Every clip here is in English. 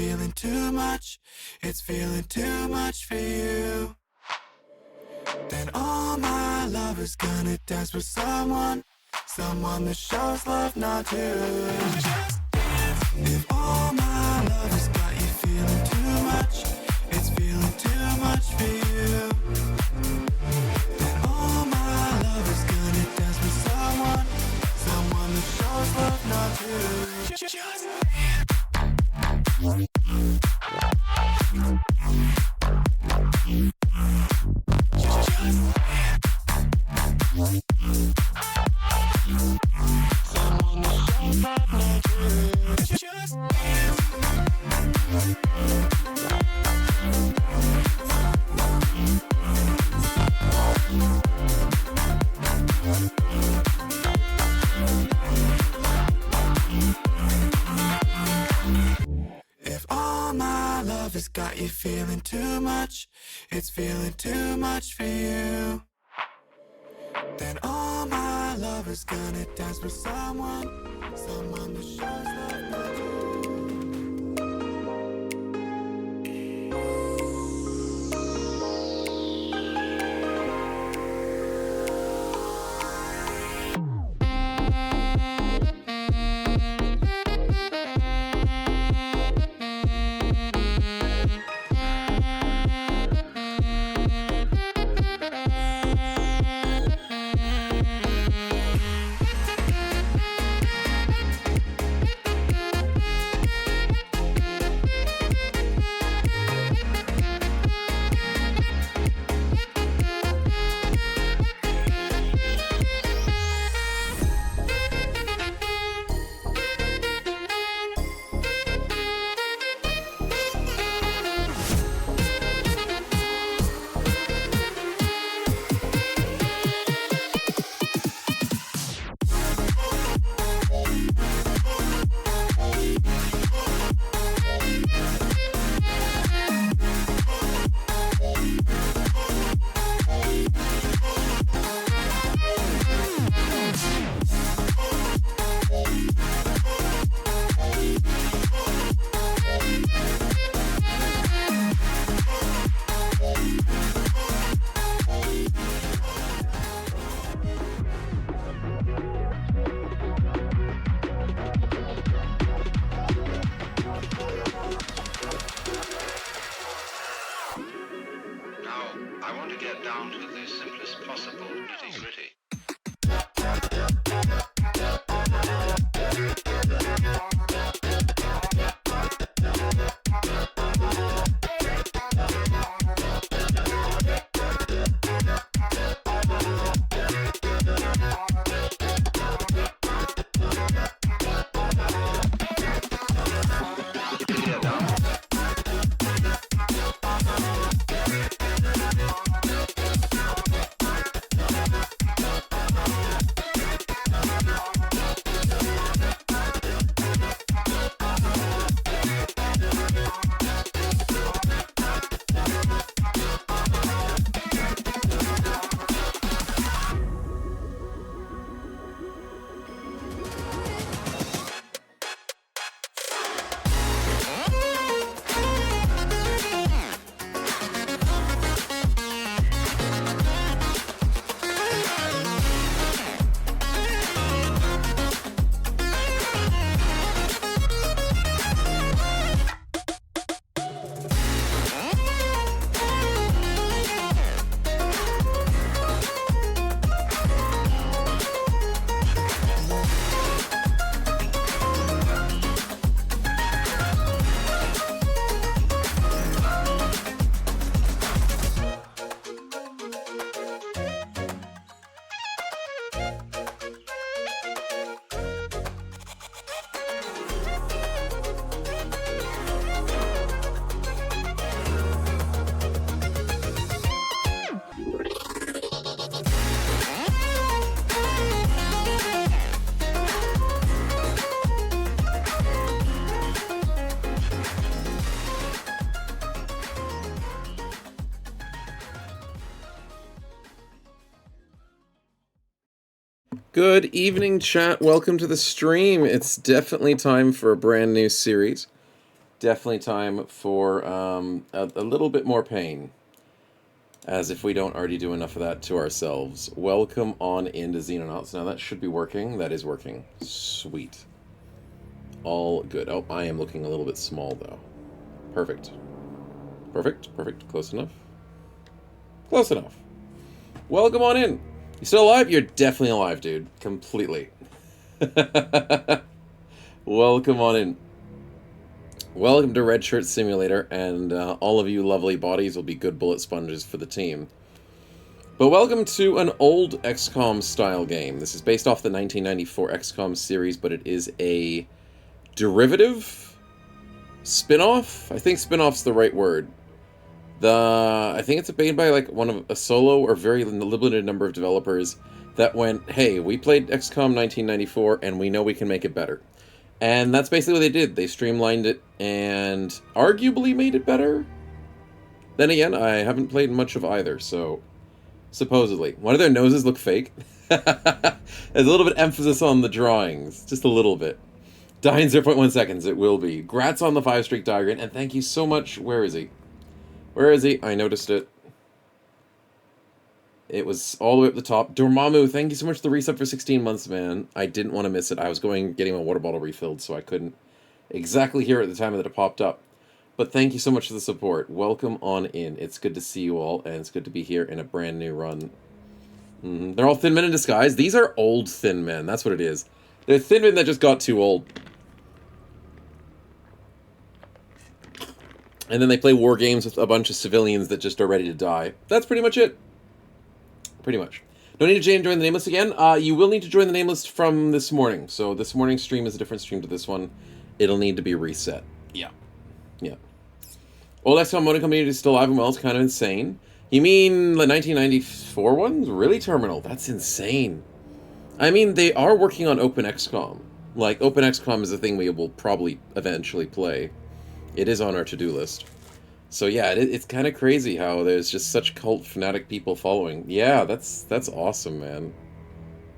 feeling too much. It's feeling too much for you. Then all my love is gonna dance with someone that shows love, not you. Just dance. If all my love has got you feeling too much, it's feeling too much for you. Then all my love is gonna dance with someone that shows love, not you. Just dance. If all my love has got you feeling too much, it's feeling too much for you. Then all my love is gonna dance with someone that shows love, not you. I want to get down to the simplest possible nitty-gritty. Good evening, chat. Welcome to the stream. It's definitely time for a brand new series. Definitely time for a little bit more pain. As if we don't already do enough of that to ourselves. Welcome on into Xenonauts. Now that should be working. That is working. Sweet. All good. Oh, I am looking a little bit small, though. Perfect. Perfect. Perfect. Close enough. Close enough. Welcome on in. You still alive? You're definitely alive, dude. Completely. Welcome on in. Welcome to Red Shirt Simulator, and all of you lovely bodies will be good bullet sponges for the team. But welcome to an old XCOM style game. This is based off the 1994 XCOM series, but it is a derivative? Spin-off? I think spin-off's the right word. I think it's made by like a solo or very limited number of developers that went, hey, we played XCOM 1994 and we know we can make it better. And that's basically what they did. They streamlined it and arguably made it better. Then again, I haven't played much of either, so supposedly. One of their noses look fake. There's a little bit of emphasis on the drawings. Just a little bit. Dying 0.1 seconds, it will be. Grats on the 5-streak diagram, and thank you so much. Where is he? Where is he? I noticed it. It was all the way up the top. Dormammu, thank you so much for the resub for 16 months, man. I didn't want to miss it. I was getting my water bottle refilled, so I couldn't exactly hear it at the time that it popped up. But thank you so much for the support. Welcome on in. It's good to see you all, and it's good to be here in a brand new run. They're all thin men in disguise. These are old thin men. That's what it is. They're thin men that just got too old. And then they play war games with a bunch of civilians that just are ready to die. That's pretty much it. Pretty much. Don't need to join the name list again. You will need to join the name list from this morning. So this morning's stream is a different stream to this one. It'll need to be reset. Yeah. Yeah. Old XCOM modem community is still alive and well. It's kind of insane. You mean the 1994 ones? Really, Terminal? That's insane. I mean, they are working on Open XCOM. Like, Open XCOM is a thing we will probably eventually play. It is on our to-do list. So yeah, it's kind of crazy how there's just such cult fanatic people following. Yeah, that's awesome, man.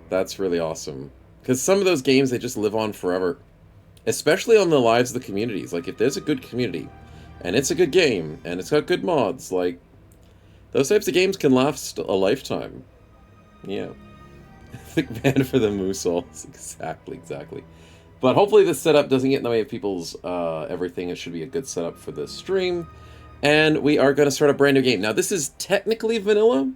That's really awesome. Because some of those games, they just live on forever. Especially on the lives of the communities. Like, if there's a good community, and it's a good game, and it's got good mods, like, those types of games can last a lifetime. Yeah. Thick man for the mooseholes. Exactly. But hopefully this setup doesn't get in the way of people's everything. It should be a good setup for this stream. And we are going to start a brand new game. Now, this is technically vanilla.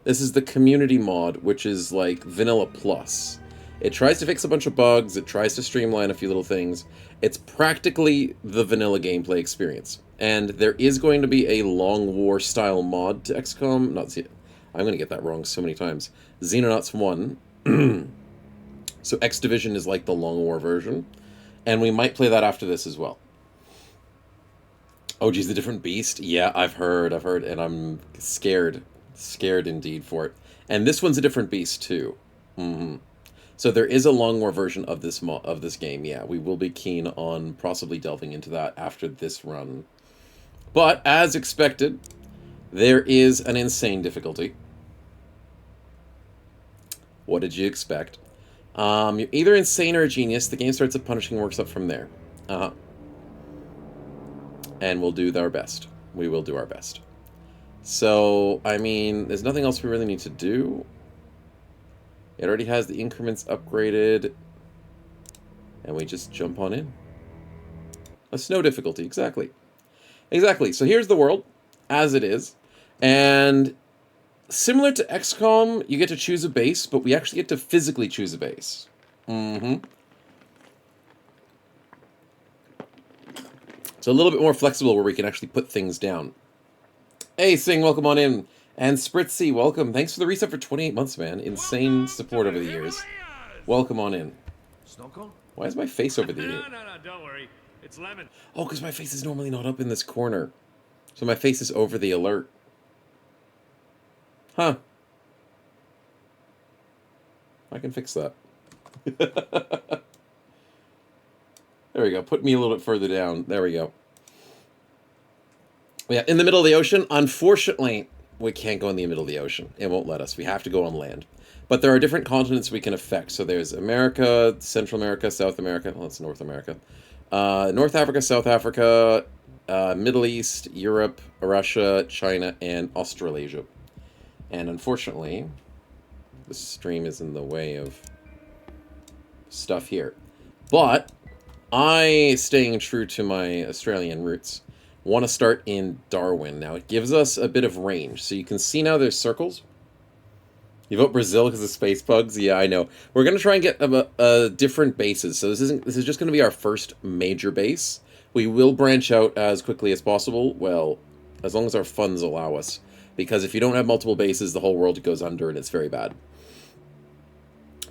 This is the community mod, which is like vanilla plus. It tries to fix a bunch of bugs. It tries to streamline a few little things. It's practically the vanilla gameplay experience. And there is going to be a Long War style mod to XCOM. I'm going to get that wrong so many times. Xenonauts 1. So X Division is like the Long War version. And we might play that after this as well. Oh, geez, a different beast? Yeah, I've heard, and I'm scared. Scared indeed for it. And this one's a different beast, too. So there is a Long War version of this game, yeah. We will be keen on possibly delving into that after this run. But, as expected, there is an insane difficulty. What did you expect? You're either insane or a genius. The game starts at punishing and works up from there. And we'll do our best. We will do our best. So, I mean, there's nothing else we really need to do. It already has the increments upgraded. And we just jump on in. A snow difficulty, exactly. Exactly. So here's the world, as it is. And similar to XCOM, you get to choose a base, but we actually get to physically choose a base. So a little bit more flexible where we can actually put things down. Hey, Sing, welcome on in. And Spritzy, welcome. Thanks for the reset for 28 months, man. Insane support over the years. Welcome on in. Why is my face over the... No, don't worry. It's Lemon. Oh, because my face is normally not up in this corner. So my face is over the alert. Huh. I can fix that. There we go. Put me a little bit further down. There we go. Yeah, in the middle of the ocean. Unfortunately, we can't go in the middle of the ocean. It won't let us. We have to go on land. But there are different continents we can affect. So there's America, Central America, South America. Well, it's North America. North Africa, South Africa, Middle East, Europe, Russia, China, and Australasia. And unfortunately, the stream is in the way of stuff here. But I, staying true to my Australian roots, want to start in Darwin. Now, it gives us a bit of range. So you can see now there's circles. You vote Brazil because of space bugs? Yeah, I know. We're going to try and get different bases. So this is just going to be our first major base. We will branch out as quickly as possible. Well, as long as our funds allow us. Because if you don't have multiple bases, the whole world goes under and it's very bad.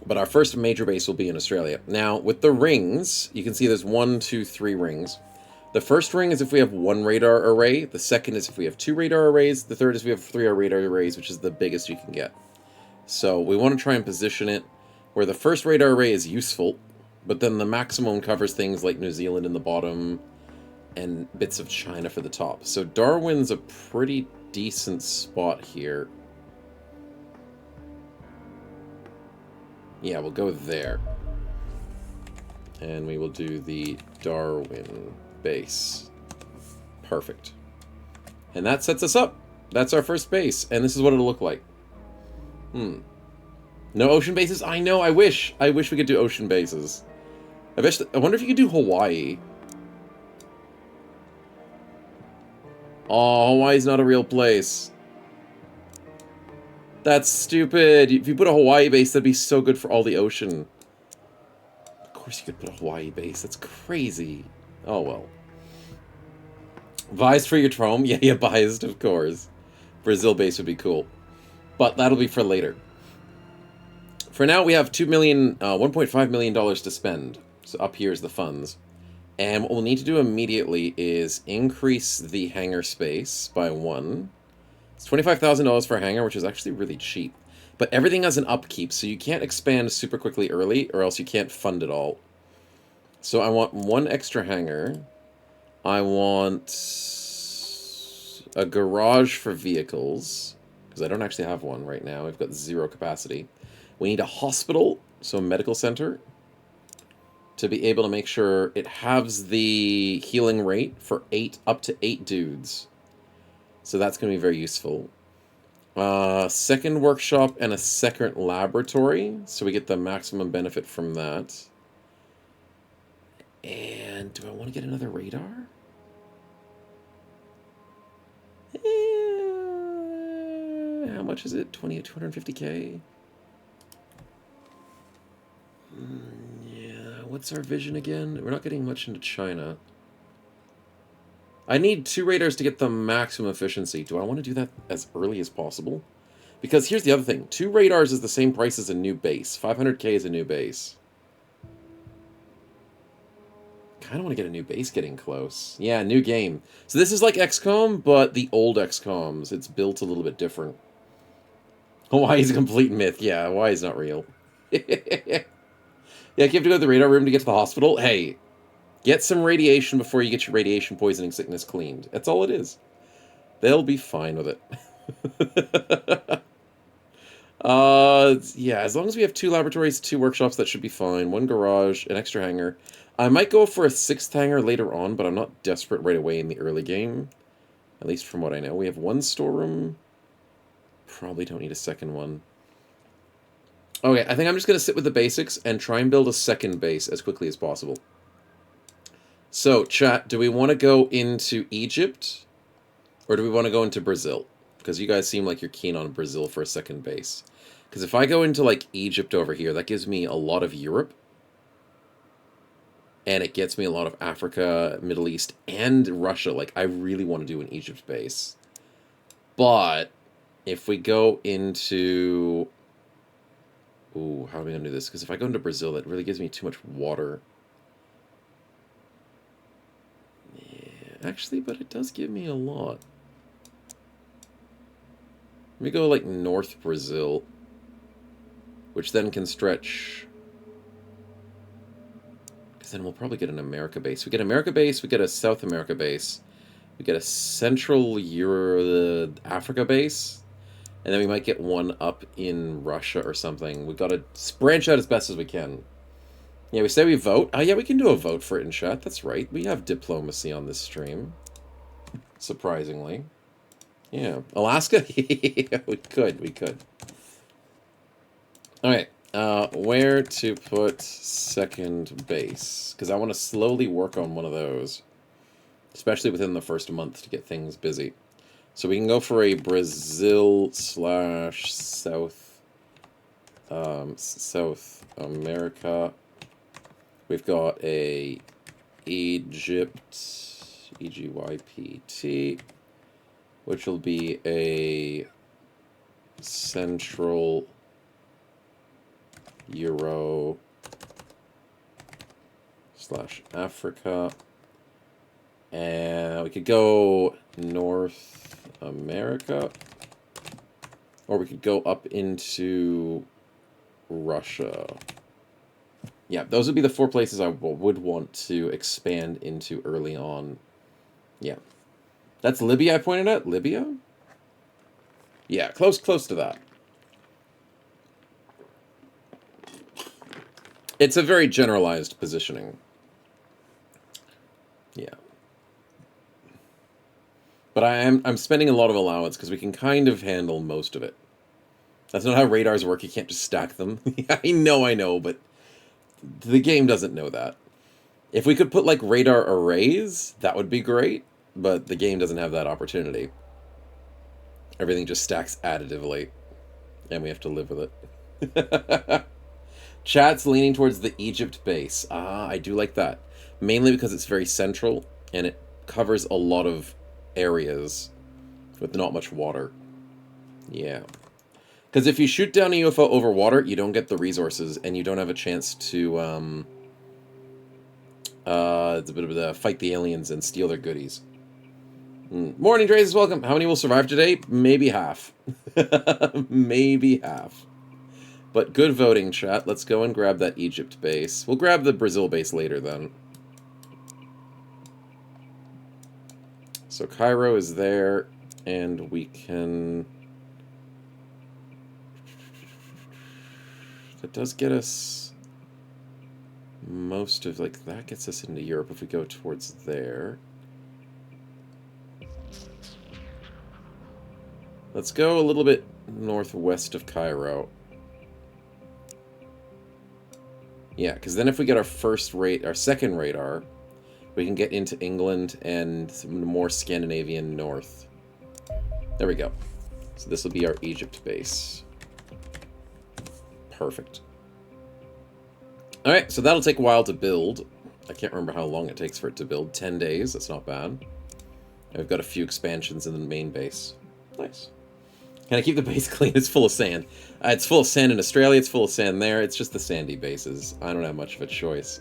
But our first major base will be in Australia. Now, with the rings, you can see there's 1, 2, 3 rings. The first ring is if we have 1 radar array. The second is if we have 2 radar arrays. The third is if we have 3 radar arrays, which is the biggest you can get. So we want to try and position it where the first radar array is useful, but then the maximum covers things like New Zealand in the bottom and bits of China for the top. So Darwin's a pretty decent spot here. Yeah, we'll go there. And we will do the Darwin base. Perfect. And that sets us up. That's our first base. And this is what it'll look like. No ocean bases? I know, I wish. I wish we could do ocean bases. I wonder if you could do Hawaii. Oh, Hawaii's not a real place. That's stupid. If you put a Hawaii base, that'd be so good for all the ocean. Of course you could put a Hawaii base. That's crazy. Oh, well. Vised for your Trome? Yeah, biased, of course. Brazil base would be cool. But that'll be for later. For now, we have $1.5 million to spend. So up here is the funds. And what we'll need to do immediately is increase the hangar space by 1. It's $25,000 for a hangar, which is actually really cheap. But everything has an upkeep, so you can't expand super quickly early, or else you can't fund it all. So I want 1 extra hangar. I want a garage for vehicles, because I don't actually have one right now. I've got 0 capacity. We need a hospital, so a medical center, to be able to make sure it halves the healing rate for up to 8 dudes. So that's going to be very useful. Second workshop and a second laboratory, so we get the maximum benefit from that. And do I want to get another radar? How much is it? 250K? Yeah, what's our vision again? We're not getting much into China. I need 2 radars to get the maximum efficiency. Do I want to do that as early as possible? Because here's the other thing. 2 radars is the same price as a new base. 500K is a new base. Kind of want to get a new base getting close. Yeah, new game. So this is like XCOM, but the old XCOMs. It's built a little bit different. Hawaii's a complete myth. Yeah, Hawaii's not real. Yeah, you have to go to the radar room to get to the hospital. Hey, get some radiation before you get your radiation poisoning sickness cleaned. That's all it is. They'll be fine with it. Yeah, as long as we have 2 laboratories, 2 workshops, that should be fine. 1 garage, an extra hangar. I might go for a 6th hangar later on, but I'm not desperate right away in the early game. At least from what I know. We have 1 storeroom. Probably don't need a second one. Okay, I think I'm just going to sit with the basics and try and build a second base as quickly as possible. So, chat, do we want to go into Egypt? Or do we want to go into Brazil? Because you guys seem like you're keen on Brazil for a second base. Because if I go into, like, Egypt over here, that gives me a lot of Europe. And it gets me a lot of Africa, Middle East, and Russia. Like, I really want to do an Egypt base. But if we go into... Ooh, how am I going to do this? Because if I go into Brazil, that really gives me too much water. Yeah, actually, but it does give me a lot. Let me go, like, North Brazil. Which then can stretch... Because then we'll probably get an America base. We get America base, we get a South America base. We get a Central Africa base. And then we might get one up in Russia or something. We've got to branch out as best as we can. Yeah, we say we vote. Oh, yeah, we can do a vote for it in chat. That's right. We have diplomacy on this stream. Surprisingly. Yeah. Alaska? Yeah, we could. We could. All right. Where to put second base? Because I want to slowly work on one of those. Especially within the first month to get things busy. So we can go for a Brazil / South America. We've got a Egypt, EGYPT, which will be a Central Euro / Africa. And we could go North America. Or we could go up into Russia. Yeah, those would be the 4 places I would want to expand into early on. Yeah. That's Libya I pointed at? Libya? Yeah, close to that. It's a very generalized positioning. Yeah. But I'm spending a lot of allowance because we can kind of handle most of it. That's not how radars work. You can't just stack them. I know, but the game doesn't know that. If we could put, like, radar arrays, that would be great, but the game doesn't have that opportunity. Everything just stacks additively, and we have to live with it. Chat's leaning towards the Egypt base. Ah, I do like that. Mainly because it's very central, and it covers a lot of areas with not much water. Yeah. Because if you shoot down a UFO over water, you don't get the resources, and you don't have a chance to fight the aliens and steal their goodies. Morning, Dre's, welcome. How many will survive today? Maybe half. Maybe half. But good voting, chat. Let's go and grab that Egypt base. We'll grab the Brazil base later, then. So Cairo is there, and we can... That does get us most of, like, that gets us into Europe if we go towards there. Let's go a little bit northwest of Cairo. Yeah, because then if we get our second radar, we can get into England and some more Scandinavian north. There we go. So this will be our Egypt base. Perfect. Alright, so that'll take a while to build. I can't remember how long it takes for it to build. 10 days, that's not bad. I've got a few expansions in the main base. Nice. Can I keep the base clean? It's full of sand. It's full of sand in Australia, it's full of sand there. It's just the sandy bases. I don't have much of a choice.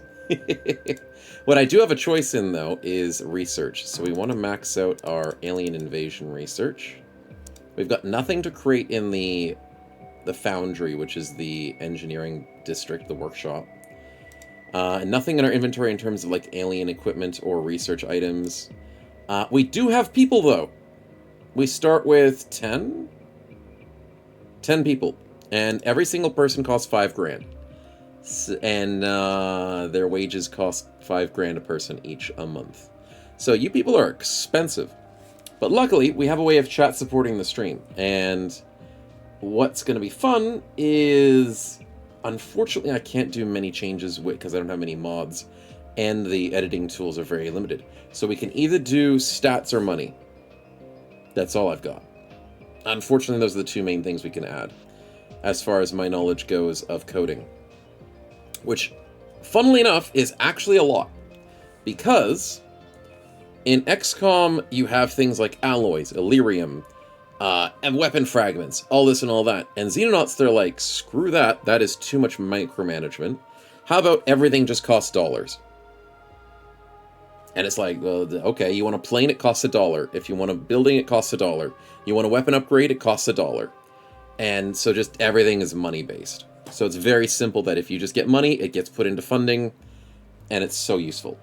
What I do have a choice in, though, is research. So we want to max out our alien invasion research. We've got nothing to create in the foundry, which is the engineering district, the workshop. Nothing in our inventory in terms of, like, alien equipment or research items. We do have people, though. We start with 10? 10 people. And every single person costs 5 grand. And their wages cost 5 grand a person each a month. So you people are expensive. But luckily, we have a way of chat supporting the stream. And what's going to be fun is, unfortunately, I can't do many changes because I don't have many mods. And the editing tools are very limited. So we can either do stats or money. That's all I've got. Unfortunately, those are the 2 main things we can add, as far as my knowledge goes of coding. Which, funnily enough, is actually a lot. Because in XCOM, you have things like alloys, Illyrium, and weapon fragments, all this and all that. And Xenonauts, they're like, screw that, that is too much micromanagement. How about everything just costs dollars? And it's like, well, okay, you want a plane, it costs $1. If you want a building, it costs $1. You want a weapon upgrade, it costs $1. And so just everything is money-based. So it's very simple that if you just get money, it gets put into funding, and it's so useful.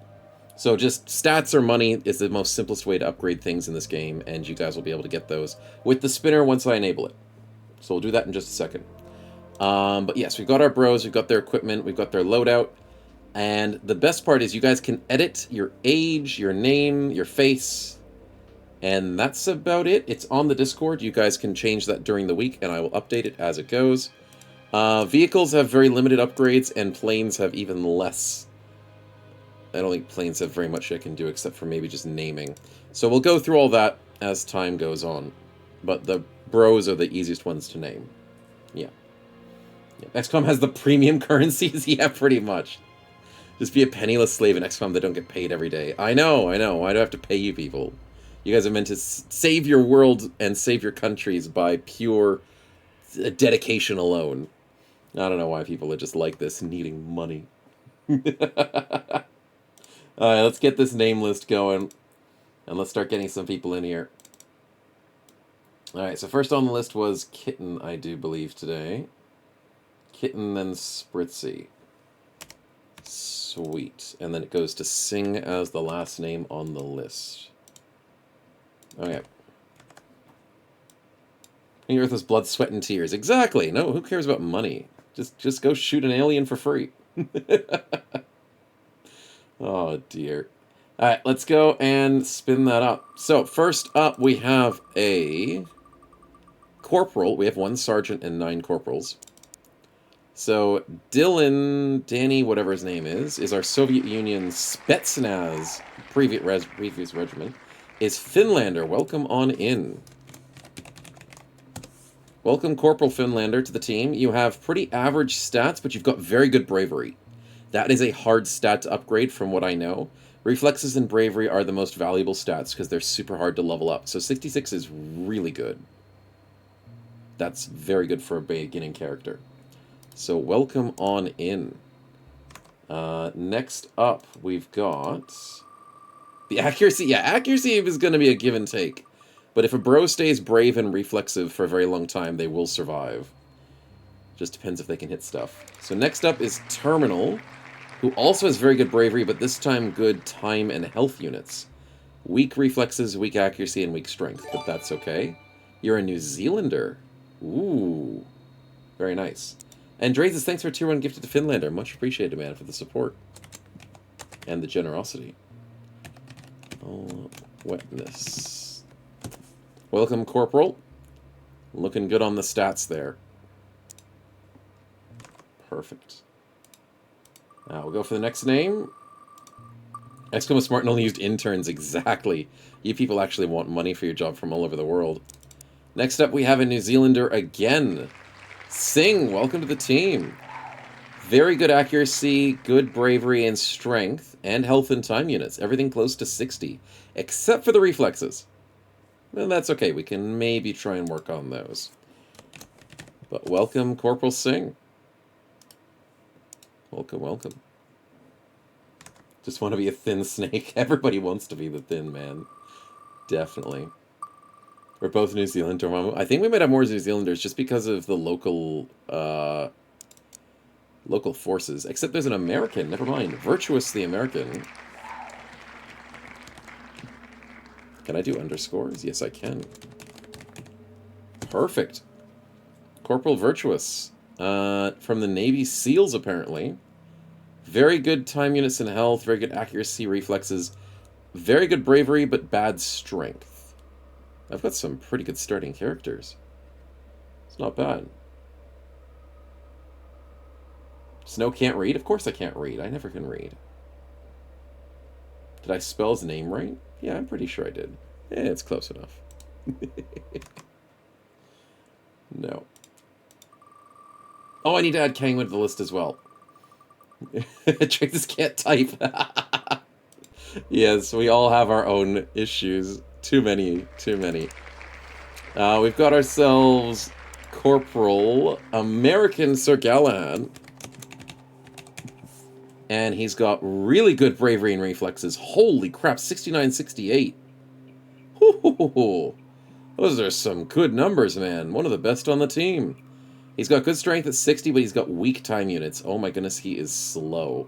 So just stats or money is the most simplest way to upgrade things in this game, and you guys will be able to get those with the spinner once I enable it. So we'll do that in just a second. But yes, we've got our bros, we've got their equipment, we've got their loadout. And the best part is you guys can edit your age, your name, your face, and that's about it. It's on the Discord. You guys can change that during the week, and I will update it as it goes. Vehicles have very limited upgrades, and planes have even less. I don't think planes have very much I can do except for maybe just naming. So we'll go through all that as time goes on. But the bros are the easiest ones to name. Yeah. XCOM has the premium currencies? Yeah, pretty much. Just be a penniless slave in XCOM that don't get paid every day. I know. Why do I have to pay you people? You guys are meant to save your world and save your countries by pure dedication alone. I don't know why people are just like this, needing money. Alright, let's get this name list going. And let's start getting some people in here. Alright, so first on the list was Kitten, I do believe, today. Kitten, then Spritzy. Sweet. And then it goes to Sing as the last name on the list. Okay. The Earth is blood, sweat, and tears. Exactly. No, who cares about money? Just go shoot an alien for free. Oh, dear. Alright, let's go and spin that up. So, first up, we have a corporal. We have 1 sergeant and 9 corporals. So, Danny, whatever his name is our Soviet Union Spetsnaz previous regiment, is Finlander. Welcome on in. Welcome, Corporal Finlander, to the team. You have pretty average stats, but you've got very good bravery. That is a hard stat to upgrade from what I know. Reflexes and bravery are the most valuable stats because they're super hard to level up. So 66 is really good. That's very good for a beginning character. So welcome on in. Next up, we've got the accuracy. Yeah, accuracy is going to be a give and take. But if a bro stays brave and reflexive for a very long time, they will survive. Just depends if they can hit stuff. So next up is Terminal, who also has very good bravery, but this time good time and health units. Weak reflexes, weak accuracy, and weak strength, but that's okay. You're a New Zealander. Ooh. Very nice. And Drazes, thanks for tier 1 gifted to Finlander. Much appreciated, man, for the support. And the generosity. Oh, wetness. Welcome, Corporal. Looking good on the stats there. Perfect. We'll go for the next name. XCOM was smart and only used interns. Exactly. You people actually want money for your job from all over the world. Next up, we have a New Zealander again. Sing, welcome to the team. Very good accuracy, good bravery and strength, and health and time units. Everything close to 60, except for the reflexes. Well, that's okay. We can maybe try and work on those. But welcome, Corporal Sing. Welcome, welcome. Just want to be a thin snake. Everybody wants to be the thin man. Definitely. We're both New Zealand. I think we might have more New Zealanders just because of the local local forces. Except there's an American. Never mind. Virtuous the American. Can I do underscores? Yes, I can. Perfect. Corporal Virtuous. From the Navy SEALs, apparently. Very good time units and health. Very good accuracy, reflexes. Very good bravery, but bad strength. I've got some pretty good starting characters. It's not bad. Snow can't read? Of course I can't read. I never can read. Did I spell his name right? Yeah, I'm pretty sure I did. Yeah, it's close enough. No. Oh, I need to add Kangwin to the list as well. Traces can't type. Yes, we all have our own issues. Too many, too many. We've got ourselves Corporal American Sir Galahad. And he's got really good bravery and reflexes. Holy crap, 69, 68. Those are some good numbers, man. One of the best on the team. He's got good strength at 60, but he's got weak time units. Oh my goodness, he is slow.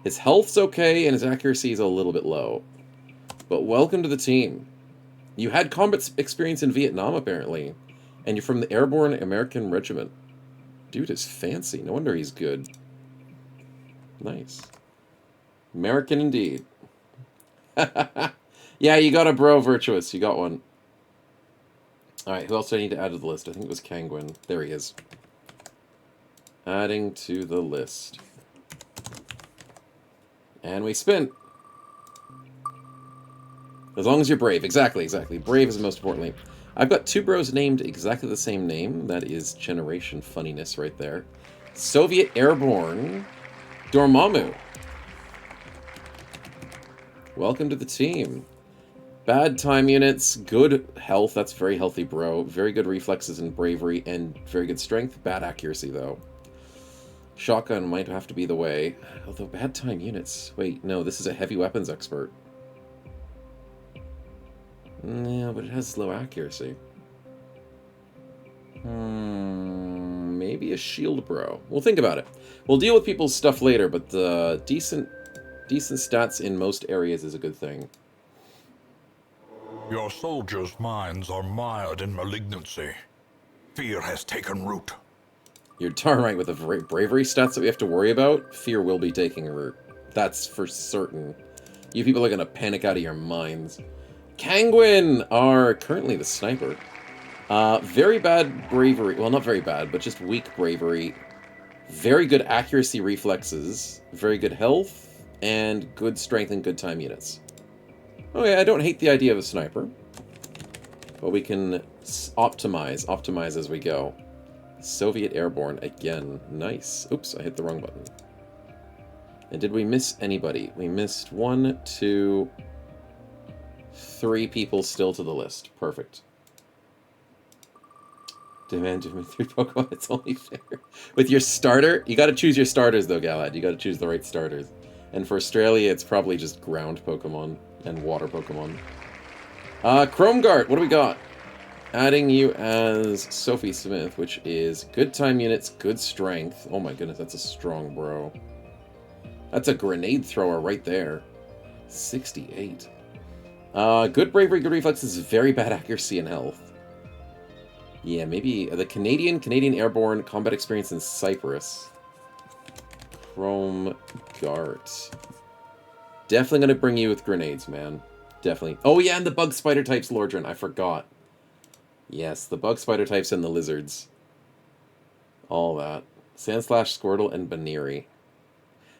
His health's okay, and his accuracy is a little bit low. But welcome to the team. You had combat experience in Vietnam, apparently. And you're from the Airborne American Regiment. Dude is fancy. No wonder he's good. Nice. American indeed. Yeah, you got a bro virtuous. You got one. Alright, who else do I need to add to the list? I think it was Kangwin. There he is. Adding to the list. And we spin. As long as you're brave. Exactly, exactly. Brave is the most importantly. I've got two bros named exactly the same name. That is generation funniness right there. Soviet Airborne Dormammu. Welcome to the team. Bad time units, good health. That's very healthy, bro. Very good reflexes and bravery, and very good strength. Bad accuracy, though. Shotgun might have to be the way. Although bad time units. Wait, no, this is a heavy weapons expert. Yeah, but it has low accuracy. Maybe a shield bro. We'll think about it. We'll deal with people's stuff later, but decent stats in most areas is a good thing. Your soldiers' minds are mired in malignancy. Fear has taken root. You're darn right. With the bravery stats that we have to worry about, fear will be taking root. That's for certain. You people are going to panic out of your minds. Kangwin are currently the sniper. Very bad bravery. Well, not very bad, but just weak bravery. Very good accuracy reflexes. Very good health. And good strength and good time units. Okay, I don't hate the idea of a sniper. But we can optimize as we go. Soviet Airborne again. Nice. Oops, I hit the wrong button. And did we miss anybody? We missed 1, 2, 3 people still to the list. Perfect. Demand to me 3 Pokemon, it's only fair. With your starter, you gotta choose your starters though, Galad. You gotta choose the right starters. And for Australia, it's probably just ground Pokemon and water Pokemon. Chromegart, what do we got? Adding you as Sophie Smith, which is good time units, good strength. Oh my goodness, that's a strong bro. That's a grenade thrower right there. 68. Good bravery, good reflexes, very bad accuracy and health. Yeah, maybe the Canadian Airborne combat experience in Cyprus. Chromegart. Definitely gonna bring you with grenades, man. Definitely. Oh yeah, and the bug spider types, Lordran. I forgot. Yes, the bug spider types and the lizards. All that. Sandslash, Squirtle, and Baneri.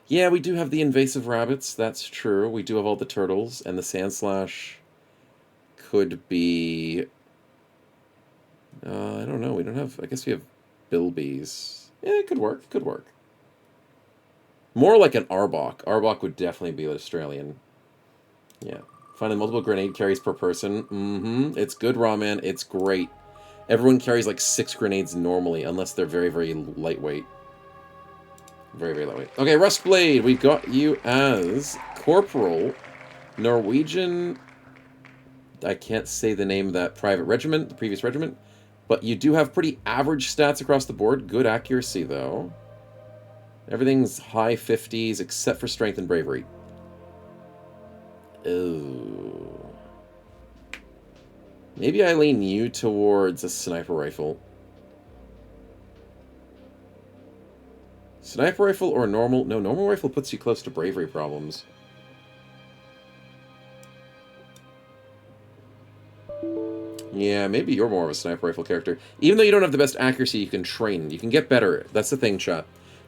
Yeah, we do have the invasive rabbits. That's true. We do have all the turtles, and the Sandslash could be... I don't know. We don't have... I guess we have Bilbies. Yeah, it could work. It could work. More like an Arbok. Arbok would definitely be Australian. Yeah. Finding multiple grenade carries per person. It's good, Rawman. It's great. Everyone carries like 6 grenades normally, unless they're very, very lightweight. Very, very lightweight. Okay, Rustblade. We got you as Corporal Norwegian... I can't say the name of that private regiment, the previous regiment. But you do have pretty average stats across the board. Good accuracy, though. Everything's high 50s, except for strength and bravery. Oh. Maybe I lean you towards a sniper rifle. Sniper rifle or normal? No, normal rifle puts you close to bravery problems. Yeah, maybe you're more of a sniper rifle character. Even though you don't have the best accuracy, you can train. You can get better. That's the thing, chat.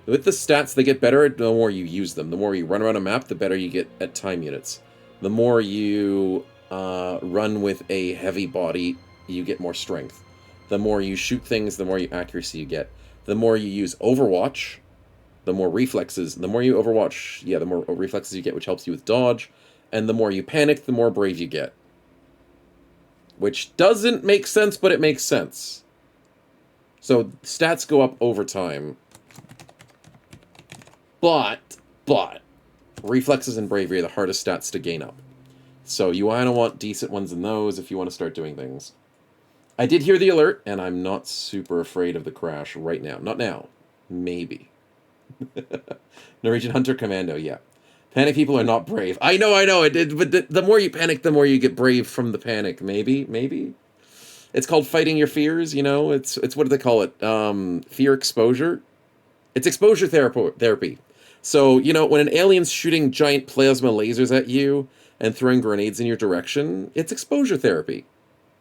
With the stats, they get better the more you use them. The more you run around a map, the better you get at time units. The more you run with a heavy body, you get more strength. The more you shoot things, the more accuracy you get. The more you use Overwatch, the more reflexes. The more you Overwatch, yeah, the more reflexes you get, which helps you with dodge. And the more you panic, the more brave you get. Which doesn't make sense, but it makes sense. So stats go up over time. But, reflexes and bravery are the hardest stats to gain up. So you kind of want decent ones in those if you want to start doing things. I did hear the alert, and I'm not super afraid of the crash right now. Not now. Maybe. Norwegian Hunter Commando, yeah. Panic people are not brave. I know, it did, but the more you panic, the more you get brave from the panic. Maybe. It's called fighting your fears, you know? It's what do they call it? Fear exposure? It's exposure therapy. So, you know, when an alien's shooting giant plasma lasers at you and throwing grenades in your direction, it's exposure therapy.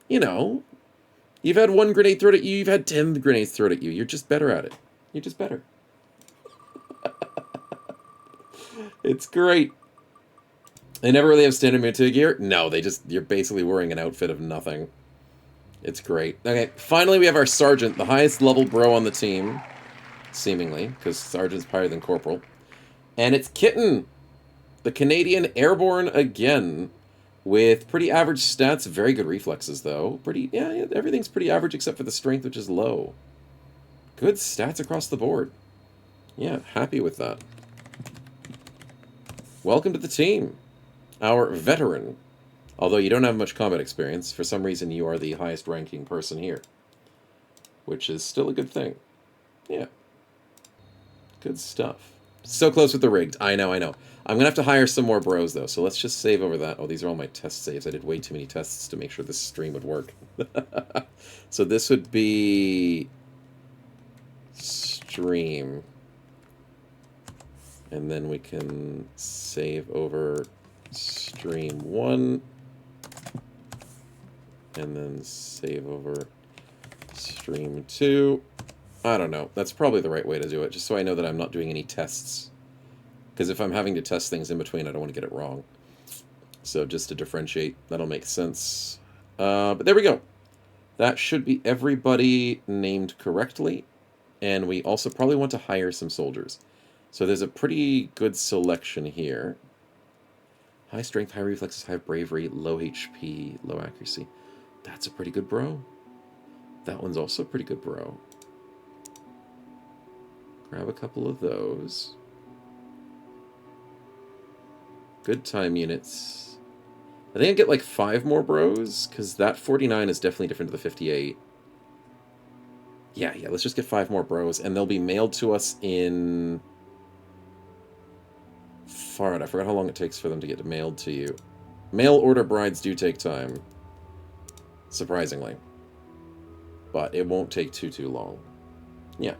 You know, you've had one grenade thrown at you, you've had 10 grenades thrown at you. You're just better at it. You're just better. It's great. They never really have standard military gear? No, you're basically wearing an outfit of nothing. It's great. Okay, finally we have our sergeant, the highest level bro on the team. Seemingly, because sergeant's higher than corporal. And it's Kitten, the Canadian airborne again, with pretty average stats, very good reflexes though. Yeah, everything's pretty average except for the strength, which is low. Good stats across the board. Yeah, happy with that. Welcome to the team, our veteran. Although you don't have much combat experience, for some reason you are the highest ranking person here. Which is still a good thing. Yeah. Good stuff. So close with the rigged. I know. I'm going to have to hire some more bros, though, so let's just save over that. Oh, these are all my test saves. I did way too many tests to make sure this stream would work. So this would be... stream. And then we can save over stream 1. And then save over stream 2. I don't know. That's probably the right way to do it, just so I know that I'm not doing any tests. Because if I'm having to test things in between, I don't want to get it wrong. So just to differentiate, that'll make sense. But there we go. That should be everybody named correctly. And we also probably want to hire some soldiers. So there's a pretty good selection here. High strength, high reflexes, high bravery, low HP, low accuracy. That's a pretty good bro. That one's also a pretty good bro. Grab a couple of those. Good time units. I think I get like 5 more bros, because that 49 is definitely different to the 58. Yeah, let's just get 5 more bros, and they'll be mailed to us in... Far out. I forgot how long it takes for them to get mailed to you. Mail order brides do take time. Surprisingly. But it won't take too long. Yeah.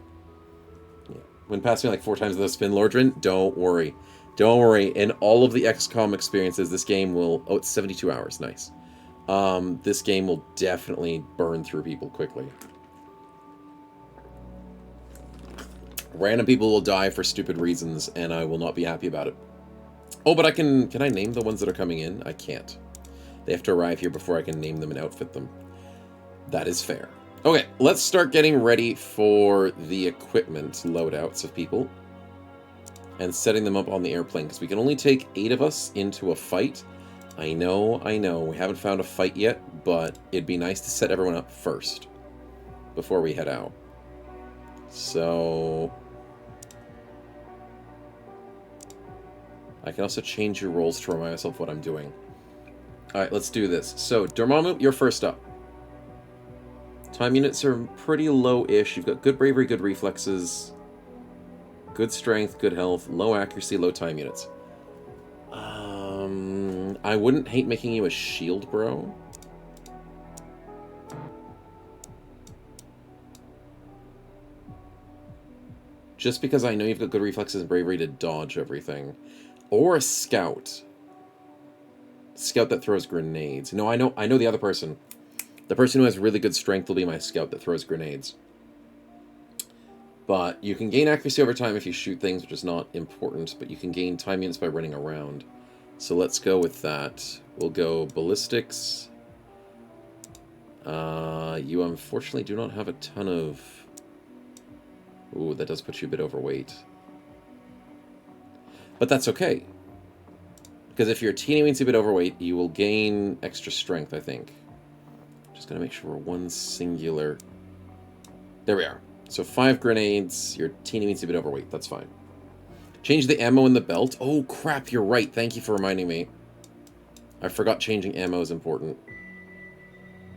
When passing like 4 times the spin Lordrin, don't worry. Don't worry. In all of the XCOM experiences, this game will... Oh, it's 72 hours. Nice. This game will definitely burn through people quickly. Random people will die for stupid reasons, and I will not be happy about it. Oh, but can I name the ones that are coming in? I can't. They have to arrive here before I can name them and outfit them. That is fair. Okay, let's start getting ready for the equipment loadouts of people. And setting them up on the airplane, because we can only take 8 of us into a fight. I know. We haven't found a fight yet, but it'd be nice to set everyone up first. Before we head out. So... I can also change your roles to remind myself what I'm doing. Alright, let's do this. So, Dormammu, you're first up. Time units are pretty low-ish. You've got good bravery, good reflexes, good strength, good health, low accuracy, low time units. I wouldn't hate making you a shield bro. Just because I know you've got good reflexes and bravery to dodge everything. Or a scout. Scout that throws grenades. No, I know the other person. The person who has really good strength will be my scout that throws grenades. But you can gain accuracy over time if you shoot things, which is not important, but you can gain time units by running around. So let's go with that. We'll go ballistics. You unfortunately do not have a ton of... Ooh, that does put you a bit overweight. But that's okay. Because if you're a teeny weensy bit overweight, you will gain extra strength, I think. Just gotta make sure we're one singular... There we are. So 5 grenades, you're teeny weensy bit overweight, that's fine. Change the ammo in the belt. Oh crap, you're right, thank you for reminding me. I forgot changing ammo is important.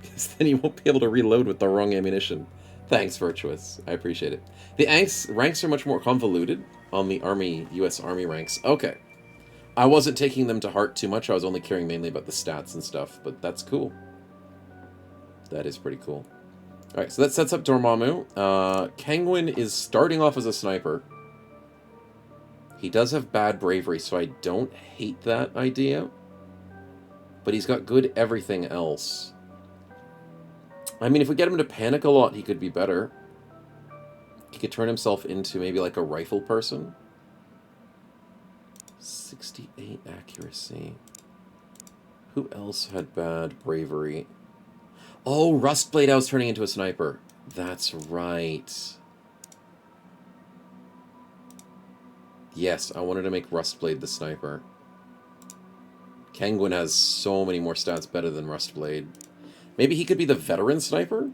Because then you won't be able to reload with the wrong ammunition. Thanks, Virtuous. I appreciate it. The ranks are much more convoluted on the US Army ranks. Okay. I wasn't taking them to heart too much. I was only caring mainly about the stats and stuff, but that's cool. That is pretty cool. Alright, so that sets up Dormammu. Kangwin is starting off as a sniper. He does have bad bravery, so I don't hate that idea. But he's got good everything else. I mean, if we get him to panic a lot, he could be better. He could turn himself into maybe like a rifle person. 68 accuracy. Who else had bad bravery? Oh, Rustblade, I was turning into a sniper. That's right. Yes, I wanted to make Rustblade the sniper. Kangwin has so many more stats better than Rustblade. Maybe he could be the veteran sniper?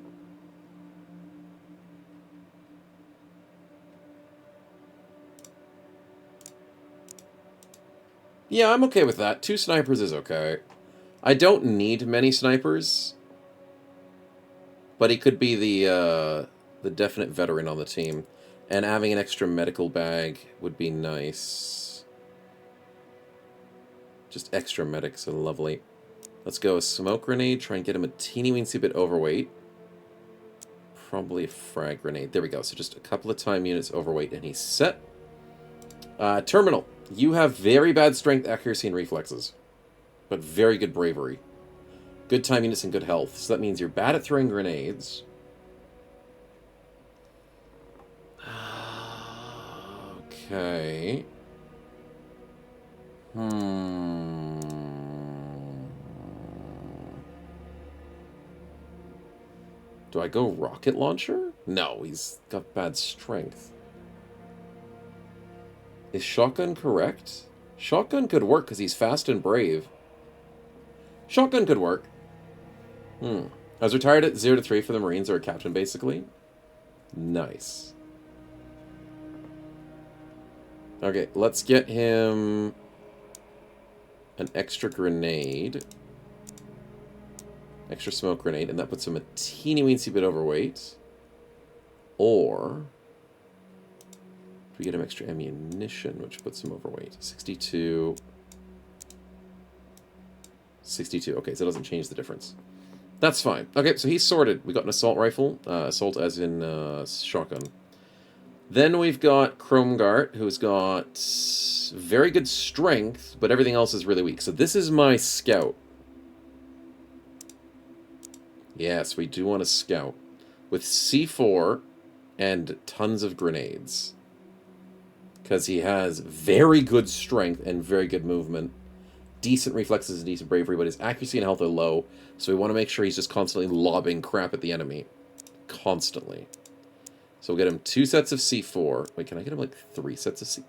Yeah, I'm okay with that. 2 snipers is okay. I don't need many snipers. But he could be the definite veteran on the team. And having an extra medical bag would be nice. Just extra medics are lovely. Let's go a smoke grenade. Try and get him a teeny-weensy bit overweight. Probably a frag grenade. There we go. So just a couple of time units overweight and he's set. Terminal. You have very bad strength, accuracy, and reflexes. But very good bravery. Good time units and good health. So that means you're bad at throwing grenades. Okay. Do I go rocket launcher? No, he's got bad strength. Is shotgun correct? Shotgun could work because he's fast and brave. Shotgun could work. I was retired at 0 to 3 for the Marines, or a captain, basically. Nice. Okay, let's get him an extra grenade. Extra smoke grenade, and that puts him a teeny-weensy bit overweight. Or we get him extra ammunition, which puts him overweight. 62. 62. Okay, so it doesn't change the difference. That's fine. Okay, so he's sorted. We got an assault rifle. Assault as in shotgun. Then we've got Chromegart, who's got very good strength, but everything else is really weak. So this is my scout. Yes, we do want a scout. With C4 and tons of grenades. Because he has very good strength and very good movement. Decent reflexes and decent bravery, but his accuracy and health are low. So we want to make sure he's just constantly lobbing crap at the enemy. Constantly. So we'll get him 2 sets of C4. Wait, can I get him like 3 sets of C4?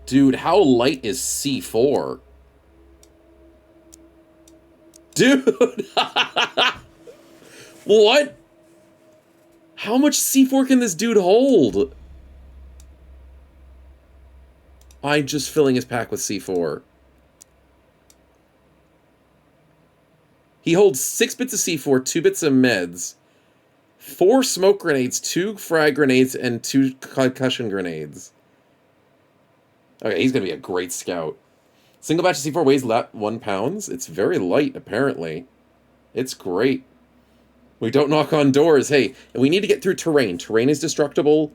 Dude, how light is C4? Dude! What? How much C4 can this dude hold? I'm just filling his pack with C4. He holds 6 bits of C4, 2 bits of meds, 4 smoke grenades, 2 frag grenades, and 2 concussion grenades. Okay, he's going to be a great scout. Single batch of C4 weighs 1 pound. It's very light, apparently. It's great. We don't knock on doors. Hey, we need to get through terrain. Terrain is destructible.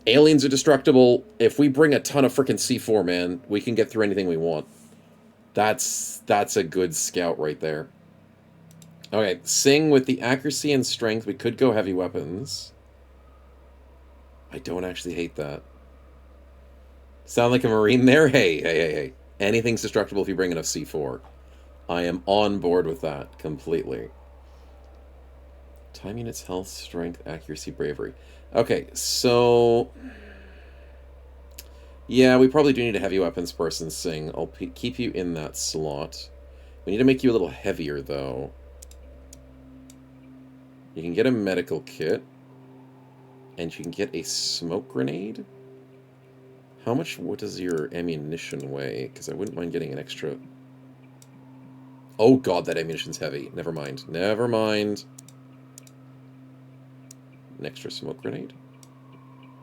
Aliens are destructible. If we bring a ton of frickin' C4, man, we can get through anything we want. That's a good scout right there. Okay, Sing with the accuracy and strength. We could go heavy weapons. I don't actually hate that. Sound like a Marine there? Hey. Anything's destructible if you bring enough C4. I am on board with that completely. Time units, health, strength, accuracy, bravery. Okay, so yeah, we probably do need a heavy weapons person, Sing. I'll keep you in that slot. We need to make you a little heavier, though. You can get a medical kit. And you can get a smoke grenade. What does your ammunition weigh? Because I wouldn't mind getting an extra... Oh god, that ammunition's heavy. Never mind. Never mind. An extra smoke grenade?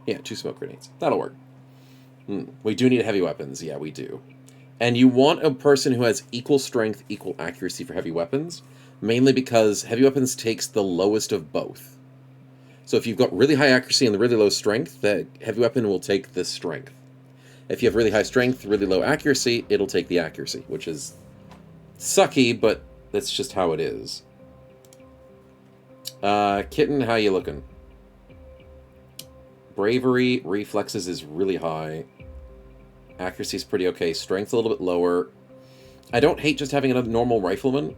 Yeah, 2 smoke grenades. That'll work. We do need heavy weapons. Yeah, we do. And you want a person who has equal strength, equal accuracy for heavy weapons, mainly because heavy weapons takes the lowest of both. So if you've got really high accuracy and really low strength, the heavy weapon will take the strength. If you have really high strength, really low accuracy, it'll take the accuracy, which is sucky, but that's just how it is. Kitten, how you looking? Bravery, reflexes is really high. Accuracy is pretty okay. Strength a little bit lower. I don't hate just having another normal rifleman.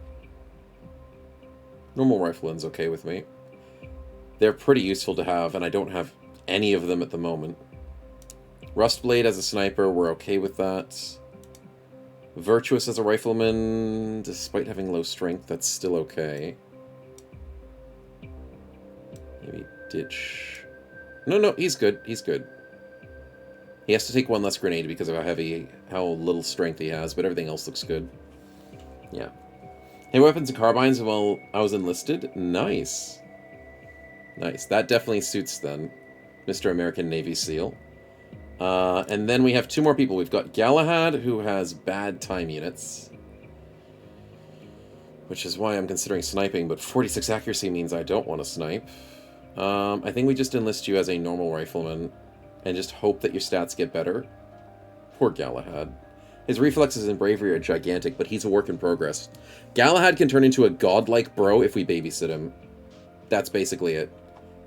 Normal rifleman's okay with me. They're pretty useful to have, and I don't have any of them at the moment. Rustblade as a sniper, we're okay with that. Virtuous as a rifleman, despite having low strength, that's still okay. Maybe Ditch. No, he's good. He's good. He has to take one less grenade because of how little strength he has, but everything else looks good. Yeah. Hey, weapons and carbines while I was enlisted? Nice. Nice. That definitely suits then. Mr. American Navy SEAL. And then we have two more people. We've got Galahad, who has bad time units. Which is why I'm considering sniping, but 46 accuracy means I don't want to snipe. I think we just enlist you as a normal rifleman and just hope that your stats get better. Poor Galahad. His reflexes and bravery are gigantic, but he's a work in progress. Galahad can turn into a godlike bro if we babysit him. That's basically it.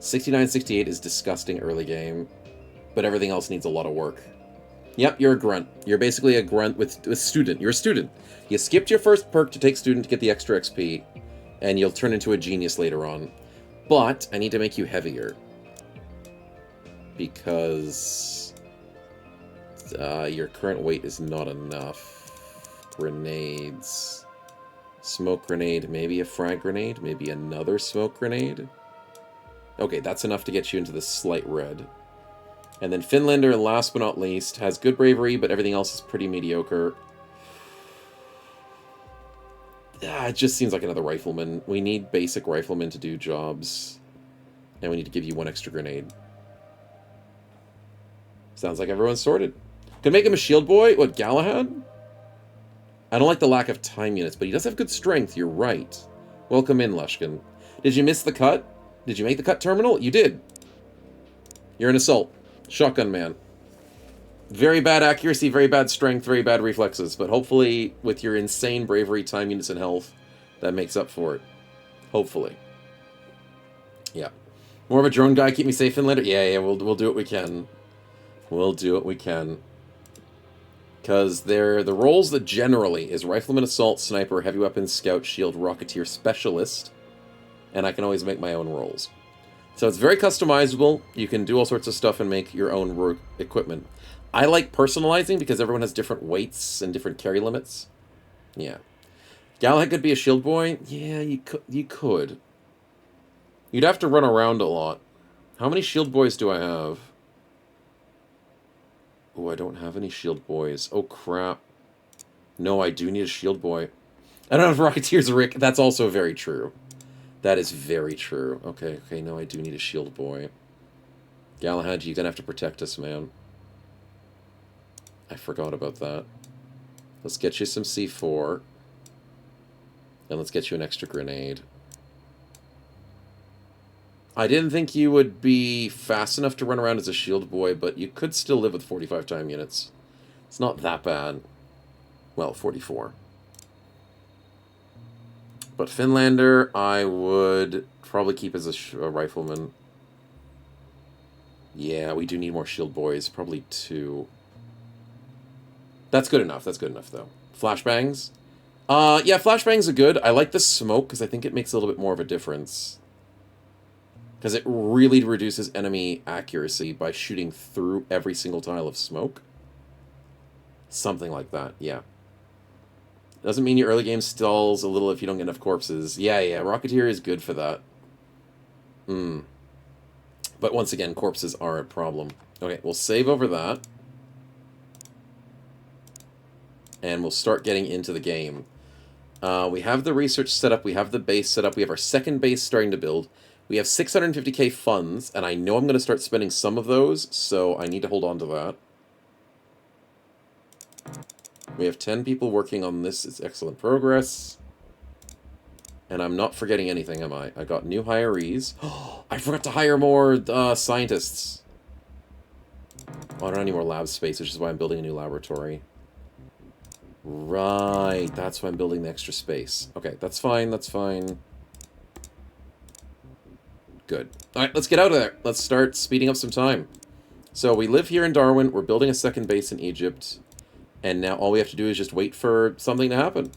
69-68 is disgusting early game, but everything else needs a lot of work. Yep, you're a grunt. You're basically a grunt with student. You're a student. You skipped your first perk to take student to get the extra XP, and you'll turn into a genius later on. But I need to make you heavier. Because your current weight is not enough. Grenades. Smoke grenade, maybe a frag grenade, maybe another smoke grenade. Okay, that's enough to get you into the slight red. And then Finlander, last but not least, has good bravery, but everything else is pretty mediocre. It just seems like another rifleman. We need basic riflemen to do jobs. And we need to give you one extra grenade. Sounds like everyone's sorted. Could make him a shield boy? What, Galahad? I don't like the lack of time units, but he does have good strength, you're right. Welcome in, Lushkin. Did you miss the cut? Did you make the cut terminal? You did. You're an assault. Shotgun man. Very bad accuracy, very bad strength, very bad reflexes, but hopefully with your insane bravery, time units, and health, that makes up for it. Hopefully. Yeah. More of a drone guy, keep me safe in later? Yeah, we'll do what we can. We'll do what we can. Because they're the roles that generally is Rifleman, Assault, Sniper, Heavy Weapons, Scout, Shield, Rocketeer, Specialist. And I can always make my own roles. So it's very customizable. You can do all sorts of stuff and make your own equipment. I like personalizing because everyone has different weights and different carry limits. Yeah. Galahad could be a shield boy? Yeah, you could. You'd have to run around a lot. How many shield boys do I have? Oh, I don't have any shield boys. Oh, crap. No, I do need a shield boy. I don't have Rocketeers, Rick. That's also very true. That is very true. Okay, no, I do need a shield boy. Galahad, you're gonna have to protect us, man. I forgot about that. Let's get you some C4. And let's get you an extra grenade. I didn't think you would be fast enough to run around as a shield boy, but you could still live with 45 time units. It's not that bad. Well, 44. But Finlander, I would probably keep as a rifleman. Yeah, we do need more shield boys. Probably 2. That's good enough. That's good enough, though. Flashbangs? Yeah, flashbangs are good. I like the smoke, because I think it makes a little bit more of a difference. Because it really reduces enemy accuracy by shooting through every single tile of smoke. Something like that, yeah. Doesn't mean your early game stalls a little if you don't get enough corpses. Yeah, Rocketeer is good for that. But once again, corpses are a problem. Okay, we'll save over that. And we'll start getting into the game. We have the research set up. We have the base set up. We have our second base starting to build. We have 650k funds, and I know I'm going to start spending some of those, so I need to hold on to that. We have 10 people working on this. It's excellent progress. And I'm not forgetting anything, am I? I got new hirees. Oh, I forgot to hire more scientists. Oh, I don't have any more lab space, which is why I'm building a new laboratory. Right, that's why I'm building the extra space. Okay, that's fine, that's fine. Good. Alright, let's get out of there. Let's start speeding up some time. So we live here in Darwin, we're building a second base in Egypt, and now all we have to do is just wait for something to happen.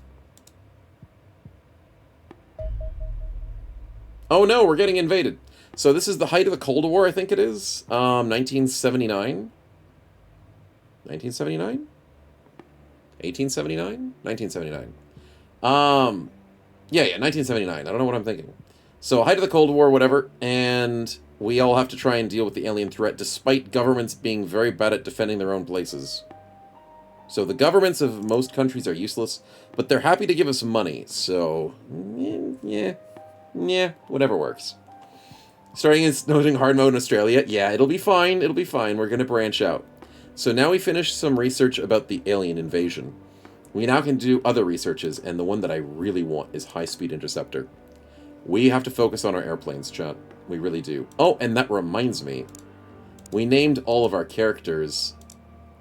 Oh no, we're getting invaded. So this is the height of the Cold War, I think it is. 1979? 1979? 1879? 1979. Yeah, 1979. I don't know what I'm thinking. So, height of the Cold War, whatever, and we all have to try and deal with the alien threat, despite governments being very bad at defending their own places. So, the governments of most countries are useless, but they're happy to give us money, so... yeah, whatever works. Starting in snowing hard mode in Australia, yeah, it'll be fine, we're gonna branch out. So now we finished some research about the alien invasion. We now can do other researches, and the one that I really want is high-speed interceptor. We have to focus on our airplanes, chat. We really do. Oh, and that reminds me. We named all of our characters,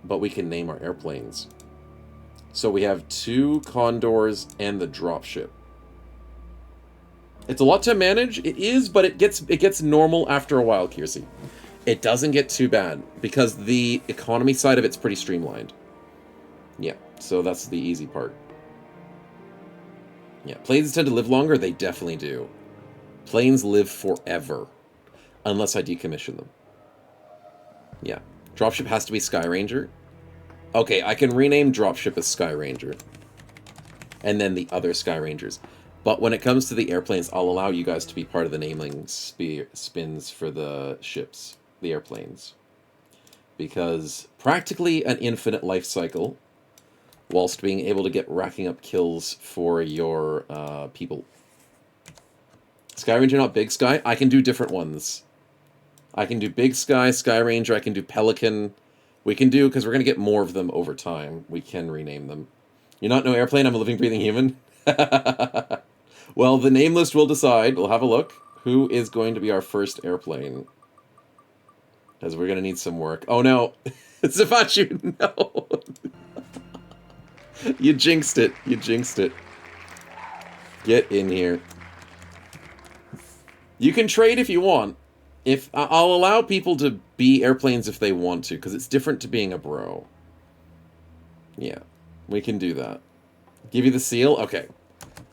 but we can name our airplanes. So we have 2 Condors and the dropship. It's a lot to manage. It is, but it gets normal after a while, Kiersey. It doesn't get too bad, because the economy side of it's pretty streamlined. Yeah, so that's the easy part. Yeah, planes tend to live longer? They definitely do. Planes live forever. Unless I decommission them. Yeah. Dropship has to be Sky Ranger. Okay, I can rename Dropship as Sky Ranger. And then the other Sky Rangers. But when it comes to the airplanes, I'll allow you guys to be part of the naming spins for the ships. The airplanes. Because practically an infinite life cycle, whilst being able to get racking up kills for your people. Sky Ranger, not Big Sky. I can do different ones. I can do Big Sky, Sky Ranger, I can do Pelican. We can do, because we're going to get more of them over time, we can rename them. You're not no airplane, I'm a living, breathing human. Well, the name list will decide. We'll have a look. Who is going to be our first airplane? Because we're going to need some work. Oh no! It's about you! No! You jinxed it. You jinxed it. Get in here. You can trade if you want. If I'll allow people to be airplanes if they want to, because it's different to being a bro. Yeah, we can do that. Give you the seal? Okay.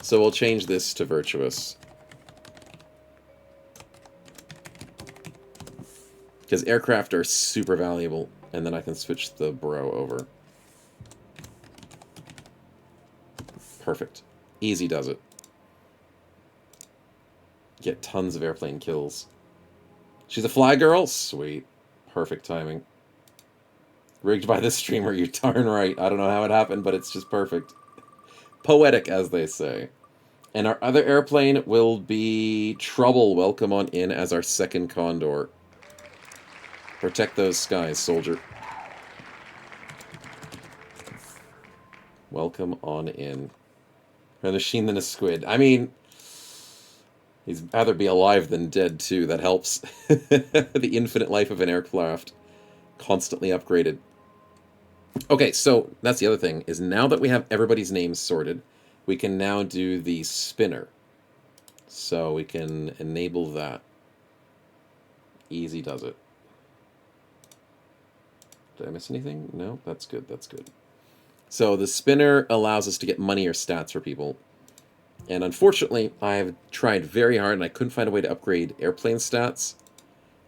So we'll change this to virtuous. Because aircraft are super valuable, and then I can switch the bro over. Perfect. Easy does it. Get tons of airplane kills. She's a fly girl? Sweet. Perfect timing. Rigged by the streamer, you're darn right. I don't know how it happened, but it's just perfect. Poetic, as they say. And our other airplane will be Trouble. Welcome on in as our second Condor. Protect those skies, soldier. Welcome on in. Rather sheen than a squid. I mean, he's rather be alive than dead, too. That helps. The infinite life of an aircraft. Constantly upgraded. Okay, so that's the other thing, is now that we have everybody's names sorted, we can now do the spinner. So we can enable that. Easy does it. Did I miss anything? No, that's good, that's good. So the spinner allows us to get money or stats for people. And unfortunately, I've tried very hard and I couldn't find a way to upgrade airplane stats.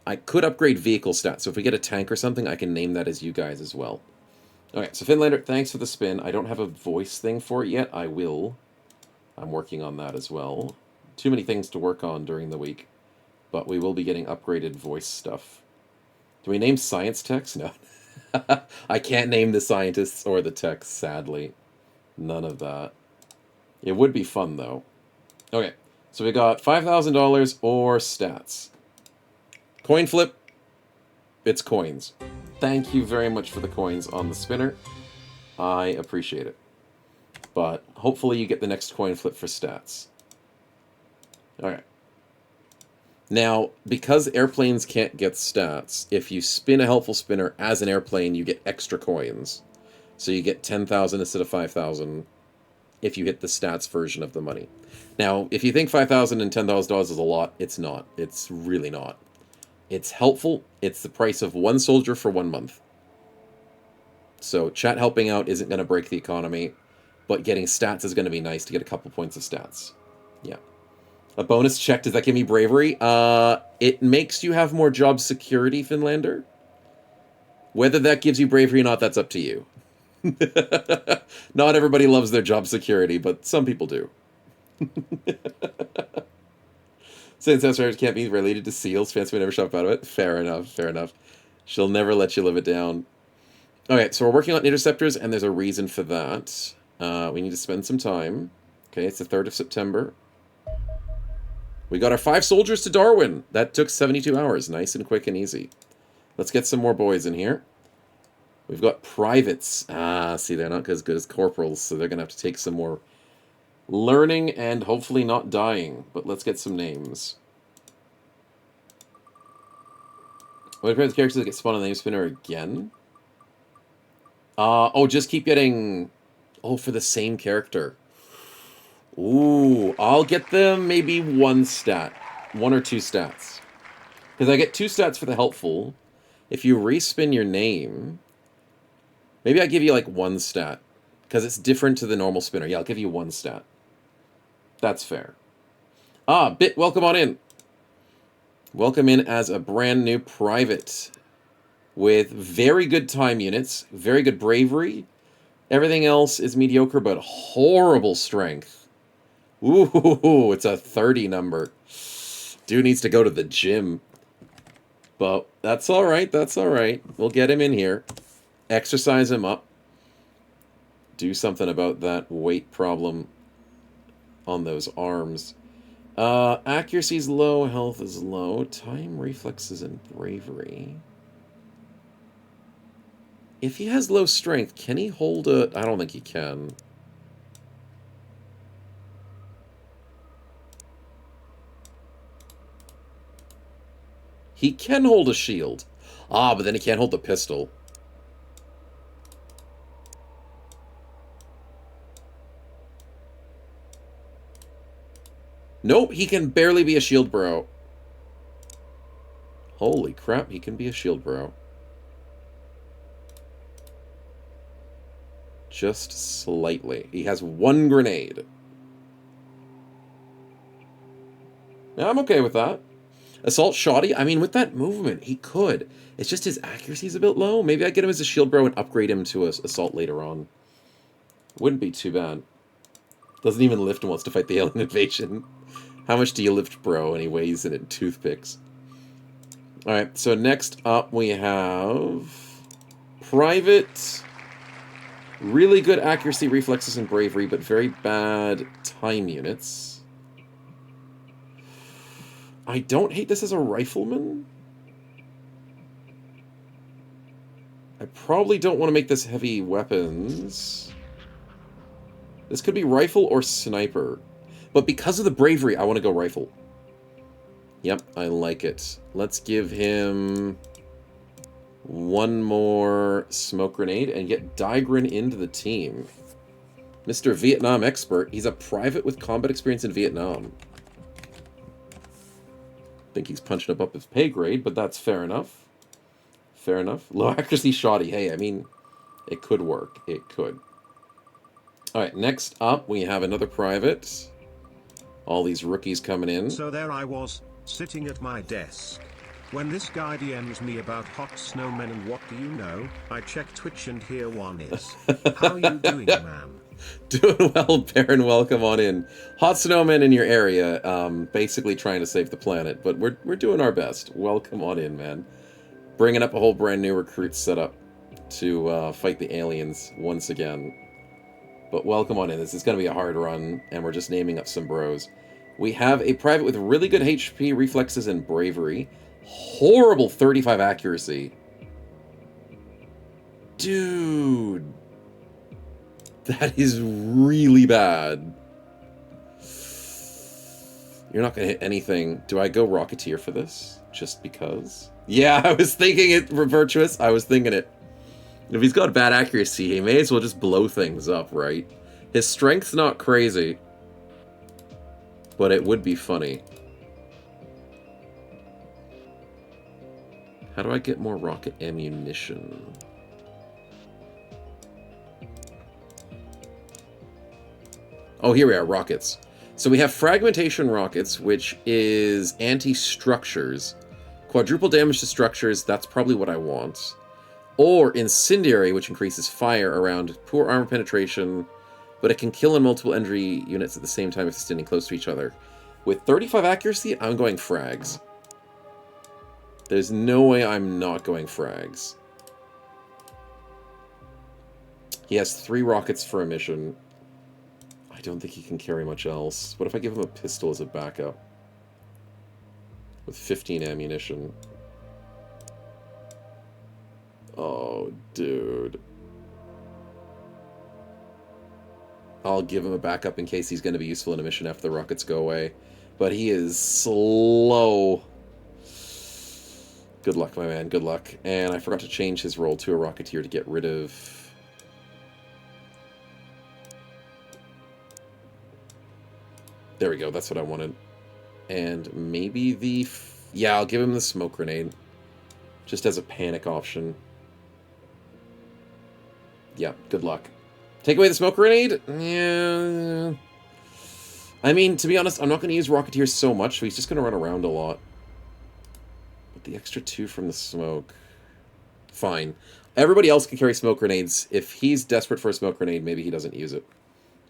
I could upgrade vehicle stats, so if we get a tank or something, I can name that as you guys as well. Okay, so Finlander, thanks for the spin. I don't have a voice thing for it yet. I will. I'm working on that as well. Too many things to work on during the week. But we will be getting upgraded voice stuff. Do we name science techs? No. I can't name the scientists or the techs, sadly. None of that. It would be fun, though. Okay, so we got $5,000 or stats. Coin flip. It's coins. Thank you very much for the coins on the spinner. I appreciate it. But hopefully you get the next coin flip for stats. Alright. Now, because airplanes can't get stats, if you spin a helpful spinner as an airplane, you get extra coins. So you get 10,000 instead of 5,000 if you hit the stats version of the money. Now, if you think 5,000 and $10,000 is a lot, it's not. It's really not. It's helpful. It's the price of one soldier for 1 month. So chat helping out isn't going to break the economy, but getting stats is going to be nice to get a couple points of stats. Yeah. A bonus check, does that give me bravery? It makes you have more job security, Finlander. Whether that gives you bravery or not, that's up to you. Not everybody loves their job security, but some people do. Since outsiders can't be related to seals, Fancy would never shop out of it. Fair enough, fair enough. She'll never let you live it down. Okay, so we're working on interceptors, and there's a reason for that. We need to spend some time. Okay, it's the 3rd of September. We got our 5 soldiers to Darwin. That took 72 hours. Nice and quick and easy. Let's get some more boys in here. We've got privates. See, they're not as good as corporals, so they're going to have to take some more learning and hopefully not dying. But let's get some names. What depends on characters that get spawned on the name spinner again? Oh, just keep getting... Oh, for the same character. Ooh, I'll get them maybe 1 stat. 1 or 2 stats. Because I get 2 stats for the helpful. If you respin your name... Maybe I give you like 1 stat. Because it's different to the normal spinner. Yeah, I'll give you 1 stat. That's fair. Bit, welcome on in. Welcome in as a brand new private. With very good time units. Very good bravery. Everything else is mediocre, but horrible strength. Ooh, it's a 30 number. Dude needs to go to the gym. But that's alright, that's alright. We'll get him in here. Exercise him up. Do something about that weight problem on those arms. Accuracy's low, health is low. Time, reflexes, and bravery. If he has low strength, can he hold a... I don't think he can. He can hold a shield. But then he can't hold the pistol. Nope, he can barely be a shield bro. Holy crap, he can be a shield bro. Just slightly. He has 1 grenade. Yeah, I'm okay with that. Assault shoddy? I mean, with that movement, he could. It's just his accuracy's a bit low. Maybe I get him as a shield bro and upgrade him to a assault later on. Wouldn't be too bad. Doesn't even lift and wants to fight the alien invasion. How much do you lift, bro? And he weighs in toothpicks. Alright, so next up we have... Private. Really good accuracy, reflexes, and bravery, but very bad time units. I don't hate this as a rifleman. I probably don't want to make this heavy weapons. This could be rifle or sniper. But because of the bravery, I want to go rifle. Yep, I like it. Let's give him 1 more smoke grenade and get Digran into the team. Mr. Vietnam expert. He's a private with combat experience in Vietnam. Think he's punching up his pay grade, but that's fair enough. Fair enough. Low accuracy shoddy. Hey, I mean, it could work. It could. Alright, next up, we have another private. All these rookies coming in. So there I was, sitting at my desk. When this guy DMs me about hot snowmen and what do you know, I check Twitch and here one is. How you doing, man? Doing well, Baron. Welcome on in. Hot snowmen in your area, basically trying to save the planet, but we're doing our best. Welcome on in, man. Bringing up a whole brand new recruit setup to fight the aliens once again. But welcome on in. This is going to be a hard run, and we're just naming up some bros. We have a private with really good HP, reflexes, and bravery. Horrible 35 accuracy. Dude. That is really bad. You're not going to hit anything. Do I go Rocketeer for this? Just because? Yeah, I was thinking it, Virtuous. I was thinking it. If he's got bad accuracy, he may as well just blow things up, right? His strength's not crazy. But it would be funny. How do I get more rocket ammunition? Oh, here we are, rockets. So we have fragmentation rockets, which is anti-structures. Quadruple damage to structures, that's probably what I want. Or incendiary, which increases fire around poor armor penetration, but it can kill in multiple entry units at the same time if they're standing close to each other. With 35 accuracy, I'm going frags. There's no way I'm not going frags. He has 3 rockets for a mission. I don't think he can carry much else. What if I give him a pistol as a backup? With 15 ammunition. Oh, dude. I'll give him a backup in case he's going to be useful in a mission after the rockets go away. But he is slow. Good luck, my man. Good luck. And I forgot to change his role to a Rocketeer to get rid of... There we go. That's what I wanted. And maybe the... Yeah, I'll give him the smoke grenade. Just as a panic option. Yeah, good luck. Take away the smoke grenade? Yeah. I mean, to be honest, I'm not going to use Rocketeer so much, so he's just going to run around a lot. But the extra 2 from the smoke... Fine. Everybody else can carry smoke grenades. If he's desperate for a smoke grenade, maybe he doesn't use it.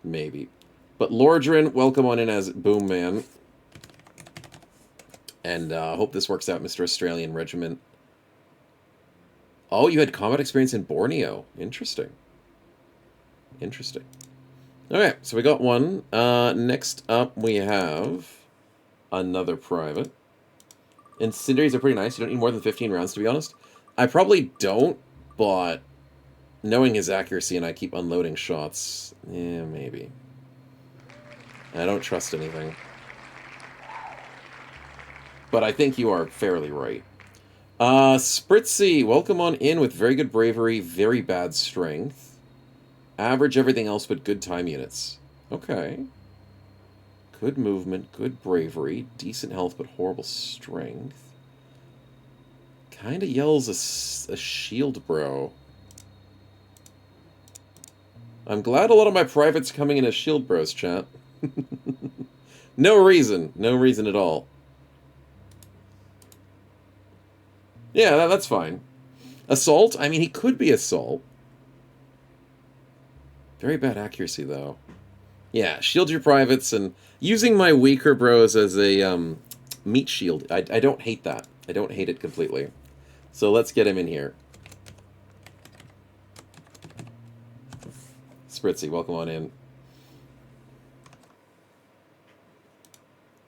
Maybe. But Lordrin, welcome on in as Boom Man. And hope this works out, Mr. Australian Regiment. Oh, you had combat experience in Borneo. Interesting. Interesting. Okay, so we got one. Next up, we have another private. Incendiaries are pretty nice. You don't need more than 15 rounds, to be honest. I probably don't, but knowing his accuracy and I keep unloading shots, yeah, maybe. I don't trust anything. But I think you are fairly right. Spritzy, welcome on in with very good bravery, very bad strength. Average everything else but good time units. Okay. Good movement, good bravery, decent health but horrible strength. Kinda yells a shield bro. I'm glad a lot of my privates coming in as shield bros, chat. No reason. No reason at all. Yeah, that's fine. Assault? I mean, he could be assault. Very bad accuracy, though. Yeah, shield your privates, and using my weaker bros as a meat shield. I don't hate that. I don't hate it completely. So let's get him in here. Spritzy, welcome on in.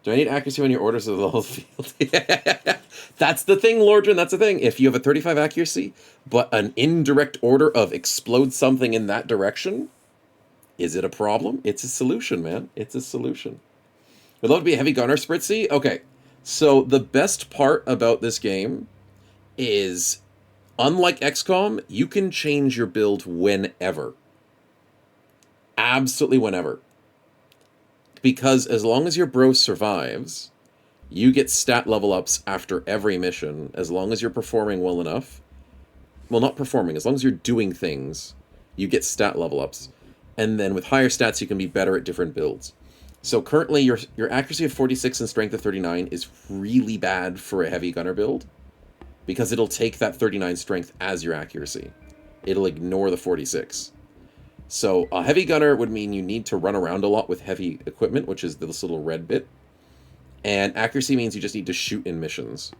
Do I need accuracy when your orders of the whole field? Yeah. That's the thing, Lordrin, that's the thing. If you have a 35 accuracy, but an indirect order of explode something in that direction, is it a problem? It's a solution, man. It's a solution. Would love to be a heavy gunner, Spritzy? Okay, so the best part about this game is, unlike XCOM, you can change your build whenever. Absolutely whenever. Because as long as your bro survives, you get stat level ups after every mission, as long as you're performing well enough. Well, not performing, as long as you're doing things, you get stat level ups. And then with higher stats, you can be better at different builds. So currently, your accuracy of 46 and strength of 39 is really bad for a heavy gunner build, because it'll take that 39 strength as your accuracy. It'll ignore the 46. So a heavy gunner would mean you need to run around a lot with heavy equipment, which is this little red bit. And accuracy means you just need to shoot in missions.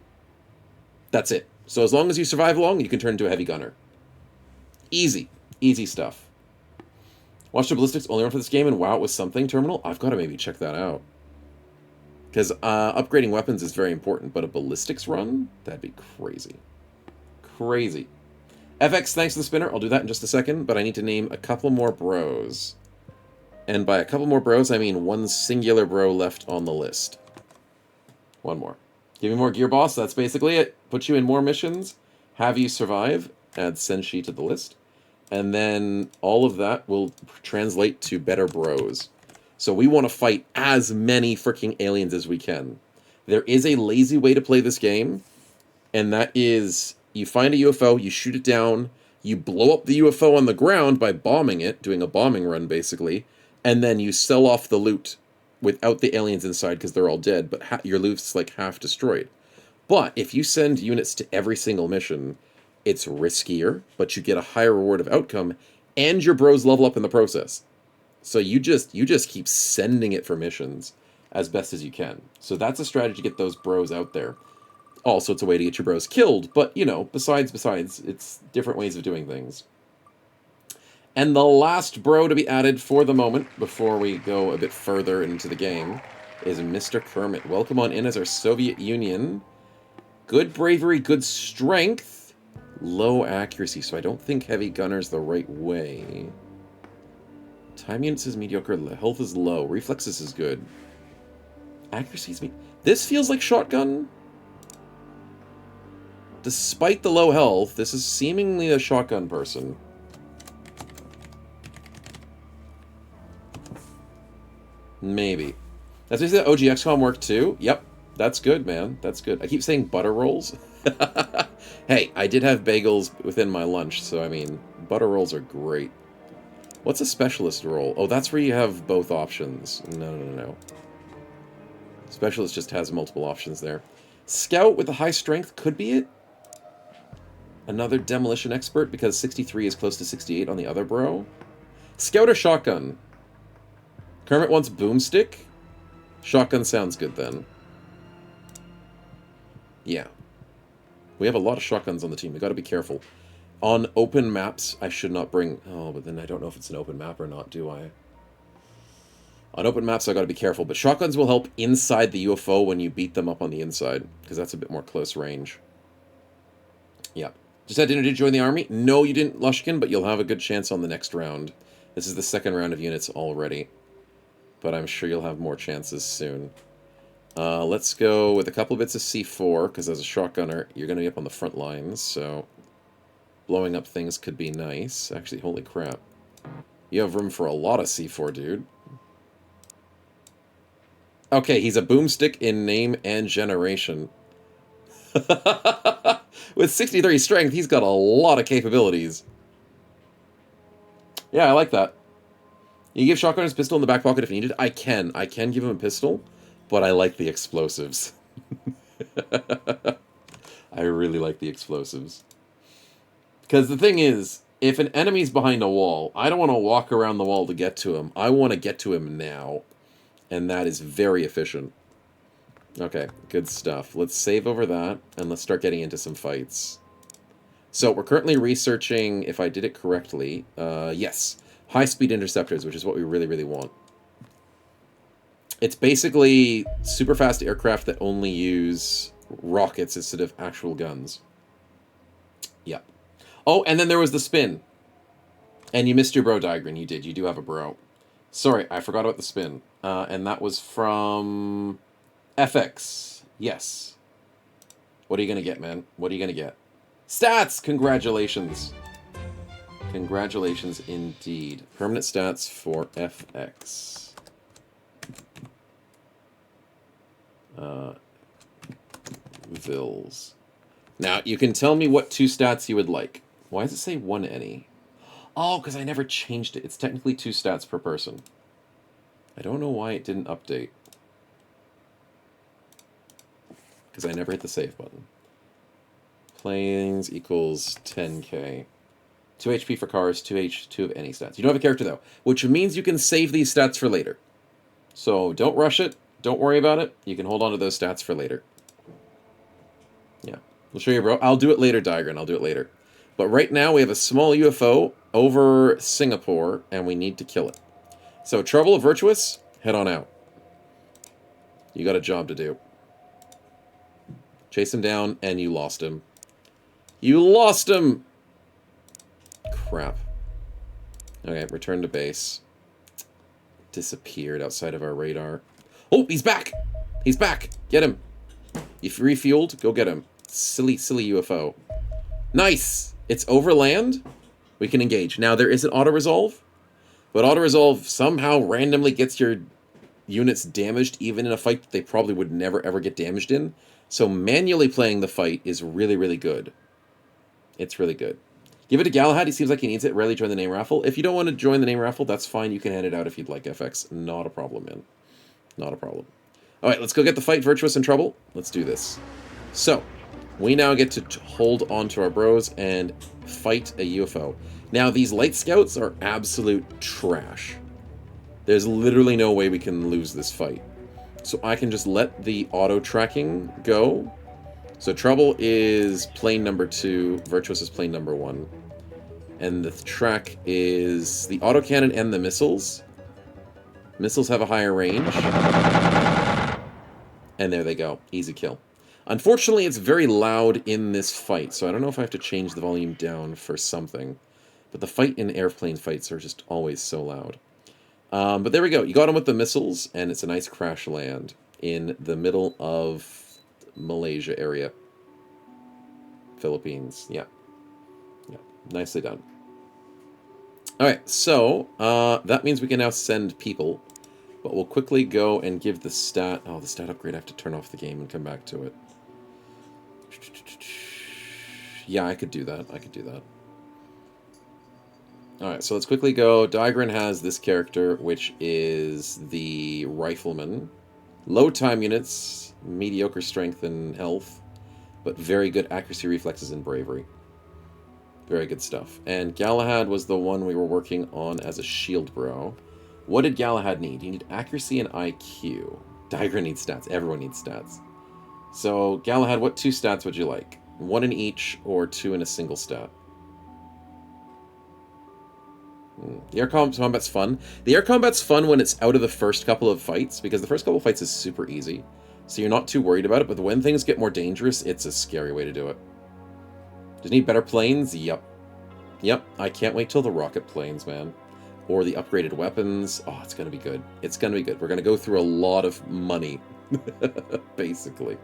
That's it. So as long as you survive long, you can turn into a heavy gunner. Easy. Easy stuff. Watch the ballistics only run for this game and wow it with something terminal? I've got to maybe check that out. Because upgrading weapons is very important, but a ballistics run? That'd be crazy. Crazy. FX, thanks for the spinner. I'll do that in just a second, but I need to name a couple more bros. And by a couple more bros, I mean one singular bro left on the list. One more. Give me more gear, boss. That's basically it. Put you in more missions. Have you survive. Add Senshi to the list. And then all of that will translate to better bros. So we want to fight as many freaking aliens as we can. There is a lazy way to play this game, and that is you find a UFO, you shoot it down, you blow up the UFO on the ground by bombing it, doing a bombing run basically, and then you sell off the loot without the aliens inside because they're all dead, but your loot's like half destroyed. But if you send units to every single mission, it's riskier, but you get a higher reward of outcome, and your bros level up in the process. So you just keep sending it for missions as best as you can. So that's a strategy to get those bros out there. Also, it's a way to get your bros killed, but, you know, besides, it's different ways of doing things. And the last bro to be added for the moment, before we go a bit further into the game, is Mr. Kermit. Welcome on in as our Soviet Union. Good bravery, good strength, low accuracy, so I don't think heavy gunner's the right way. Time units is mediocre, health is low, reflexes is good. Accuracy is this feels like shotgun. Despite the low health, this is seemingly a shotgun person. Maybe. That's basically the OG XCOM worked too. Yep, that's good, man. That's good. I keep saying butter rolls. Hey, I did have bagels within my lunch, so I mean, butter rolls are great. What's a specialist role? Oh, that's where you have both options. No. Specialist just has multiple options there. Scout with a high strength could be it. Another demolition expert because 63 is close to 68 on the other bro. Scout or shotgun? Kermit wants boomstick. Shotgun sounds good then. Yeah. We have a lot of shotguns on the team. We got to be careful. On open maps, I should not bring... Oh, but then I don't know if it's an open map or not, do I? On open maps, I got to be careful. But shotguns will help inside the UFO when you beat them up on the inside, because that's a bit more close range. Yeah. Just had dinner to join the army? No, you didn't, Lushkin, but you'll have a good chance on the next round. This is the second round of units already. But I'm sure you'll have more chances soon. Let's go with a couple bits of C4, because as a shotgunner, you're going to be up on the front lines, so... blowing up things could be nice. Actually, holy crap. You have room for a lot of C4, dude. Okay, he's a boomstick in name and generation. With 63 strength, he's got a lot of capabilities. Yeah, I like that. You give shotgunners a pistol in the back pocket if needed. I can give him a pistol, but I like the explosives. I really like the explosives. Because the thing is, if an enemy's behind a wall, I don't want to walk around the wall to get to him. I want to get to him now. And that is very efficient. Okay, good stuff. Let's save over that, and let's start getting into some fights. So, we're currently researching, if I did it correctly, yes, high-speed interceptors, which is what we really, really want. It's basically super fast aircraft that only use rockets instead of actual guns. Yep. Oh, and then there was the spin. And you missed your bro diagram. You did. You do have a bro. Sorry, I forgot about the spin. And that was from FX. Yes. What are you going to get, man? What are you going to get? Stats! Congratulations. Congratulations indeed. Permanent stats for FX. Vils. Now, you can tell me what 2 stats you would like. Why does it say 1 any? Oh, because I never changed it. It's technically 2 stats per person. I don't know why it didn't update. Because I never hit the save button. Planes equals 10k. 2 HP for cars, 2 of any stats. You don't have a character, though, which means you can save these stats for later. So don't rush it. Don't worry about it. You can hold on to those stats for later. Yeah. We'll show you, bro. I'll do it later, Diagram. I'll do it later. But right now, we have a small UFO over Singapore, and we need to kill it. So, Trouble, Virtuous, head on out. You got a job to do. Chase him down, and you lost him. You lost him! Crap. Okay, return to base. Disappeared outside of our radar. Oh, he's back! He's back! Get him! If you're refueled, go get him. Silly, silly UFO. Nice! It's overland. We can engage. Now, there is an auto-resolve, but auto-resolve somehow randomly gets your units damaged, even in a fight that they probably would never, ever get damaged in. So manually playing the fight is really, really good. It's really good. Give it to Galahad. He seems like he needs it. Rarely join the name raffle. If you don't want to join the name raffle, that's fine. You can hand it out if you'd like, FX. Not a problem, man. Not a problem. All right, let's go get the fight. Virtuous in trouble. Let's do this. So, we now get to hold on to our bros and fight a UFO. Now, these light scouts are absolute trash. There's literally no way we can lose this fight. So I can just let the auto tracking go. So Trouble is plane number 2, Virtuous is plane number 1. And the track is the autocannon and the missiles. Missiles have a higher range. And there they go. Easy kill. Unfortunately, it's very loud in this fight, so I don't know if I have to change the volume down for something. But the fight in airplane fights are just always so loud. But there we go. You got him with the missiles, and it's a nice crash land in the middle of Malaysia area. Philippines. Yeah. Yeah. Nicely done. Alright, so that means we can now send people. But we'll quickly go and give the stat... Oh, the stat upgrade. I have to turn off the game and come back to it. Yeah, I could do that. I could do that. Alright, so let's quickly go. Digran has this character, which is the Rifleman. Low time units, mediocre strength and health, but very good accuracy, reflexes, and bravery. Very good stuff. And Galahad was the one we were working on as a shield bro. What did Galahad need? He needed accuracy and IQ. Digran needs stats. Everyone needs stats. So, Galahad, what 2 stats would you like? 1 in each, or 2 in a single stat? The air combat's fun. The air combat's fun when it's out of the first couple of fights, because the first couple of fights is super easy. So you're not too worried about it, but when things get more dangerous, it's a scary way to do it. Does it need better planes? Yep. Yep, I can't wait till the rocket planes, man. Or the upgraded weapons. Oh, it's gonna be good. It's gonna be good. We're gonna go through a lot of money. Basically.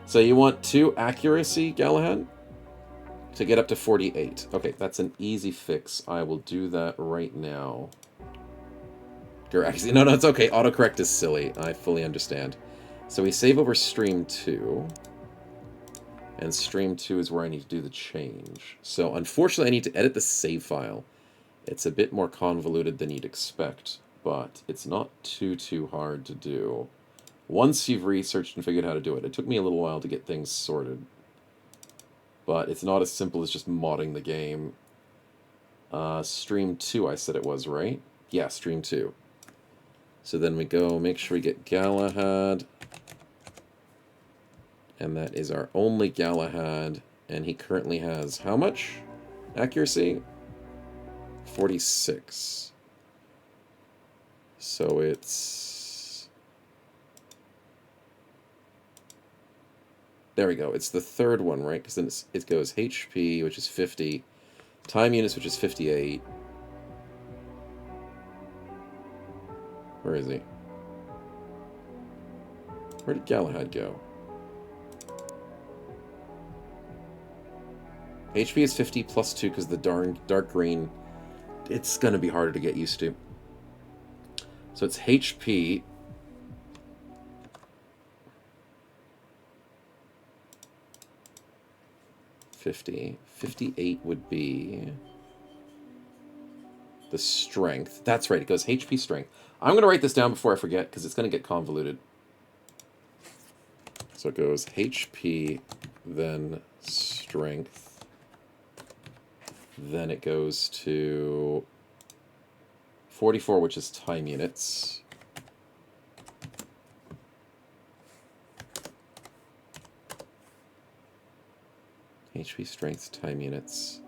So you want 2 accuracy, Galahad? To get up to 48. Okay, that's an easy fix. I will do that right now. No, it's okay. Autocorrect is silly. I fully understand. So we save over stream 2. And stream 2 is where I need to do the change. So unfortunately, I need to edit the save file. It's a bit more convoluted than you'd expect, but it's not too hard to do. Once you've researched and figured out how to do it. It took me a little while to get things sorted. But it's not as simple as just modding the game. Stream 2, I said it was, right? Yeah, stream 2. So then we go, make sure we get Galahad. And that is our only Galahad. And he currently has how much accuracy? 46. So it's... There we go. It's the third one, right? Because then it goes HP, which is 50. Time units, which is 58. Where is he? Where did Galahad go? HP is 50 plus 2 because the dark green... It's going to be harder to get used to. So it's HP... 50. 58 would be the strength. That's right, it goes HP strength. I'm going to write this down before I forget because it's going to get convoluted. So it goes HP, then strength. Then it goes to 44, which is time units. HP strength, time units.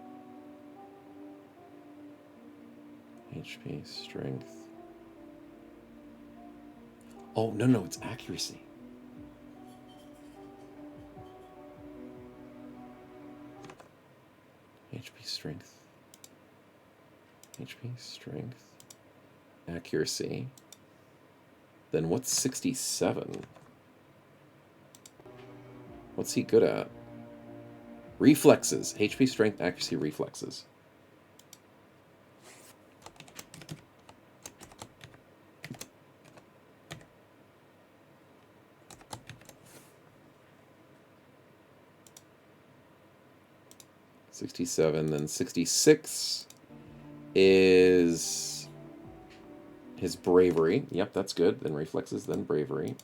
HP strength. Oh, no, it's accuracy. HP strength. HP strength. Accuracy. Then what's 67? What's he good at? Reflexes. HP, strength, accuracy, reflexes. Then 66 is his bravery. Yep, that's good. Then reflexes, then bravery.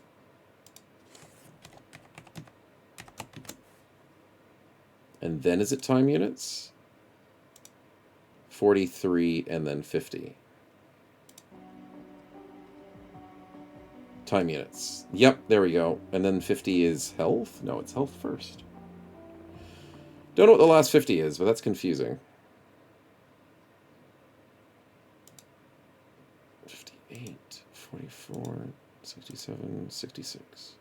And then is it time units? 43 and then 50. Time units. Yep, there we go. And then 50 is health? No, it's health first. Don't know what the last 50 is, but that's confusing. 58, 44, 67, 66.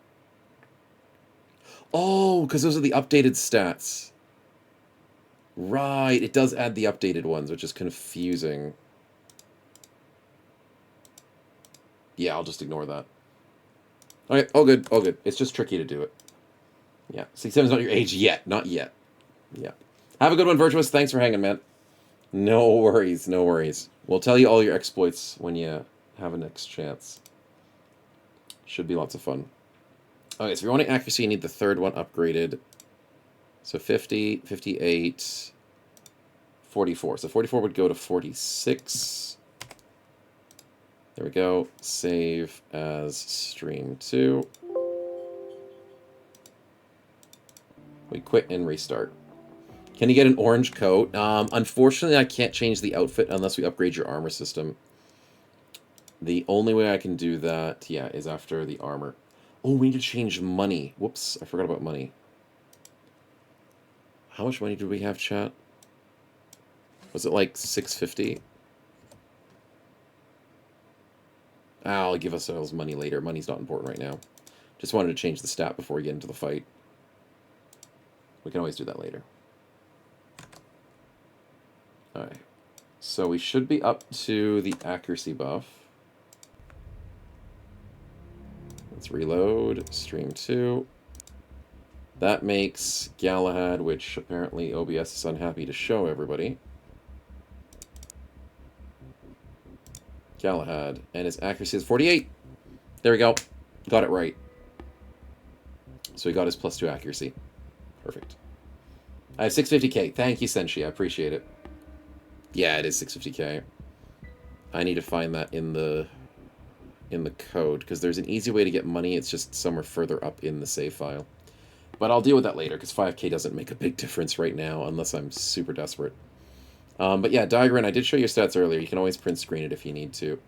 Oh, because those are the updated stats. Right, it does add the updated ones, which is confusing. Yeah, I'll just ignore that. Okay, all good, all good. It's just tricky to do it. Yeah, 67 is not your age yet, not yet. Yeah. Have a good one, Virtuous. Thanks for hanging, man. No worries, no worries. We'll tell you all your exploits when you have a next chance. Should be lots of fun. Okay, so if you're wanting accuracy, you need the third one upgraded. So 50, 58, 44. So 44 would go to 46. There we go. Save as stream 2. We quit and restart. Can you get an orange coat? Unfortunately, I can't change the outfit unless we upgrade your armor system. The only way I can do that, yeah, is after the armor. Oh, we need to change money. Whoops, I forgot about money. How much money did we have, chat? Was it like 650? I'll give ourselves money later. Money's not important right now. Just wanted to change the stat before we get into the fight. We can always do that later. Alright. So we should be up to the accuracy buff. Let's reload. Stream 2. That makes Galahad, which apparently OBS is unhappy to show everybody. Galahad. And his accuracy is 48. There we go. Got it right. So he got his +2 accuracy. Perfect. I have 650k. Thank you, Senshi. I appreciate it. Yeah, it is 650k. I need to find that in the code, because there's an easy way to get money. It's just somewhere further up in the save file. But I'll deal with that later, because 5k doesn't make a big difference right now, unless I'm super desperate. But yeah, Diagran, I did show your stats earlier. You can always print screen it if you need to.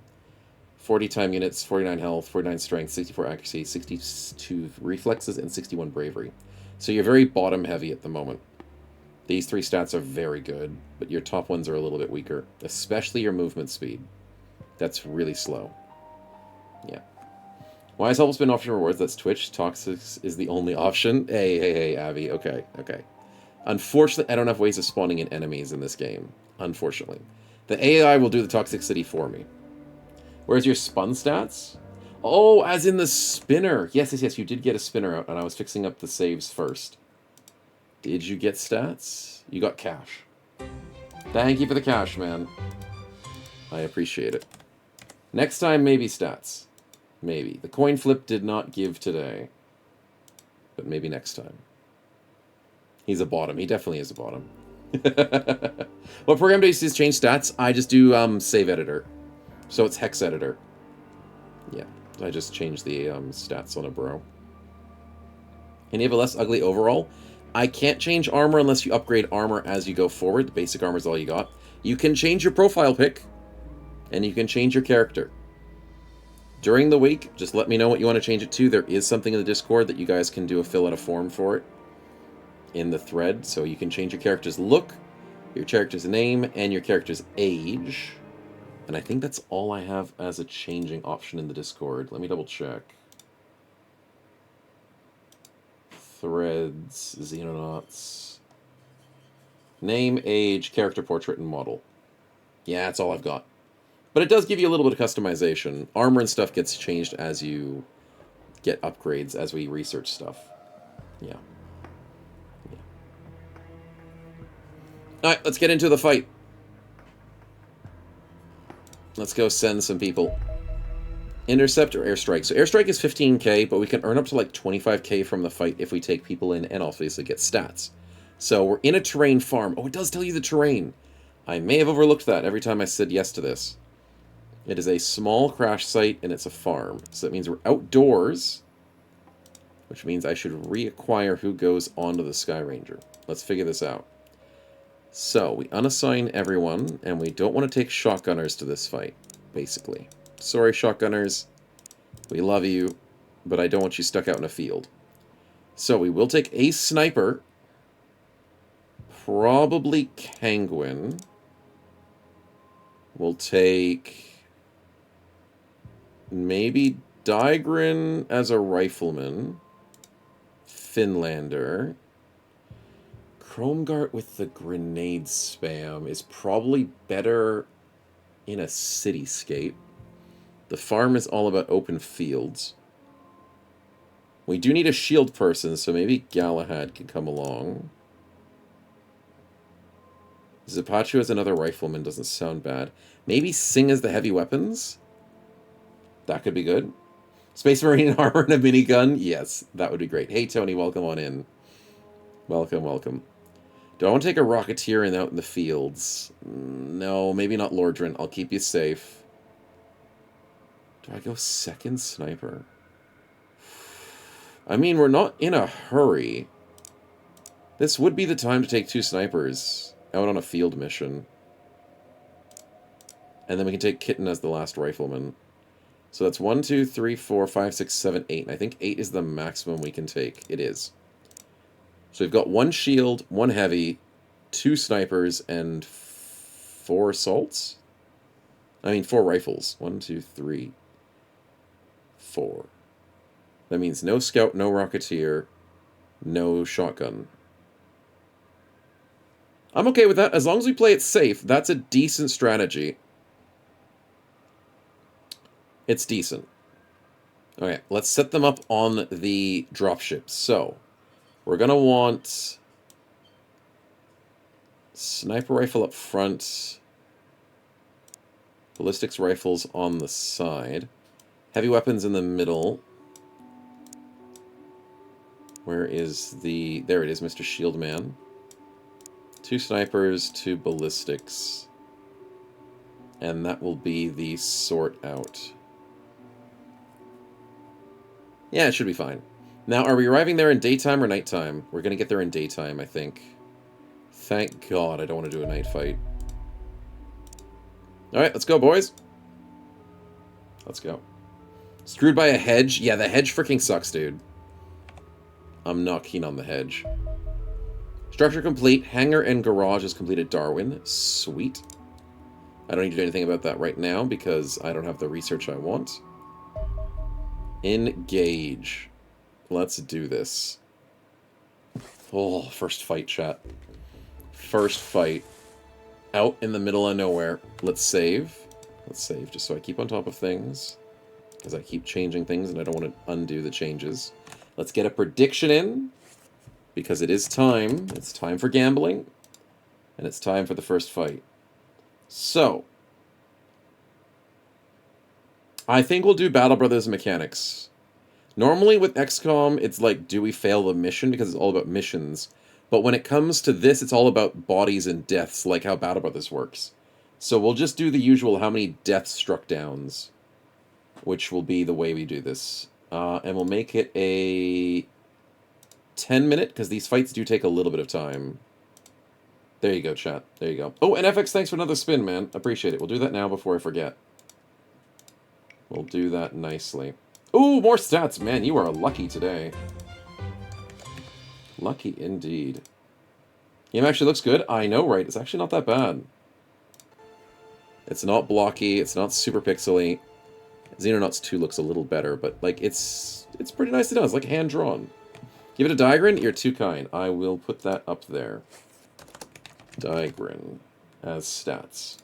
40 time units, 49 health, 49 strength, 64 accuracy, 62 reflexes, and 61 bravery. So you're very bottom heavy at the moment. These 3 stats are very good, but your top ones are a little bit weaker, especially your movement speed. That's really slow. Yeah. Why is help spin option rewards? That's Twitch. Toxic is the only option. Hey, Avi. Okay. Unfortunately, I don't have ways of spawning in enemies in this game. Unfortunately. The AI will do the toxicity for me. Where's your spun stats? Oh, as in the spinner. Yes, you did get a spinner out, and I was fixing up the saves first. Did you get stats? You got cash. Thank you for the cash, man. I appreciate it. Next time, maybe stats. Maybe. The coin flip did not give today. But maybe next time. He's a bottom. He definitely is a bottom. What program do you use to change stats? I just do save editor. So it's hex editor. Yeah. I just changed the stats on a bro. And you have a less ugly overall? I can't change armor unless you upgrade armor as you go forward. The basic armor is all you got. You can change your profile pic. And you can change your character. During the week, just let me know what you want to change it to. There is something in the Discord that you guys can do a fill out a form for it in the thread. So you can change your character's look, your character's name, and your character's age. And I think that's all I have as a changing option in the Discord. Let me double check. Threads, Xenonauts. Name, age, character portrait, and model. Yeah, that's all I've got. But it does give you a little bit of customization. Armor and stuff gets changed as you get upgrades, as we research stuff. Yeah. Alright, let's get into the fight. Let's go send some people. Intercept or airstrike. So airstrike is 15k, but we can earn up to like 25k from the fight if we take people in and obviously get stats. So we're in a terrain farm. Oh, it does tell you the terrain. I may have overlooked that every time I said yes to this. It is a small crash site and it's a farm. So that means we're outdoors, which means I should reacquire who goes onto the Sky Ranger. Let's figure this out. So we unassign everyone, and we don't want to take shotgunners to this fight, basically. Sorry, shotgunners. We love you, but I don't want you stuck out in a field. So we will take a sniper. Probably Penguin. We'll take maybe Digrin as a rifleman. Finlander. Chromegart with the grenade spam is probably better in a cityscape. The farm is all about open fields. We do need a shield person, so maybe Galahad can come along. Zapacho as another rifleman doesn't sound bad. Maybe Singh as the heavy weapons? That could be good. Space Marine armor and a minigun? Yes, that would be great. Hey, Tony, welcome on in. Welcome, welcome. Do I want to take a Rocketeer in out in the fields? No, maybe not Lordran. I'll keep you safe. Do I go second sniper? I mean, we're not in a hurry. This would be the time to take 2 snipers out on a field mission. And then we can take Kitten as the last rifleman. So that's 1, 2, 3, 4, 5, 6, 7, 8. And I think 8 is the maximum we can take. It is. So we've got 1 shield, 1 heavy, 2 snipers, and 4 assaults? I mean, 4 rifles. 1, 2, 3, 4. That means no scout, no Rocketeer, no shotgun. I'm okay with that. As long as we play it safe, that's a decent strategy. It's decent. Okay, let's set them up on the dropship. So, we're going to want sniper rifle up front, ballistics rifles on the side, heavy weapons in the middle. Where is the... There it is, Mr. Shieldman. 2 snipers, 2 ballistics. And that will be the sort out. Yeah, it should be fine. Now, are we arriving there in daytime or nighttime? We're going to get there in daytime, I think. Thank God I don't want to do a night fight. Alright, let's go, boys. Let's go. Screwed by a hedge? Yeah, the hedge freaking sucks, dude. I'm not keen on the hedge. Structure complete. Hangar and garage is completed, Darwin. Sweet. I don't need to do anything about that right now because I don't have the research I want. Engage. Let's do this. Oh, first fight, chat. First fight. Out in the middle of nowhere. Let's save. Let's save, just so I keep on top of things. Because I keep changing things and I don't want to undo the changes. Let's get a prediction in. Because it is time. It's time for gambling. And it's time for the first fight. So. I think we'll do Battle Brothers mechanics. Normally with XCOM, it's like, do we fail the mission? Because it's all about missions. But when it comes to this, it's all about bodies and deaths, like how Battle Brothers works. So we'll just do the usual how many deaths struck downs. Which will be the way we do this. And we'll make it a 10-minute, because these fights do take a little bit of time. There you go, chat. There you go. Oh, and FX, thanks for another spin, man. Appreciate it. We'll do that now before I forget. We'll do that nicely. Ooh, more stats. Man, you are lucky today. Lucky indeed. Game actually looks good. I know, right? It's actually not that bad. It's not blocky. It's not super pixely. Xenonauts 2 looks a little better, but like it's pretty nicely done. It's like hand-drawn. Give it a Digrin. You're too kind. I will put that up there. Digrin as stats.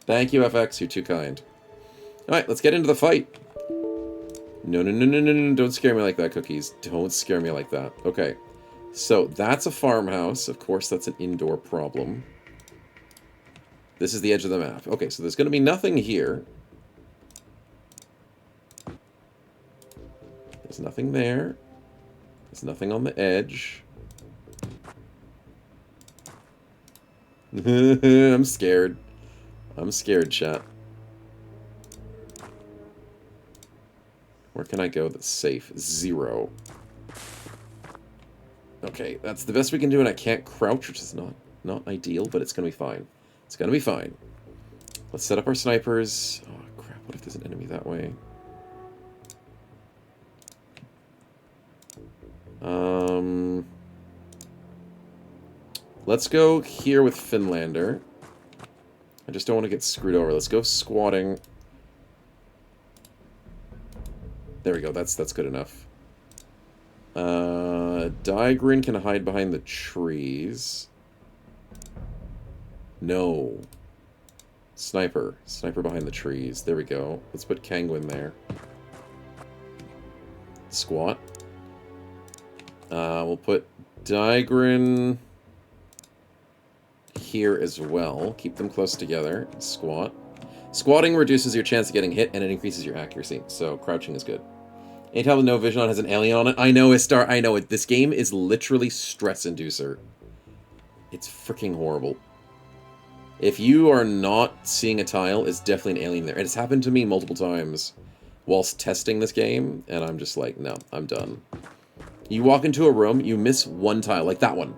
Thank you, FX. You're too kind. Alright, let's get into the fight. No, no, no, no, no, no, don't scare me like that, Cookies. Don't scare me like that. Okay. So that's a farmhouse. Of course, that's an indoor problem. This is the edge of the map. Okay, so there's going to be nothing here. There's nothing there. There's nothing on the edge. I'm scared. I'm scared, chat. Where can I go that's safe? 0. Okay, that's the best we can do, and I can't crouch, which is not ideal, but it's going to be fine. It's going to be fine. Let's set up our snipers. Oh, crap. What if there's an enemy that way? Let's go here with Finlander. I just don't want to get screwed over. Let's go squatting. There we go. That's good enough. Digrin can hide behind the trees. No. Sniper. Sniper behind the trees. There we go. Let's put Kangwin there. Squat. We'll put Digrin here as well. Keep them close together. Squat. Squatting reduces your chance of getting hit, and it increases your accuracy. So crouching is good. Anytime with no vision on has an alien on it. I know, Istar. I know it. This game is literally stress inducer. It's freaking horrible. If you are not seeing a tile, it's definitely an alien there. And it's happened to me multiple times whilst testing this game, and I'm just like, no, I'm done. You walk into a room, you miss one tile, like that one.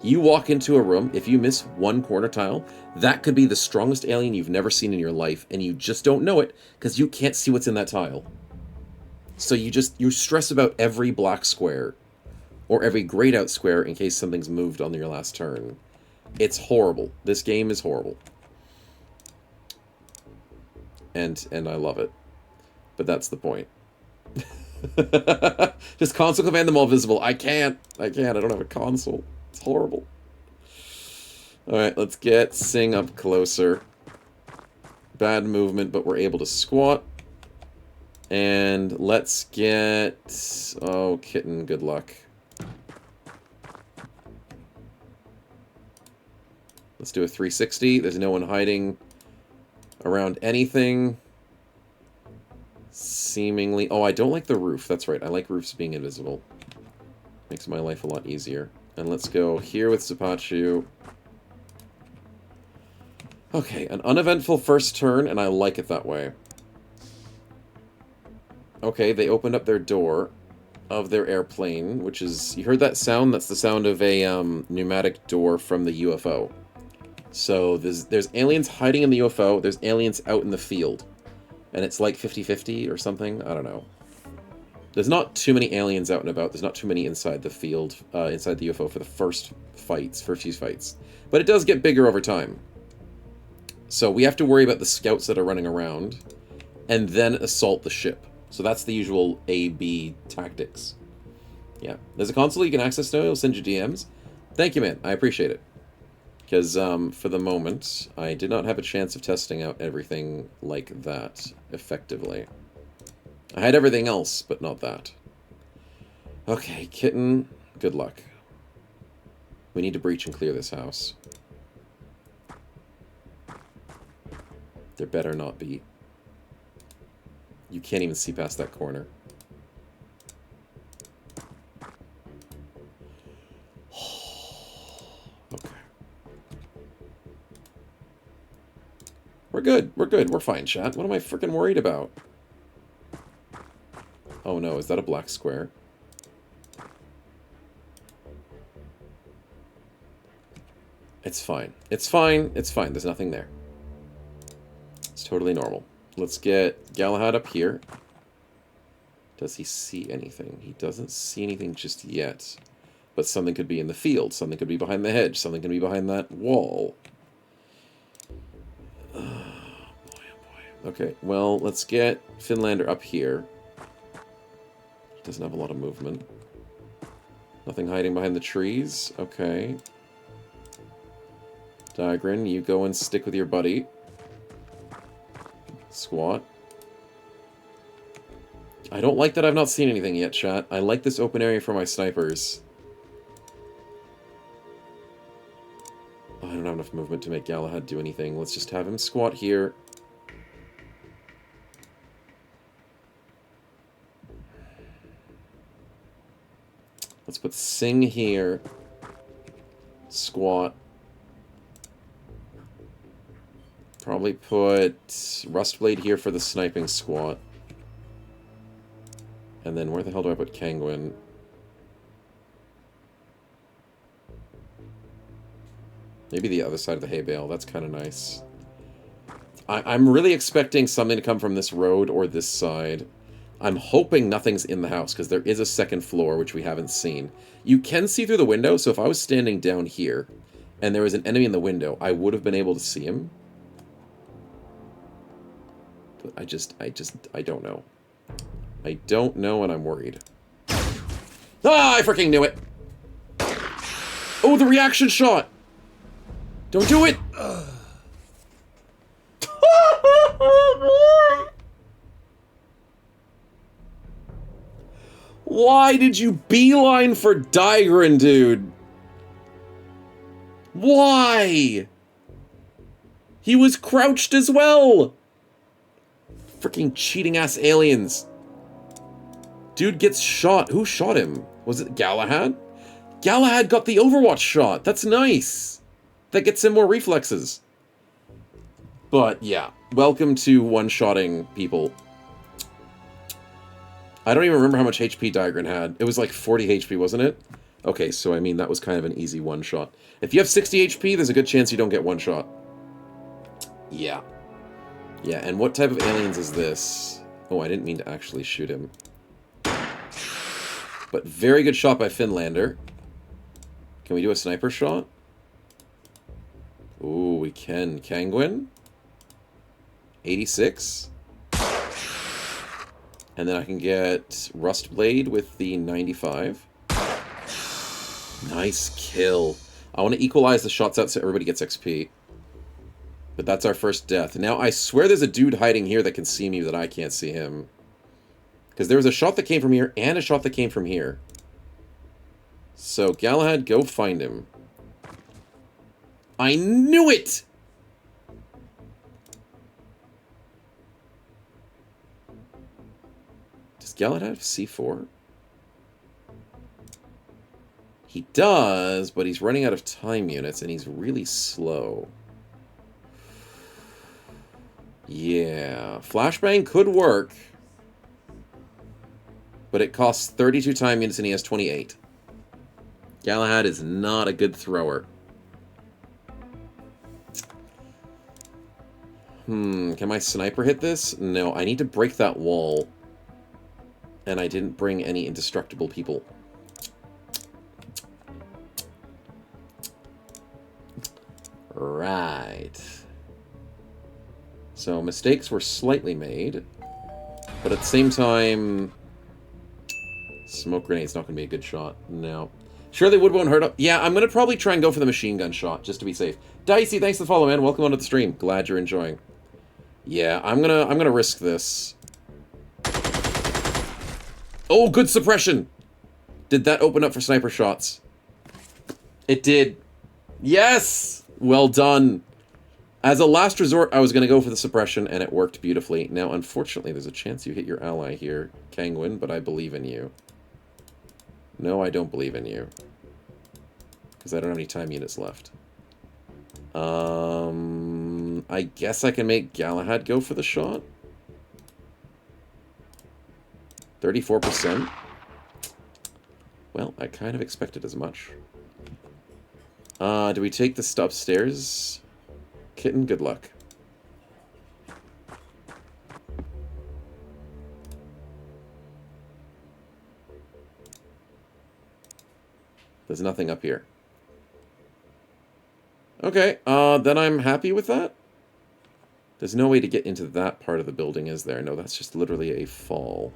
You walk into a room, if you miss one corner tile, that could be the strongest alien you've never seen in your life, and you just don't know it because you can't see what's in that tile. So you stress about every black square or every grayed out square in case something's moved on your last turn. It's horrible. This game is horrible. And I love it. But that's the point. Just console command them all visible. I can't. I don't have a console. It's horrible. Alright, let's get Sing up closer. Bad movement, but we're able to squat. And let's get... Oh, Kitten, good luck. Let's do a 360. There's no one hiding around anything. Seemingly... Oh, I don't like the roof. That's right. I like roofs being invisible. Makes my life a lot easier. And let's go here with Zapachu. Okay, an uneventful first turn, and I like it that way. Okay, they opened up their door of their airplane, which is... You heard that sound? That's the sound of a pneumatic door from the UFO. So there's aliens hiding in the UFO, there's aliens out in the field. And it's like 50-50 or something? I don't know. There's not too many aliens out and about. There's not too many inside the field, inside the UFO for the first few fights. But it does get bigger over time. So we have to worry about the scouts that are running around, and then assault the ship. So that's the usual A-B tactics. Yeah. There's a console you can access now. It'll send you DMs. Thank you, man. I appreciate it. Because for the moment, I did not have a chance of testing out everything like that effectively. I had everything else, but not that. Okay, Kitten, good luck. We need to breach and clear this house. There better not be. You can't even see past that corner. Okay. We're good. We're good. We're fine, chat. What am I freaking worried about? Oh no, is that a black square? It's fine. It's fine. It's fine. There's nothing there. It's totally normal. Let's get Galahad up here. Does he see anything? He doesn't see anything just yet. But something could be in the field. Something could be behind the hedge. Something could be behind that wall. Oh, boy, oh boy. Okay, well, let's get Finlander up here. He doesn't have a lot of movement. Nothing hiding behind the trees. Okay. Digrin, you go and stick with your buddy. Squat. I don't like that I've not seen anything yet, chat. I like this open area for my snipers. I don't have enough movement to make Galahad do anything. Let's just have him squat here. Let's put Sing here. Squat. Probably put Rustblade here for the sniping squat. And then where the hell do I put Kangwin? Maybe the other side of the hay bale. That's kind of nice. I'm really expecting something to come from this road or this side. I'm hoping nothing's in the house, because there is a second floor, which we haven't seen. You can see through the window, so if I was standing down here, and there was an enemy in the window, I would have been able to see him. But I don't know. I don't know, and I'm worried. Ah, I freaking knew it! Oh, the reaction shot! Don't do it! Why did you beeline for Digran, dude? Why? He was crouched as well! Freaking cheating-ass aliens. Dude gets shot. Who shot him? Was it Galahad? Galahad got the Overwatch shot. That's nice. That gets him more reflexes. But, yeah. Welcome to one-shotting people. I don't even remember how much HP Digran had. It was like 40 HP, wasn't it? Okay, so I mean, that was kind of an easy one-shot. If you have 60 HP, there's a good chance you don't get one shot. Yeah. Yeah, and what type of aliens is this? Oh, I didn't mean to actually shoot him. But very good shot by Finlander. Can we do a sniper shot? Ooh, we can. Kangwin? 86. And then I can get Rustblade with the 95. Nice kill. I want to equalize the shots out so everybody gets XP. But that's our first death. Now, I swear there's a dude hiding here that can see me that I can't see him. Because there was a shot that came from here and a shot that came from here. So, Galahad, go find him. I knew it! Does Galahad have C4? He does, but he's running out of time units, and he's really slow. Yeah, Flashbang could work. But it costs 32 time units, and he has 28. Galahad is not a good thrower. Can my sniper hit this? No, I need to break that wall. And I didn't bring any indestructible people. Right. So, mistakes were slightly made. But at the same time... Smoke grenade's not going to be a good shot. No. Surely wood won't hurt up. Yeah, I'm going to probably try and go for the machine gun shot, just to be safe. Dicey, thanks for the follow, man. Welcome onto the stream. Glad you're enjoying. Yeah, I'm gonna risk this. Oh, good suppression! Did that open up for sniper shots? It did. Yes! Well done. As a last resort, I was going to go for the suppression, and it worked beautifully. Now, unfortunately, there's a chance you hit your ally here, Kangwin, but I believe in you. No, I don't believe in you. Because I don't have any time units left. I guess I can make Galahad go for the shot. 34%. Well, I kind of expected as much. Do we take this upstairs? Kitten, good luck. There's nothing up here. Okay, then I'm happy with that. There's no way to get into that part of the building, is there? No, that's just literally a fall.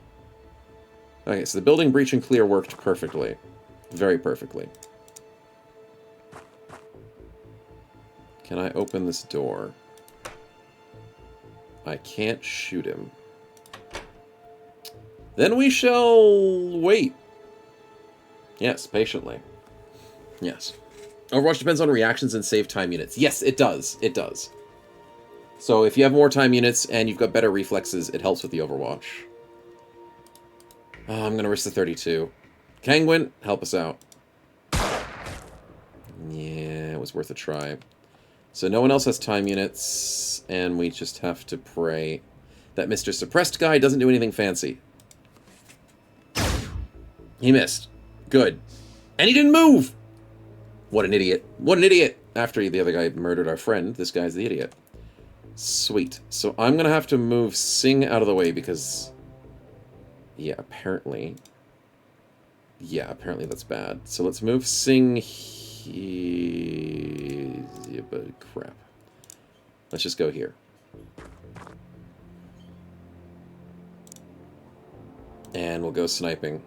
Okay, so the building breach and clear worked perfectly. Very perfectly. Can I open this door? I can't shoot him. Then we shall wait. Yes, patiently. Yes. Overwatch depends on reactions and save time units. Yes, it does. It does. So if you have more time units and you've got better reflexes, it helps with the Overwatch. Oh, I'm going to risk the 32. Kangwin, help us out. Yeah, it was worth a try. So no one else has time units, and we just have to pray that Mr. Suppressed guy doesn't do anything fancy. He missed. Good. And he didn't move! What an idiot. What an idiot! After the other guy murdered our friend, this guy's the idiot. Sweet. So I'm going to have to move Sing out of the way because... Yeah, apparently... Yeah, apparently that's bad. So let's move Sing here... Yeah, but crap. Let's just go here. And we'll go sniping.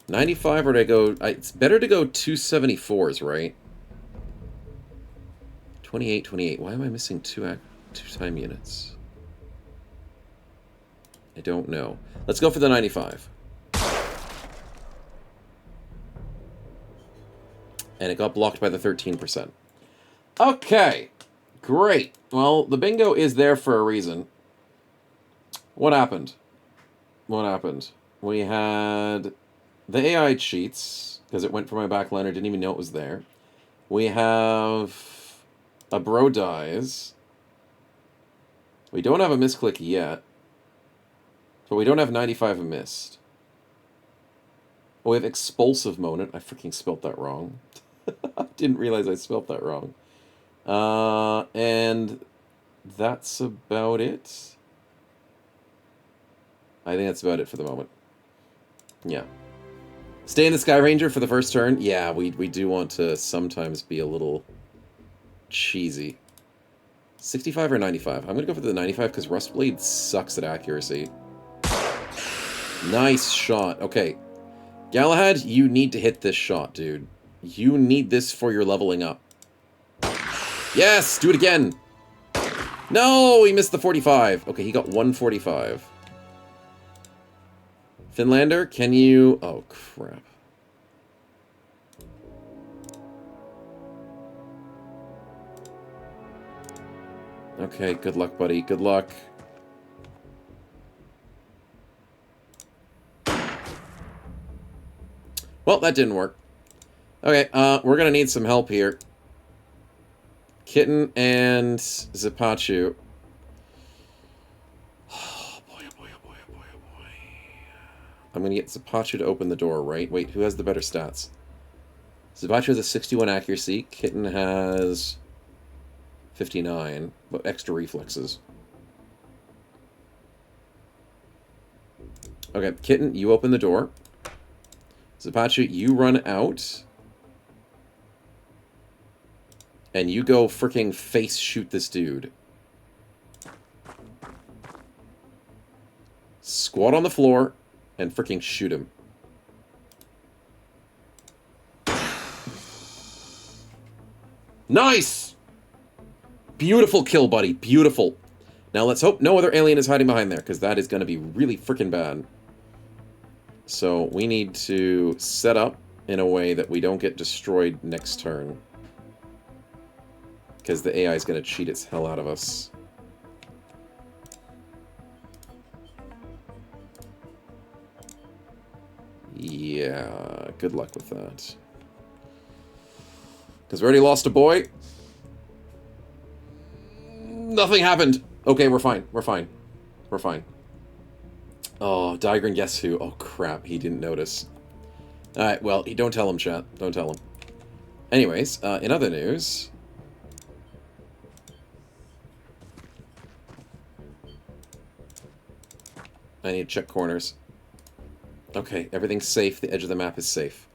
95 or do I go... it's better to go 274s, right? 28, 28. Why am I missing two time units? I don't know. Let's go for the 95. And it got blocked by the 13%. Okay. Great. Well, the bingo is there for a reason. What happened? What happened? We had the AI cheats, because it went for my backliner, didn't even know it was there. We have a bro dies. We don't have a misclick yet. But we don't have 95 missed. Oh, we have expulsive moment. I freaking spelt that wrong. I didn't realize I spelt that wrong. And that's about it. I think that's about it for the moment. Yeah. Stay in the Sky Ranger for the first turn. Yeah, we do want to sometimes be a little cheesy. 65 or 95? I'm going to go for the 95 because Rustblade sucks at accuracy. Nice shot. Okay. Galahad, you need to hit this shot, dude. You need this for your leveling up. Yes! Do it again! No! He missed the 45. Okay, he got 145. Finlander, can you... Oh, crap. Okay, good luck, buddy. Good luck. Well, that didn't work. Okay, we're gonna need some help here. Kitten and Zapachu. Oh boy, oh boy, oh boy, oh boy, oh boy. I'm gonna get Zapachu to open the door, right? Wait, who has the better stats? Zapachu has a 61 accuracy. Kitten has 59, but extra reflexes. Okay, Kitten, you open the door. Zapachu, you run out. And you go freaking face shoot this dude. Squat on the floor and freaking shoot him. Nice! Beautiful kill, buddy. Beautiful. Now let's hope no other alien is hiding behind there, because that is going to be really freaking bad. So we need to set up in a way that we don't get destroyed next turn. Because the AI is going to cheat its hell out of us. Yeah, good luck with that. Because we already lost a boy. Nothing happened. Okay, we're fine. We're fine. We're fine. Oh, Digran, guess who? Oh, crap. He didn't notice. Alright, well, don't tell him, chat. Don't tell him. Anyways, in other news... I need to check corners. Okay, everything's safe. The edge of the map is safe.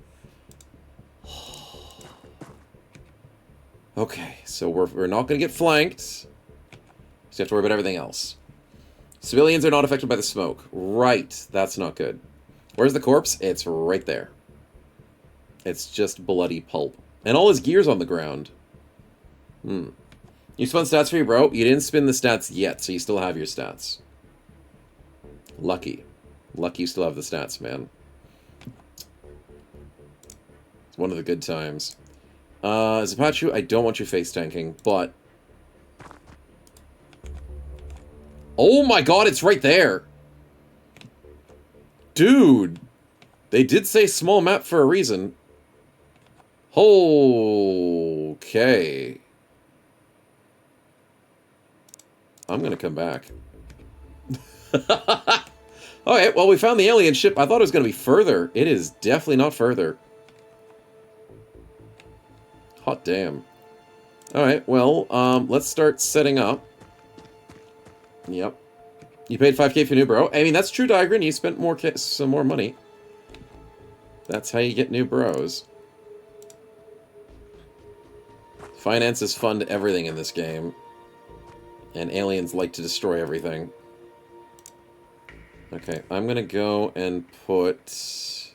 Okay, so we're not going to get flanked. So you have to worry about everything else. Civilians are not affected by the smoke. Right, that's not good. Where's the corpse? It's right there. It's just bloody pulp. And all his gear's on the ground. You spun stats for you, bro? You didn't spin the stats yet, so you still have your stats. Lucky. Lucky you still have the stats, man. One of the good times. Zapachu, I don't want you face tanking, but... Oh my god, it's right there! Dude! They did say small map for a reason. Okay. I'm gonna come back. Okay, well, we found the alien ship. I thought it was gonna be further. It is definitely not further. Hot damn. Alright, well, let's start setting up. Yep. You paid 5k for new bro. I mean, that's true, Digran. You spent some more money. That's how you get new bros. Finances fund everything in this game. And aliens like to destroy everything. Okay, I'm gonna go and put...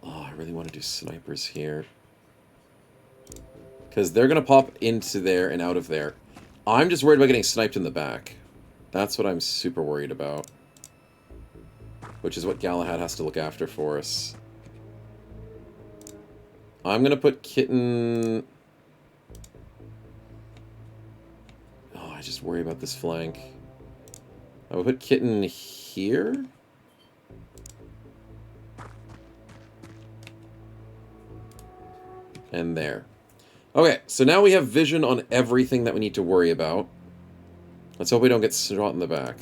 Oh, I really want to do snipers here. Because they're gonna pop into there and out of there. I'm just worried about getting sniped in the back. That's what I'm super worried about. Which is what Galahad has to look after for us. I'm gonna put Kitten... Oh, I just worry about this flank. I will put Kitten here. And there. Okay, so now we have vision on everything that we need to worry about. Let's hope we don't get shot in the back.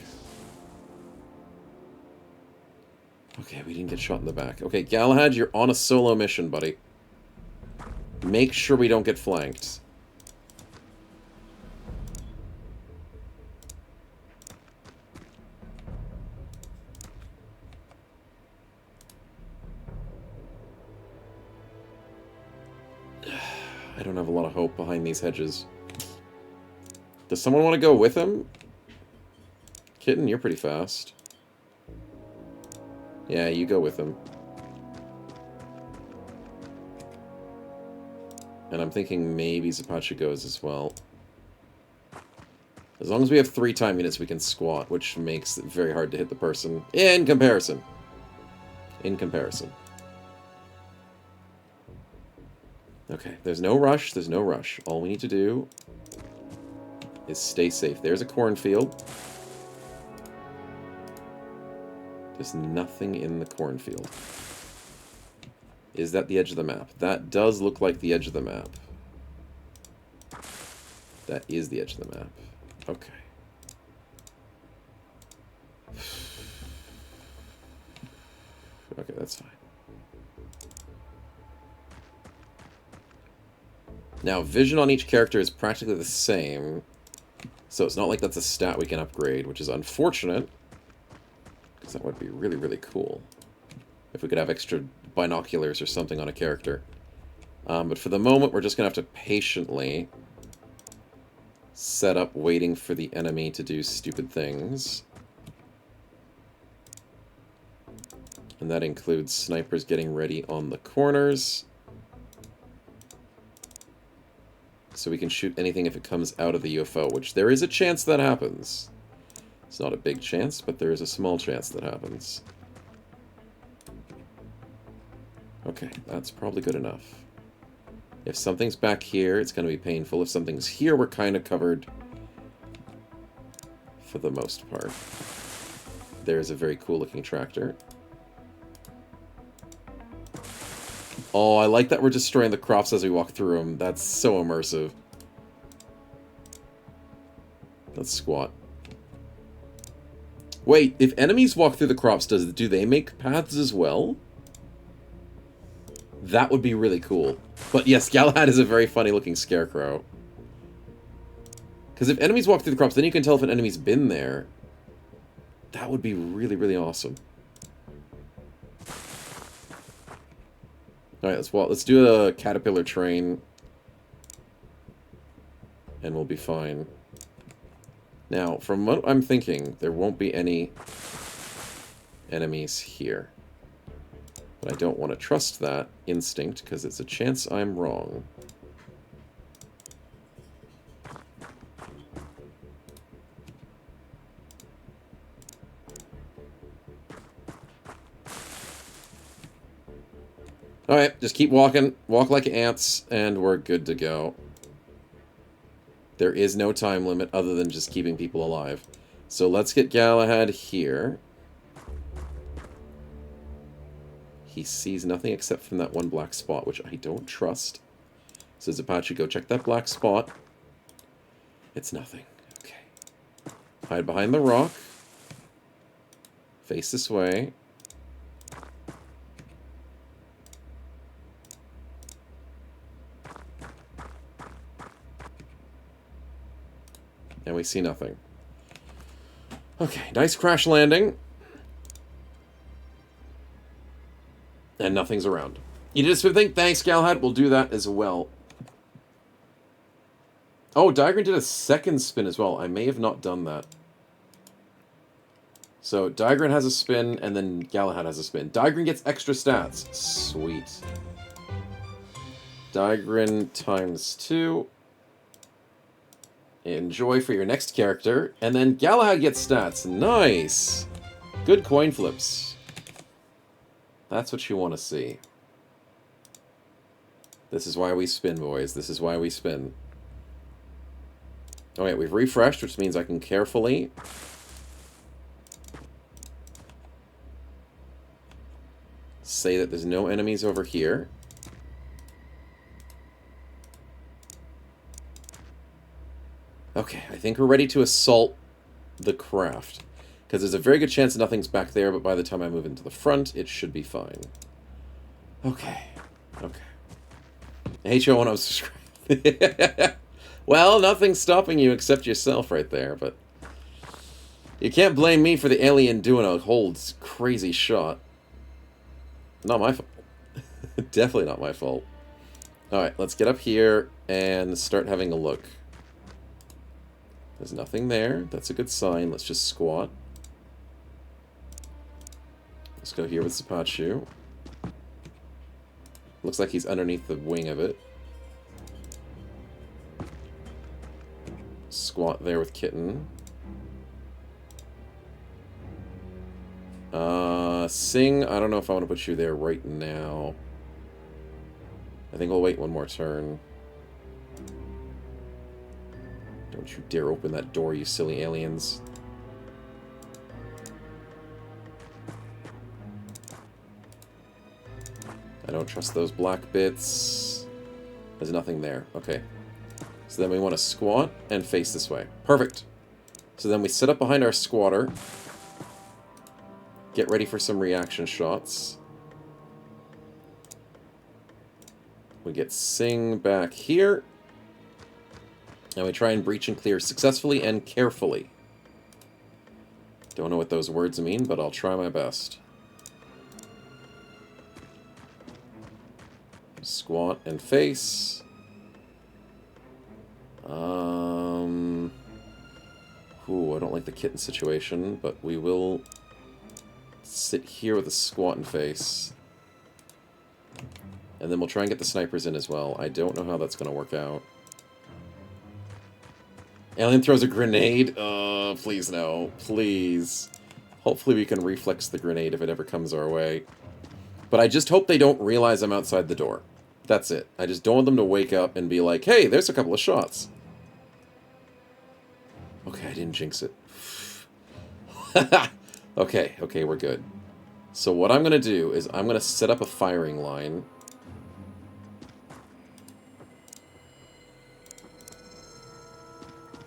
Okay, we didn't get shot in the back. Okay, Galahad, you're on a solo mission, buddy. Make sure we don't get flanked. I don't have a lot of hope behind these hedges. Does someone want to go with him? Kitten, you're pretty fast. Yeah, you go with him. And I'm thinking maybe Zapacha goes as well. As long as we have 3 time units, we can squat, which makes it very hard to hit the person. In comparison. In comparison. Okay, there's no rush, there's no rush. All we need to do is stay safe. There's a cornfield. There's nothing in the cornfield. Is that the edge of the map? That does look like the edge of the map. That is the edge of the map. Okay. Okay, that's fine. Now, vision on each character is practically the same, so it's not like that's a stat we can upgrade, which is unfortunate, because that would be really, really cool if we could have extra binoculars or something on a character. But for the moment, we're just going to have to patiently set up waiting for the enemy to do stupid things. And that includes snipers getting ready on the corners, so we can shoot anything if it comes out of the UFO, which there is a chance that happens. It's not a big chance, but there is a small chance that happens. Okay, that's probably good enough. If something's back here, it's going to be painful. If something's here, we're kind of covered for the most part. There's a very cool looking tractor. Oh, I like that we're destroying the crops as we walk through them. That's so immersive. Let's squat. Wait, if enemies walk through the crops, do they make paths as well? That would be really cool. But yes, Galahad is a very funny looking scarecrow. Because if enemies walk through the crops, then you can tell if an enemy's been there. That would be really, really awesome. Alright, let's do a caterpillar train. And we'll be fine. Now, from what I'm thinking, there won't be any enemies here. But I don't want to trust that instinct, because it's a chance I'm wrong. Alright, just keep walking. Walk like ants, and we're good to go. There is no time limit other than just keeping people alive. So let's get Galahad here. He sees nothing except from that one black spot, which I don't trust. So Apache, go check that black spot. It's nothing. Okay. Hide behind the rock. Face this way. And we see nothing. Okay, nice crash landing. And nothing's around. You did a spin thing? Thanks, Galahad. We'll do that as well. Oh, Diagram did a second spin as well. I may have not done that. So, Diagram has a spin, and then Galahad has a spin. Diagram gets extra stats. Sweet. Diagram times 2. Enjoy for your next character. And then Galahad gets stats. Nice! Good coin flips. That's what you want to see. This is why we spin, boys. This is why we spin. Alright, we've refreshed, which means I can carefully say that there's no enemies over here. Okay, I think we're ready to assault the craft. Because there's a very good chance nothing's back there, but by the time I move into the front, it should be fine. Okay. Okay. I hate you, I want to subscribe. Well, nothing's stopping you except yourself right there, but... You can't blame me for the alien doing a whole crazy shot. Not my fault. Definitely not my fault. Alright, let's get up here and start having a look. There's nothing there. That's a good sign. Let's just squat. Let's go here with Zapachu. Looks like he's underneath the wing of it. Squat there with Kitten. Sing, I don't know if I want to put you there right now. I think we'll wait one more turn. Don't you dare open that door, you silly aliens. I don't trust those black bits. There's nothing there. Okay. So then we want to squat and face this way. Perfect. So then we sit up behind our squatter. Get ready for some reaction shots. We get Sing back here. And we try and breach and clear successfully and carefully. Don't know what those words mean, but I'll try my best. Squat and face. Ooh, I don't like the kitten situation, but we will sit here with a squat and face. And then we'll try and get the snipers in as well. I don't know how that's going to work out. Alien throws a grenade. Please no. Please. Hopefully we can reflex the grenade if it ever comes our way. But I just hope they don't realize I'm outside the door. That's it. I just don't want them to wake up and be like, hey, there's a couple of shots. Okay, I didn't jinx it. Okay, we're good. So what I'm going to do is I'm going to set up a firing line.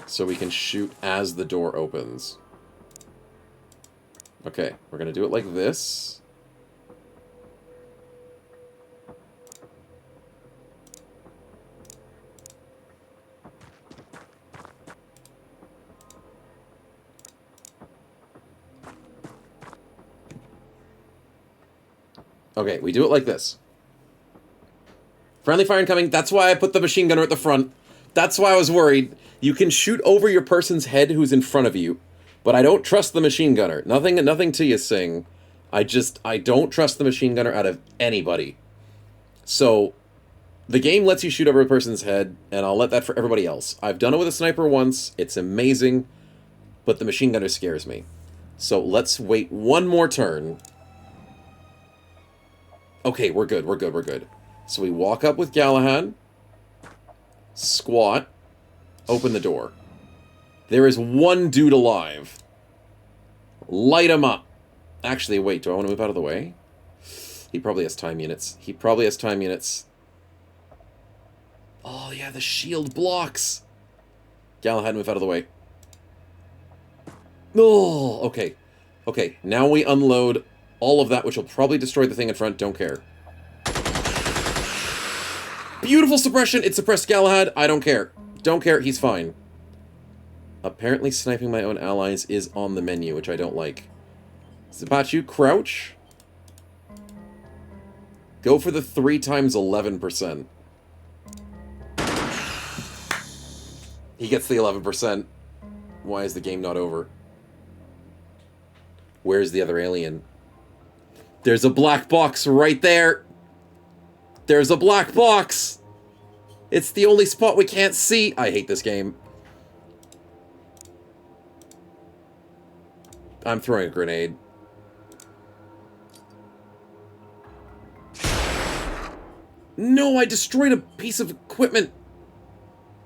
So we can shoot as the door opens. Okay, we're going to do it like this. Okay, we do it like this. Friendly fire incoming. That's why I put the machine gunner at the front. That's why I was worried. You can shoot over your person's head who's in front of you, but I don't trust the machine gunner. Nothing to you, Sing. I don't trust the machine gunner out of anybody. So, the game lets you shoot over a person's head, and I'll let that for everybody else. I've done it with a sniper once. It's amazing, but the machine gunner scares me. So, let's wait one more turn. Okay, we're good, we're good, we're good. So we walk up with Galahad, squat, open the door. There is one dude alive. Light him up. Actually, wait, do I want to move out of the way? He probably has time units. He probably has time units. Oh, yeah, the shield blocks. Galahad, move out of the way. Oh, okay. Okay, now we unload all of that, which will probably destroy the thing in front. Don't care. Beautiful suppression. It suppressed Galahad. I don't care. Don't care. He's fine. Apparently sniping my own allies is on the menu, which I don't like. Zapachu, crouch. Go for the 3 times 11%. He gets the 11%. Why is the game not over? Where's the other alien? There's a black box right there. There's a black box. It's the only spot we can't see. I hate this game. I'm throwing a grenade. No, I destroyed a piece of equipment.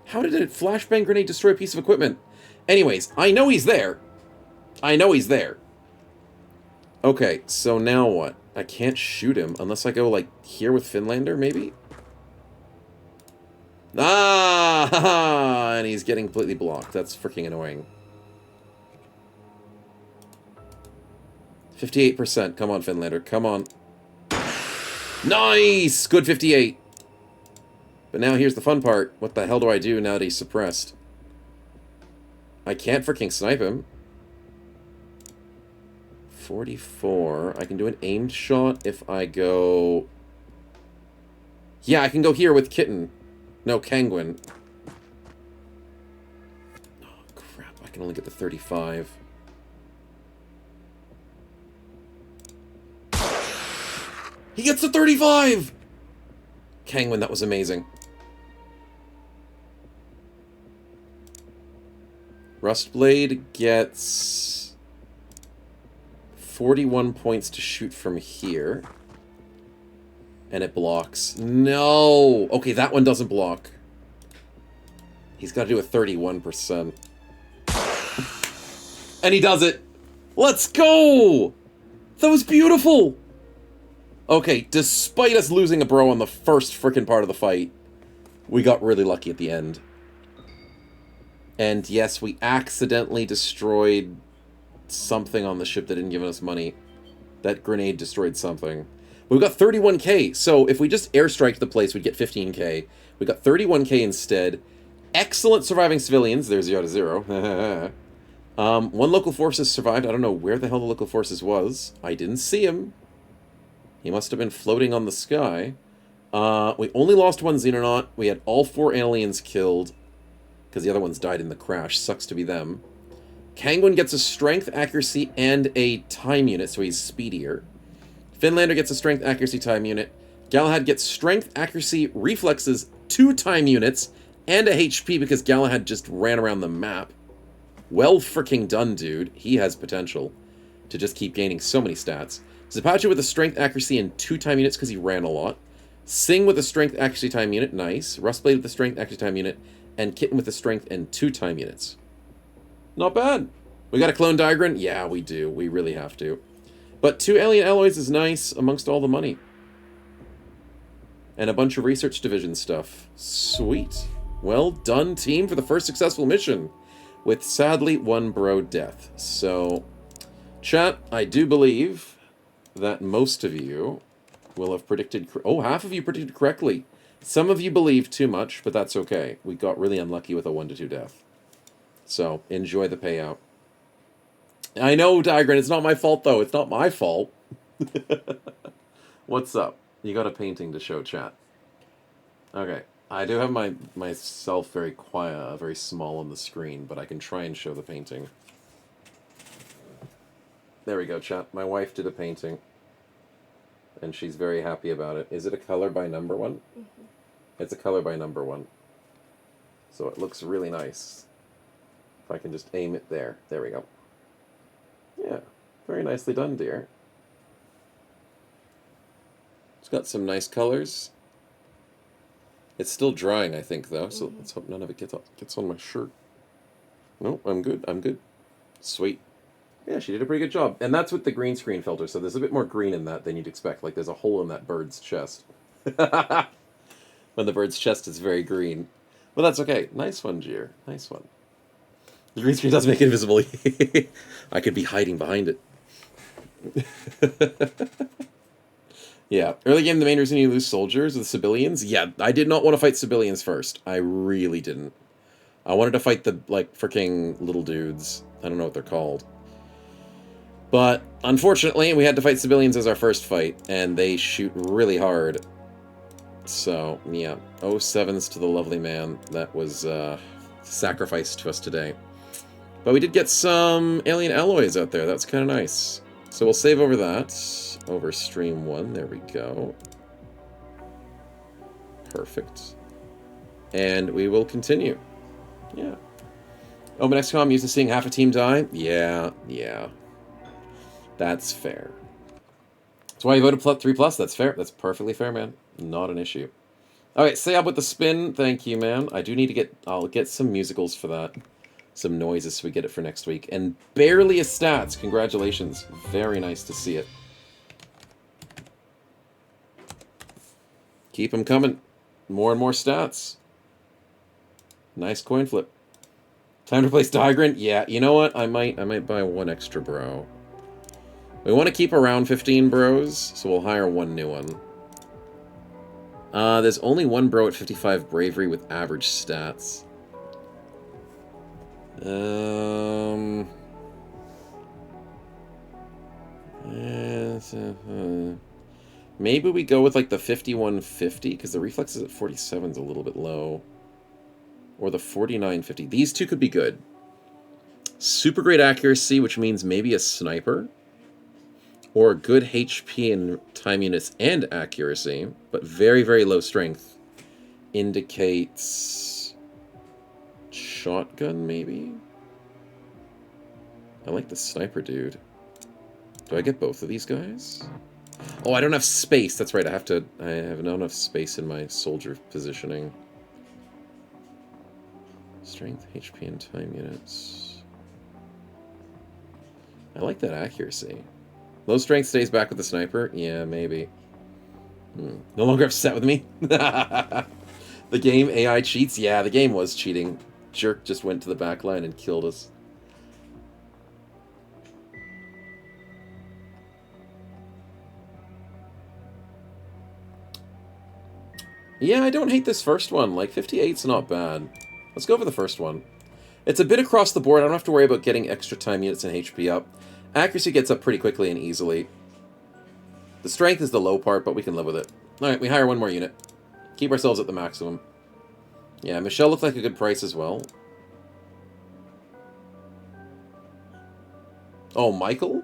How did a flashbang grenade destroy a piece of equipment? Anyways, I know he's there. I know he's there. Okay, so now what? I can't shoot him unless I go, like, here with Finlander, maybe? Ah! Haha! And he's getting completely blocked. That's freaking annoying. 58%. Come on, Finlander. Come on. Nice! Good 58. But now here's the fun part. What the hell do I do now that he's suppressed? I can't freaking snipe him. 44. I can do an aimed shot if I go... Yeah, I can go here with Kitten. No, Kangwin. Oh, crap. I can only get the 35. He gets the 35! Kangwin, that was amazing. Rustblade gets 41 points to shoot from here. And it blocks. No! Okay, that one doesn't block. He's got to do a 31%. And he does it! Let's go! That was beautiful! Okay, despite us losing a bro on the first frickin' part of the fight, we got really lucky at the end. And yes, we accidentally destroyed something on the ship that didn't give us money. That grenade destroyed something. But we got 31k, so if we just airstriked the place, we'd get 15k. We got 31k instead. Excellent surviving civilians. There's 0 to 0. One local forces survived. I don't know where the hell the local forces was. I didn't see him. He must have been floating on the sky. We only lost one Xenonaut. We had all 4 aliens killed. Because the other ones died in the crash. Sucks to be them. Kangwin gets a strength, accuracy, and a time unit, so he's speedier. Finlander gets a strength, accuracy, time unit. Galahad gets strength, accuracy, reflexes, 2 time units, and a HP because Galahad just ran around the map. Well freaking done, dude. He has potential to just keep gaining so many stats. Zapachu with a strength, accuracy, and 2 time units because he ran a lot. Sing with a strength, accuracy, time unit. Nice. Rustblade with a strength, accuracy, time unit. And Kitten with a strength and 2 time units. Not bad. We got a clone Diagran? Yeah, we do. We really have to. But 2 alien alloys is nice amongst all the money. And a bunch of research division stuff. Sweet. Well done, team, for the first successful mission. With, sadly, 1 bro death. So, chat, I do believe that most of you will have predicted... Oh, half of you predicted correctly. Some of you believe too much, but that's okay. We got really unlucky with a 1 to 2 death. So, enjoy the payout. I know, Diagran, it's not my fault, though. It's not my fault. What's up? You got a painting to show, chat. Okay. I do have myself very quiet, very small on the screen, but I can try and show the painting. There we go, chat. My wife did a painting. And she's very happy about it. Is it a color by number one? Mm-hmm. It's a color by number one. So it looks really nice. If I can just aim it there. There we go. Yeah. Very nicely done, dear. It's got some nice colors. It's still drying, I think, though, so let's hope none of it gets on my shirt. No, I'm good. I'm good. Sweet. Yeah, she did a pretty good job. And that's with the green screen filter, so there's a bit more green in that than you'd expect. Like, there's a hole in that bird's chest. When the bird's chest is very green. Well, that's okay. Nice one, Jeer. Nice one. The green screen does make it invisible. I could be hiding behind it. Yeah. Early game, the main reason you lose soldiers are the civilians. Yeah, I did not want to fight civilians first. I really didn't. I wanted to fight the, like, freaking little dudes. I don't know what they're called. But, unfortunately, we had to fight civilians as our first fight, and they shoot really hard. So, yeah. 07s to the lovely man. That was sacrificed to us today. But we did get some alien alloys out there. That's kind of nice. So we'll save over that. Over stream 1. There we go. Perfect. And we will continue. Yeah. Oh, but XCOM used to seeing half a team die? Yeah. That's fair. That's why you voted 3+. That's fair. That's perfectly fair, man. Not an issue. Alright, stay up with the spin. Thank you, man. I do need to get... I'll get some musicals for that. Some noises so we get it for next week. And barely a stats. Congratulations. Very nice to see it. Keep them coming. More and more stats. Nice coin flip. Time to replace Digrant? Yeah, you know what? I might buy one extra bro. We want to keep around 15 bros, so we'll hire one new one. There's only one bro at 55 bravery with average stats. Maybe we go with like the 5150 because the reflexes at 47 is a little bit low. Or the 4950. These two could be good. Super great accuracy, which means maybe a sniper. Or good HP and time units and accuracy, but very, very low strength. Indicates shotgun, maybe? I like the sniper dude. Do I get both of these guys? Oh, I don't have space. That's right. I have not enough space in my soldier positioning. Strength, HP, and time units. I like that accuracy. Low strength stays back with the sniper? Yeah, maybe. No longer upset with me? The game AI cheats? Yeah, the game was cheating. Jerk just went to the back line and killed us. Yeah, I don't hate this first one. Like, 58's not bad. Let's go for the first one. It's a bit across the board. I don't have to worry about getting extra time units and HP up. Accuracy gets up pretty quickly and easily. The strength is the low part, but we can live with it. Alright, we hire one more unit. Keep ourselves at the maximum. Yeah, Michelle looked like a good price as well. Oh, Michael?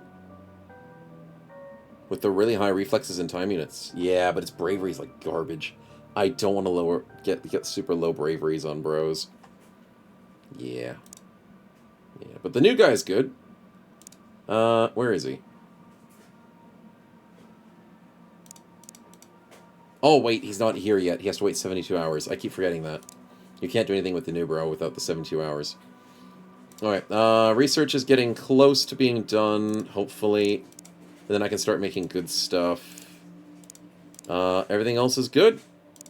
With the really high reflexes and time units. Yeah, but its bravery is like garbage. I don't want to get super low braveries on bros. Yeah. Yeah, but the new guy's good. Where is he? Oh, wait, he's not here yet. He has to wait 72 hours. I keep forgetting that. You can't do anything with the new bro without the 72 hours. Alright, research is getting close to being done, hopefully. And then I can start making good stuff. Everything else is good.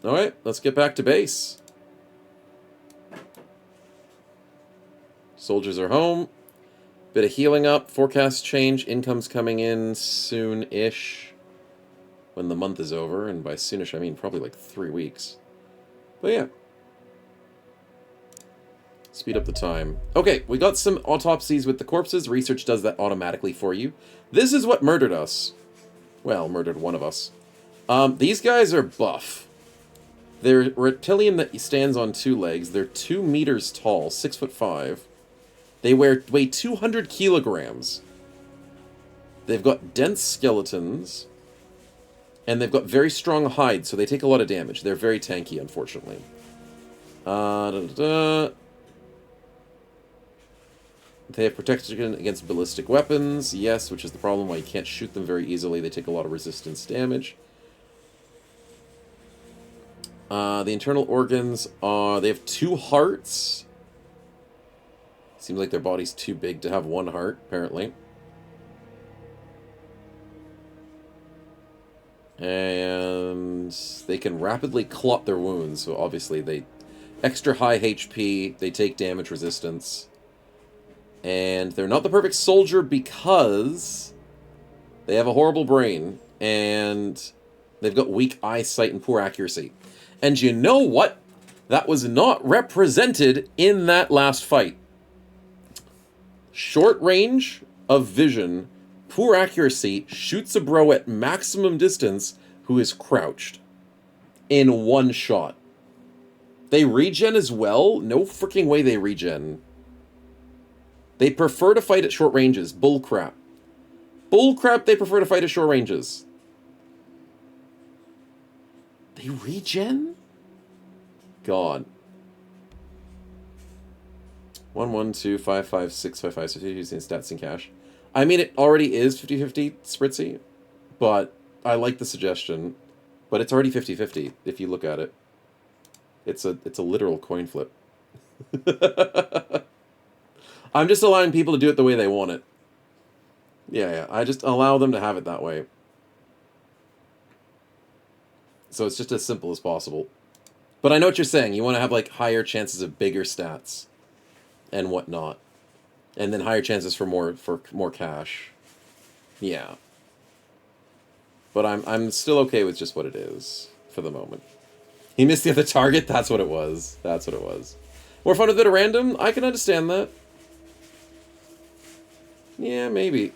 Alright, let's get back to base. Soldiers are home. Bit of healing up. Forecast change. Income's coming in soon-ish. When the month is over. And by soonish, I mean probably like 3 weeks. But yeah. Speed up the time. Okay, we got some autopsies with the corpses. Research does that automatically for you. This is what murdered us. Well, murdered one of us. These guys are buff. They're reptilian that stands on 2 legs. They're 2 meters tall, 6'5". They weigh 200 kilograms. They've got dense skeletons. And they've got very strong hides, so they take a lot of damage. They're very tanky, unfortunately. They have protection against ballistic weapons. Yes, which is the problem why you can't shoot them very easily. They take a lot of resistance damage. The internal organs are... They have 2 hearts. Seems like their body's too big to have 1 heart, apparently. And they can rapidly clot their wounds, so obviously they... Extra high HP, they take damage resistance. And they're not the perfect soldier because they have a horrible brain, and they've got weak eyesight and poor accuracy. And you know what? That was not represented in that last fight. Short range of vision, poor accuracy, shoots a bro at maximum distance who is crouched in 1 shot. They regen as well? No freaking way they regen. They prefer to fight at short ranges. Bullcrap. Bullcrap, they prefer to fight at short ranges. They regen? God. 1, 1, 2, 5, 5, 6, 5, 5, so using stats and cash. I mean, it already is 50-50 Spritzy, but I like the suggestion. But it's already 50-50 if you look at it. It's a literal coin flip. I'm just allowing people to do it the way they want it. Yeah, I just allow them to have it that way. So it's just as simple as possible. But I know what you're saying. You want to have, like, higher chances of bigger stats and whatnot. And then higher chances for more cash. Yeah. But I'm still okay with just what it is for the moment. He missed the other target? That's what it was. That's what it was. More fun with a bit of random? I can understand that. Yeah, maybe.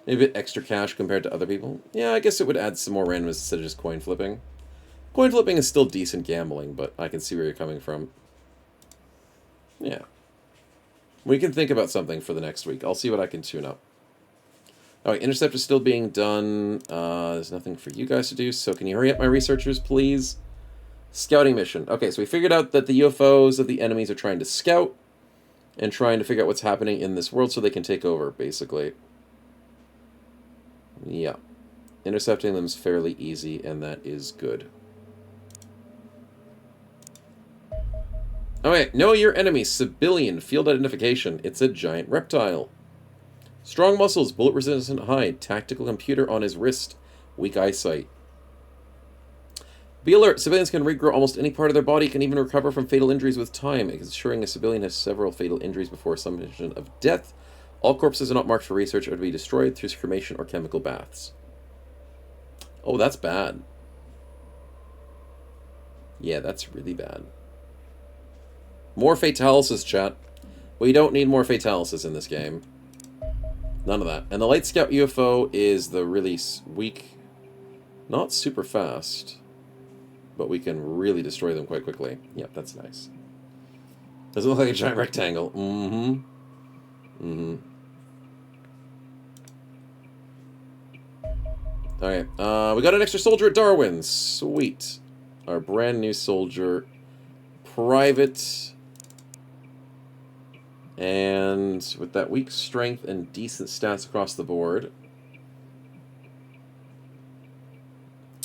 Maybe a bit extra cash compared to other people. Yeah, I guess it would add some more randomness instead of just coin flipping. Coin flipping is still decent gambling, but I can see where you're coming from. Yeah. We can think about something for the next week. I'll see what I can tune up. Alright, intercept is still being done. There's nothing for you guys to do, so can you hurry up, my researchers, please? Scouting mission. Okay, so we figured out that the UFOs of the enemies are trying to scout and trying to figure out what's happening in this world so they can take over, basically. Yeah. Intercepting them is fairly easy, and that is good. Alright, know your enemy. Civilian. Field identification. It's a giant reptile. Strong muscles. Bullet-resistant hide. Tactical computer on his wrist. Weak eyesight. Be alert. Civilians can regrow almost any part of their body, can even recover from fatal injuries with time, ensuring a civilian has several fatal injuries before assumption of death. All corpses are not marked for research or to be destroyed through cremation or chemical baths. Oh, that's bad. Yeah, that's really bad. More Fatalysis, chat. We don't need more Fatalysis in this game. None of that. And the Light Scout UFO is the really weak, not super fast, but we can really destroy them quite quickly. Yep, that's nice. Does it look like a giant rectangle? Okay, we got an extra soldier at Darwin. Sweet. Our brand new soldier. Private. And with that weak strength and decent stats across the board.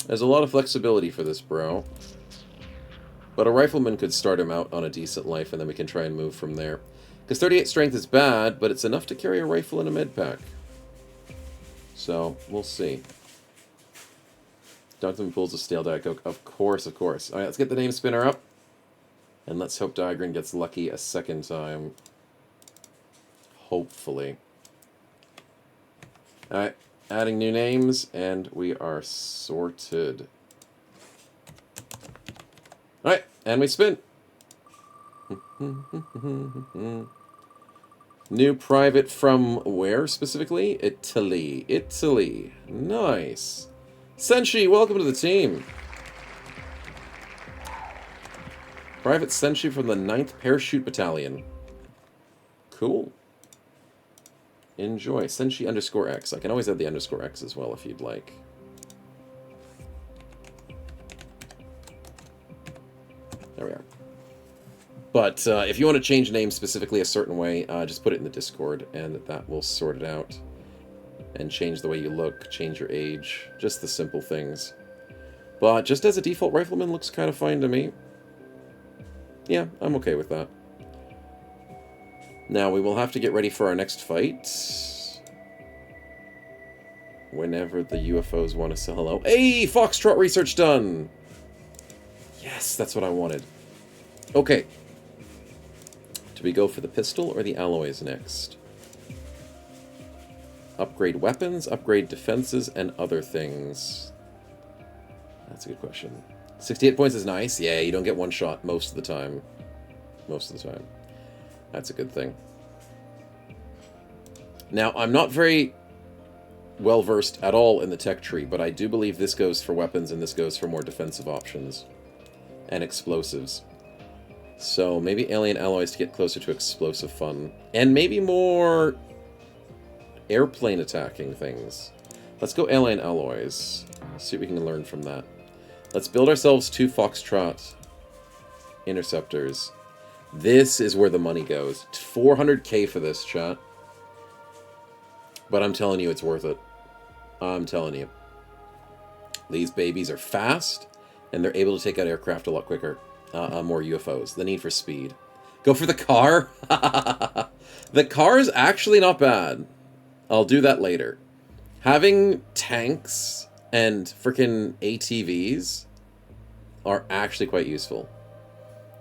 There's a lot of flexibility for this bro. But a rifleman could start him out on a decent life, and then we can try and move from there. Because 38 strength is bad, but it's enough to carry a rifle and a med pack. So, we'll see. Duncan pulls a stale Diet Coke. Of course, of course. Alright, let's get the name spinner up. And let's hope Diagrin gets lucky a second time. Hopefully. Alright, adding new names, and we are sorted. Alright, and we spin. New private from where specifically? Italy. Italy. Nice. Senshi, welcome to the team. Private Senshi from the 9th Parachute Battalion. Cool. Enjoy. Senshi _X. I can always add the _X as well if you'd like. There we are. But if you want to change names specifically a certain way, just put it in the Discord, and that will sort it out. And change the way you look, change your age, just the simple things. But just as a default rifleman looks kind of fine to me. Yeah, I'm okay with that. Now, we will have to get ready for our next fight. Whenever the UFOs want to say hello. Hey, Foxtrot research done! Yes, that's what I wanted. Okay. Do we go for the pistol or the alloys next? Upgrade weapons, upgrade defenses, and other things. That's a good question. 68 points is nice. Yeah, you don't get one shot most of the time. Most of the time. That's a good thing. Now, I'm not very well-versed at all in the tech tree, but I do believe this goes for weapons and this goes for more defensive options. And explosives. So, maybe alien alloys to get closer to explosive fun. And maybe more airplane attacking things. Let's go alien alloys. See what we can learn from that. Let's build ourselves 2 Foxtrot interceptors. This is where the money goes. 400k for this, chat. But I'm telling you, it's worth it. I'm telling you. These babies are fast, and they're able to take out aircraft a lot quicker. More UFOs. The need for speed. Go for the car? The car is actually not bad. I'll do that later. Having tanks and frickin' ATVs are actually quite useful.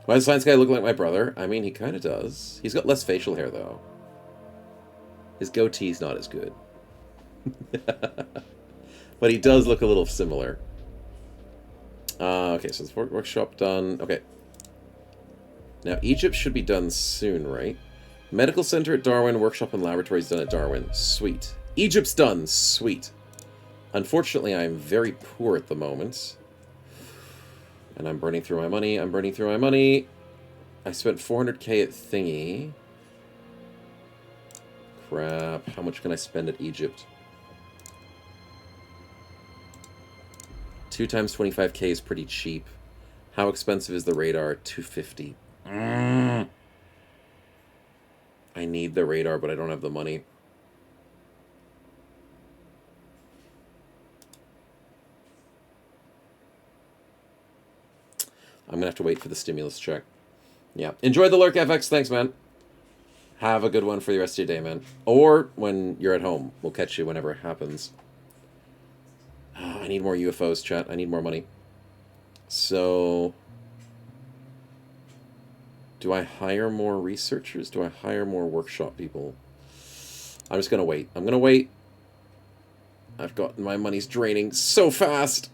Why does the science guy look like my brother? I mean, he kind of does. He's got less facial hair, though. His goatee's not as good. But he does look a little similar. Okay, so the workshop done. Okay. Now, Egypt should be done soon, right? Medical center at Darwin, workshop and laboratories done at Darwin. Sweet. Egypt's done. Sweet. Unfortunately, I'm very poor at the moment. And I'm burning through my money. I'm burning through my money. I spent 400k at Thingy. Crap. How much can I spend at Egypt? 2 times 25k is pretty cheap. How expensive is the radar? 250. I need the radar, but I don't have the money. I'm going to have to wait for the stimulus check. Yeah. Enjoy the lurk, FX. Thanks, man. Have a good one for the rest of your day, man. Or when you're at home. We'll catch you whenever it happens. Oh, I need more UFOs, chat. I need more money. So... do I hire more researchers? Do I hire more workshop people? I'm just going to wait. I'm going to wait. I've got... my money's draining so fast.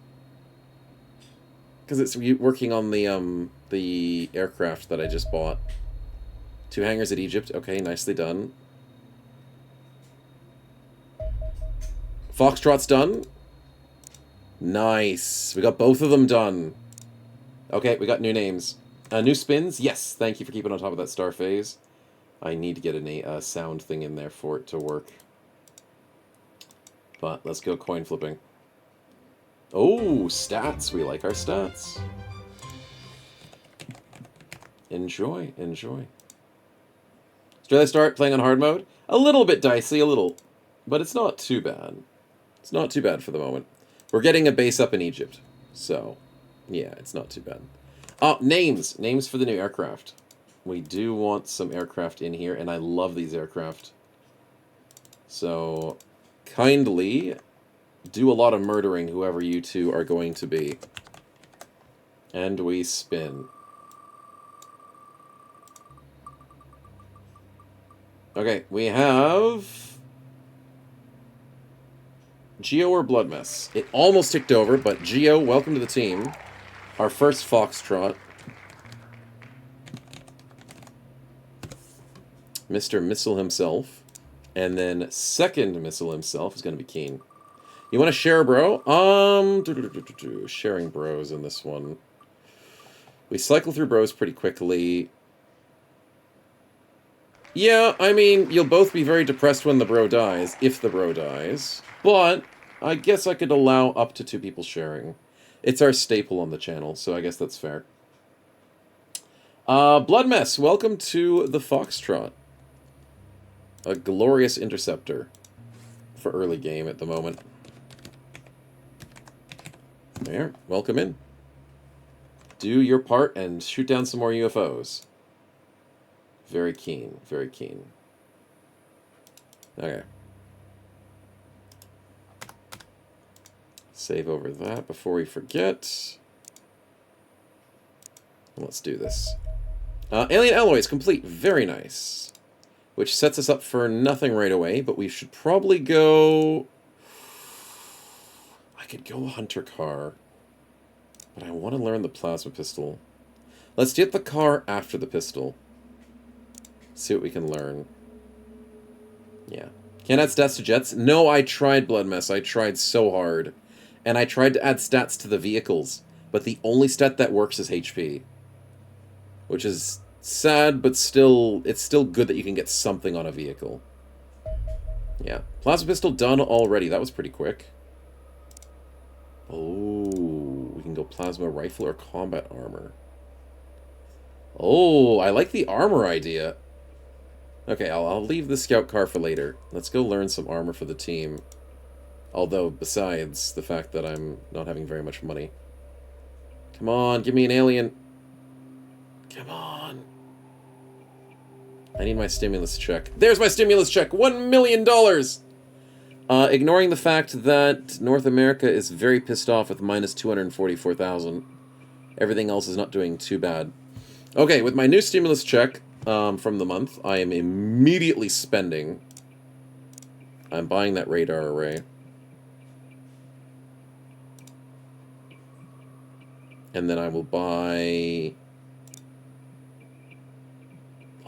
Because it's working on the aircraft that I just bought. 2 hangars at Egypt. Okay, nicely done. Foxtrot's done. Nice. We got both of them done. Okay, we got new names. New spins? Yes, thank you for keeping on top of that star phase. I need to get a sound thing in there for it to work. But let's go coin flipping. Oh, stats. We like our stats. Enjoy, enjoy. Should I start playing on hard mode? A little bit dicey, a little. But it's not too bad. It's not too bad for the moment. We're getting a base up in Egypt. So, yeah, it's not too bad. Oh, names. Names for the new aircraft. We do want some aircraft in here, and I love these aircraft. So, kindly do a lot of murdering, whoever you two are going to be. And we spin. Okay, we have... Geo or Blood Mess? It almost ticked over, but Geo, welcome to the team. Our first Foxtrot. Mr. Missile himself. And then second Missile himself is going to be Keen. You want to share, bro? Sharing bros in this one. We cycle through bros pretty quickly. Yeah, I mean, you'll both be very depressed when the bro dies, if the bro dies. But I guess I could allow up to 2 people sharing. It's our staple on the channel, so I guess that's fair. Blood Mess, welcome to the Foxtrot. A glorious interceptor for early game at the moment. There, welcome in. Do your part and shoot down some more UFOs. Very keen, very keen. Okay. Save over that before we forget. Let's do this. Alien alloys complete. Very nice. Which sets us up for nothing right away, but we should probably go... I could go a hunter car, but I want to learn the plasma pistol. Let's get the car after the pistol. See what we can learn. Yeah. Can't add stats to jets? No, I tried, Blood Mess. I tried so hard. And I tried to add stats to the vehicles, but the only stat that works is HP. Which is sad, but still, it's still good that you can get something on a vehicle. Yeah. Plasma pistol done already. That was pretty quick. Oh, we can go plasma rifle or combat armor. Oh, I like the armor idea. Okay, I'll leave the scout car for later. Let's go learn some armor for the team. Although, besides the fact that I'm not having very much money. Come on, give me an alien. Come on. I need my stimulus check. There's my stimulus check! $1 million! Ignoring the fact that North America is very pissed off with minus 244,000. Everything else is not doing too bad. Okay, with my new stimulus check from the month, I am immediately spending. I'm buying that radar array. And then I will buy...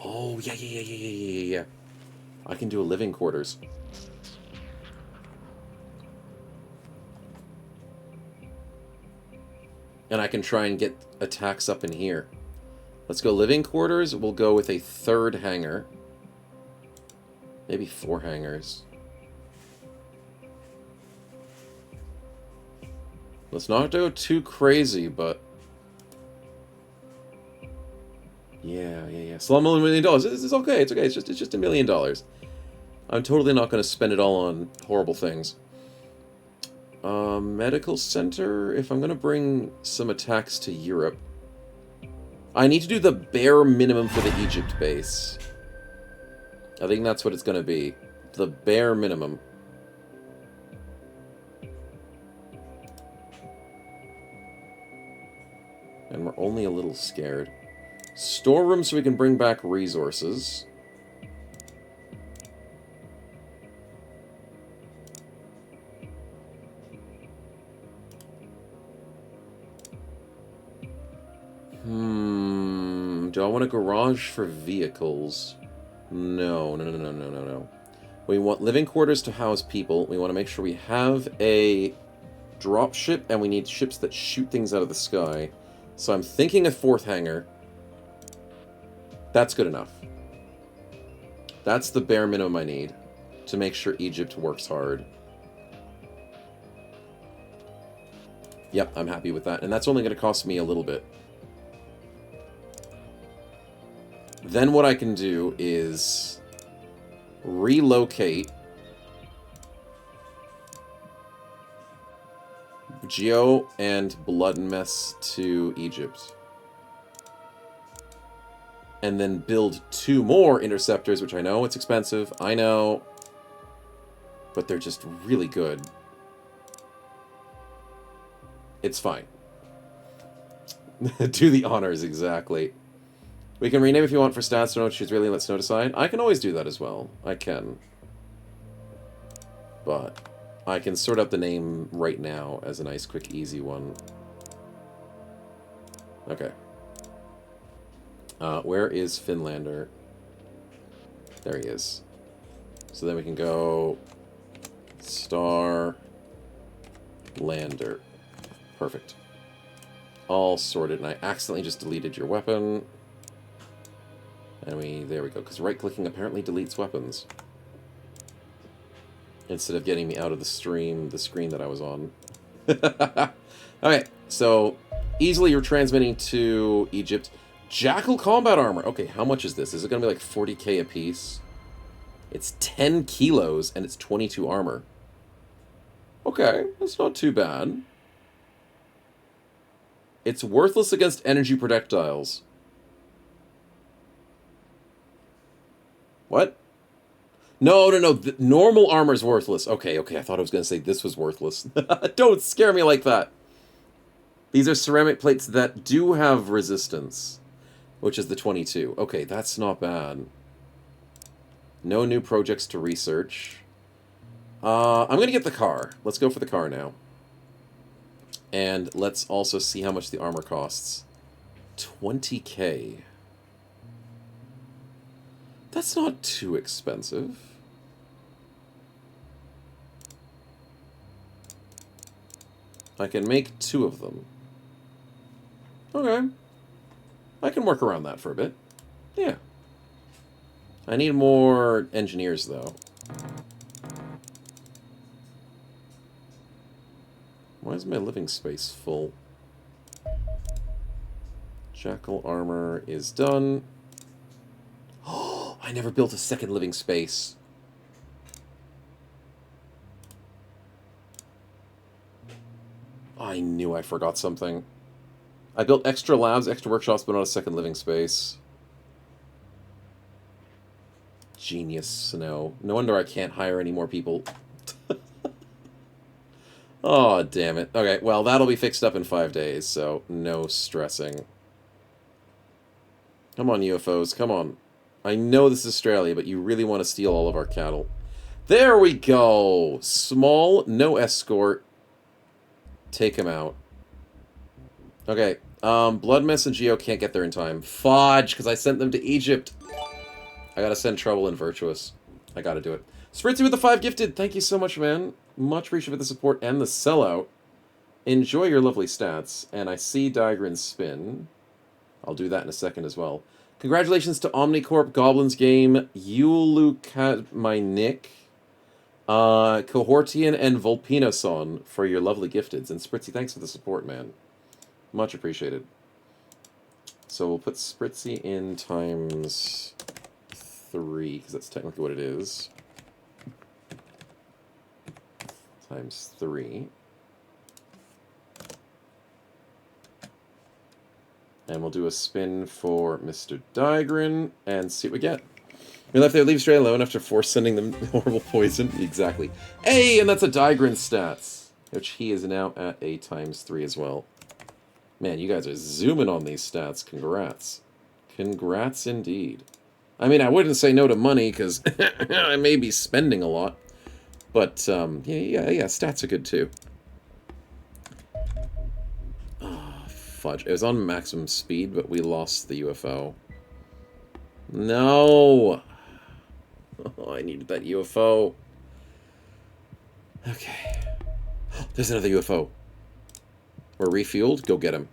Oh, yeah. I can do a living quarters. And I can try and get attacks up in here. Let's go living quarters. We'll go with a third hangar. Maybe 4 hangars. Let's not go too crazy, but... Yeah. Still $1 million. This is okay. It's okay. It's just $1 million. I'm totally not going to spend it all on horrible things. Medical center. If I'm going to bring some attacks to Europe, I need to do the bare minimum for the Egypt base. I think that's what it's going to be. The bare minimum. And we're only a little scared. Storeroom so we can bring back resources. Do I want a garage for vehicles? No. We want living quarters to house people. We want to make sure we have a drop ship, and we need ships that shoot things out of the sky. So I'm thinking a 4th hangar. That's good enough. That's the bare minimum I need to make sure Egypt works hard. Yep, I'm happy with that. And that's only going to cost me a little bit. Then what I can do is relocate Geo and Blood Mess to Egypt. And then build 2 more interceptors, which I know it's expensive. I know. But they're just really good. It's fine. Do the honors, exactly. We can rename if you want for stats, don't choose really, let Snow decide. I can always do that as well. I can. But I can sort out the name right now as a nice, quick, easy one. Okay. Where is Finlander? There he is. So then we can go... Star... Lander. Perfect. All sorted, and I accidentally just deleted your weapon. And there we go, because right-clicking apparently deletes weapons. Instead of getting me out of the screen that I was on. Okay, so easily you're transmitting to Egypt. Jackal combat armor. Okay, how much is this? Is it going to be like 40k a piece? It's 10 kilos, and it's 22 armor. Okay, that's not too bad. It's worthless against energy projectiles. What? No. Normal armor's worthless. Okay. I thought I was going to say this was worthless. Don't scare me like that. These are ceramic plates that do have resistance, which is the 22. Okay, that's not bad. No new projects to research. I'm going to get the car. Let's go for the car now. And let's also see how much the armor costs. 20k. That's not too expensive. I can make 2 of them. Okay. I can work around that for a bit. Yeah. I need more engineers, though. Why is my living space full? Jackal armor is done. Oh, I never built a second living space. I knew I forgot something. I built extra labs, extra workshops, but not a second living space. Genius, no. No wonder I can't hire any more people. Oh, damn it. Okay, well, that'll be fixed up in 5 days, so no stressing. Come on, UFOs, come on. I know this is Australia, but you really want to steal all of our cattle. There we go! Small, no escort. Take him out. Okay, Blood Mess and Geo can't get there in time. Fudge, because I sent them to Egypt. I gotta send Trouble and Virtuous. I gotta do it. Spritzy with the 5 gifted. Thank you so much, man. Much appreciated for the support and the sellout. Enjoy your lovely stats. And I see Digrin spin. I'll do that in a second as well. Congratulations to Omnicorp, Goblins Game, Yulukat, my Nick, Cohortian, and Volpinoson for your lovely gifteds. And Spritzy, thanks for the support, man. Much appreciated. So we'll put Spritzy in times 3, because that's technically what it is. Times 3. And we'll do a spin for Mr. Digrin and see what we get. We left there, leave Australia alone after force sending them horrible poison. Exactly. Hey, and that's a Digrin stats, which he is now at a times 3 as well. Man, you guys are zooming on these stats. Congrats. Congrats indeed. I mean, I wouldn't say no to money, because I may be spending a lot. But, yeah, stats are good too. Oh, fudge. It was on maximum speed, but we lost the UFO. No! Oh, I needed that UFO. Okay. There's another UFO. We're refueled. Go get him.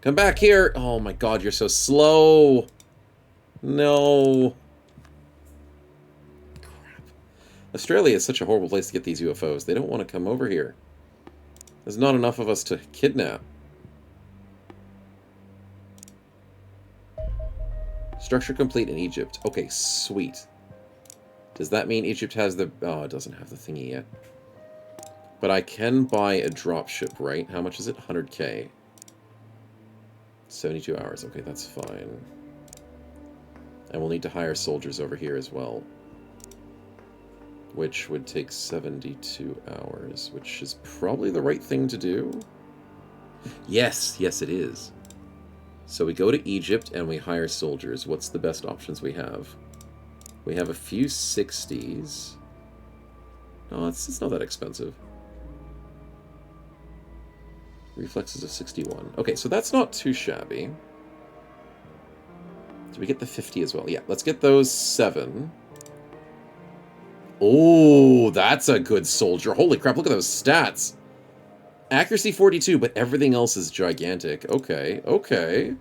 Come back here! Oh my god, you're so slow! No. Crap. Australia is such a horrible place to get these UFOs. They don't want to come over here. There's not enough of us to kidnap. Structure complete in Egypt. Okay, sweet. Does that mean Egypt has the... Oh, it doesn't have the thingy yet. But I can buy a dropship, right? How much is it? 100k. 72 hours. Okay, that's fine. And we'll need to hire soldiers over here as well. Which would take 72 hours, which is probably the right thing to do. Yes, yes it is. So we go to Egypt and we hire soldiers. What's the best options we have? We have a few 60s. No, it's not that expensive. Reflexes of 61. Okay, so that's not too shabby. Do we get the 50 as well? Yeah, let's get those 7. Oh, that's a good soldier. Holy crap, look at those stats. Accuracy 42, but everything else is gigantic. Okay, okay.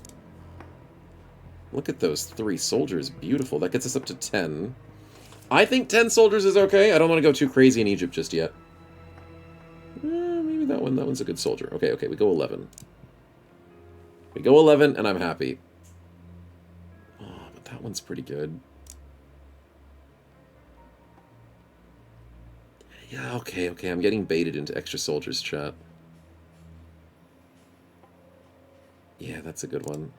Look at those 3 soldiers. Beautiful. That gets us up to 10. I think 10 soldiers is okay. I don't want to go too crazy in Egypt just yet. Maybe that one. That one's a good soldier. Okay, okay, we go 11. We go 11, and I'm happy. Oh, but that one's pretty good. Yeah, okay, okay. I'm getting baited into extra soldiers, chat. Yeah, that's a good one.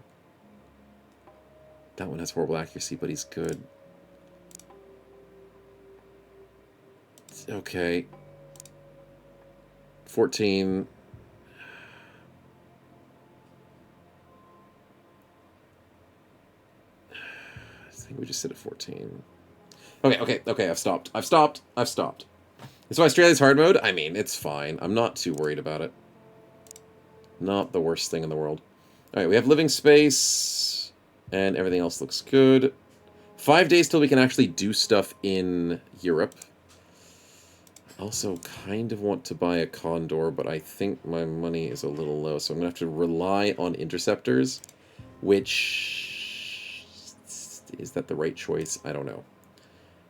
That one has horrible accuracy, but he's good. Okay. 14. I think we just sit at 14. Okay, I've stopped. So Australia's hard mode? I mean, it's fine. I'm not too worried about it. Not the worst thing in the world. Alright, we have living space, and everything else looks good. 5 days till we can actually do stuff in Europe. Also, kind of want to buy a Condor, but I think my money is a little low, so I'm going to have to rely on interceptors, which... Is that the right choice? I don't know.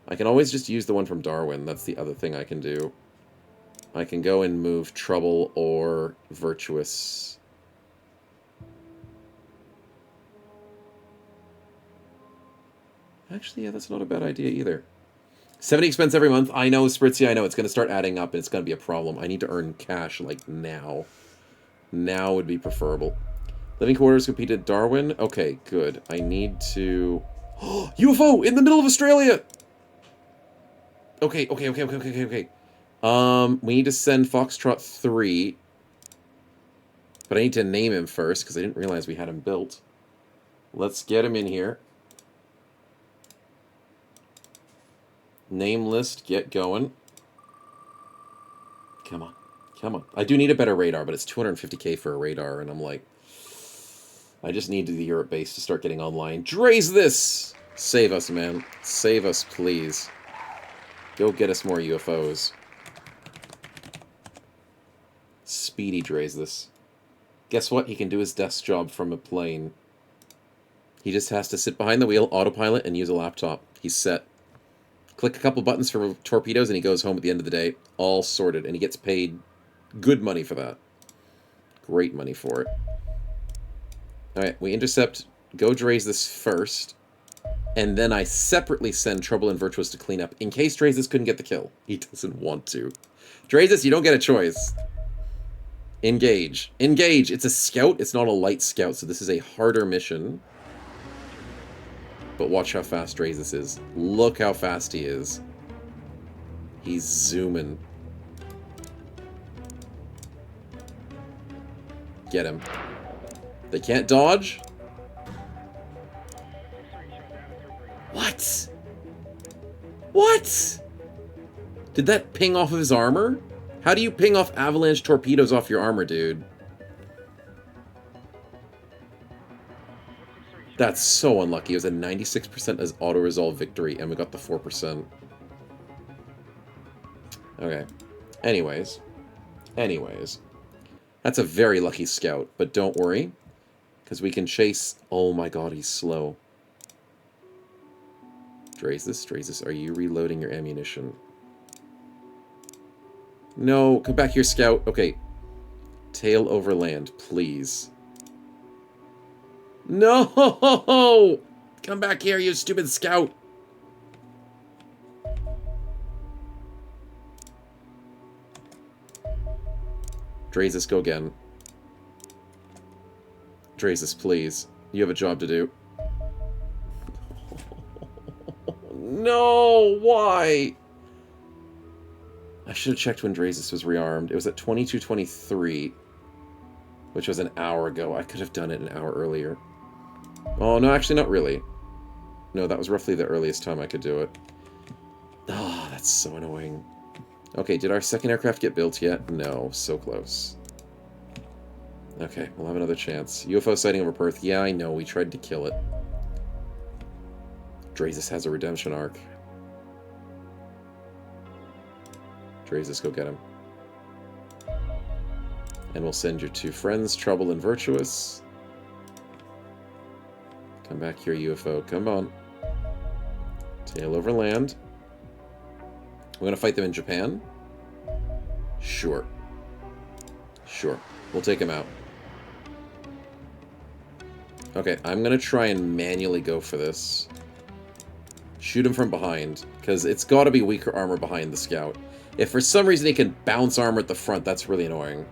I can always just use the one from Darwin. That's the other thing I can do. I can go and move Trouble or Virtuous. Actually, yeah, that's not a bad idea either. 70 expense every month. I know, Spritzy, I know. It's going to start adding up, and it's going to be a problem. I need to earn cash, like, now. Now would be preferable. Living quarters competed Darwin. Okay, good. I need to... UFO! In the middle of Australia! Okay. We need to send Foxtrot 3. But I need to name him first, because I didn't realize we had him built. Let's get him in here. Name list, get going. Come on. I do need a better radar, but it's 250k for a radar, and I'm like... I just need the Europe base to start getting online. Draze this! Save us, man. Save us, please. Go get us more UFOs. Speedy Draze this. Guess what? He can do his desk job from a plane. He just has to sit behind the wheel, autopilot, and use a laptop. He's set. Click a couple buttons for torpedoes, and he goes home at the end of the day. All sorted, and he gets paid good money for that. Great money for it. Alright, we intercept. Go Draze this first. And then I separately send Trouble and Virtuous to clean up, in case Draze this couldn't get the kill. He doesn't want to. Draze this, you don't get a choice. Engage. Engage! It's a scout, it's not a light scout, so this is a harder mission. But watch how fast Draze this is. Look how fast he is. He's zooming. Get him. They can't dodge? What? What? Did that ping off of his armor? How do you ping off avalanche torpedoes off your armor, dude? That's so unlucky. It was a 96% as auto-resolve victory, and we got the 4%. Okay. Anyways. That's a very lucky scout, but don't worry. Because we can chase... Oh my god, he's slow. Draze this. Are you reloading your ammunition? No, come back here, scout. Okay. Tail over land, please. No! Come back here, you stupid scout! Draze this, go again. Draze this, please. You have a job to do. No! Why? I should have checked when Draze this was rearmed. It was at 22:23, which was an hour ago. I could have done it an hour earlier. Oh, no, actually, not really. No, that was roughly the earliest time I could do it. Oh, that's so annoying. Okay, did our second aircraft get built yet? No, so close. Okay, we'll have another chance. UFO sighting over Perth. Yeah, I know, we tried to kill it. Drazus has a redemption arc. Drazus, go get him. And we'll send your two friends, Trouble and Virtuous. Come back here, UFO. Come on. Tail over land. We're going to fight them in Japan? Sure. Sure. We'll take them out. Okay, I'm going to try and manually go for this. Shoot him from behind, because it's got to be weaker armor behind the scout. If for some reason he can bounce armor at the front, that's really annoying.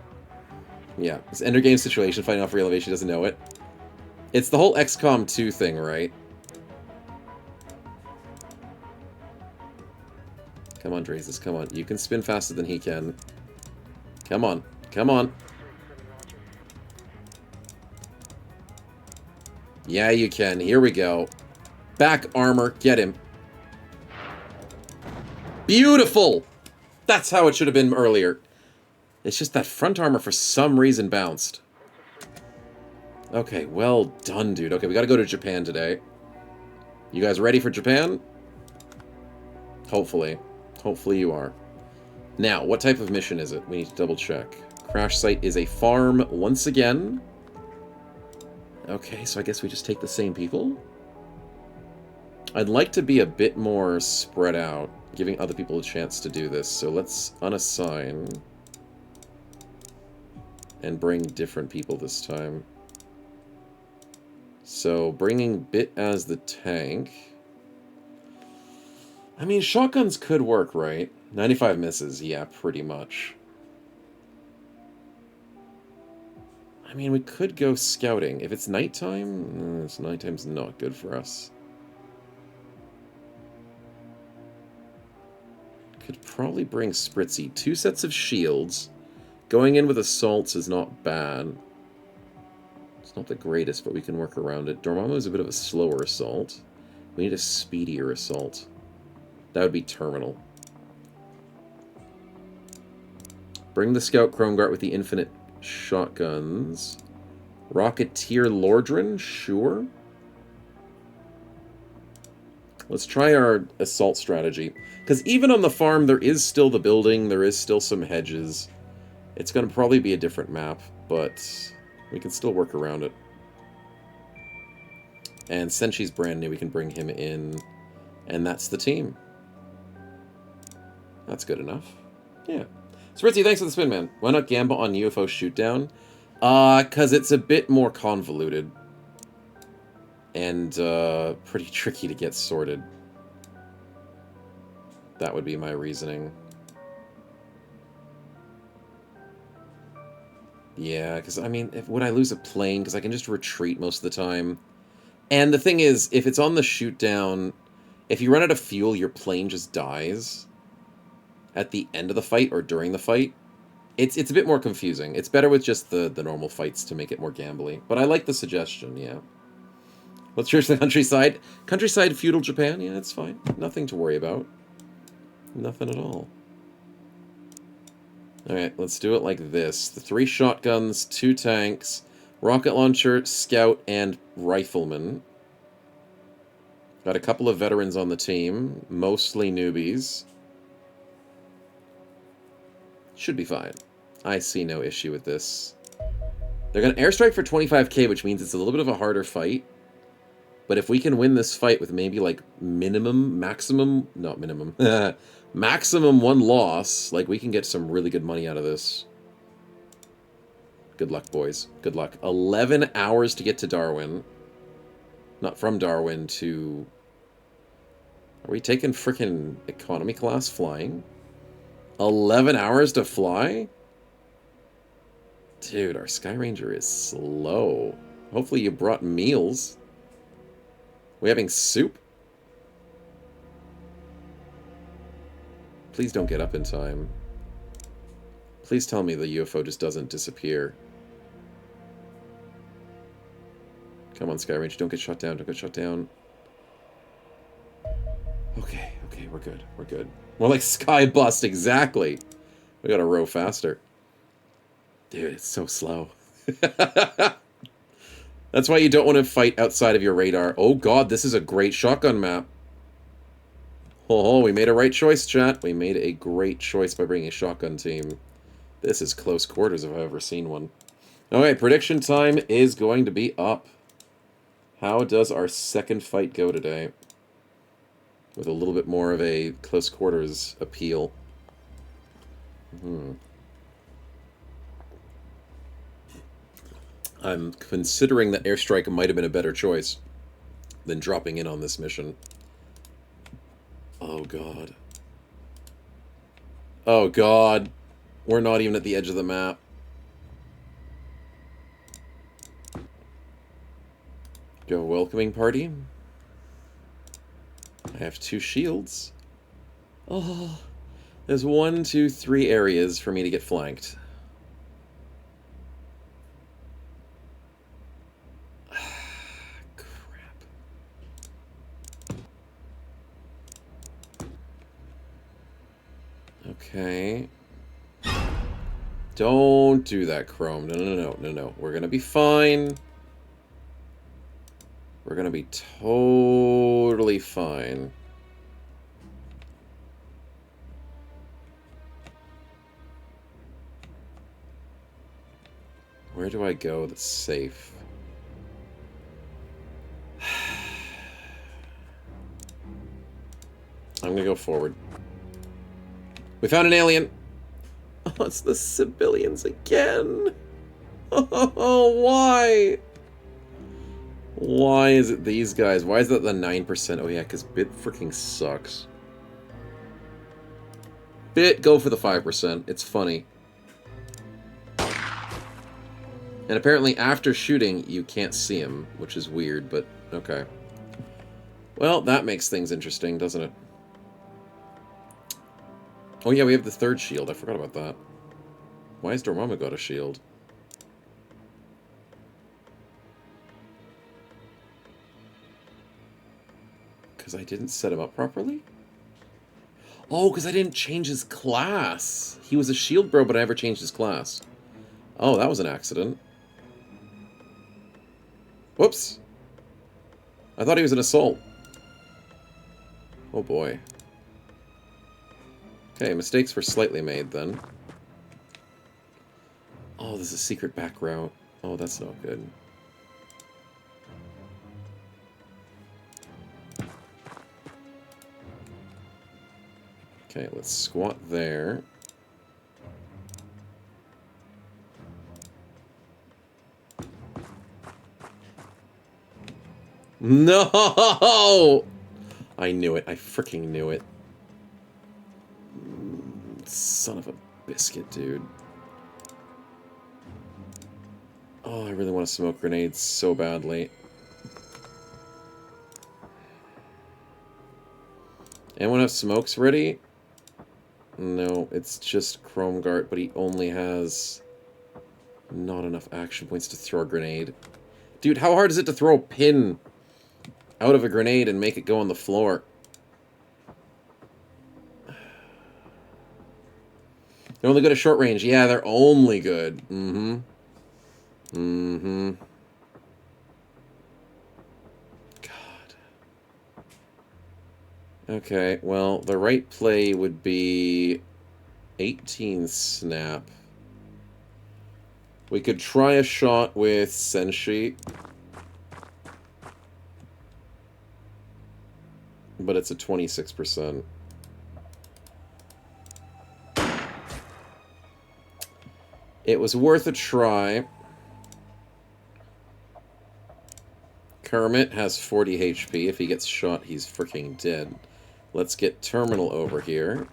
Yeah, it's ender game situation, fighting off real elevation, doesn't know it. It's the whole XCOM 2 thing, right? Come on, Drazus, come on. You can spin faster than he can. Come on, come on. Yeah, you can. Here we go. Back armor, get him. Beautiful! That's how it should have been earlier. It's just that front armor for some reason bounced. Okay, well done, dude. Okay, we gotta go to Japan today. You guys ready for Japan? Hopefully. Hopefully you are. Now, what type of mission is it? We need to double check. Crash site is a farm once again. Okay, so I guess we just take the same people? I'd like to be a bit more spread out, giving other people a chance to do this. So let's unassign and bring different people this time. So bringing Bit as the tank. I mean, shotguns could work, right? 95 misses, yeah, pretty much. I mean, we could go scouting. If it's nighttime, nighttime's not good for us. Could probably bring Spritzy. 2 sets of shields. Going in with assaults is not bad. It's not the greatest, but we can work around it. Dormammu is a bit of a slower assault. We need a speedier assault. That would be terminal. Bring the Scout Chromeguard with the infinite shotguns. Rocketeer Lordran? Sure. Let's try our assault strategy. Because even on the farm, there is still the building. There is still some hedges. It's going to probably be a different map, but we can still work around it. And Senshi's brand new. We can bring him in. And that's the team. That's good enough. Yeah. Spritzy, thanks for the spin, man. Why not gamble on UFO shootdown? Because it's a bit more convoluted. And pretty tricky to get sorted. That would be my reasoning. Yeah, because, I mean, would I lose a plane? Because I can just retreat most of the time. And the thing is, if it's on the shoot-down, if you run out of fuel, your plane just dies at the end of the fight or during the fight. It's a bit more confusing. It's better with just the normal fights to make it more gambly. But I like the suggestion, yeah. Let's search the countryside. Countryside, feudal Japan, yeah, it's fine. Nothing to worry about. Nothing at all. Alright, let's do it like this. The 3 shotguns, 2 tanks, rocket launcher, scout, and rifleman. Got a couple of veterans on the team, mostly newbies. Should be fine. I see no issue with this. They're going to airstrike for 25k, which means it's a little bit of a harder fight. But if we can win this fight with maybe, like, maximum 1 loss, like, we can get some really good money out of this. Good luck, boys. Good luck. 11 hours to get to Darwin. Not from Darwin to... Are we taking frickin' economy class flying? 11 hours to fly? Dude, our Sky Ranger is slow. Hopefully you brought meals. We having soup? Please don't get up in time. Please tell me the UFO just doesn't disappear. Come on, Sky Ranger, don't get shot down, don't get shot down. Okay, okay, we're good, we're good. More like Sky Bust, exactly. We gotta row faster. Dude, it's so slow. That's why you don't want to fight outside of your radar. Oh god, this is a great shotgun map. Oh, we made a right choice, chat. We made a great choice by bringing a shotgun team. This is close quarters if I've ever seen one. Okay, prediction time is going to be up. How does our second fight go today? With a little bit more of a close quarters appeal. I'm considering that airstrike might have been a better choice than dropping in on this mission. Oh god. Oh god. We're not even at the edge of the map. Go welcoming party. I have 2 shields. Oh, there's 1, 2, 3 areas for me to get flanked. Crap. Okay. Don't do that, Chrome. No. We're gonna be fine. We're gonna be totally fine. Where do I go that's safe? I'm gonna go forward. We found an alien! Oh, it's the civilians again! Oh, why? Why is it these guys? Why is that the 9%? Oh yeah, because Bit freaking sucks. Bit, go for the 5%. It's funny. And apparently after shooting, you can't see him, which is weird, but okay. Well, that makes things interesting, doesn't it? Oh yeah, we have the 3rd shield. I forgot about that. Why has Dormammu got a shield? Because I didn't set him up properly? Oh, because I didn't change his class. He was a shield bro, but I never changed his class. Oh, that was an accident. Whoops. I thought he was an assault. Oh boy. Okay, mistakes were slightly made then. Oh, there's a secret back route. Oh, that's not good. Okay, let's squat there. No! I knew it. I freaking knew it. Son of a biscuit, dude. Oh, I really want to smoke grenades so badly. Anyone have smokes ready? No, it's just Chromegart, but he only has not enough action points to throw a grenade. Dude, how hard is it to throw a pin out of a grenade and make it go on the floor? They're only good at short range. Yeah, they're only good. Mm-hmm. Mm-hmm. God. Okay, well, the right play would be 18 snap. We could try a shot with Senshi. But it's a 26%. It was worth a try. Kermit has 40 HP. If he gets shot, he's freaking dead. Let's get Terminal over here.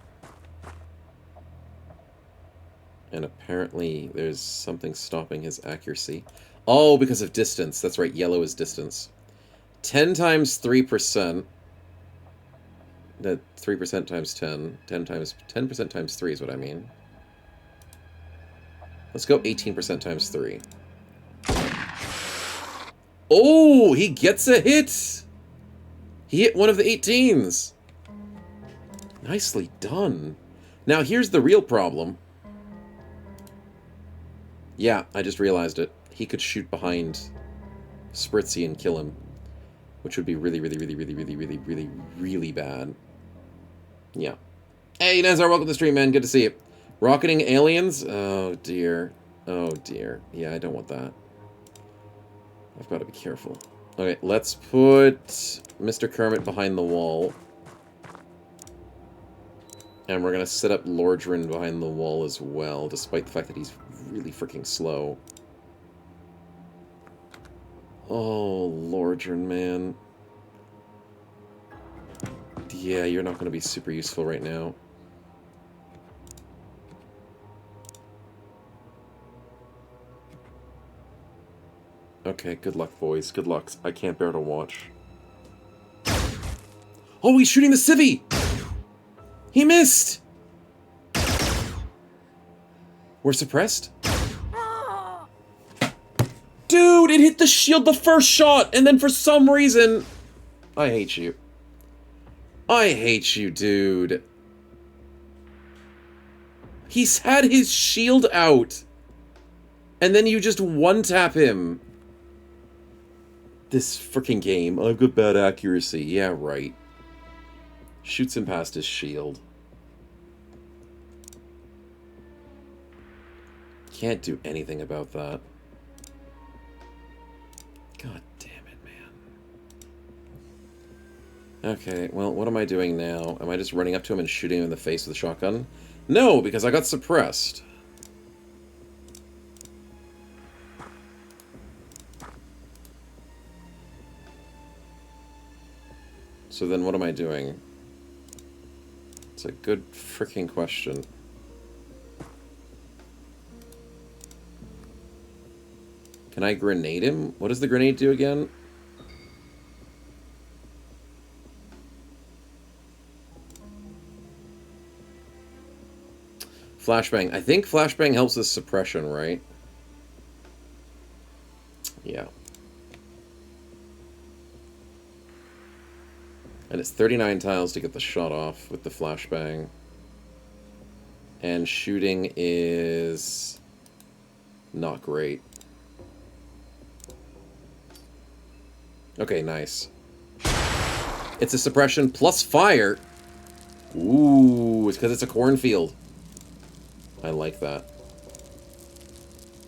And apparently there's something stopping his accuracy. Oh, because of distance. That's right, yellow is distance. 10 times 3%. That 3% times 10. 10% times 3 is what I mean. Let's go 18% times 3. Oh, he gets a hit! He hit one of the 18s. Nicely done. Now, here's the real problem. Yeah, I just realized it. He could shoot behind Spritzy and kill him. Which would be really, really, really, really, really, really, really, really bad. Yeah. Hey, Nazar, welcome to the stream, man. Good to see you. Rocketing aliens? Oh, dear. Oh, dear. Yeah, I don't want that. I've got to be careful. Okay, let's put Mr. Kermit behind the wall. And we're going to set up Lordran behind the wall as well, despite the fact that he's really freaking slow. Oh, Lordran, man. Yeah, you're not going to be super useful right now. Okay, good luck, boys. Good luck. I can't bear to watch. Oh, he's shooting the civvy! He missed! We're suppressed? Dude, it hit the shield the first shot, and then for some reason... I hate you. I hate you, dude. He's had his shield out. And then you just one-tap him. This freaking game. I've got bad accuracy. Yeah, right. Shoots him past his shield. Can't do anything about that. God damn it, man. Okay, well, what am I doing now? Am I just running up to him and shooting him in the face with a shotgun? No, because I got suppressed. So then what am I doing? It's a good freaking question. Can I grenade him? What does the grenade do again? Flashbang. I think flashbang helps with suppression, right? Yeah. And it's 39 tiles to get the shot off with the flashbang. And shooting is not great. Okay, nice. It's a suppression plus fire. Ooh, it's because it's a cornfield. I like that.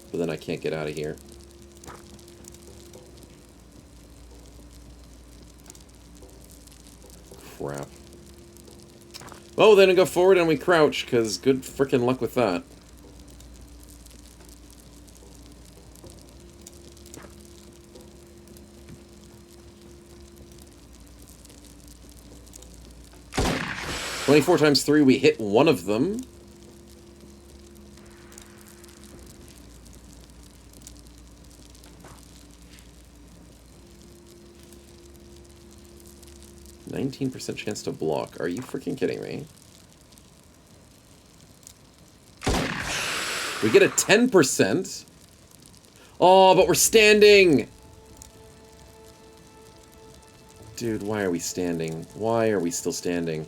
But then I can't get out of here. Crap. Well, then we go forward and we crouch, because good frickin' luck with that. Times 3, we hit one of them. %19 chance to block. Are you freaking kidding me? We get a 10%. Oh, but we're standing! Dude, why are we standing? Why are we still standing?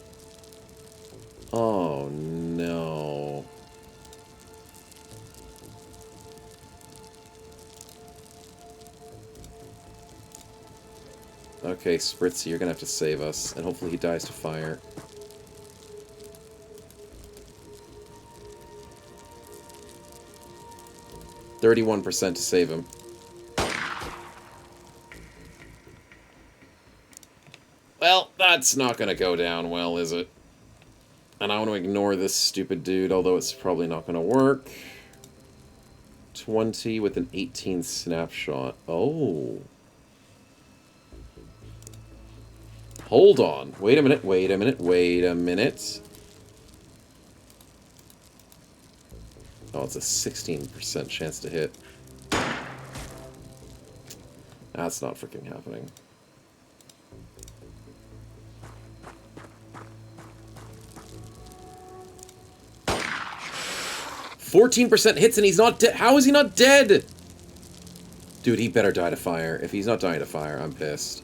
Oh, no. Okay, Spritzy, you're gonna have to save us, and hopefully he dies to fire. %31 to save him. Well, that's not gonna go down well, is it? And I want to ignore this stupid dude, although it's probably not gonna work. 20 with an 18 snapshot. Oh. Hold on. Wait a minute, wait a minute, wait a minute. Oh, it's a 16% chance to hit. That's not freaking happening. %14 hits and he's not dead. How is he not dead? Dude, he better die to fire. If he's not dying to fire, I'm pissed.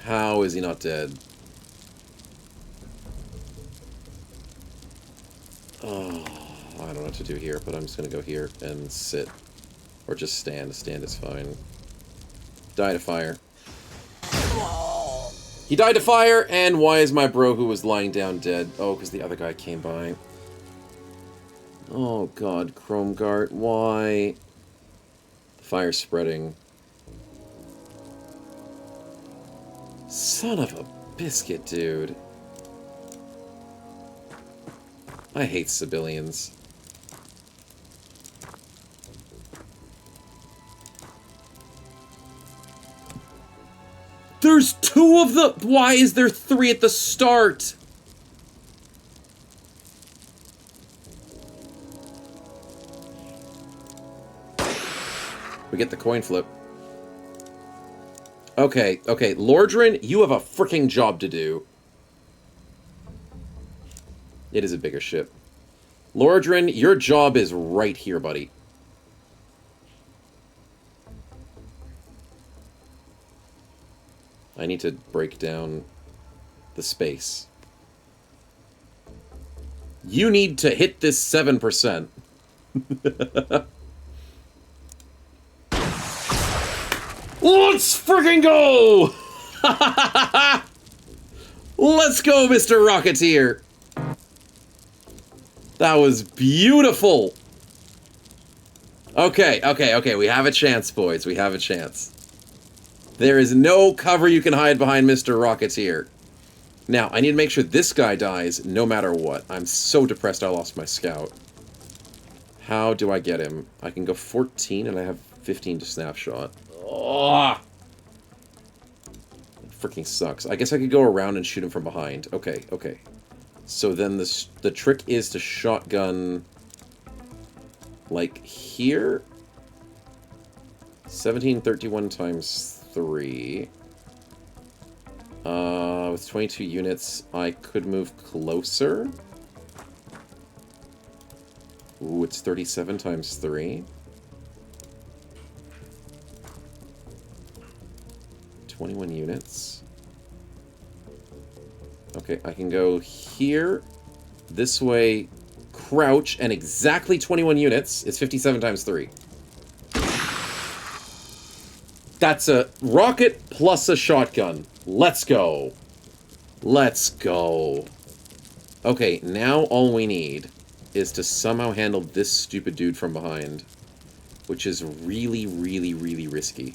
How is he not dead? Oh, I don't know what to do here, but I'm just gonna go here and sit. Or just stand. Stand is fine. Die to fire. He died to fire, and why is my bro who was lying down dead? Oh, because the other guy came by. Oh god, Chromegart, why? The fire's spreading. Son of a biscuit, dude. I hate civilians. There's 2 of them! Why is there 3 at the start? We get the coin flip. Okay, okay. Lordran, you have a freaking job to do. It is a bigger ship. Lordran, your job is right here, buddy. I need to break down the space. You need to hit this 7%. Let's freaking go! Let's go, Mr. Rocketeer! That was beautiful! Okay, okay, okay, we have a chance, boys. We have a chance. There is no cover you can hide behind Mr. Rocketeer. Now, I need to make sure this guy dies no matter what. I'm so depressed I lost my scout. How do I get him? I can go 14 and I have 15 to snapshot. Oh! It freaking sucks. I guess I could go around and shoot him from behind. Okay, okay. So then the trick is to shotgun... like here? 1731 times 3. With 22 units, I could move closer. Ooh, it's 37 times 3. 21 units. Okay, I can go here, this way, crouch, and exactly 21 units is 57 times 3. That's a rocket plus a shotgun. Let's go. Let's go. Okay, now all we need is to somehow handle this stupid dude from behind, which is really, really, really risky.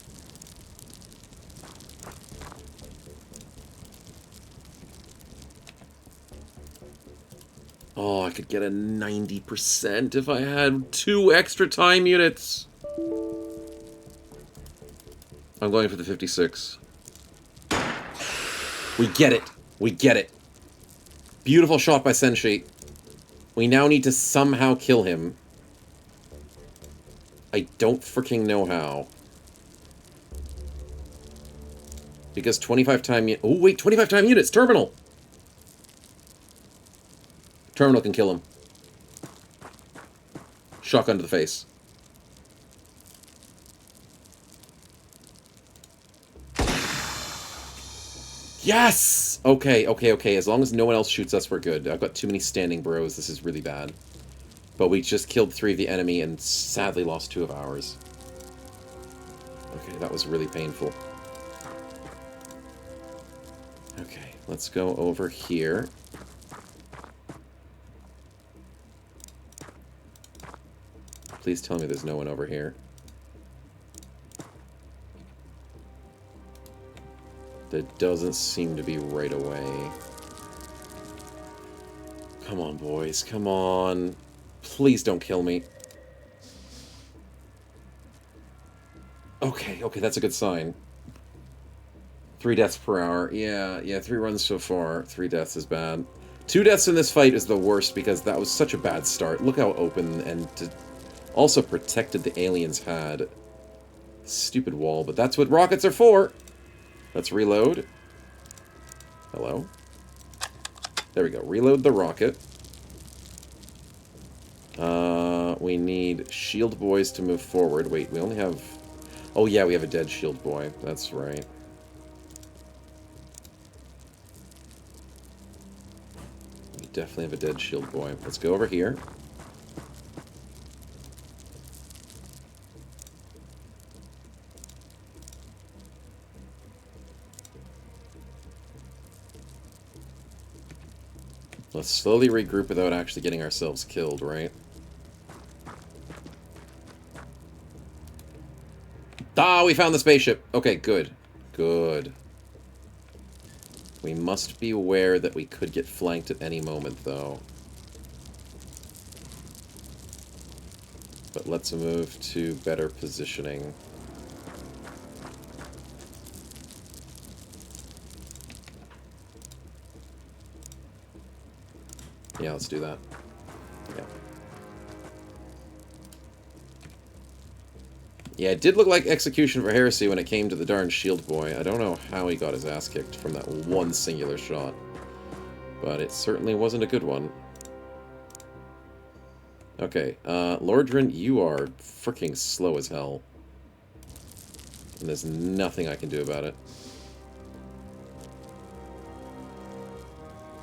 Oh, I could get a 90% if I had 2 extra time units. I'm going for the 56. We get it. We get it. Beautiful shot by Senshi. We now need to somehow kill him. I don't freaking know how. Because 25 time... Oh, wait, 25 time units! Terminal! Terminal can kill him. Shotgun to the face. Yes! Okay, okay, okay. As long as no one else shoots us, we're good. I've got too many standing bros. This is really bad. But we just killed 3 of the enemy and sadly lost 2 of ours. Okay, that was really painful. Okay, let's go over here. Please tell me there's no one over here. That doesn't seem to be right away. Come on, boys. Come on. Please don't kill me. Okay, okay, that's a good sign. 3 deaths per hour. Yeah, 3 runs so far. 3 deaths is bad. 2 deaths in this fight is the worst because that was such a bad start. Look how open and also protected the aliens had. Stupid wall, but that's what rockets are for. Let's reload. Hello? There we go. Reload the rocket. We need shield boys to move forward. Wait, we only have... Oh yeah, we have a dead shield boy. That's right. We definitely have a dead shield boy. Let's go over here. Let's slowly regroup without actually getting ourselves killed, right? Ah, we found the spaceship! Okay, good. Good. We must be aware that we could get flanked at any moment, though. But let's move to better positioning. Yeah, let's do that. Yeah. Yeah, it did look like execution for heresy when it came to the darn shield boy. I don't know how he got his ass kicked from that one singular shot. But it certainly wasn't a good one. Okay, Lordrin, you are freaking slow as hell. And there's nothing I can do about it.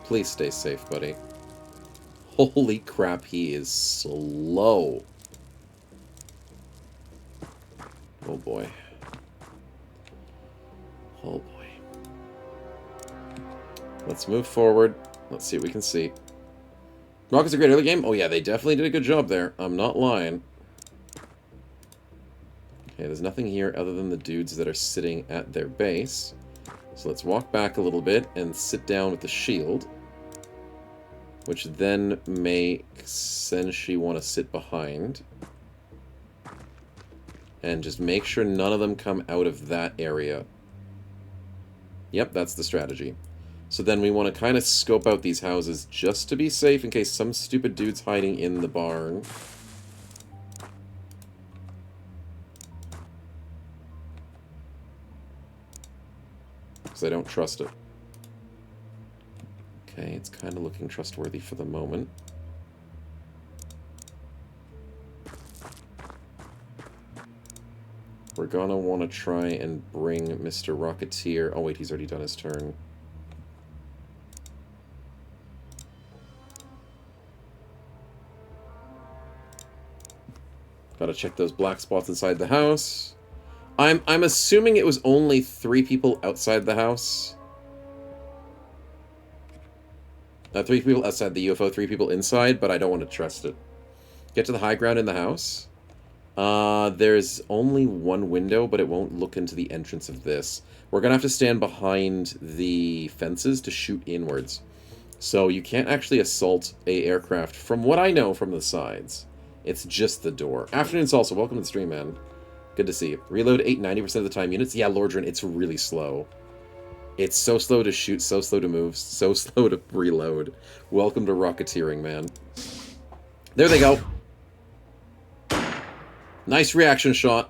Please stay safe, buddy. Holy crap, he is slow. Oh boy. Oh boy. Let's move forward. Let's see what we can see. Rocket's a great early game. Oh yeah, they definitely did a good job there. I'm not lying. Okay, there's nothing here other than the dudes that are sitting at their base. So let's walk back a little bit and sit down with the shield. Which then makes Senshi want to sit behind. And just make sure none of them come out of that area. Yep, that's the strategy. So then we want to kind of scope out these houses just to be safe in case some stupid dude's hiding in the barn. Because I don't trust it. Okay, it's kind of looking trustworthy for the moment. We're gonna want to try and bring Mr. Rocketeer... Oh wait, he's already done his turn. Gotta check those black spots inside the house. I'm assuming it was only 3 people outside the house. 3 people outside the UFO, 3 people inside, but I don't want to trust it. Get to the high ground in the house. There's only 1 window, but it won't look into the entrance of this. We're gonna have to stand behind the fences to shoot inwards. So you can't actually assault a aircraft, from what I know, from the sides. It's just the door. Afternoon Salsa, welcome to the stream, man. Good to see you. Reload 90% of the time units. Yeah, Lordrin, it's really slow. It's so slow to shoot, so slow to move, so slow to reload. Welcome to rocketeering, man. There they go. Nice reaction shot.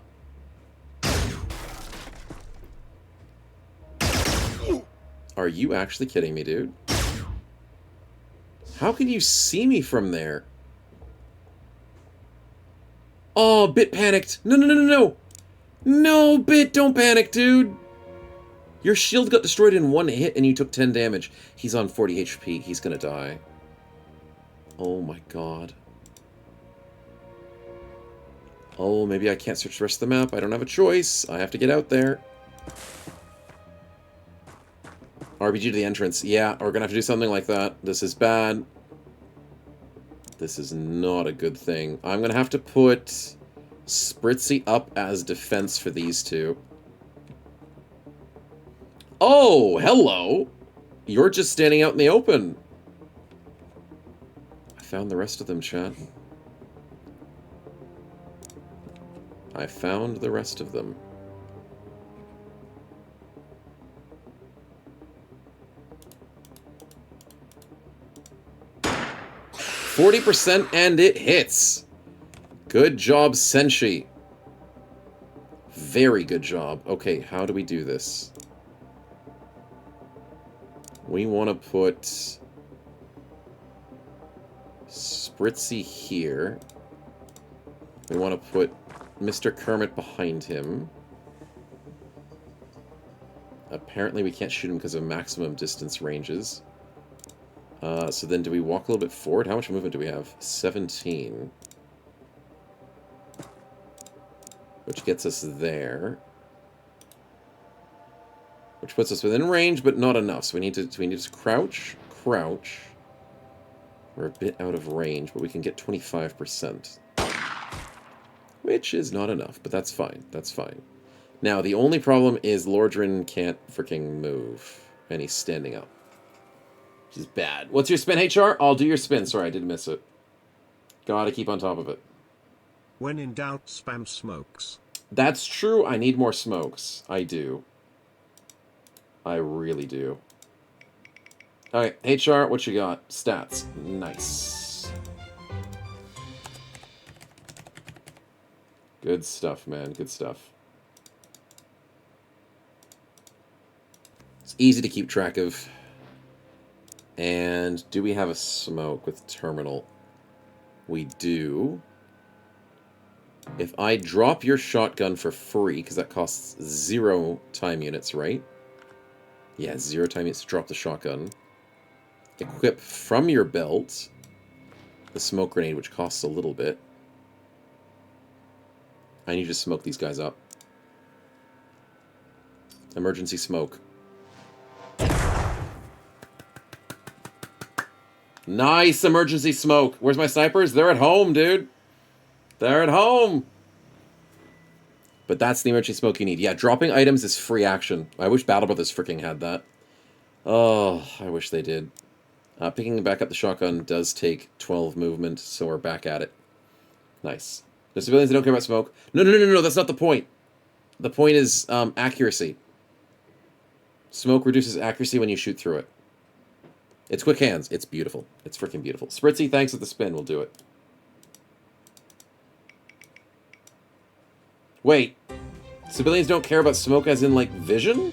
Are you actually kidding me, dude? How can you see me from there? Oh, Bit panicked. No, no, no, no, no. No, Bit, don't panic, dude. Your shield got destroyed in 1 hit and you took 10 damage. He's on 40 HP. He's gonna die. Oh my god. Oh, maybe I can't search the rest of the map. I don't have a choice. I have to get out there. RPG to the entrance. Yeah, we're gonna have to do something like that. This is bad. This is not a good thing. I'm gonna have to put Spritzy up as defense for these 2. Oh, hello! You're just standing out in the open. I found the rest of them, chat. I found the rest of them. %, and it hits. Good job, Senshi. Very good job. Okay, how do we do this? We want to put Spritzy here. We want to put Mr. Kermit behind him. Apparently we can't shoot him because of maximum distance ranges. So then do we walk a little bit forward? How much movement do we have? 17. Which gets us there. Which puts us within range, but not enough. So we need to crouch, crouch. We're a bit out of range, but we can get 25%. Which is not enough, but that's fine. That's fine. Now, the only problem is Lordrin can't freaking move. And he's standing up. Which is bad. What's your spin, HR? I'll do your spin. Sorry, I did miss it. Gotta keep on top of it. When in doubt, spam smokes. That's true. I need more smokes. I do. I really do. Alright, HR, what you got? Stats. Nice. Good stuff, man. Good stuff. It's easy to keep track of. And do we have a smoke with terminal? We do. If I drop your shotgun for free, because that costs 0 time units, right? Yeah, 0 time units to drop the shotgun. Equip from your belt the smoke grenade, which costs a little bit. I need to smoke these guys up. Emergency smoke. Nice emergency smoke. Where's my snipers? They're at home, dude. They're at home. But that's the emergency smoke you need. Yeah, dropping items is free action. I wish Battle Brothers freaking had that. Oh, I wish they did. Picking back up the shotgun does take 12 movement, so we're back at it. Nice. The civilians that don't care about smoke. No, that's not the point. The point is accuracy. Smoke reduces accuracy when you shoot through it. It's quick hands. It's beautiful. It's freaking beautiful. Spritzy, thanks for the spin. We'll do it. Wait. Civilians don't care about smoke as in, like, vision?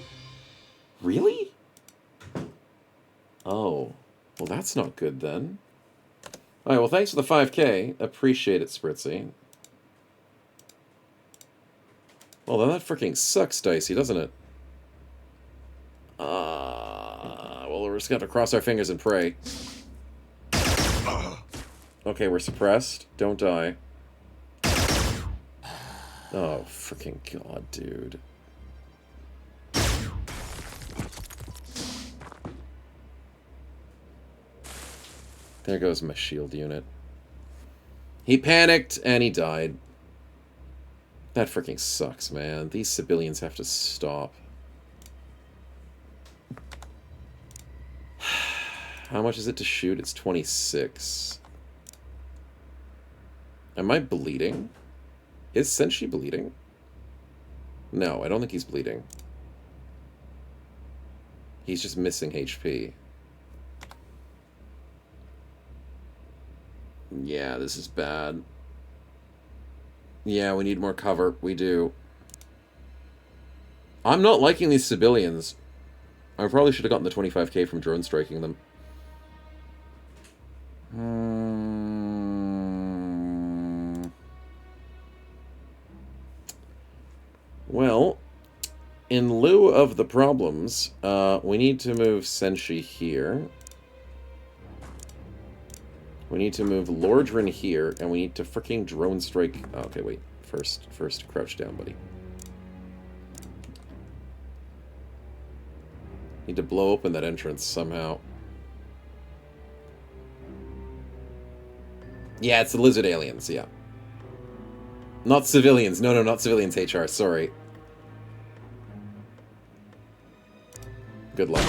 Really? Oh. Well, that's not good, then. Alright, well, thanks for the 5K. Appreciate it, Spritzy. Well, then that freaking sucks, Dicey, doesn't it? Well, we're just gonna have to cross our fingers and pray. Okay, we're suppressed. Don't die. Oh, freaking god, dude. There goes my shield unit. He panicked, and he died. That freaking sucks, man. These civilians have to stop. How much is it to shoot? It's 26. Am I bleeding? Is Senshi bleeding? No, I don't think he's bleeding. He's just missing HP. Yeah, this is bad. Yeah, we need more cover. We do. I'm not liking these civilians. I probably should have gotten the 25k from drone striking them. Well, in lieu of the problems, we need to move Senshi here. We need to move Lordrin here, and we need to freaking drone strike... Oh, okay, wait. First crouch down, buddy. Need to blow open that entrance somehow. Yeah, it's the lizard aliens, yeah. Not civilians. No, not civilians, HR. Sorry. Good luck.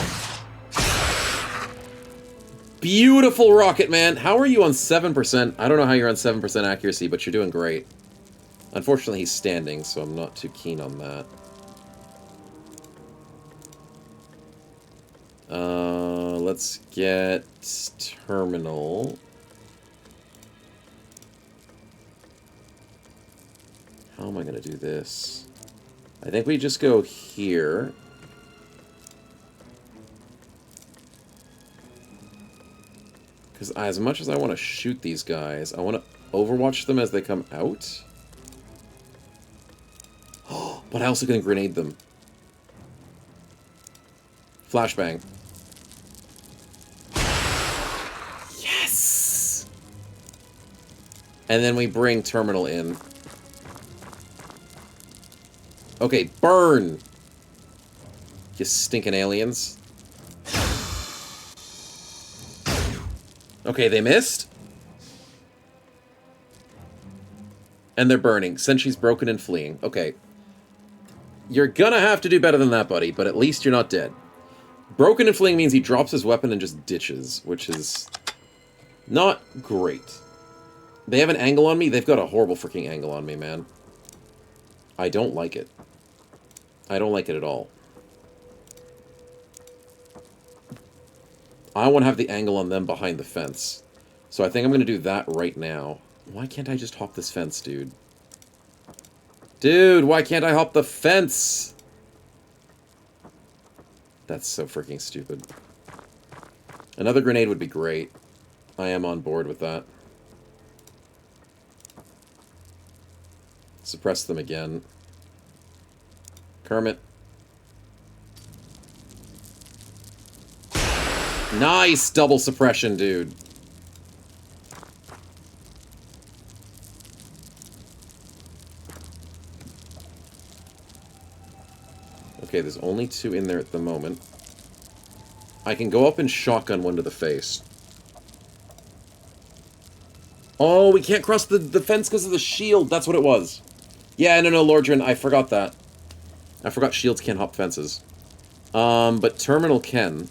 Beautiful rocket, man. How are you on 7%? I don't know how you're on 7% accuracy, but you're doing great. Unfortunately, he's standing, so I'm not too keen on that. Let's get terminal. How am I going to do this? I think we just go here. Because as much as I want to shoot these guys, I want to overwatch them as they come out. But I also can grenade them. Flashbang. Yes! And then we bring terminal in. Okay, burn! You stinking aliens. Okay, they missed. And they're burning. Senshi's broken and fleeing. Okay. You're gonna have to do better than that, buddy, but at least you're not dead. Broken and fleeing means he drops his weapon and just ditches, which is not great. They have an angle on me? They've got a horrible freaking angle on me, man. I don't like it. I don't like it at all. I want to have the angle on them behind the fence. So I think I'm going to do that right now. Why can't I just hop this fence, dude? Dude, why can't I hop the fence? That's so freaking stupid. Another grenade would be great. I am on board with that. Suppress them again. Kermit. Nice! Double suppression, dude. Okay, there's only 2 in there at the moment. I can go up and shotgun one to the face. Oh, we can't cross the fence because of the shield. That's what it was. Yeah, no, Lordran, I forgot that. I forgot shields can't hop fences. But Terminal can.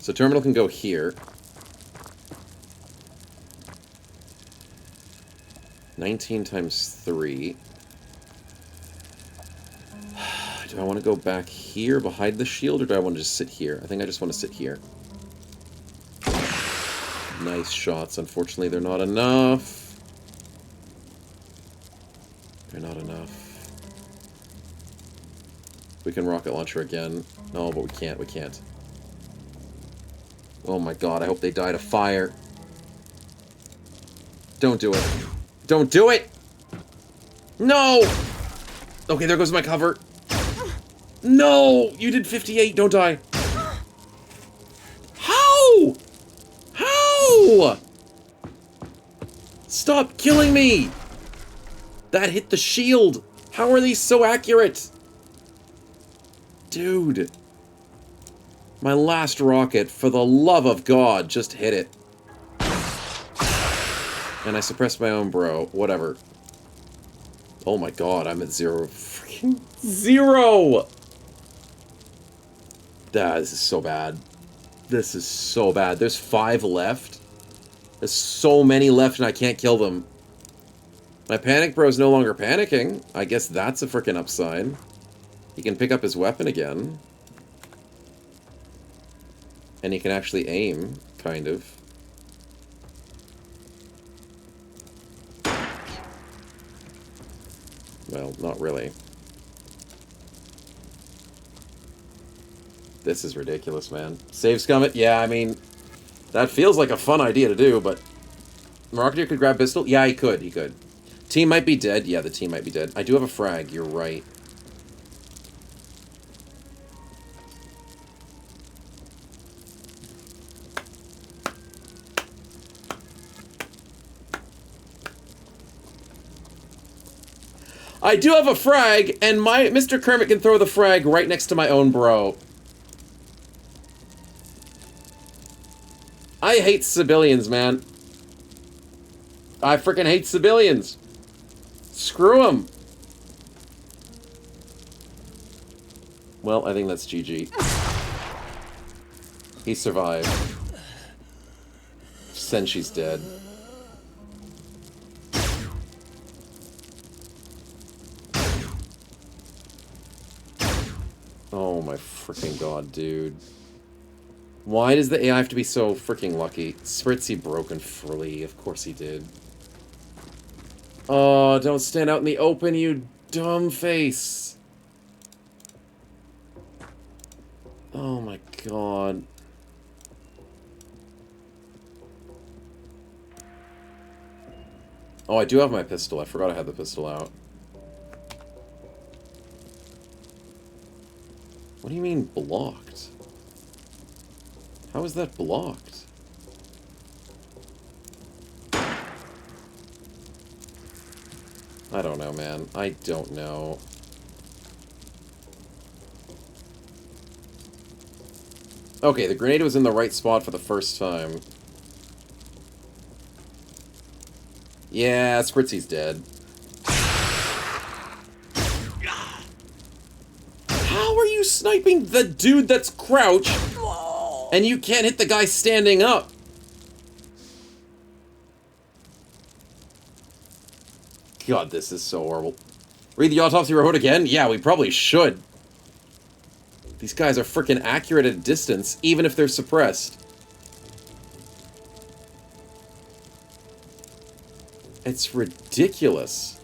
So Terminal can go here. 19 times 3. Do I want to go back here behind the shield, or do I want to just sit here? I think I just want to sit here. Nice shots. Unfortunately, they're not enough. They're not enough. We can rocket launcher again. No, but we can't. We can't. Oh my god, I hope they die to fire. Don't do it. Don't do it! No! Okay, there goes my cover. No! You did 58, don't die. How? How? Stop killing me! That hit the shield! How are these so accurate? Dude. My last rocket, for the love of God, just hit it. And I suppressed my own bro. Whatever. Oh my god, I'm at 0. Freaking 0! This is so bad. This is so bad. There's 5 left. There's so many left and I can't kill them. My panic bro's no longer panicking. I guess that's a freaking upside. He can pick up his weapon again. And he can actually aim, kind of. Well, not really. This is ridiculous, man. Save Scummit? Yeah, I mean, that feels like a fun idea to do, but... Rocketeer could grab pistol? Yeah, he could, he could. Team might be dead. Yeah, the team might be dead. I do have a frag, you're right. I do have a frag, and my Mr. Kermit can throw the frag right next to my own bro. I hate civilians, man. I freaking hate civilians. Screw them. Well, I think that's GG. He survived. Senshi's dead. Oh my freaking god, dude. Why does the AI have to be so freaking lucky? Spritzy broken fully. Of course he did. Oh, don't stand out in the open, you dumb face. Oh my god. Oh, I do have my pistol. I forgot I had the pistol out. What do you mean blocked? How is that blocked? I don't know, man. I don't know. Okay, the grenade was in the right spot for the first time. Yeah, Spritzy's dead. How are you sniping the dude that's crouched and you can't hit the guy standing up? God, this is so horrible. Read the autopsy report again? Yeah, we probably should. These guys are freaking accurate at distance, even if they're suppressed. It's ridiculous.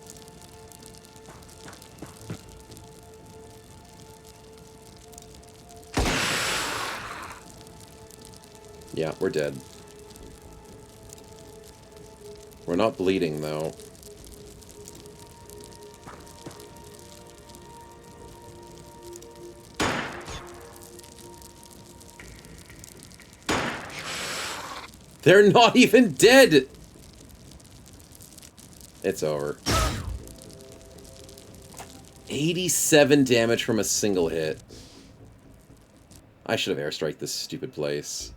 Yeah, we're dead. We're not bleeding, though. They're not even dead! It's over. 87 damage from a single hit. I should have airstriked this stupid place.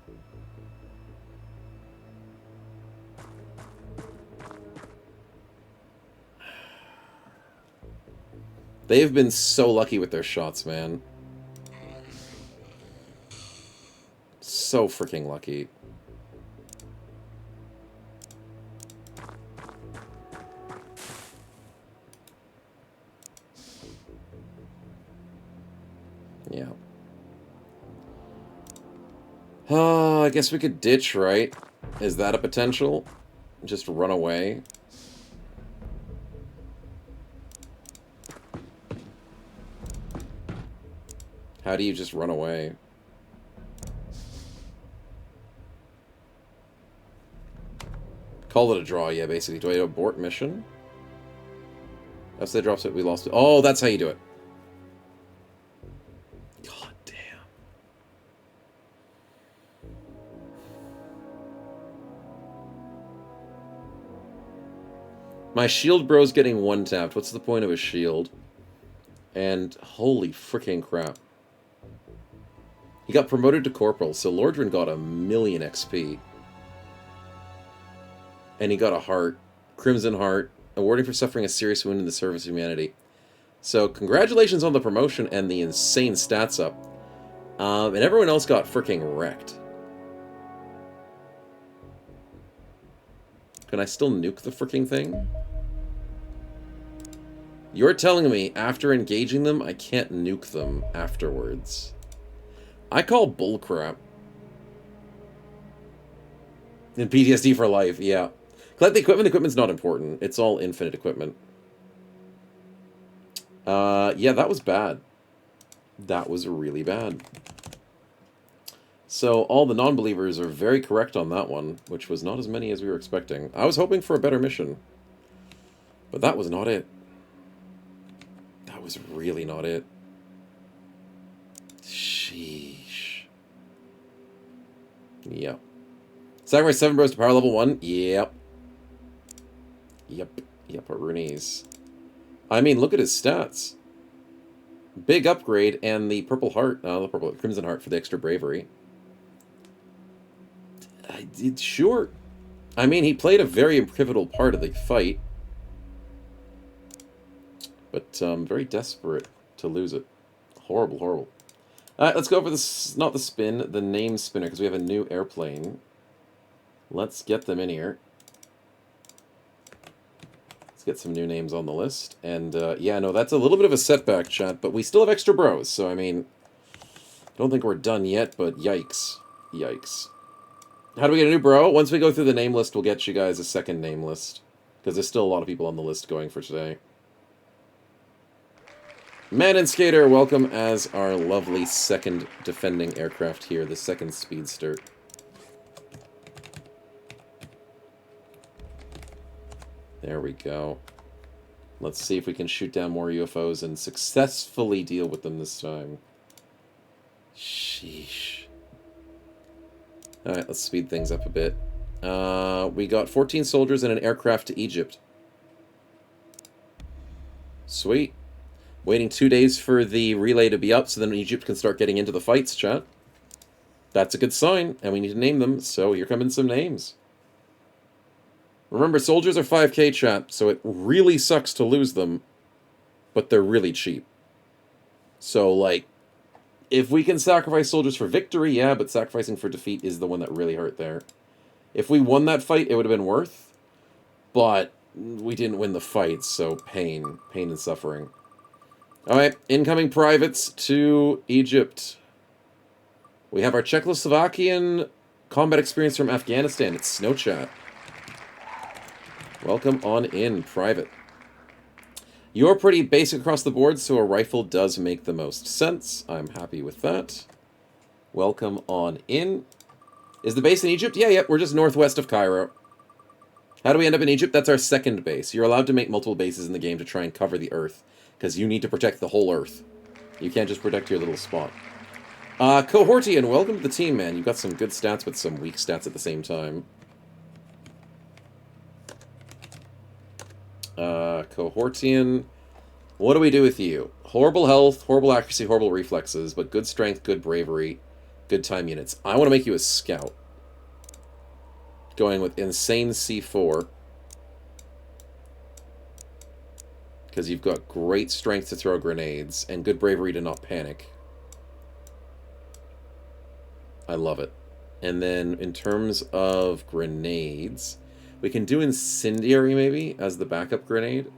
They've been so lucky with their shots, man. So freaking lucky. Yeah. I guess we could ditch, right? Is that a potential? Just run away? How do you just run away? Call it a draw, yeah, basically. Do I abort mission? That's the drops it, we lost it. Oh, that's how you do it. God damn. My shield bro's getting one tapped. What's the point of a shield? And holy freaking crap. He got promoted to corporal, so Lordran got 1,000,000 XP. And he got a heart. Crimson Heart. Awarding for suffering a serious wound in the service of humanity. So, congratulations on the promotion and the insane stats up. And everyone else got freaking wrecked. Can I still nuke the freaking thing? You're telling me, after engaging them, I can't nuke them afterwards. I call bullcrap. And PTSD for life, yeah. Collect the equipment. The equipment's not important. It's all infinite equipment. Yeah, that was bad. That was really bad. So, all the non-believers are very correct on that one, which was not as many as we were expecting. I was hoping for a better mission. But that was not it. That was really not it. Sheesh. Yep. Sacrifice 7 bros to power level 1? Yep. Yep, Rooney's. I mean, look at his stats. Big upgrade, and the purple heart, the purple crimson heart for the extra bravery. Sure. I mean, he played a very pivotal part of the fight. But, very desperate to lose it. Horrible, horrible. Alright, let's go for this, not the spin, the name spinner, because we have a new airplane. Let's get them in here. Let's get some new names on the list. And, yeah, no, that's a little bit of a setback, chat, but we still have extra bros, so, I mean, I don't think we're done yet, but yikes. Yikes. How do we get a new bro? Once we go through the name list, we'll get you guys a second name list, because there's still a lot of people on the list going for today. Man and Skater, welcome as our lovely second defending aircraft here, the second speedster. There we go. Let's see if we can shoot down more UFOs and successfully deal with them this time. Sheesh. Alright, let's speed things up a bit. We got 14 soldiers and an aircraft to Egypt. Sweet. Waiting 2 days for the relay to be up so then Egypt can start getting into the fights, chat. That's a good sign, and we need to name them, so here come in some names. Remember, soldiers are 5k, chat, so it really sucks to lose them, but they're really cheap. So, like, if we can sacrifice soldiers for victory, yeah, but sacrificing for defeat is the one that really hurt there. If we won that fight, it would have been worth, but we didn't win the fight, so pain and suffering. Alright, incoming privates to Egypt. We have our Czechoslovakian combat experience from Afghanistan. It's Snowchat. Welcome on in, Private. You're pretty basic across the board, so a rifle does make the most sense. I'm happy with that. Welcome on in. Is the base in Egypt? Yeah, we're just northwest of Cairo. How do we end up in Egypt? That's our second base. You're allowed to make multiple bases in the game to try and cover the Earth, because you need to protect the whole Earth. You can't just protect your little spot. Cohortian, welcome to the team, man. You've got some good stats, but some weak stats at the same time. Cohortian, what do we do with you? Horrible health, horrible accuracy, horrible reflexes, but good strength, good bravery, good time units. I want to make you a scout. Going with insane C4. Because you've got great strength to throw grenades, and good bravery to not panic. I love it. And then, in terms of grenades, we can do incendiary, maybe, as the backup grenade.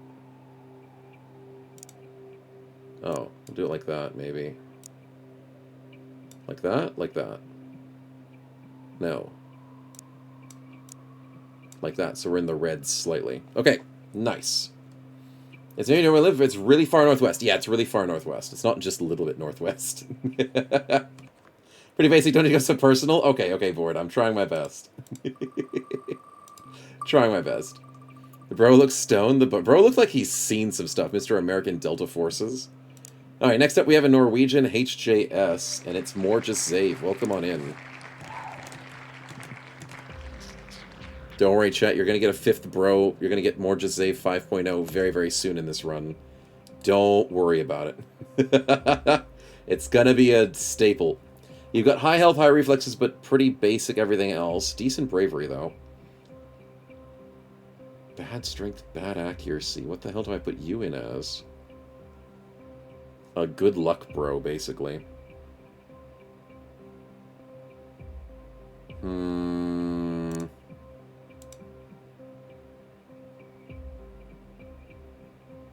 Oh, we'll do it like that, maybe. Like that? Like that. No. Like that, so we're in the red slightly. Okay, nice. Is there anywhere where I live? It's really far northwest. Yeah, it's really far northwest. It's not just a little bit northwest. Pretty basic, don't need to go so personal? Okay, board. I'm trying my best. Trying my best. The bro looks stoned. The bro looks like he's seen some stuff. Mr. American Delta Forces. Alright, next up we have a Norwegian HJS, and it's more just Zave. Welcome on in. Don't worry, chat. You're going to get a 5th bro. You're going to get more just Zave 5.0 very, very soon in this run. Don't worry about it. It's going to be a staple. You've got high health, high reflexes, but pretty basic everything else. Decent bravery, though. Bad strength, bad accuracy. What the hell do I put you in as? A good luck bro, basically.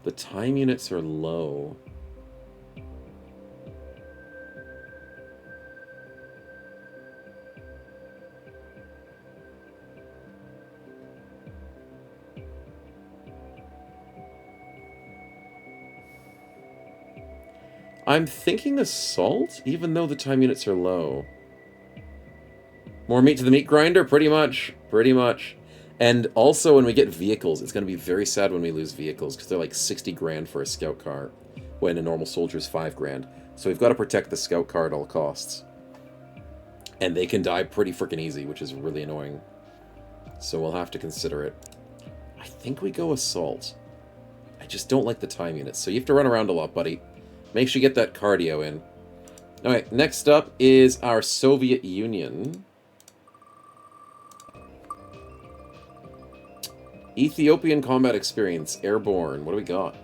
The time units are low. I'm thinking assault, even though the time units are low. More meat to the meat grinder? Pretty much. Pretty much. And also, when we get vehicles, it's going to be very sad when we lose vehicles, because they're like 60 grand for a scout car, when a normal soldier is 5 grand. So we've got to protect the scout car at all costs. And they can die pretty freaking easy, which is really annoying. So we'll have to consider it. I think we go assault. I just don't like the time units, so you have to run around a lot, buddy. Make sure you get that cardio in. Alright, next up is our Soviet Union. Ethiopian Combat Experience, Airborne. What do we got?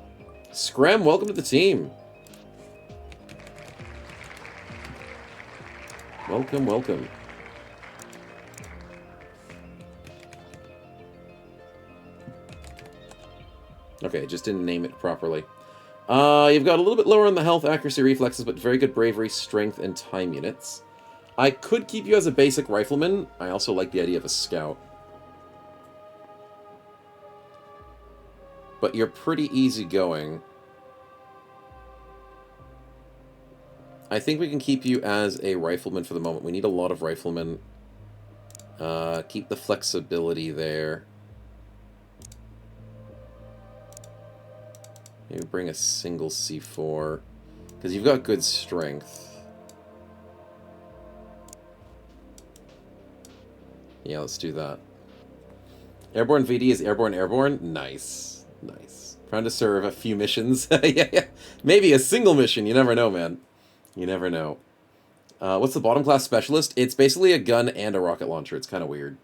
Scram, welcome to the team. Welcome, welcome. Okay, just didn't name it properly. You've got a little bit lower on the health, accuracy, reflexes, but very good bravery, strength, and time units. I could keep you as a basic rifleman. I also like the idea of a scout. But you're pretty easygoing. I think we can keep you as a rifleman for the moment. We need a lot of riflemen. Keep the flexibility there. Maybe bring a single C4. Because you've got good strength. Yeah, let's do that. Airborne VD is airborne. Nice. Nice. Trying to serve a few missions. yeah. Maybe a single mission. You never know, man. You never know. What's the bottom class specialist? It's basically a gun and a rocket launcher. It's kind of weird.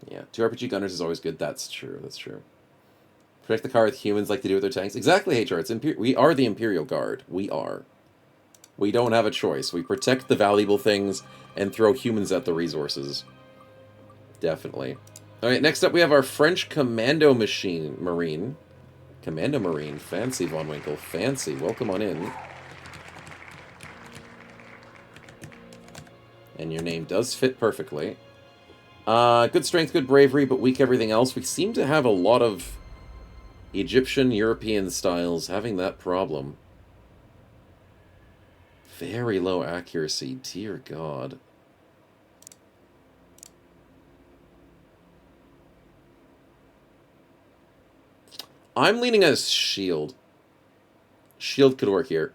Yeah, 2 RPG gunners is always good. That's true. That's true. Protect the car with humans like they do with their tanks. Exactly, HR. We are the Imperial Guard. We are. We don't have a choice. We protect the valuable things and throw humans at the resources. Definitely. Alright, next up we have our French Commando Marine. Commando Marine. Fancy, Von Winkle. Fancy. Welcome on in. And your name does fit perfectly. Good strength, good bravery, but weak everything else. We seem to have a lot of Egyptian, European styles having that problem. Very low accuracy, dear God. I'm leaning as shield. Shield could work here.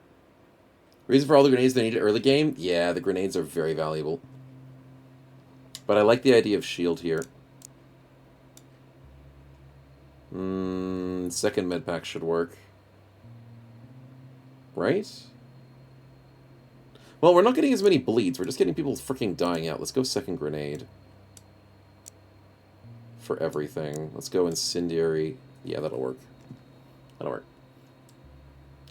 Reason for all the grenades they need early game? Yeah, the grenades are very valuable. But I like the idea of shield here. Second med pack should work. Right? Well, we're not getting as many bleeds. We're just getting people freaking dying out. Let's go second grenade. For everything. Let's go incendiary. Yeah, that'll work. That'll work.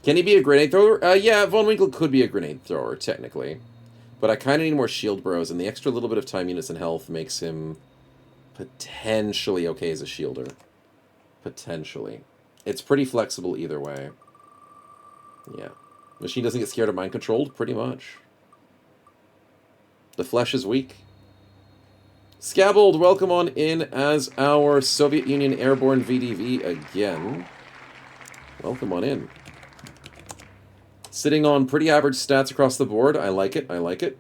Can he be a grenade thrower? Yeah, Von Winkle could be a grenade thrower, technically. But I kind of need more shield bros, and the extra little bit of time units and health makes him potentially okay as a shielder. Potentially. It's pretty flexible either way. Yeah. Machine doesn't get scared of mind controlled? Pretty much. The flesh is weak. Scabbled, welcome on in as our Soviet Union Airborne VDV again. Welcome on in. Sitting on pretty average stats across the board. I like it, I like it.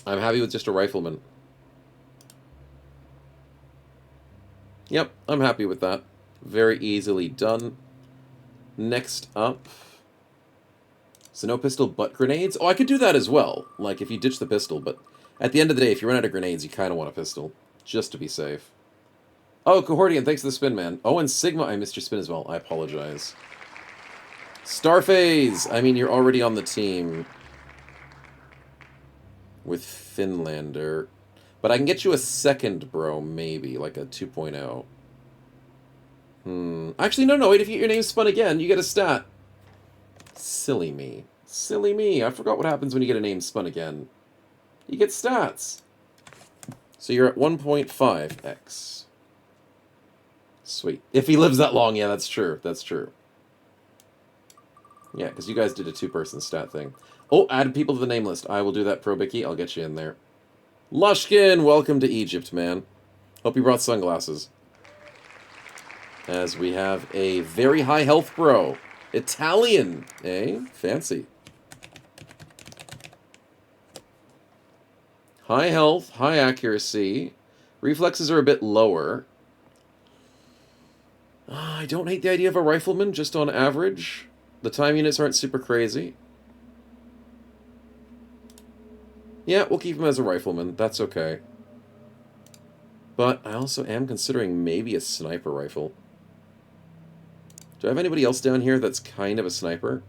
I'm happy with just a rifleman. Yep, I'm happy with that. Very easily done. Next up. So no pistol, but grenades? Oh, I could do that as well. Like, if you ditch the pistol, but at the end of the day, if you run out of grenades, you kind of want a pistol. Just to be safe. Oh, Cohortian, thanks for the spin, man. Oh, and Sigma, I missed your spin as well. I apologize. Starphase! I mean, you're already on the team. With Finlander. But I can get you a second, bro, maybe. Like a 2.0. Actually, no, wait. If you get your name spun again, you get a stat. Silly me. Silly me. I forgot what happens when you get a name spun again. You get stats. So you're at 1.5x. Sweet. If he lives that long, yeah, that's true. That's true. Yeah, because you guys did a two-person stat thing. Oh, add people to the name list. I will do that, Probicky. I'll get you in there. Lushkin, welcome to Egypt, man. Hope you brought sunglasses. As we have a very high health bro. Italian, eh? Fancy. High health, high accuracy. Reflexes are a bit lower. I don't hate the idea of a rifleman, just on average. The time units aren't super crazy. Yeah, we'll keep him as a rifleman. That's okay. But I also am considering maybe a sniper rifle. Do I have anybody else down here that's kind of a sniper?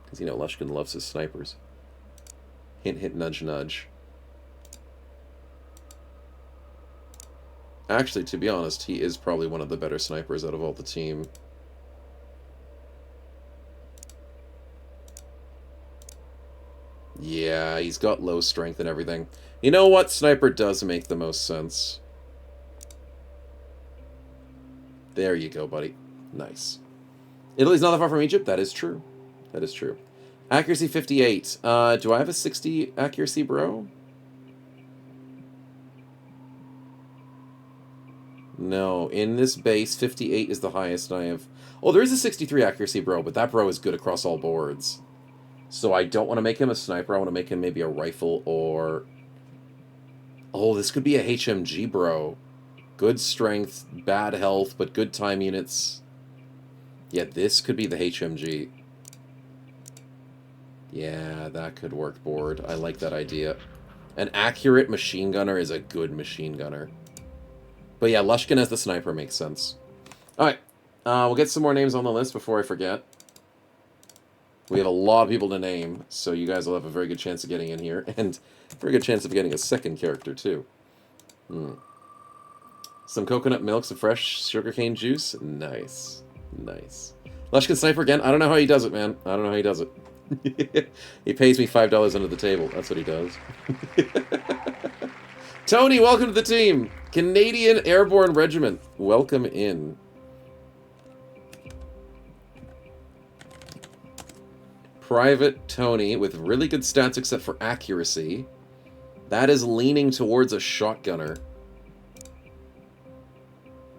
Because, you know, Lushkin loves his snipers. Hint, hint, nudge, nudge. Actually, to be honest, he is probably one of the better snipers out of all the team. Yeah, he's got low strength and everything. You know what? Sniper does make the most sense. There you go, buddy. Nice. Italy's not that far from Egypt? That is true. That is true. Accuracy 58. Do I have a 60 accuracy, bro? No. In this base, 58 is the highest I have. Oh, there is a 63 accuracy, bro, but that bro is good across all boards. So I don't want to make him a sniper. I want to make him maybe a rifle or... Oh, this could be a HMG, bro. Good strength, bad health, but good time units. Yeah, this could be the HMG. Yeah, that could work, board. I like that idea. An accurate machine gunner is a good machine gunner. But yeah, Lushkin as the sniper makes sense. Alright, we'll get some more names on the list before I forget. We have a lot of people to name, so you guys will have a very good chance of getting in here. And a very good chance of getting a second character, too. Some coconut milk, some fresh sugarcane juice. Nice. Nice. Lushkin sniper again. I don't know how he does it, man. I don't know how he does it. He pays me $5 under the table. That's what he does. Tony, welcome to the team. Canadian Airborne Regiment. Welcome in. Private Tony with really good stats except for accuracy. That is leaning towards a shotgunner.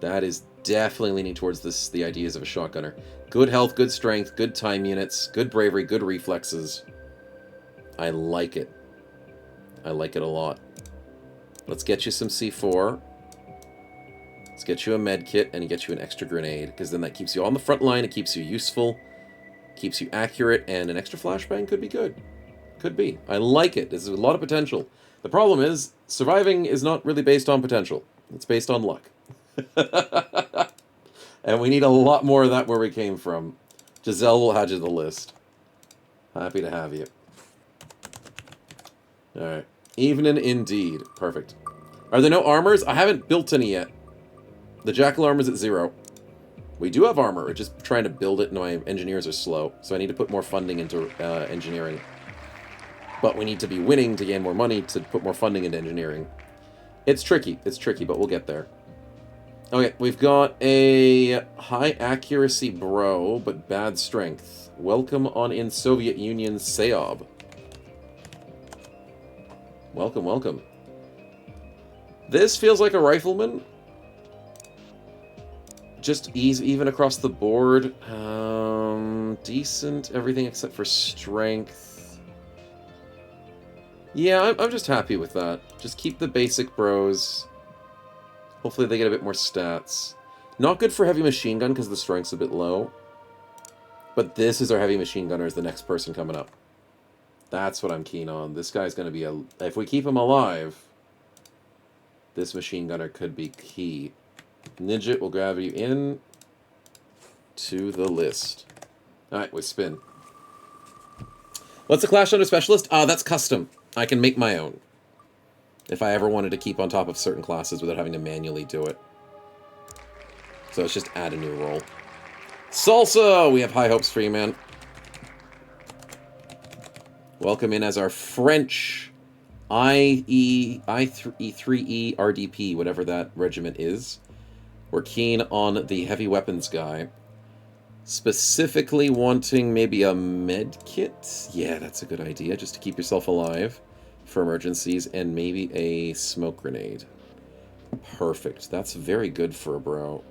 That is definitely leaning towards the ideas of a shotgunner. Good health, good strength, good time units, good bravery, good reflexes. I like it. I like it a lot. Let's get you some C4. Let's get you a med kit and get you an extra grenade, because then that keeps you on the front line, it keeps you useful, keeps you accurate, and an extra flashbang could be good. Could be. I like it. There's a lot of potential. The problem is, surviving is not really based on potential. It's based on luck. And we need a lot more of that where we came from. Giselle will add you to the list. Happy to have you. Alright. Evening indeed. Perfect. Are there no armors? I haven't built any yet. The Jackal armor's at 0. We do have armor. We're just trying to build it, and my engineers are slow. So I need to put more funding into engineering. But we need to be winning to gain more money to put more funding into engineering. It's tricky. It's tricky, but we'll get there. Okay, we've got a high accuracy bro, but bad strength. Welcome on in Soviet Union, Sayab. Welcome, welcome. This feels like a rifleman. Just even across the board. Decent, everything except for strength. Yeah, I'm just happy with that. Just keep the basic bros. Hopefully they get a bit more stats. Not good for heavy machine gun because the strength's a bit low. But this is our heavy machine gunner as the next person coming up. That's what I'm keen on. This guy's going to be a... If we keep him alive, this machine gunner could be key. Nidget will grab you in to the list. Alright, we spin. What's a Clash Under Specialist? That's custom. I can make my own. If I ever wanted to keep on top of certain classes without having to manually do it. So it's just add a new role. Salsa! We have high hopes for you, man. Welcome in as our French I3E RDP, whatever that regiment is. We're keen on the heavy weapons guy. Specifically wanting maybe a med kit? Yeah, that's a good idea, just to keep yourself alive for emergencies, and maybe a smoke grenade. Perfect. That's very good for a bro.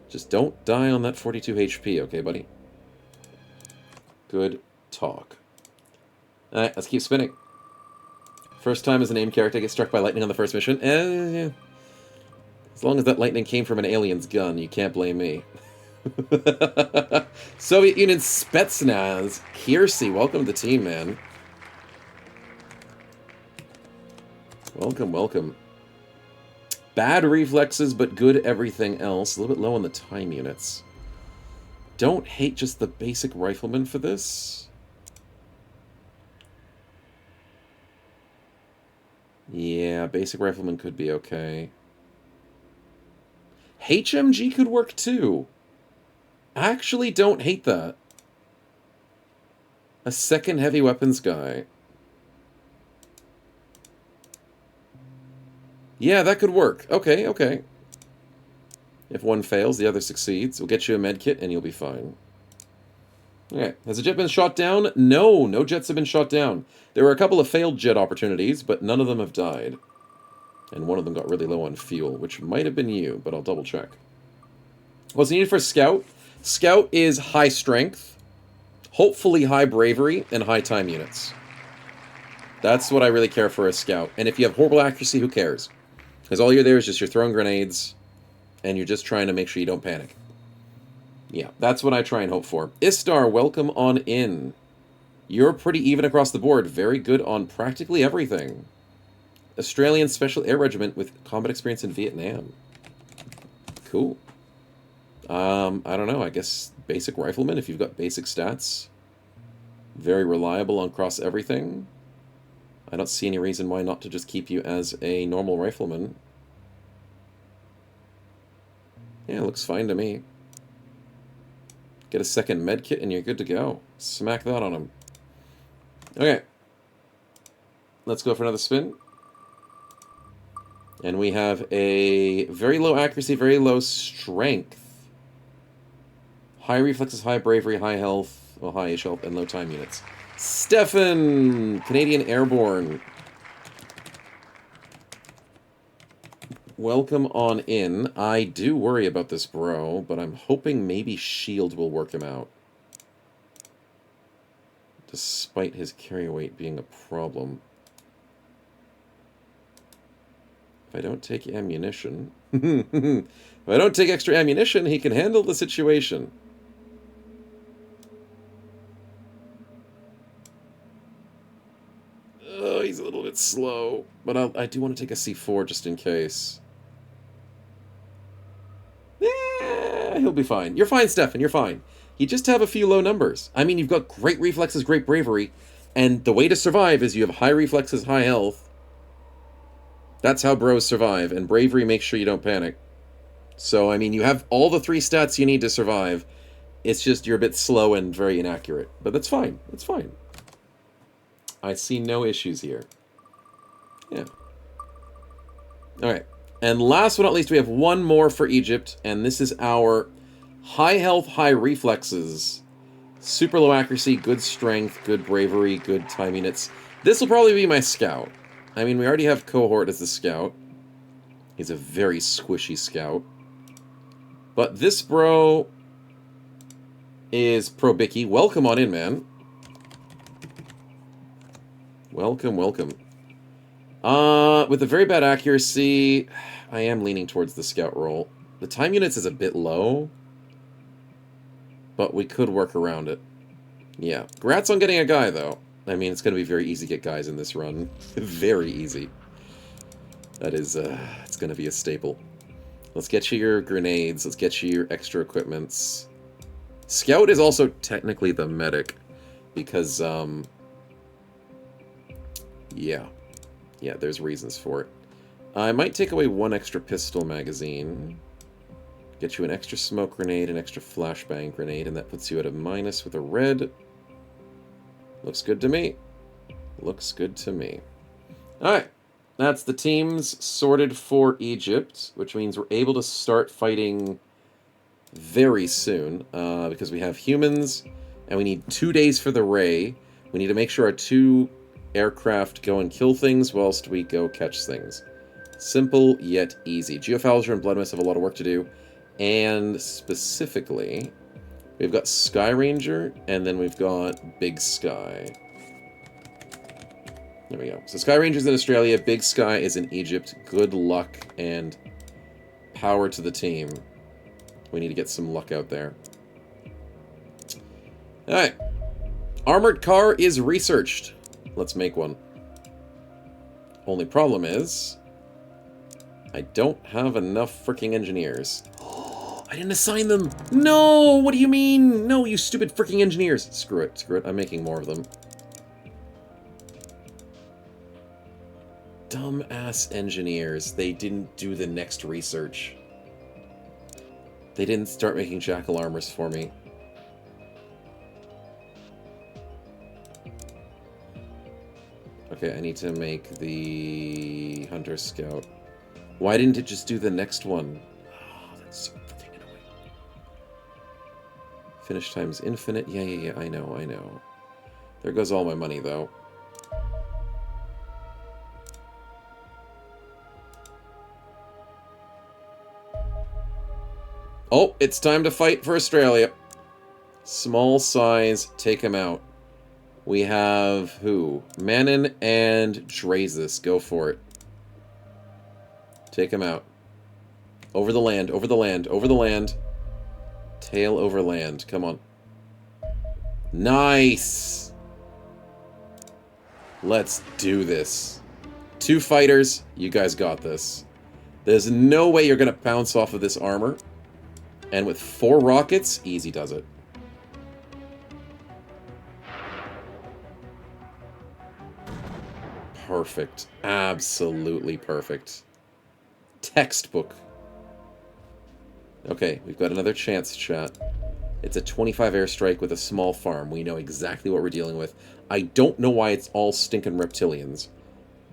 Just don't die on that 42 HP, okay, buddy? Good talk. Alright, let's keep spinning. First time as a named character I get struck by lightning on the first mission. Yeah. As long as that lightning came from an alien's gun, you can't blame me. Soviet Union Spetsnaz. Kiersey, welcome to the team, man. Welcome, welcome. Bad reflexes, but good everything else. A little bit low on the time units. Don't hate just the basic rifleman for this. Yeah, basic rifleman could be okay. HMG could work too. I actually don't hate that. A second heavy weapons guy. Yeah, that could work. Okay, okay. If one fails, the other succeeds. We'll get you a med kit and you'll be fine. Okay, has a jet been shot down? No, no jets have been shot down. There were a couple of failed jet opportunities, but none of them have died. And one of them got really low on fuel, which might have been you, but I'll double check. What's needed for Scout? Scout is high strength, hopefully high bravery, and high time units. That's what I really care for as Scout. And if you have horrible accuracy, who cares? Because all you're there is just you're throwing grenades, and you're just trying to make sure you don't panic. Yeah, that's what I try and hope for. Istar, welcome on in. You're pretty even across the board. Very good on practically everything. Australian Special Air Regiment with combat experience in Vietnam. Cool. I don't know. I guess basic rifleman, if you've got basic stats. Very reliable on cross everything. I don't see any reason why not to just keep you as a normal rifleman. Yeah, looks fine to me. Get a second med kit and you're good to go. Smack that on him. Okay. Let's go for another spin. And we have a very low accuracy, very low strength. High reflexes, high bravery, high health, well, high health, and low time units. Stefan! Canadian Airborne. Welcome on in. I do worry about this bro, but I'm hoping maybe shield will work him out. Despite his carry weight being a problem. If I don't take ammunition... if I don't take extra ammunition, he can handle the situation. Oh, he's a little bit slow. But I do want to take a C4 just in case. He'll be fine. You're fine, Stefan. You're fine. You just have a few low numbers. I mean, you've got great reflexes, great bravery, and the way to survive is you have high reflexes, high health. That's how bros survive, and bravery makes sure you don't panic. So, I mean, you have all the 3 stats you need to survive. It's just you're a bit slow and very inaccurate. But that's fine. That's fine. I see no issues here. Yeah. Alright. And last but not least, we have one more for Egypt, and this is our high health, high reflexes, super low accuracy, good strength, good bravery, good time units. This will probably be my scout. I mean, we already have Cohort as the scout. He's a very squishy scout. But this bro is Pro Bicky. Welcome on in, man. Welcome, welcome. With a very bad accuracy, I am leaning towards the scout role. The time units is a bit low, but we could work around it. Yeah. Congrats on getting a guy, though. I mean, it's going to be very easy to get guys in this run. Very easy. That is, it's going to be a staple. Let's get you your grenades. Let's get you your extra equipments. Scout is also technically the medic, because, yeah. Yeah, there's reasons for it. I might take away 1 extra pistol magazine. Get you an extra smoke grenade, an extra flashbang grenade, and that puts you at a minus with a red. Looks good to me. Looks good to me. Alright. That's the teams sorted for Egypt, which means we're able to start fighting very soon, because we have humans, and we need 2 days for the Ray. We need to make sure our 2 aircraft go and kill things whilst we go catch things. Simple yet easy. Geofouler and Blood Mist have a lot of work to do. And specifically, we've got Sky Ranger, and then we've got Big Sky. There we go. So Sky Ranger's in Australia, Big Sky is in Egypt. Good luck and power to the team. We need to get some luck out there. Alright. Armored car is researched. Let's make one. Only problem is, I don't have enough freaking engineers. Oh, I didn't assign them. No, what do you mean? No, you stupid freaking engineers. Screw it, screw it. I'm making more of them. Dumbass engineers. They didn't do the next research. They didn't start making jackal armors for me. Okay, I need to make the Hunter Scout. Why didn't it just do the next one? Oh, that's so freaking annoying. Finish time's infinite. Yeah, I know. There goes all my money, though. Oh, it's time to fight for Australia. Small size, take him out. We have who? Manon and Drazus. Go for it. Take him out. Over the land, over the land, over the land. Tail over land. Come on. Nice! Let's do this. 2 fighters. You guys got this. There's no way you're going to bounce off of this armor. And with 4 rockets, easy does it. Perfect. Absolutely perfect. Textbook. Okay, we've got another chance, chat. It's a 25 airstrike with a small farm. We know exactly what we're dealing with. I don't know why it's all stinking reptilians,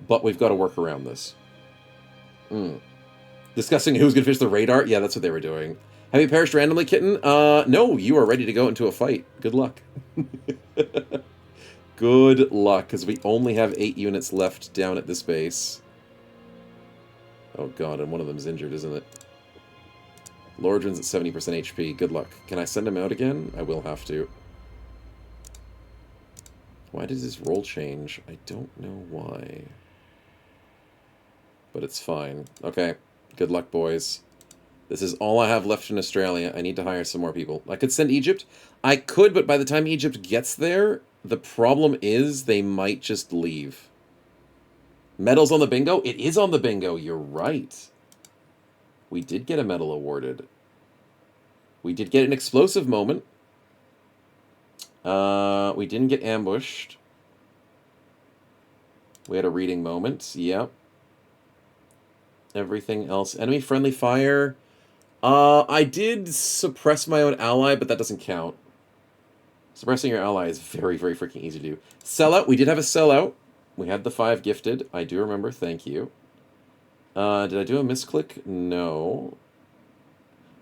but we've got to work around this. Discussing who's going to fish the radar? Yeah, that's what they were doing. Have you perished randomly, Kitten? No, you are ready to go into a fight. Good luck. Good luck, because we only have 8 units left down at this base. Oh god, and one of them's injured, isn't it? Lordran's at 70% HP. Good luck. Can I send him out again? I will have to. Why does his roll change? I don't know why. But it's fine. Okay. Good luck, boys. This is all I have left in Australia. I need to hire some more people. I could send Egypt. I could, but by the time Egypt gets there, the problem is they might just leave. Medals on the bingo? It is on the bingo. You're right. We did get a medal awarded. We did get an explosive moment. We didn't get ambushed. We had a reading moment. Yep. Everything else. Enemy friendly fire. I did suppress my own ally, but that doesn't count. Suppressing your ally is very, very freaking easy to do. Sellout. We did have a sellout. We had the 5 gifted. I do remember. Thank you. Did I do a misclick? No.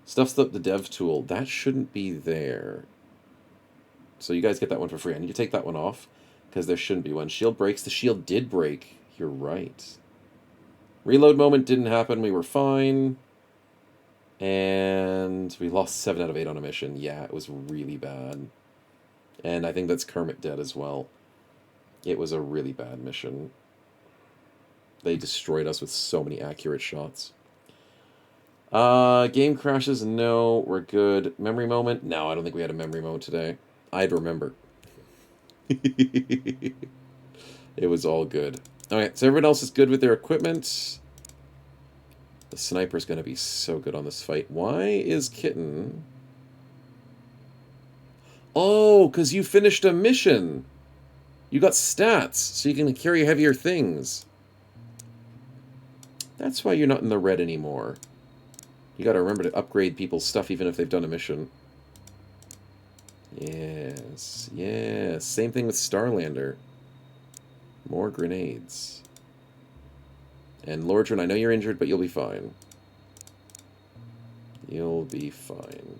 Stuffs up the dev tool. That shouldn't be there. So you guys get that one for free. I need to take that one off because there shouldn't be one. Shield breaks. The shield did break. You're right. Reload moment didn't happen. We were fine. And we lost 7 out of 8 on a mission. Yeah, it was really bad. And I think that's Kermit dead as well. It was a really bad mission. They destroyed us with so many accurate shots. Game crashes, no, we're good. Memory moment? No, I don't think we had a memory moment today. I'd remember. It was all good. Alright, so everyone else is good with their equipment. The sniper's going to be so good on this fight. Why is Kitten... Oh, because you finished a mission. You got stats, so you can carry heavier things. That's why you're not in the red anymore. You gotta remember to upgrade people's stuff even if they've done a mission. Yes, yes. Same thing with Starlander. More grenades. And Lordran, I know you're injured, but you'll be fine. You'll be fine.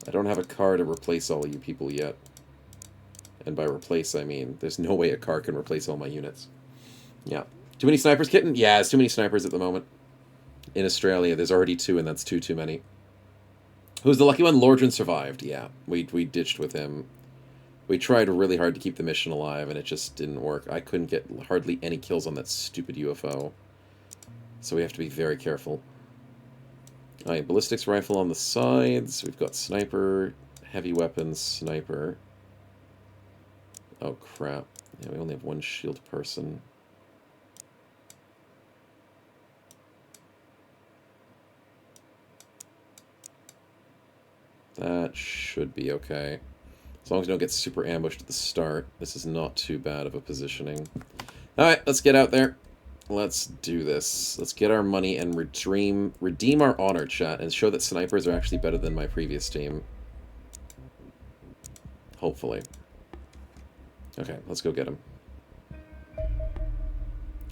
I don't have a car to replace all you people yet. And by replace, I mean, there's no way a car can replace all my units. Yeah. Too many snipers, Kitten? Yeah, it's too many snipers at the moment. In Australia, there's already 2, and that's too many. Who's the lucky one? Lordran survived, yeah. We ditched with him. We tried really hard to keep the mission alive, and it just didn't work. I couldn't get hardly any kills on that stupid UFO. So we have to be very careful. Alright, ballistics rifle on the sides. We've got sniper, heavy weapons, sniper. Oh, crap. Yeah, we only have 1 shield person. That should be okay. As long as we don't get super ambushed at the start, this is not too bad of a positioning. Alright, let's get out there. Let's do this. Let's get our money and redeem our honor, chat, and show that snipers are actually better than my previous team. Hopefully. Okay, let's go get them.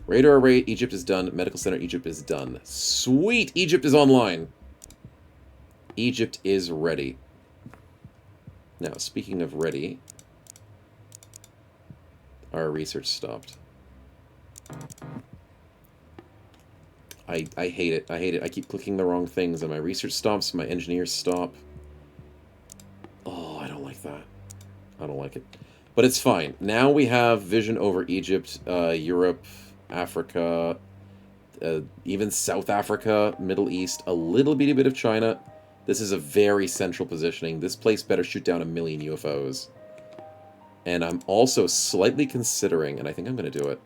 Radar rate, Egypt is done. Medical center, Egypt is done. Sweet! Egypt is online. Egypt is ready. Now, speaking of ready, our research stopped. I hate it. I hate it. I keep clicking the wrong things, and my research stops, my engineers stop. Oh, I don't like that. I don't like it. But it's fine. Now we have vision over Egypt, Europe, Africa, even South Africa, Middle East, a little bitty bit of China. This is a very central positioning. This place better shoot down 1 million UFOs. And I'm also slightly considering, and I think I'm going to do it,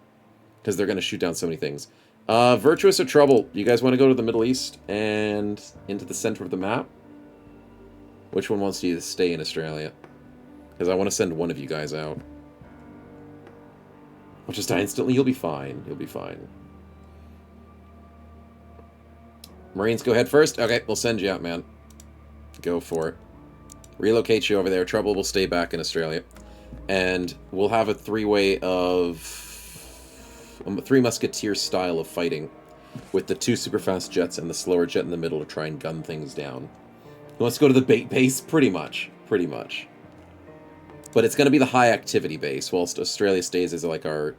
because they're going to shoot down so many things. Virtuous or Trouble? You guys want to go to the Middle East and into the center of the map? Which one wants you to stay in Australia? Because I want to send one of you guys out. I'll just die instantly. You'll be fine. You'll be fine. Marines, go ahead first. Okay, we'll send you out, man. Go for it. Relocate you over there. Trouble will stay back in Australia. And we'll have a 3-way of... a 3 musketeer style of fighting. With the 2 super fast jets and the slower jet in the middle to try and gun things down. Who wants to go to the bait base? Pretty much. Pretty much. But it's going to be the high activity base, whilst Australia stays as like our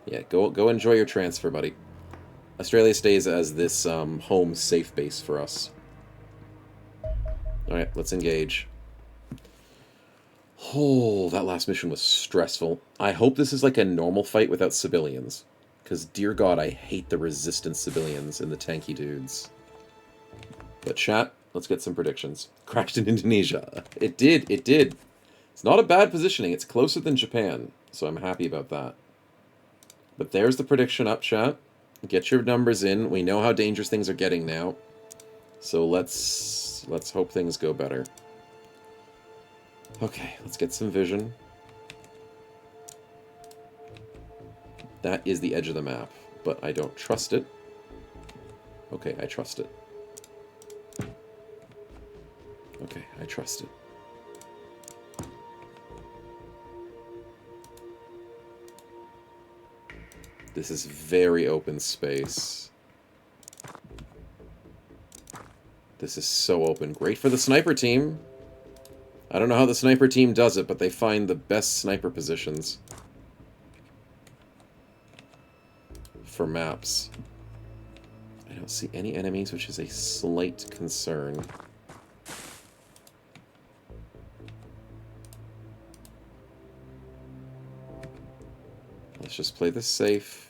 Yeah, go enjoy your transfer, buddy. Australia stays as this home safe base for us. Alright, let's engage. Oh, that last mission was stressful. I hope this is like a normal fight without civilians. Because, dear God, I hate the resistant civilians and the tanky dudes. But chat, let's get some predictions. Crashed in Indonesia. It did, it did. It's not a bad positioning. It's closer than Japan. So I'm happy about that. But there's the prediction up, chat. Get your numbers in. We know how dangerous things are getting now. So let's hope things go better. Okay, let's get some vision. That is the edge of the map, but I don't trust it. Okay, I trust it. Okay, I trust it. This is very open space. This is so open. Great for the sniper team. I don't know how the sniper team does it, but they find the best sniper positions for maps. I don't see any enemies, which is a slight concern. Let's just play this safe.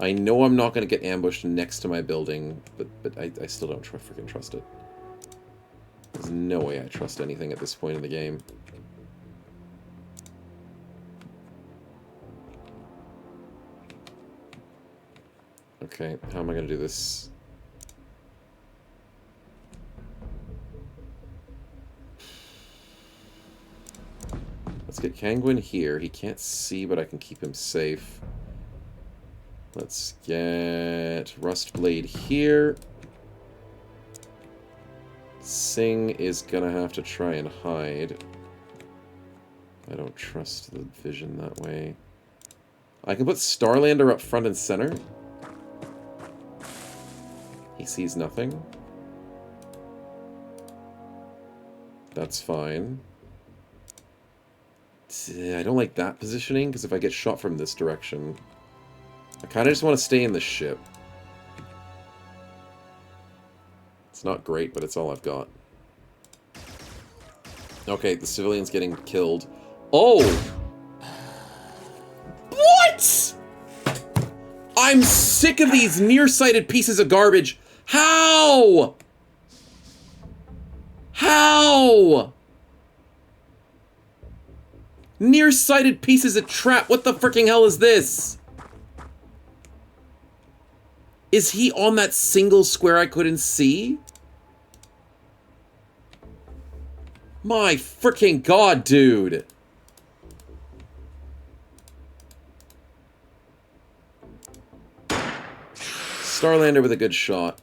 I know I'm not going to get ambushed next to my building, but I still don't freaking trust it. There's no way I trust anything at this point in the game. Okay, how am I going to do this? Let's get Kangwin here. He can't see, but I can keep him safe. Let's get Rustblade here. Singh is gonna have to try and hide. I don't trust the vision that way. I can put Starlander up front and center. He sees nothing. That's fine. I don't like that positioning, because if I get shot from this direction, I kind of just want to stay in the ship. It's not great, but it's all I've got. Okay, the civilian's getting killed. Oh! What?! I'm sick of these nearsighted pieces of garbage. How?! How?! Nearsighted pieces of trap. What the freaking hell is this? Is he on that single square I couldn't see? My freaking god, dude. Starlander with a good shot.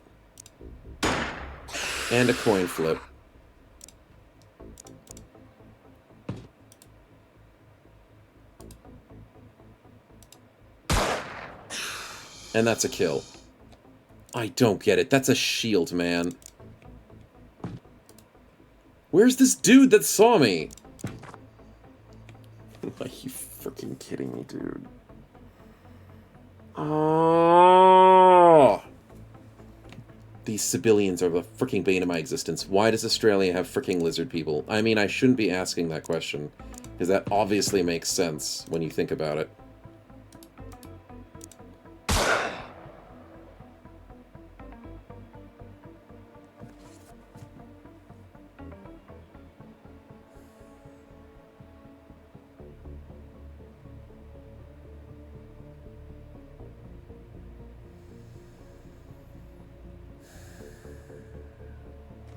And a coin flip. And that's a kill. I don't get it. That's a shield, man. Where's this dude that saw me? Are you freaking kidding me, dude? Oh! These civilians are the freaking bane of my existence. Why does Australia have freaking lizard people? I mean, I shouldn't be asking that question, because that obviously makes sense when you think about it.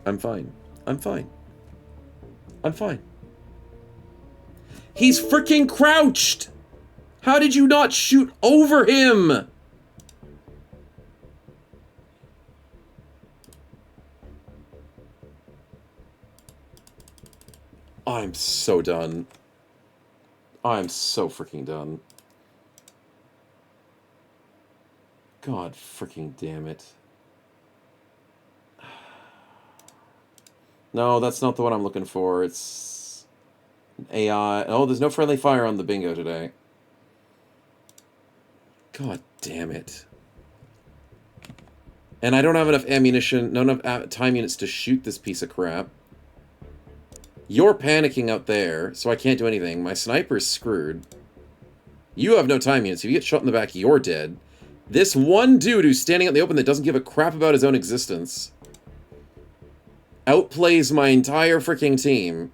I'm fine. I'm fine. I'm fine. He's freaking crouched! How did you not shoot over him? I'm so done. I'm so freaking done. God freaking damn it. No, that's not the one I'm looking for. It's AI. Oh, there's no friendly fire on the bingo today. God damn it. And I don't have enough ammunition, not enough time units to shoot this piece of crap. You're panicking out there, so I can't do anything. My sniper's screwed. You have no time units. If you get shot in the back, you're dead. This one dude who's standing out in the open that doesn't give a crap about his own existence outplays my entire freaking team.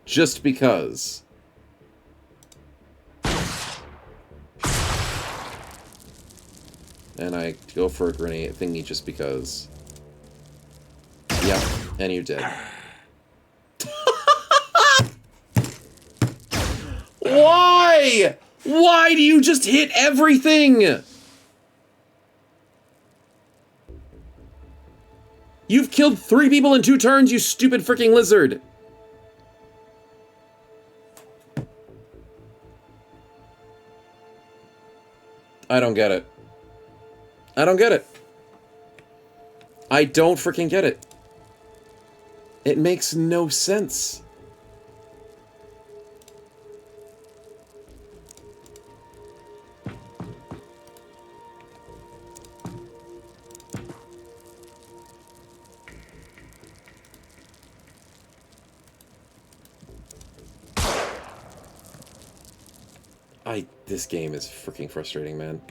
Just because. And I go for a grenade thingy just because. Yep, and you're dead. Why? Why do you just hit everything? You've killed 3 people in 2 turns, you stupid freaking lizard. I don't get it. I don't get it. I don't freaking get it. It makes no sense. This game is freaking frustrating, man.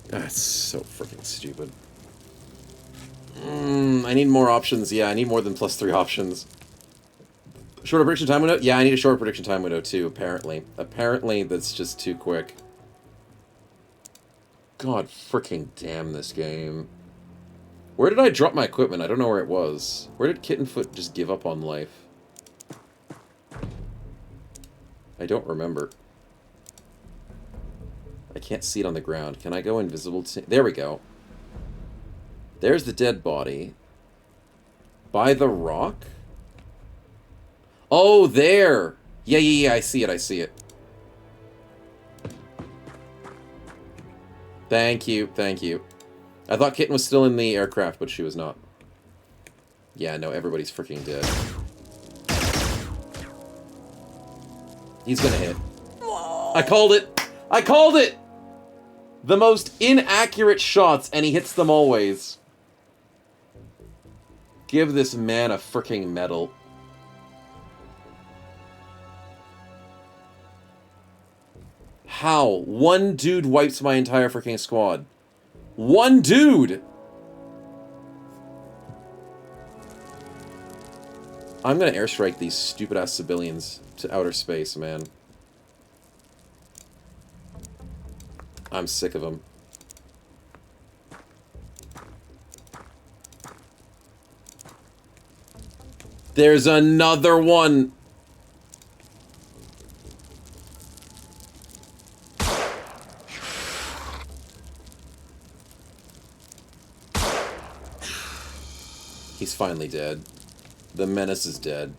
That's so freaking stupid. I need more options. Yeah, I need more than +3 options. Shorter prediction time window? Yeah, I need a shorter prediction time window too, apparently. Apparently, that's just too quick. God freaking damn this game. Where did I drop my equipment? I don't know where it was. Where did Kittenfoot just give up on life? I don't remember. I can't see it on the ground. Can I go invisible? There we go. There's the dead body. By the rock? Oh, there! Yeah, I see it, I see it. Thank you, thank you. I thought Kitten was still in the aircraft, but she was not. Yeah, no, everybody's freaking dead. He's gonna hit. I called it! I called it! The most inaccurate shots, and he hits them always. Give this man a freaking medal. How? One dude wipes my entire freaking squad. One dude! I'm gonna airstrike these stupid-ass civilians to outer space, man. I'm sick of them. There's another one! He's finally dead. The menace is dead.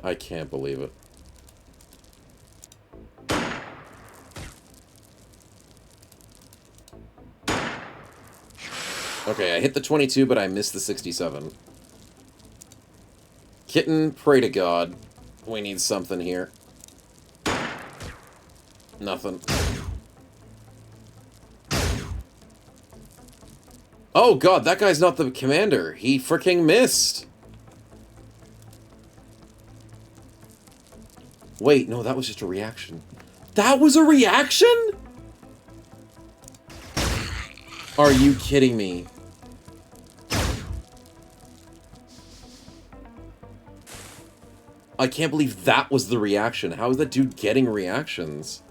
I can't believe it. Okay, I hit the 22, but I missed the 67. Kitten, pray to God. We need something here. Nothing. Oh god, that guy's not the commander. He freaking missed. Wait, no, that was just a reaction. That was a reaction? Are you kidding me? I can't believe that was the reaction. How is that dude getting reactions?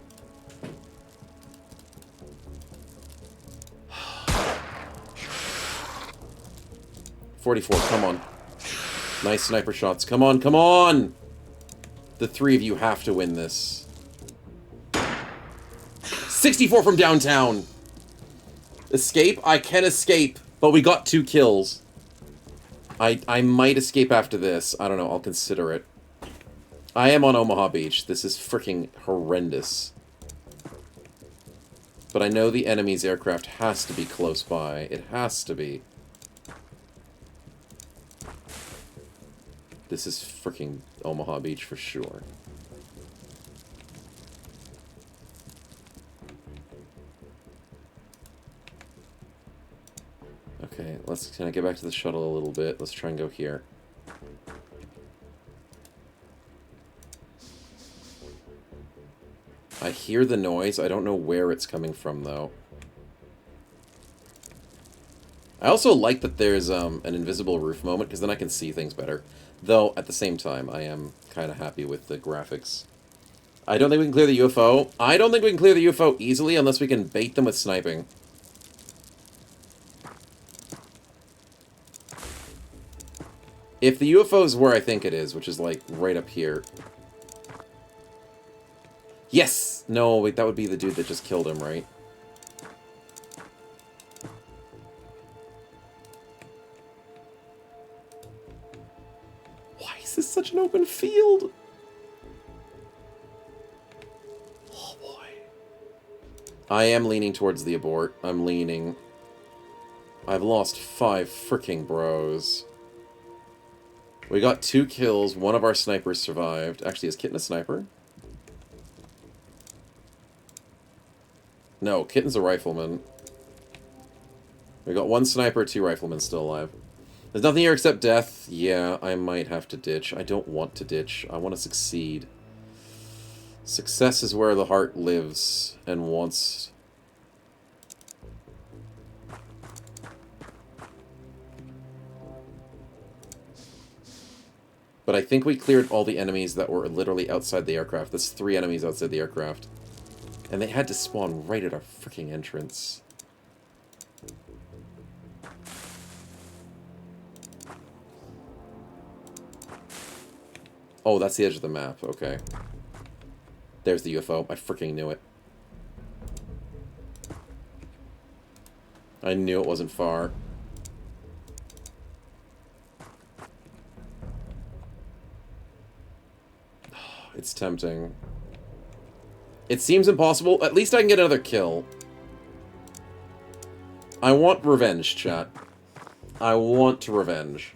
.44, come on. Nice sniper shots. Come on, come on! The 3 of you have to win this. 64 from downtown! Escape? I can escape, but we got 2 kills. I might escape after this. I don't know, I'll consider it. I am on Omaha Beach. This is freaking horrendous. But I know the enemy's aircraft has to be close by. It has to be. This is freaking Omaha Beach for sure. Okay, can I get back to the shuttle a little bit? Let's try and go here. I hear the noise. I don't know where it's coming from, though. I also like that there's an invisible roof moment, because then I can see things better. Though, at the same time, I am kind of happy with the graphics. I don't think we can clear the UFO. I don't think we can clear the UFO easily unless we can bait them with sniping. If the UFO is where I think it is, which is, like, right up here. Yes! No, wait, that would be the dude that just killed him, right? Why is this such an open field? Oh, boy. I am leaning towards the abort. I'm leaning. I've lost 5 freaking bros. We got 2 kills. One of our snipers survived. Actually, is Kitten a sniper? No, Kitten's a rifleman. We got 1 sniper, 2 riflemen still alive. There's nothing here except death. Yeah, I might have to ditch. I don't want to ditch. I want to succeed. Success is where the heart lives and wants... But I think we cleared all the enemies that were literally outside the aircraft. That's 3 enemies outside the aircraft. And they had to spawn right at our freaking entrance. Oh, that's the edge of the map. Okay. There's the UFO. I freaking knew it. I knew it wasn't far. It's tempting. It seems impossible. At least I can get another kill. I want revenge, chat. I want to revenge.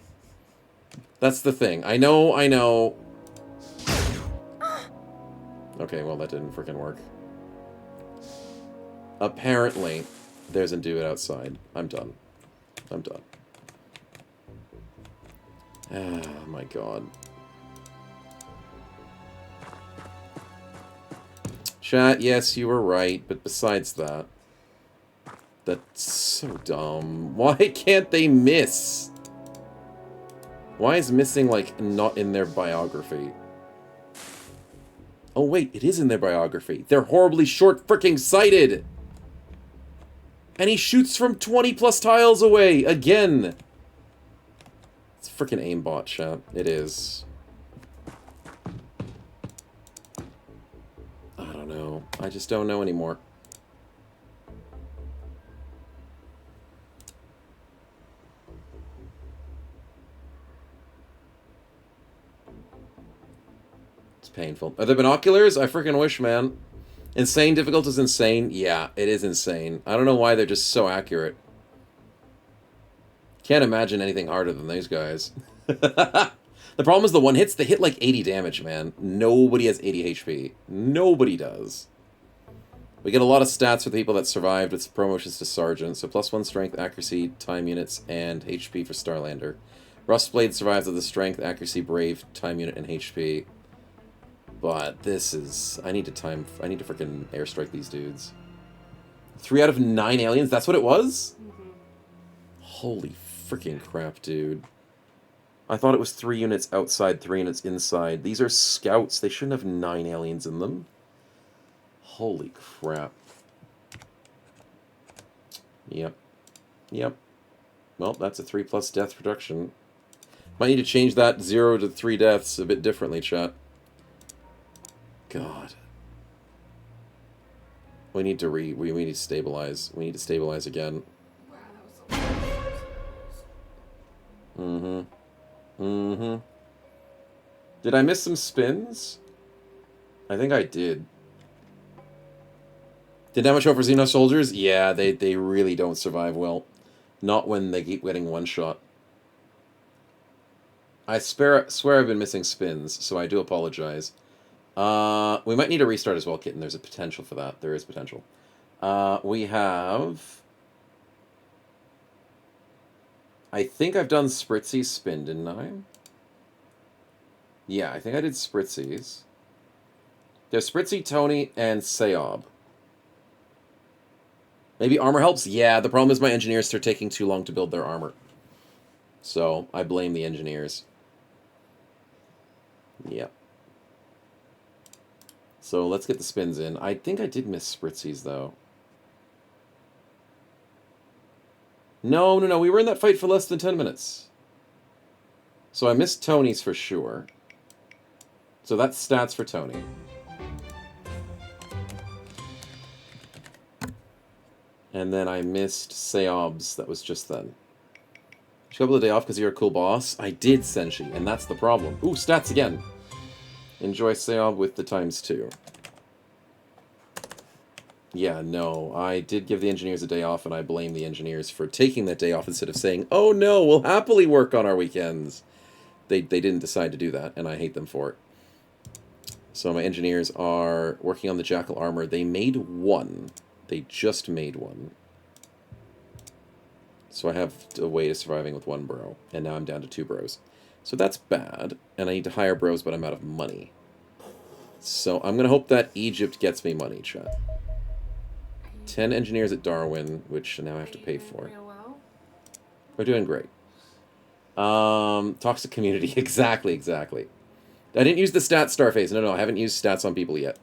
That's the thing. I know. Okay, well, that didn't freaking work. Apparently, there's a dude outside. I'm done. I'm done. Oh, my God. Chat, yes, you were right, but besides that... That's so dumb. Why can't they miss? Why is missing, like, not in their biography? Oh, wait, it is in their biography. They're horribly short freaking sighted! And he shoots from 20 plus tiles away, again! It's freaking aimbot, chat. It is. I don't know. I just don't know anymore. It's painful. Are there binoculars? I freaking wish, man. Insane difficult is insane? Yeah, it is insane. I don't know why they're just so accurate. Can't imagine anything harder than these guys. The problem is the one hits, they hit like 80 damage, man. Nobody has 80 HP. Nobody does. We get a lot of stats for the people that survived with promotions to Sergeant. So +1 strength, accuracy, time units, and HP for Starlander. Rustblade survives with the strength, accuracy, brave, time unit, and HP. But this is... I need to freaking airstrike these dudes. 3 out of 9 aliens? That's what it was? Mm-hmm. Holy freaking crap, dude. I thought it was 3 units outside, 3 units inside. These are scouts. They shouldn't have 9 aliens in them. Holy crap. Yep. Yep. Well, that's a 3+ death reduction. Might need to change that 0 to 3 deaths a bit differently, chat. God. We need to we need to stabilize. We need to stabilize again. Mm-hmm. Mm-hmm. Did I miss some spins? I think I did. Did that much over Xeno soldiers? Yeah, they really don't survive well. Not when they keep getting one shot. I swear I've been missing spins, so I do apologize. We might need a restart as well, Kitten. There's a potential for that. There is potential. We have... I think I've done Spritzy's spin, didn't I? Yeah, I think I did Spritzy's. There's Spritzy, Tony, and Seob. Maybe armor helps? Yeah, the problem is my engineers are taking too long to build their armor. So, I blame the engineers. Yep. So, let's get the spins in. I think I did miss Spritzy's, though. No, we were in that fight for less than 10 minutes. So, I missed Tony's for sure. So, that's stats for Tony. And then I missed Seob's. That was just then. Did you have a day off because you're a cool boss? I did, Senshi, and that's the problem. Ooh, stats again. Enjoy Seob with the ×2. Yeah, no, I did give the engineers a day off, and I blame the engineers for taking that day off instead of saying, oh no, we'll happily work on our weekends. They didn't decide to do that, and I hate them for it. So my engineers are working on the Jackal armor. They made one. They just made one. So I have a way to surviving with 1 bro, and now I'm down to 2 bros. So that's bad, and I need to hire bros, but I'm out of money. So I'm going to hope that Egypt gets me money, chat. 10 engineers at Darwin, which now I have to pay for. We're doing great. Toxic community. Exactly. I didn't use the stats, Starface. No, I haven't used stats on people yet.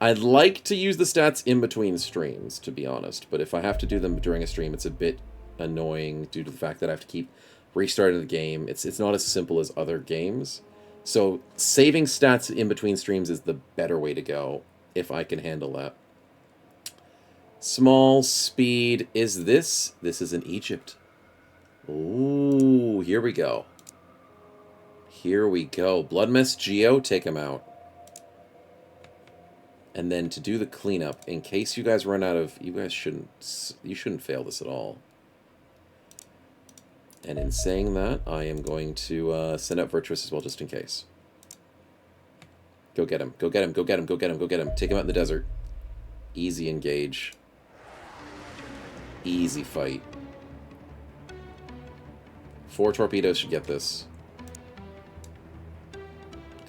I'd like to use the stats in between streams, to be honest. But if I have to do them during a stream, it's a bit annoying due to the fact that I have to keep restarting the game. It's not as simple as other games. So saving stats in between streams is the better way to go, if I can handle that. Small speed is this. This is in Egypt. Ooh, here we go. Here we go. Blood Mess Geo, take him out. And then to do the cleanup, in case you guys run out of... You shouldn't fail this at all. And in saying that, I am going to send out Virtuous as well, just in case. Go get him. Go get him. Go get him. Go get him. Go get him. Take him out in the desert. Easy engage. Easy fight. 4 torpedoes should get this.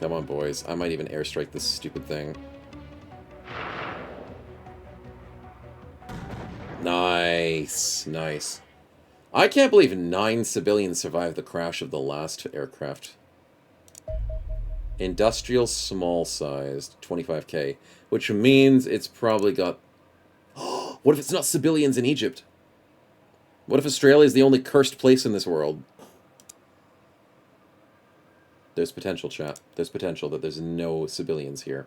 Come on, boys. I might even airstrike this stupid thing. Nice. Nice. I can't believe 9 civilians survived the crash of the last aircraft. Industrial small-sized, 25k. Which means it's probably got... What if it's not civilians in Egypt? What if Australia is the only cursed place in this world? There's potential, chat. There's potential that there's no civilians here.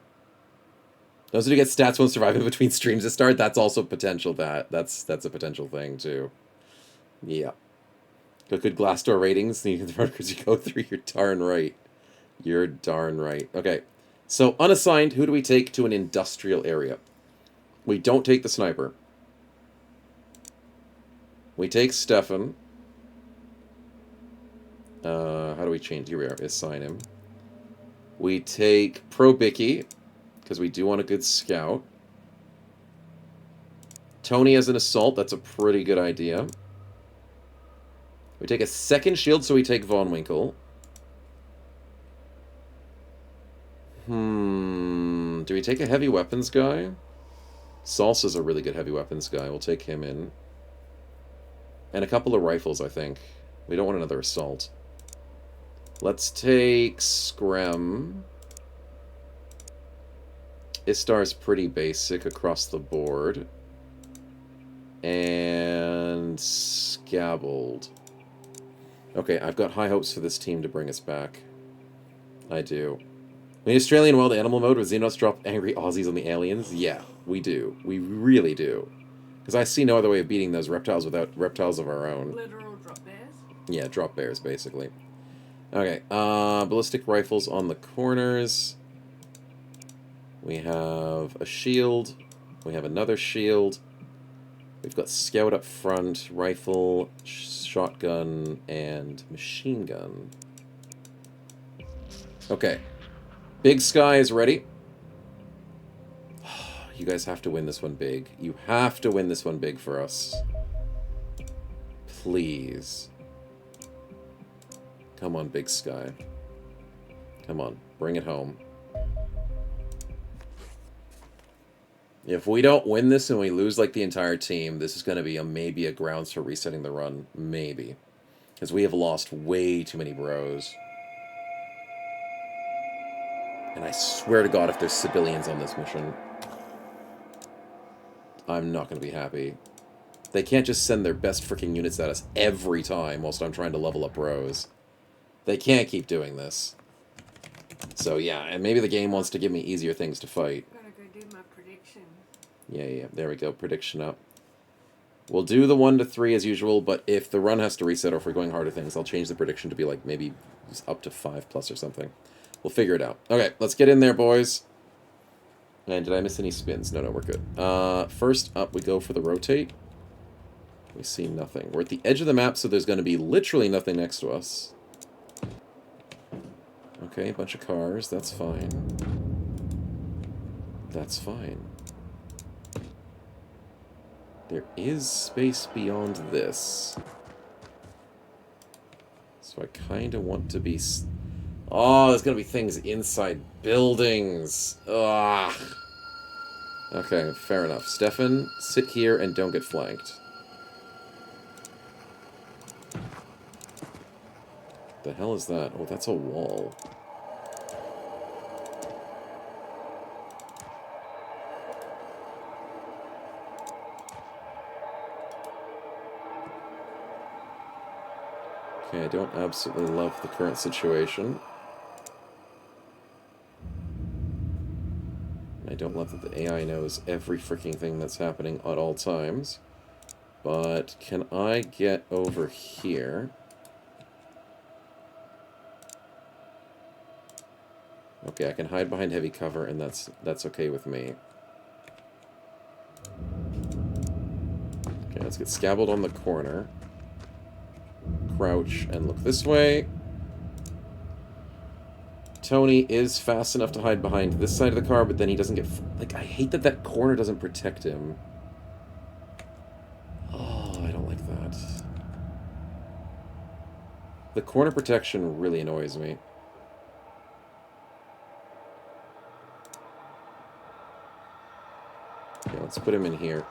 Those who get stats won't survive in between streams to start. That's also potential. That's a potential thing too. Yeah. Got good Glassdoor ratings. Needing the markers you go through. You're darn right. You're darn right. Okay. So unassigned. Who do we take to an industrial area? We don't take the sniper. We take Stefan. How do we change? Here we are. Assign him. We take Pro Bicky, because we do want a good scout. Tony as an assault. That's a pretty good idea. We take a second shield, so we take Von Winkle. Do we take a heavy weapons guy? Salsa's a really good heavy weapons guy. We'll take him in. And a couple of rifles, I think. We don't want another assault. Let's take Screm. Istar's pretty basic across the board. And Scabbled. Okay, I've got high hopes for this team to bring us back. I do. In Australian wild animal mode, with Xenos drop angry Aussies on the aliens? Yeah, we do. We really do. Because I see no other way of beating those reptiles without reptiles of our own. Literal drop bears? Yeah, drop bears, basically. Okay, ballistic rifles on the corners. We have a shield. We have another shield. We've got scout up front, rifle, shotgun, and machine gun. Okay. Big Sky is ready. You guys have to win this one big. You have to win this one big for us. Please. Come on, Big Sky. Come on, bring it home. If we don't win this and we lose like the entire team, this is going to be maybe a grounds for resetting the run. Maybe. Because we have lost way too many bros. And I swear to God, if there's civilians on this mission, I'm not going to be happy. They can't just send their best freaking units at us every time whilst I'm trying to level up bros. They can't keep doing this. So yeah, and maybe the game wants to give me easier things to fight. I'm gonna go do my prediction. Yeah, there we go, prediction up. We'll do the 1 to 3 as usual, but if the run has to reset or if we're going harder things, I'll change the prediction to be like maybe up to 5+ or something. We'll figure it out. Okay, let's get in there, boys. And did I miss any spins? No, we're good. First up, we go for the rotate. We see nothing. We're at the edge of the map, so there's going to be literally nothing next to us. Okay, a bunch of cars. That's fine. That's fine. There is space beyond this. So I kind of want to be... Oh, there's going to be things inside buildings. Ugh. Okay, fair enough. Stefan, sit here and don't get flanked. The hell is that? Oh, that's a wall. Okay, I don't absolutely love the current situation. I don't love that the AI knows every freaking thing that's happening at all times. But can I get over here? Okay, I can hide behind heavy cover, and that's okay with me. Okay, let's get scabbled on the corner. Crouch and look this way. Tony is fast enough to hide behind this side of the car, but then he doesn't get... Like, I hate that that corner doesn't protect him. Oh, I don't like that. The corner protection really annoys me. Okay, let's put him in here.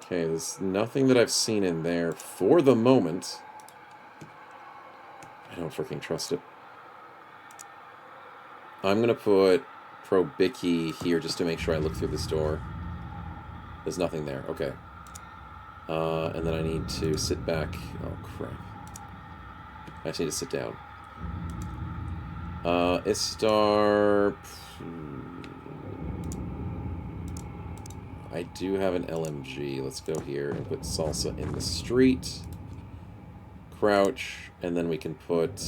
Okay, there's nothing that I've seen in there for the moment. I don't freaking trust it. I'm going to put Probicky here just to make sure I look through this door. There's nothing there. Okay. And then I need to sit back. Oh, crap. I just need to sit down. Istar... I do have an LMG. Let's go here and put Salsa in the street. Crouch, and then we can put...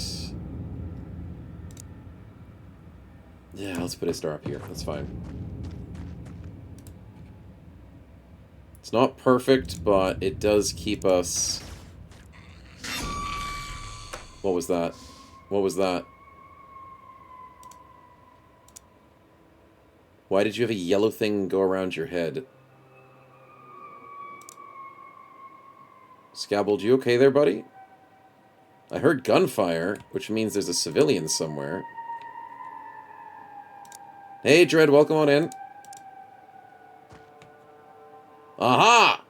Yeah, let's put Istar up here. That's fine. It's not perfect, but it does keep us... What was that? What was that? Why did you have a yellow thing go around your head? Scabbled, you okay there, buddy? I heard gunfire, which means there's a civilian somewhere. Hey, Dread, welcome on in. Aha!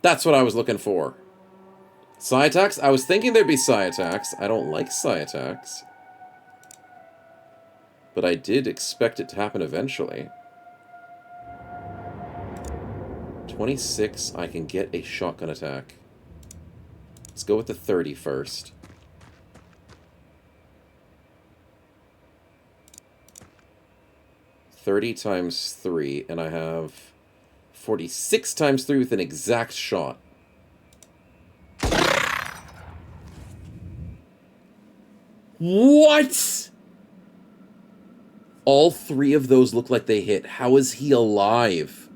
That's what I was looking for. Psi attacks? I was thinking there'd be psi attacks. I don't like psi attacks. But I did expect it to happen eventually. 26, I can get a shotgun attack. Let's go with the 30 first. $30 times 3, and I have 46 times 3 with an exact shot. What? All 3 of those look like they hit. How is he alive?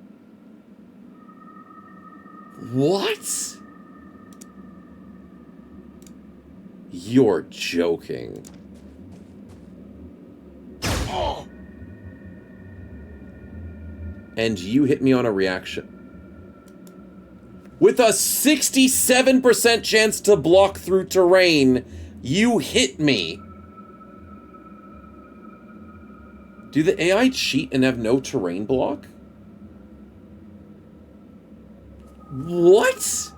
What? You're joking. And you hit me on a reaction. With a 67% chance to block through terrain, you hit me. Do the AI cheat and have no terrain block? What?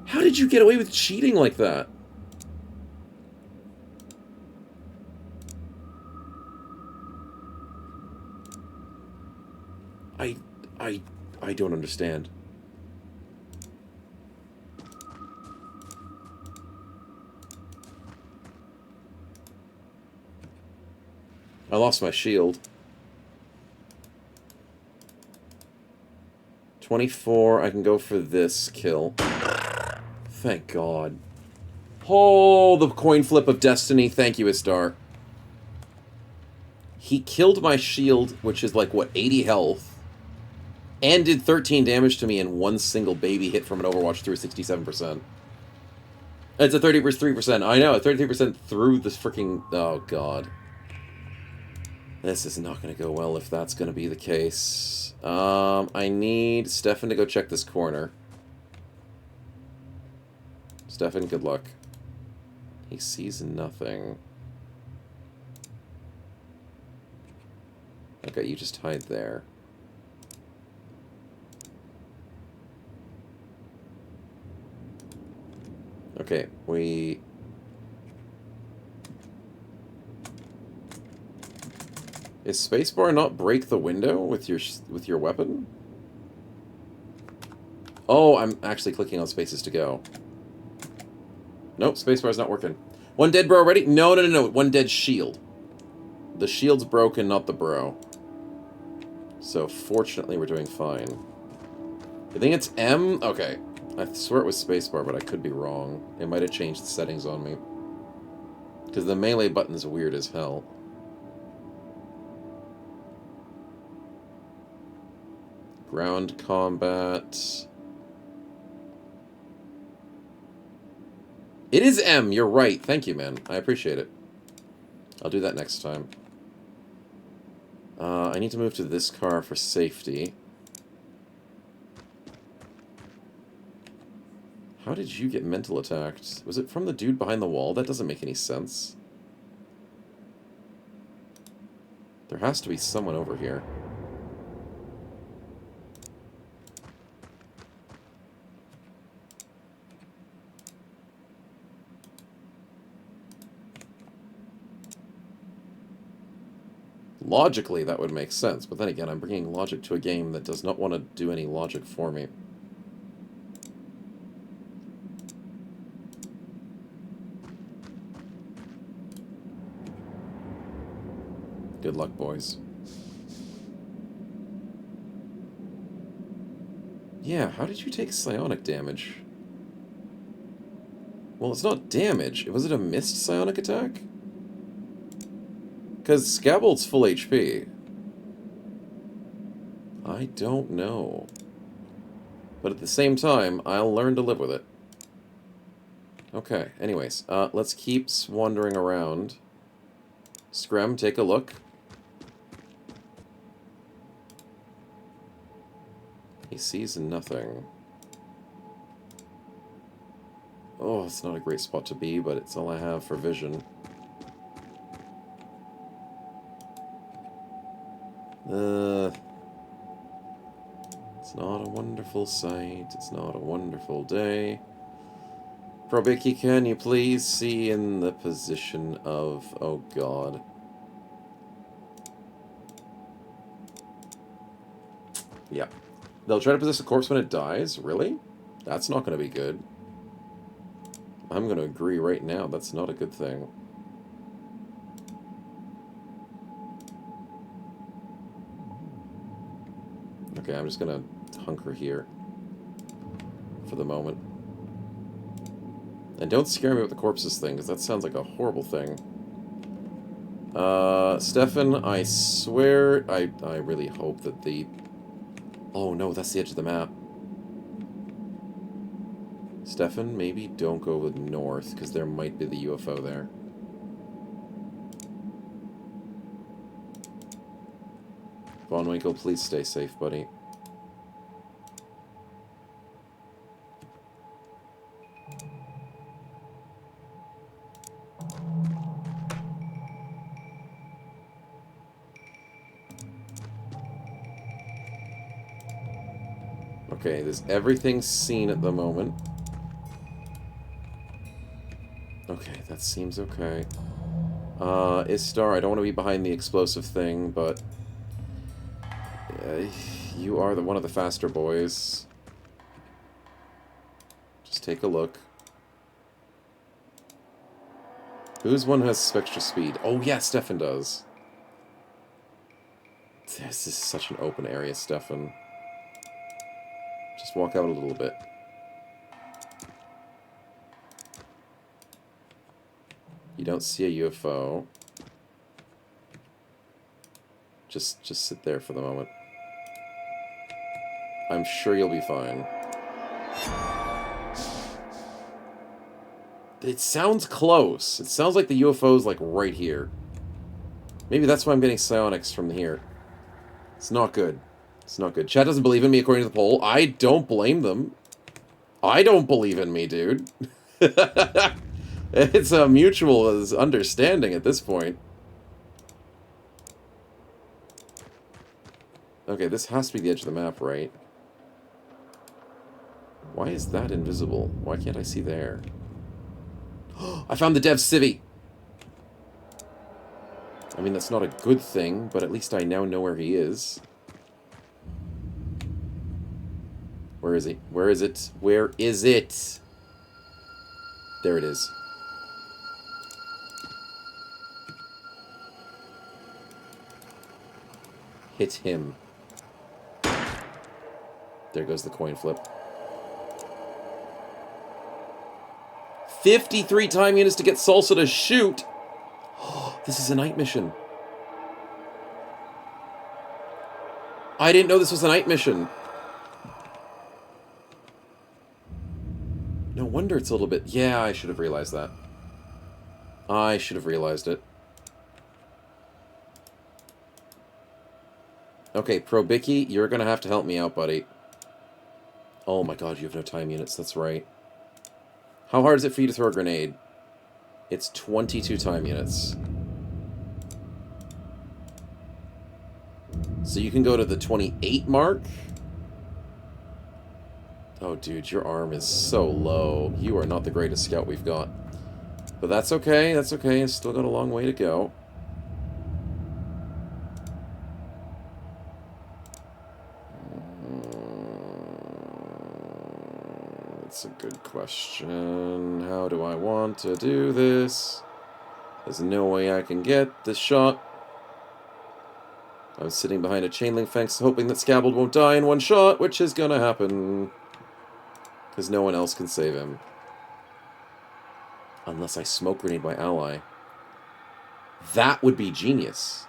How did you get away with cheating like that? I don't understand. I lost my shield. 24, I can go for this kill. Thank God. Oh, the coin flip of destiny. Thank you, Istar. He killed my shield, which is like, what, 80 health, and did 13 damage to me in one single baby hit from an Overwatch through 67%. It's a 33%. I know, 33% through this freaking... Oh, God. This is not going to go well if that's going to be the case. I need Stefan to go check this corner. Stefan, good luck. He sees nothing. Okay, you just hide there. Okay, we... Is spacebar not break the window with your weapon? Oh, I'm actually clicking on spaces to go. Nope, spacebar's not working. One dead bro already? No. One dead shield. The shield's broken, not the bro. So fortunately, we're doing fine. I think it's M? Okay. I swear it was spacebar, but I could be wrong. It might have changed the settings on me. Because the melee button's weird as hell. Ground combat. It is M, you're right. Thank you, man. I appreciate it. I'll do that next time. I need to move to this car for safety. How did you get mental attacked? Was it from the dude behind the wall? That doesn't make any sense. There has to be someone over here. Logically, that would make sense, but then again, I'm bringing logic to a game that does not want to do any logic for me. Good luck, boys. Yeah, how did you take psionic damage? Well, it's not damage. Was it a missed psionic attack? Because Scabbold's full HP. I don't know. But at the same time, I'll learn to live with it. Okay, anyways, let's keep wandering around. Screm, take a look. He sees nothing. Oh, it's not a great spot to be, but it's all I have for vision. It's not a wonderful sight. It's not a wonderful day. Probiki, can you please see in the position of... Oh, God. Yeah. They'll try to possess a corpse when it dies? Really? That's not going to be good. I'm going to agree right now. That's not a good thing. Okay, Okay, I'm just gonna hunker here for the moment. And don't scare me with the corpses thing, because that sounds like a horrible thing. Stefan, I swear, I really hope that the... Oh no, that's the edge of the map. Stefan, maybe don't go with north, because there might be the UFO there. Von Winkle, please stay safe, buddy. Okay, there's everything seen at the moment. Okay, that seems okay. Istar, I don't want to be behind the explosive thing, but... you are one of the faster boys. Just take a look. Whose one has extra speed? Oh yeah, Stefan does. This is such an open area, Stefan. Just walk out a little bit. You don't see a UFO. Just sit there for the moment. I'm sure you'll be fine. It sounds close. It sounds like the UFO's like right here. Maybe that's why I'm getting psionics from here. It's not good. It's not good. Chat doesn't believe in me according to the poll. I don't blame them. I don't believe in me, dude. It's a mutual understanding at this point. Okay, this has to be the edge of the map, right? Why is that invisible? Why can't I see there? I found the dev civvy! I mean, that's not a good thing, but at least I now know where he is. Where is he? Where is it? Where is it? There it is. Hit him. There goes the coin flip. 53 time units to get Salsa to shoot! This is a night mission. I didn't know this was a night mission. No wonder it's a little bit... Yeah, I should have realized that. I should have realized it. Okay, Probicki, you're gonna have to help me out, buddy. Oh my god, you have no time units, that's right. How hard is it for you to throw a grenade? It's 22 time units. So you can go to the 28 mark? Oh, dude, your arm is so low. You are not the greatest scout we've got. But that's okay, that's okay. It's still got a long way to go. That's a good question. How do I want to do this? There's no way I can get this shot. I'm sitting behind a chain link fence hoping that Scabbled won't die in one shot, which is gonna happen. Because no one else can save him. Unless I smoke grenade my ally. That would be genius.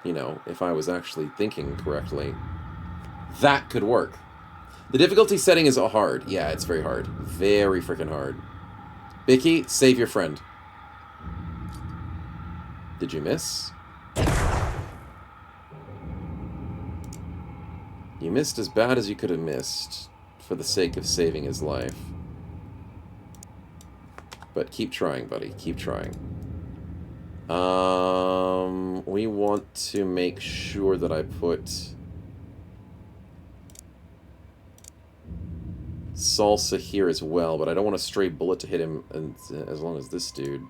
You know, if I was actually thinking correctly. That could work. The difficulty setting is hard. Yeah, it's very hard. Very freaking hard. Bicky, save your friend. Did you miss? You missed as bad as you could have missed, for the sake of saving his life. But keep trying, buddy. Keep trying. We want to make sure that I put Salsa here as well, but I don't want a stray bullet to hit him as long as this dude.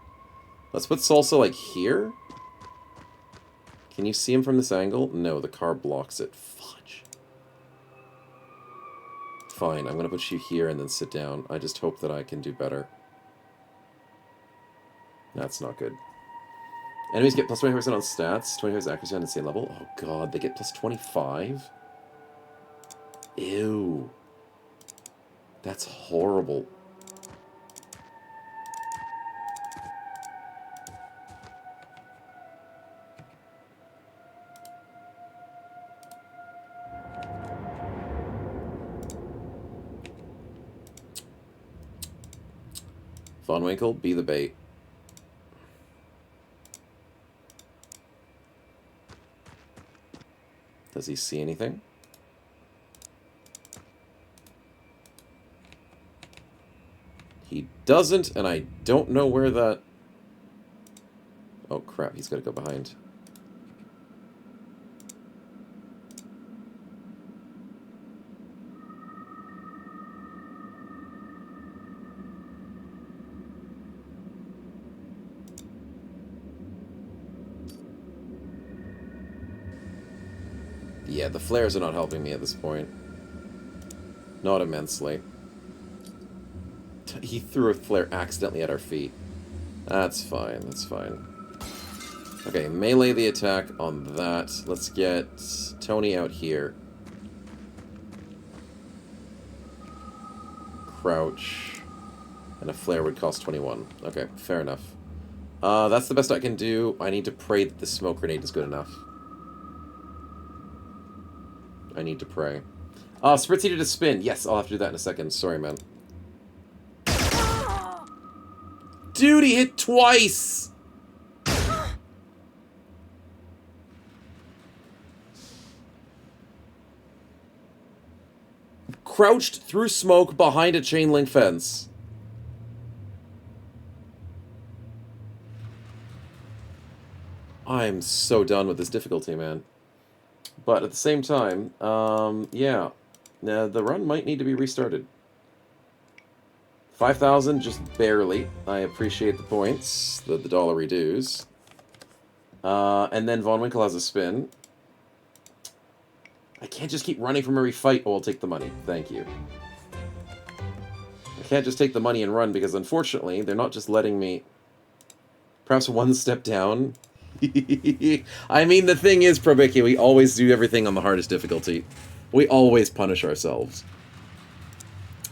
Let's put Salsa, like, here? Can you see him from this angle? No, the car blocks it. Fudge. Fine, I'm going to put you here and then sit down. I just hope that I can do better. That's not good. Enemies get plus 25% on stats, 25% accuracy on insane level. Oh god, they get plus 25? Ew. That's horrible. Von Winkle, be the bait. Does he see anything? He doesn't, and I don't know where that... Oh crap, he's got to go behind. Yeah, the flares are not helping me at this point. Not immensely. He threw a flare accidentally at our feet. That's fine, that's fine. Okay, melee the attack on that. Let's get Tony out here. Crouch. And a flare would cost 21. Okay, fair enough. That's the best I can do. I need to pray that the smoke grenade is good enough. I need to pray. Spritz needed a spin. Yes, I'll have to do that in a second. Sorry, man. Dude, he hit twice! Crouched through smoke behind a chain link fence. I'm so done with this difficulty, man. But at the same time, yeah. Now, the run might need to be restarted. 5,000, just barely. I appreciate the points, the dollary dues. And then Von Winkle has a spin. I can't just keep running from every fight. Oh, I'll take the money. Thank you. I can't just take the money and run because, unfortunately, they're not just letting me... Perhaps one step down. I mean, the thing is, Probicki, we always do everything on the hardest difficulty. We always punish ourselves.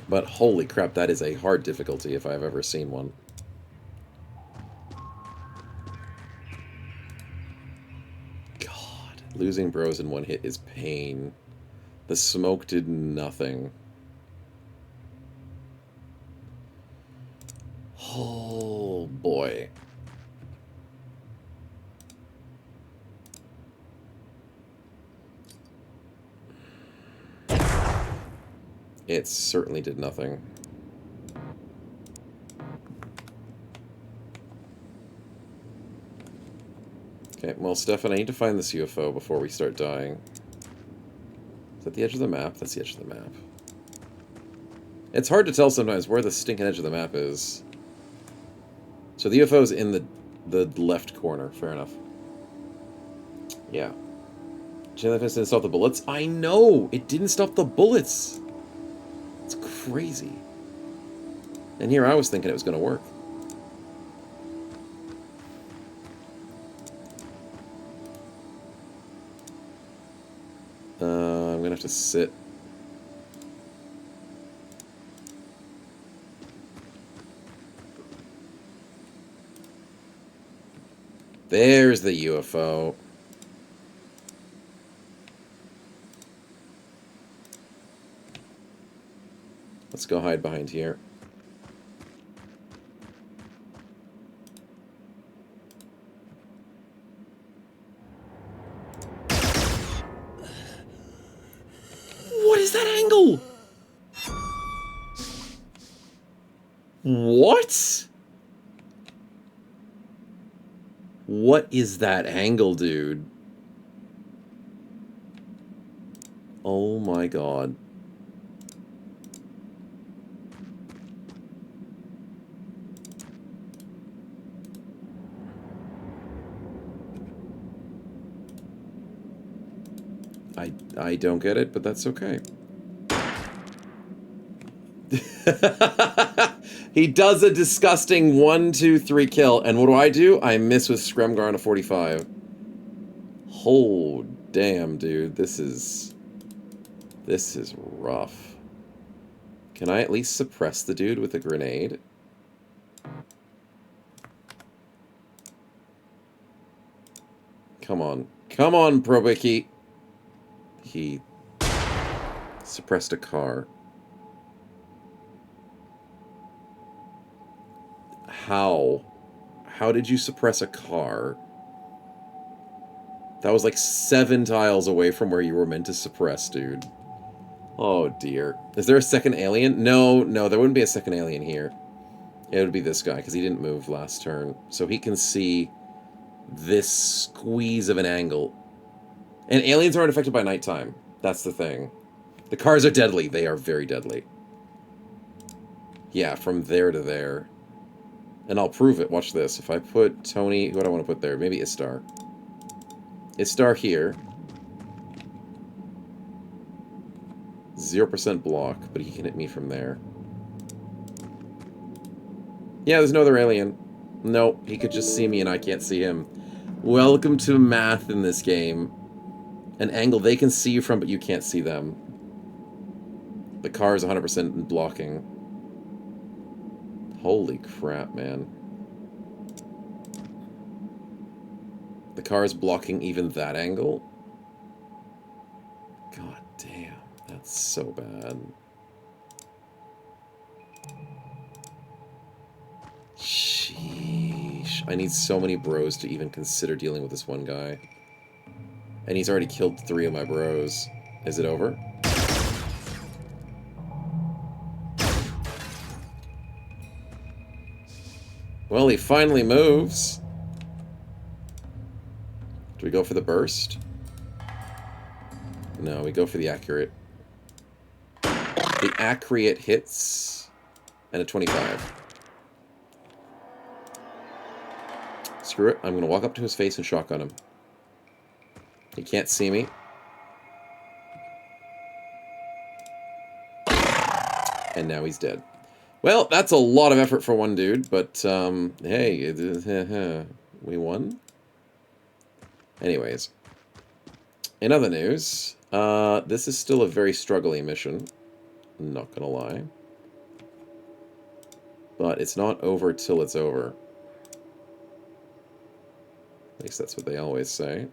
But holy crap, that is a hard difficulty if I've ever seen one. God, losing bros in one hit is pain. The smoke did nothing. Oh boy. It certainly did nothing. Okay, well, Stefan, I need to find this UFO before we start dying. Is that the edge of the map? That's the edge of the map. It's hard to tell sometimes where the stinking edge of the map is. So the UFO is in the left corner. Fair enough. Yeah. Chainlink didn't stop the bullets. I know! It didn't stop the bullets! It's crazy. And here I was thinking it was going to work. I'm going to have to sit. There's the UFO. Let's go hide behind here. What is that angle? What? What is that angle, dude? Oh my god. I don't get it, but that's okay. He does a disgusting 1, 2, 3 kill, and what do? I miss with Skremgar on a 45. Oh, damn, dude. This is... This is rough. Can I at least suppress the dude with a grenade? Come on. Come on, Probicki! He suppressed a car. How? How did you suppress a car? That was like 7 tiles away from where you were meant to suppress, dude. Oh, dear. Is there a second alien? No, no, there wouldn't be a second alien here. It would be this guy, because he didn't move last turn. So he can see this squeeze of an angle. And aliens aren't affected by nighttime. That's the thing. The cars are deadly. They are very deadly. Yeah, from there to there. And I'll prove it. Watch this. If I put Tony... Who do I want to put there? Maybe Istar. Istar here. 0% block, but he can hit me from there. Yeah, there's no other alien. No, he could just see me and I can't see him. Welcome to math in this game. An angle they can see you from, but you can't see them. The car is 100% blocking. Holy crap, man. The car is blocking even that angle? God damn, that's so bad. Sheesh. I need so many bros to even consider dealing with this one guy. And he's already killed 3 of my bros. Is it over? Well, he finally moves. Do we go for the burst? No, we go for the accurate. The accurate hits and a 25. Screw it. I'm going to walk up to his face and shotgun him. He can't see me. And now he's dead. Well, that's a lot of effort for one dude, but, hey, we won? Anyways. In other news, this is still a very struggling mission. I'm not gonna lie. But it's not over till it's over. At least that's what they always say.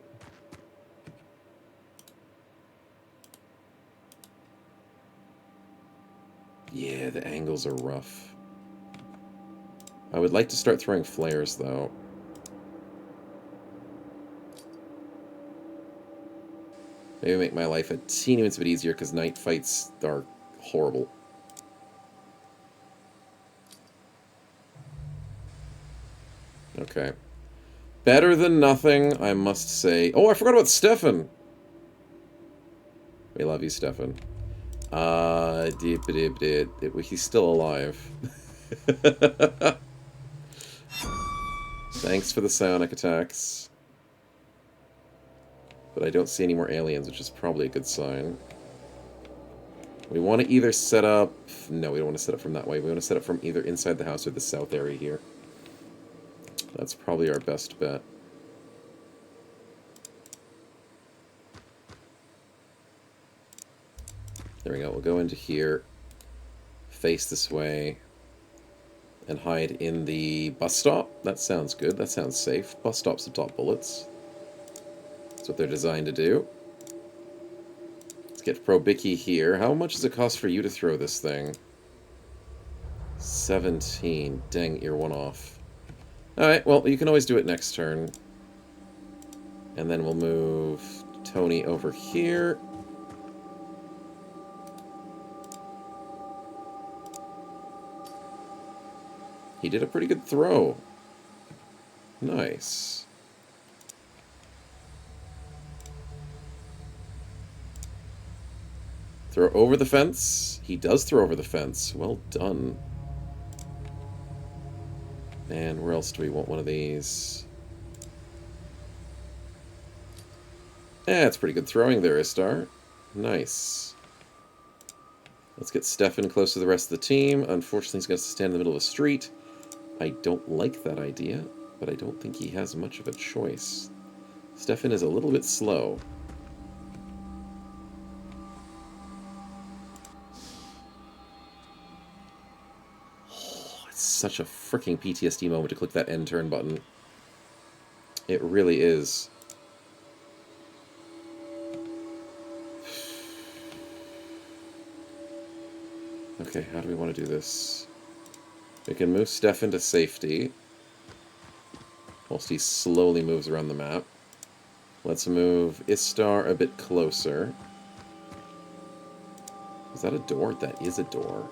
Yeah, the angles are rough. I would like to start throwing flares, though. Maybe make my life a teeny bit easier, because night fights are horrible. Okay. Better than nothing, I must say. Oh, I forgot about Stefan! We love you, Stefan. He's still alive. Thanks for the psionic attacks. But I don't see any more aliens, which is probably a good sign. We want to either set up... No, we don't want to set up from that way. We want to set up from either inside the house or the south area here. That's probably our best bet. There we go. We'll go into here, face this way, and hide in the bus stop. That sounds good. That sounds safe. Bus stops have top bullets. That's what they're designed to do. Let's get Probicki here. How much does it cost for you to throw this thing? 17. Dang, you're one off. Alright, well, you can always do it next turn. And then we'll move Tony over here. He did a pretty good throw. Nice. Throw over the fence. He does throw over the fence. Well done. And where else do we want one of these? Eh, it's pretty good throwing there, Istar. Nice. Let's get Stefan close to the rest of the team. Unfortunately, he's got to stand in the middle of the street. I don't like that idea, but I don't think he has much of a choice. Stefan is a little bit slow. such a freaking PTSD moment to click that end turn button. It really is. Okay, how do we want to do this? We can move Stefan to safety, whilst he slowly moves around the map. Let's move Istar a bit closer. Is that a door? That is a door.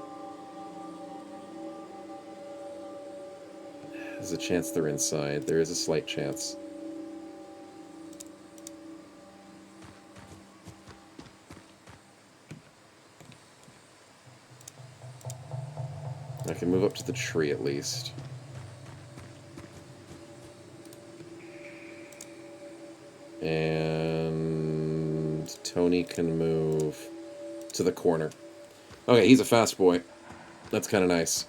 There's a chance they're inside. There is a slight chance. I can move up to the tree at least. And Tony can move to the corner. Okay, he's a fast boy. That's kind of nice.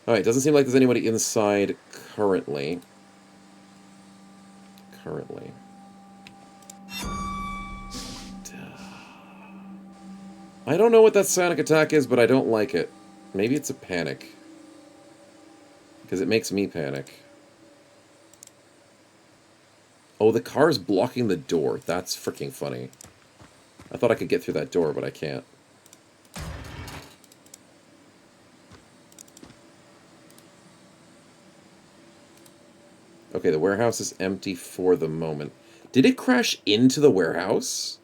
Alright, doesn't seem like there's anybody inside currently. I don't know what that sonic attack is, but I don't like it. Maybe it's a panic. Because it makes me panic. Oh, the car's blocking the door. That's freaking funny. I thought I could get through that door, but I can't. Okay, the warehouse is empty for the moment. Did it crash into the warehouse?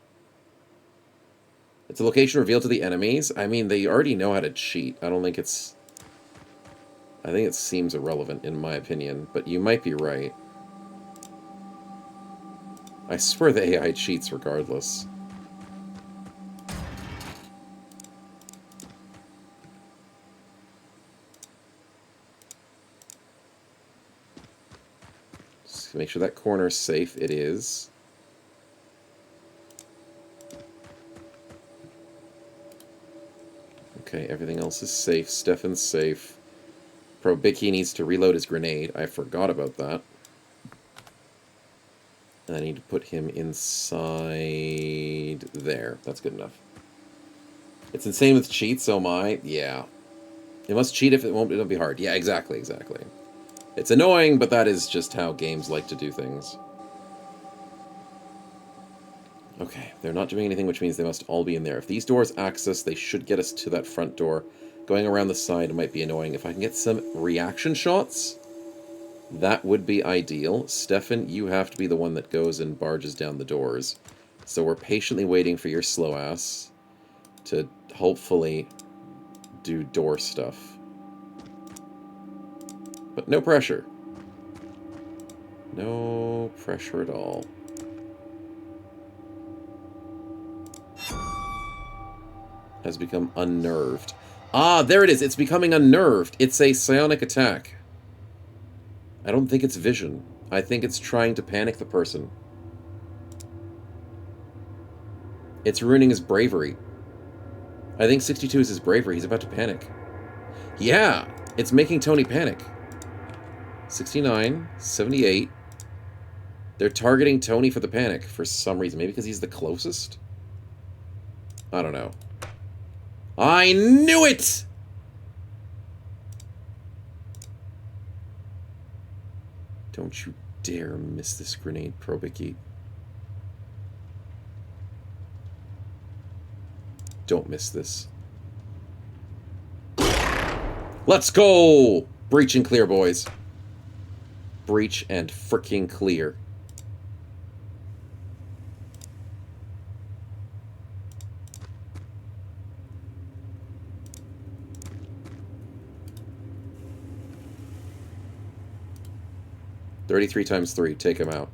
It's a location revealed to the enemies? I mean, they already know how to cheat. I don't think it's... I think it seems irrelevant, in my opinion. But you might be right. I swear the AI cheats regardless. Just make sure that corner is safe. It is. Okay, everything else is safe. Stefan's safe. Probicki needs to reload his grenade. I forgot about that. And I need to put him inside there. That's good enough. It's insane with cheats, oh my. Yeah. It must cheat if it'll be hard. Yeah, exactly. It's annoying, but that is just how games like to do things. Okay, they're not doing anything, which means they must all be in there. If these doors access, they should get us to that front door. Going around the side might be annoying. If I can get some reaction shots, that would be ideal. Stefan, you have to be the one that goes and barges down the doors. So we're patiently waiting for your slow ass to hopefully do door stuff. But no pressure. No pressure at all. Has become unnerved. Ah, there it is. It's becoming unnerved. It's a psionic attack. I don't think it's vision. I think it's trying to panic the person. It's ruining his bravery. I think 62 is his bravery. He's about to panic. Yeah, it's making Tony panic. 69, 78. They're targeting Tony for the panic for some reason. Maybe because he's the closest? I don't know. I knew it! Don't you dare miss this grenade, Probicki. Don't miss this. Let's go! Breach and clear, boys. Breach and fricking clear. $33 times 3. Take him out.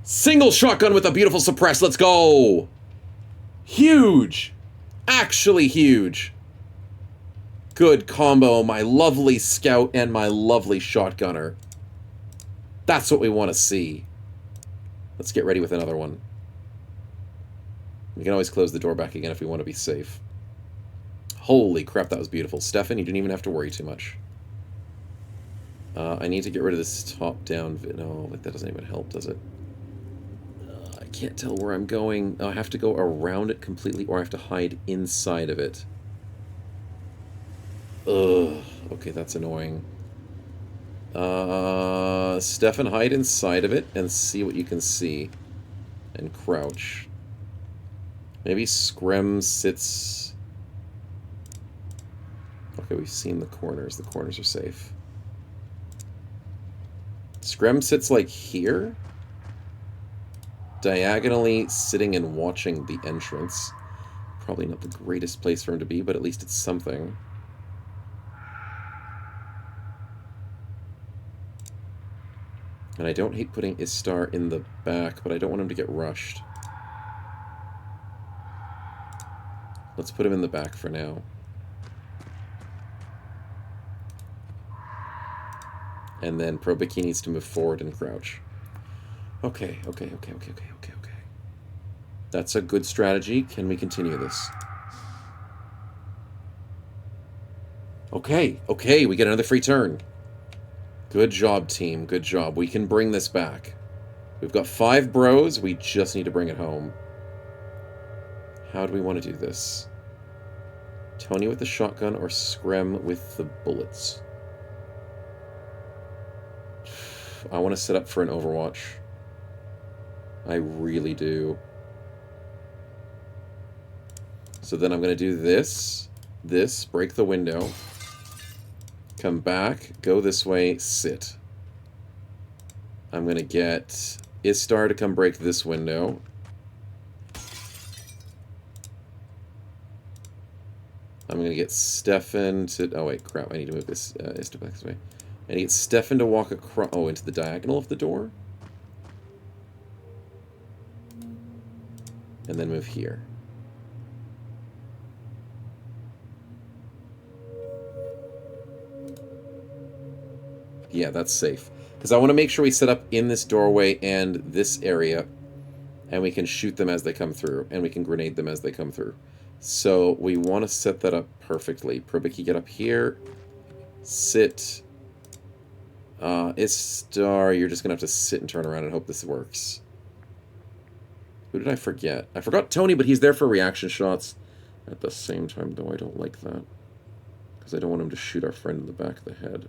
Single shotgun with a beautiful suppress. Let's go! Huge! Actually huge. Good combo, my lovely scout and my lovely shotgunner. That's what we want to see. Let's get ready with another one. We can always close the door back again if we want to be safe. Holy crap, that was beautiful. Stefan, you didn't even have to worry too much. I need to get rid of this top-down... No, that doesn't even help, does it? I can't tell where I'm going. I have to go around it completely, or I have to hide inside of it. Ugh. Okay, that's annoying. Stefan, hide inside of it and see what you can see. And crouch. Maybe Screm sits... Okay, we've seen the corners. The corners are safe. Screm sits like here? Diagonally sitting and watching the entrance. Probably not the greatest place for him to be, but at least it's something. And I don't hate putting Istar in the back, but I don't want him to get rushed. Let's put him in the back for now. And then Probiki needs to move forward and crouch. Okay. That's a good strategy. Can we continue this? Okay, we get another free turn. Good job, team. Good job. We can bring this back. We've got 5 bros. We just need to bring it home. How do we want to do this? Tony with the shotgun or Screm with the bullets? I want to set up for an Overwatch. I really do. So then I'm going to do this, break the window, come back, go this way, sit. I'm going to get Istar to come break this window. I'm going to get Stefan to... Oh, wait, crap. I need to move this Istar back this way. I need Stefan to walk across... Oh, into the diagonal of the door? And then move here. Yeah, that's safe. Because I want to make sure we set up in this doorway and this area. And we can shoot them as they come through. And we can grenade them as they come through. So we want to set that up perfectly. Probiki, get up here. Sit. Istar, you're just going to have to sit and turn around and hope this works. Who did I forget? I forgot Tony, but he's there for reaction shots. At the same time, though, I don't like that. Because I don't want him to shoot our friend in the back of the head.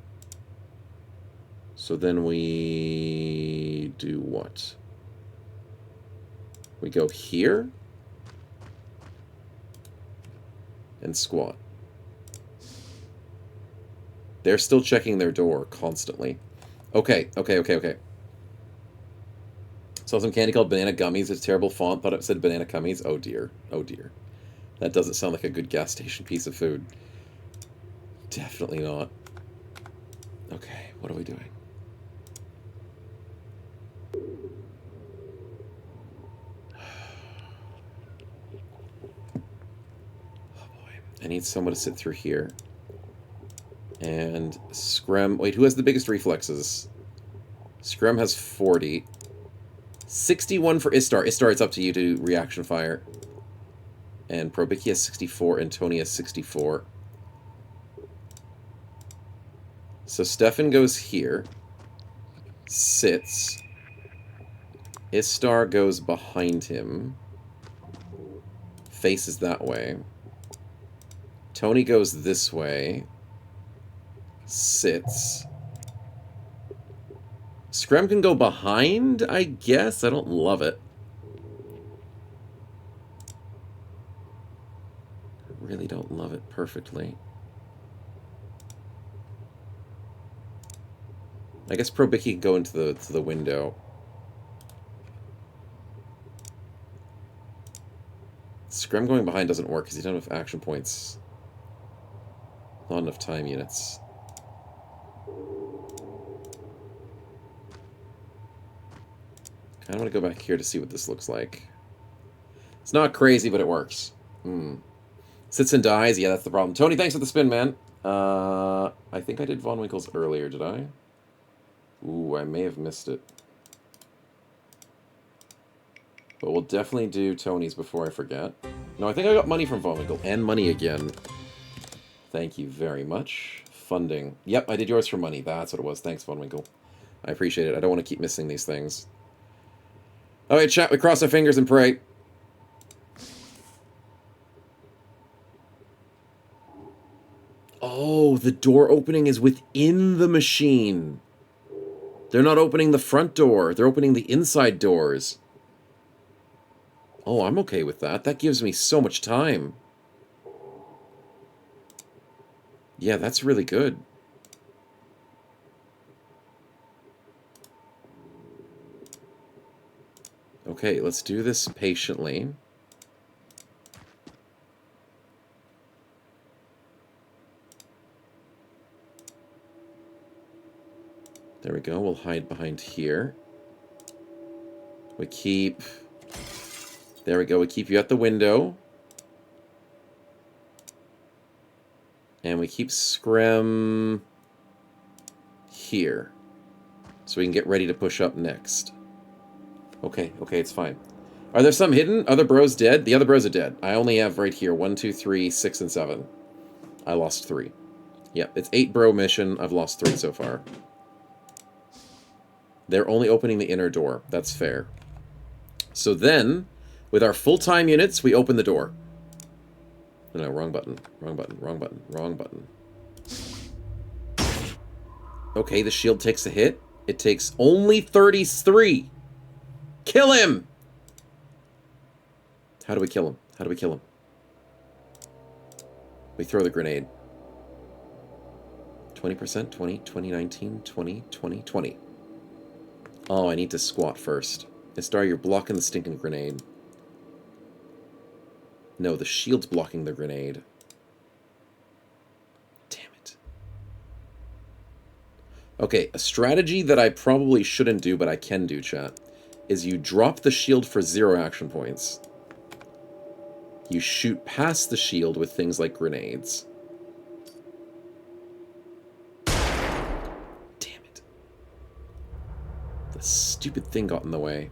So then we do what? We go here. And squat. They're still checking their door constantly. Okay. Saw some candy called Banana Gummies. It's a terrible font. Thought it said Banana Gummies. Oh dear. That doesn't sound like a good gas station piece of food. Definitely not. Okay, what are we doing? Oh boy. I need someone to sit through here. And Screm... Wait, who has the biggest reflexes? Screm has 40. 61 for Istar. Istar, it's up to you to reaction fire. And Probiki has 64, and Tony has 64. So Stefan goes here. Sits. Istar goes behind him. Faces that way. Tony goes this way. Sits. Screm can go behind, I guess. I don't love it. I really don't love it perfectly. I guess Probiki can go into the window. Screm going behind doesn't work because he doesn't have action points. Not enough time units. I want to go back here to see what this looks like. It's not crazy, but it works. Sits and dies. Yeah, that's the problem. Tony, thanks for the spin, man. I think I did Von Winkle's earlier, did I? Ooh, I may have missed it. But we'll definitely do Tony's before I forget. No, I think I got money from Von Winkle. And money again. Thank you very much. Funding. Yep, I did yours for money. That's what it was. Thanks, Von Winkle. I appreciate it. I don't want to keep missing these things. Alright, chat, we cross our fingers and pray. Oh, the door opening is within the machine. They're not opening the front door. They're opening the inside doors. Oh, I'm okay with that. That gives me so much time. Yeah, that's really good. Okay, let's do this patiently. There we go. We'll hide behind here. We keep... There we go. We keep you at the window. And we keep Scrim here. So we can get ready to push up next. Okay, okay, it's fine. Are there some hidden? Other bros dead? The other bros are dead. I only have right here 1, 2, 3, 6, and 7. I lost 3. Yep, it's 8 bro mission. I've lost 3 so far. They're only opening the inner door. That's fair. So then, with our full-time units, we open the door. No, wrong button. Wrong button. Wrong button. Wrong button. Okay, the shield takes a hit. It takes only 33. Kill him! How do we kill him? How do we kill him? We throw the grenade. 20%, 20, 2019, 20, 20, 20. Oh, I need to squat first. Star, you're blocking the stinking grenade. No, the shield's blocking the grenade. Damn it. Okay, a strategy that I probably shouldn't do, but I can do, chat, is you drop the shield for 0 action points. You shoot past the shield with things like grenades. Damn it. The stupid thing got in the way.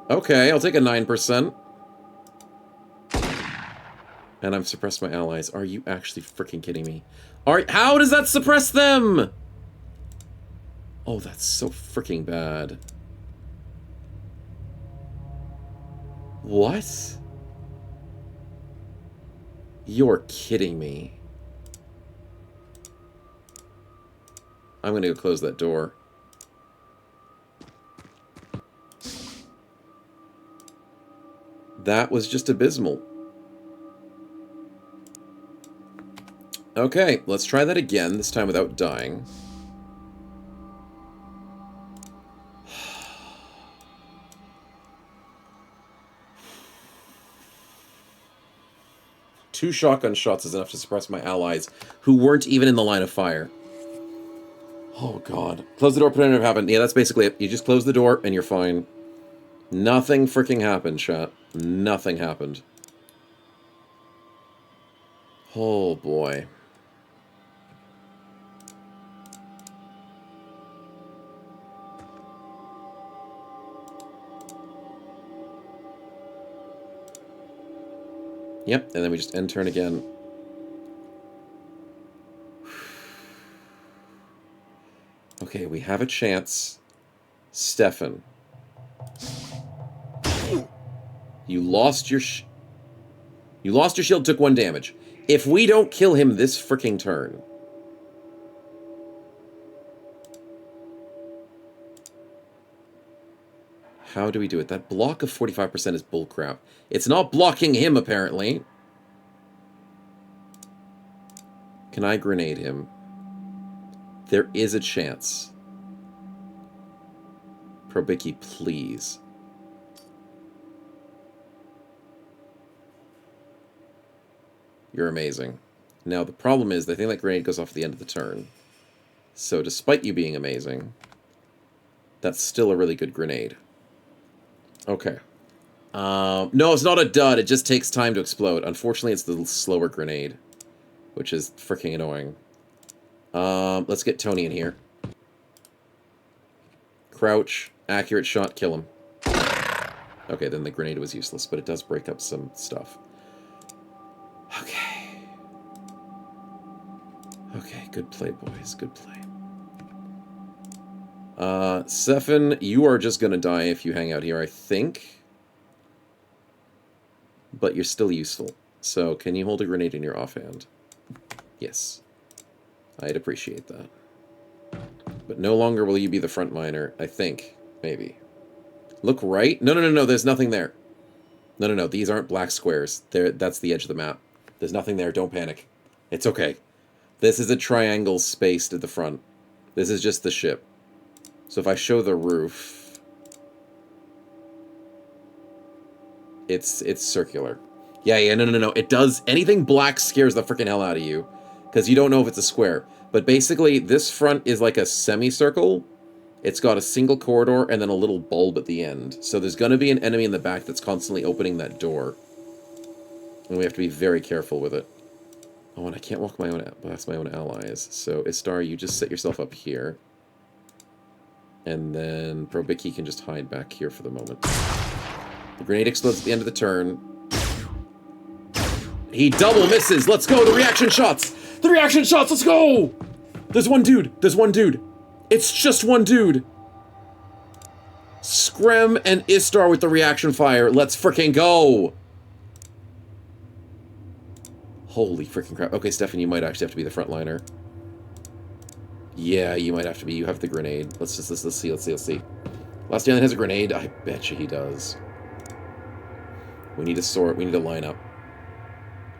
Okay, I'll take a 9%. And I've suppressed my allies. Are you actually freaking kidding me? How does that suppress them? Oh, that's so freaking bad. What? You're kidding me. I'm gonna go close that door. That was just abysmal. Okay, let's try that again, this time without dying. Two shotgun shots is enough to suppress my allies, who weren't even in the line of fire. Oh god. Close the door, pretend it happened. Yeah, that's basically it. You just close the door, and you're fine. Nothing freaking happened, chat. Nothing happened. Oh boy. Yep, and then we just end turn again. Okay, we have a chance. Stefan. You lost your shield, took 1 damage. If we don't kill him this freaking turn... How do we do it? That block of 45% is bullcrap. It's not blocking him, apparently. Can I grenade him? There is a chance. Probicki, please. You're amazing. Now, the problem is, I think that grenade goes off at the end of the turn. So, despite you being amazing, that's still a really good grenade. Okay. No, it's not a dud. It just takes time to explode. Unfortunately, it's the slower grenade, which is freaking annoying. Let's get Tony in here. Crouch, accurate shot, kill him. Okay, then the grenade was useless, but it does break up some stuff. Okay. Okay, good play, boys. Good play. Stefan, you are just gonna die if you hang out here, I think. But you're still useful. So, can you hold a grenade in your offhand? Yes. I'd appreciate that. But no longer will you be the front miner, I think. Maybe. Look right? No, there's nothing there. No, these aren't black squares. That's the edge of the map. There's nothing there, don't panic. It's okay. This is a triangle spaced at the front. This is just the ship. So if I show the roof... It's circular. Yeah, no. It does... Anything black scares the freaking hell out of you. Because you don't know if it's a square. But basically, this front is like a semicircle. It's got a single corridor and then a little bulb at the end. So there's going to be an enemy in the back that's constantly opening that door. And we have to be very careful with it. Oh, and I can't walk past my own allies. So, Istar, you just set yourself up here. And then Probiki can just hide back here for the moment. The grenade explodes at the end of the turn. He double misses! Let's go! The reaction shots! The reaction shots! Let's go! There's one dude! There's one dude! It's just one dude! Screm and Istar with the reaction fire. Let's freaking go! Holy freaking crap. Okay, Stefan, you might actually have to be the frontliner. Yeah, you might have to be. You have the grenade. Let's see. Last alien has a grenade. I bet you he does. We need to sort. We need to line up.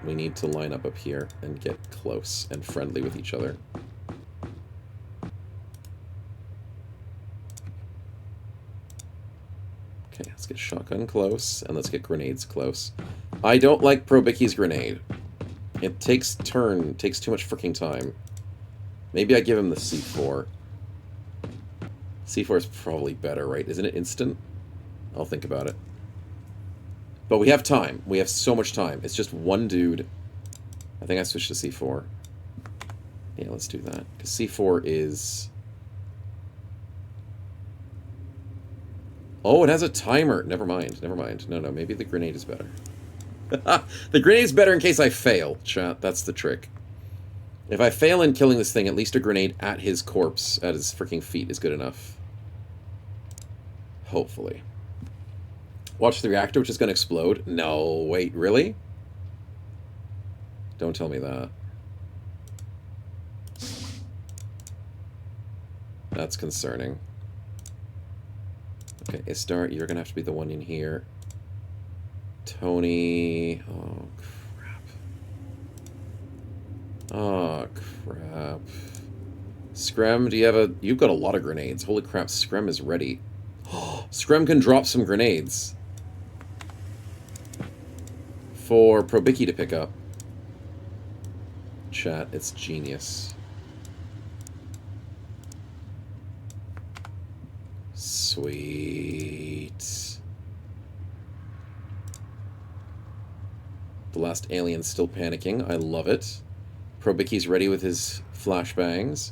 We need to line up here and get close and friendly with each other. Okay, let's get shotgun close, and let's get grenades close. I don't like Probiki's grenade. It takes too much freaking time. Maybe I give him the C4. C4 is probably better, right? Isn't it instant? I'll think about it. But we have time. We have so much time. It's just one dude. I think I switched to C4. Yeah, let's do that. Because C4 is... Oh, it has a timer. Never mind. No, maybe the grenade is better. The grenade's better in case I fail, chat. That's the trick. If I fail in killing this thing, at least a grenade at his corpse, at his freaking feet, is good enough. Hopefully. Watch the reactor, which is going to explode. No, wait, really? Don't tell me that. That's concerning. Okay, Istar, you're going to have to be the one in here. Tony... Oh, crap. Oh, crap. Screm, do you have a... You've got a lot of grenades. Holy crap, Screm is ready. Screm can drop some grenades. For Probiki to pick up. Chat, it's genius. Sweet. The last alien's still panicking. I love it. Probiki's ready with his flashbangs.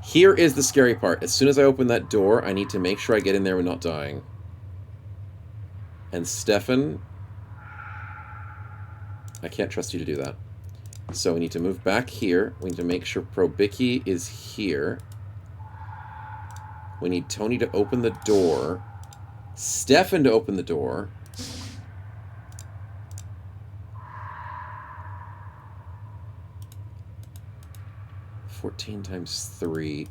Here is the scary part. As soon as I open that door, I need to make sure I get in there and not dying. And Stefan... I can't trust you to do that. So we need to move back here. We need to make sure Probiki is here. We need Tony to open the door. Stefan to open the door. $14 times 3.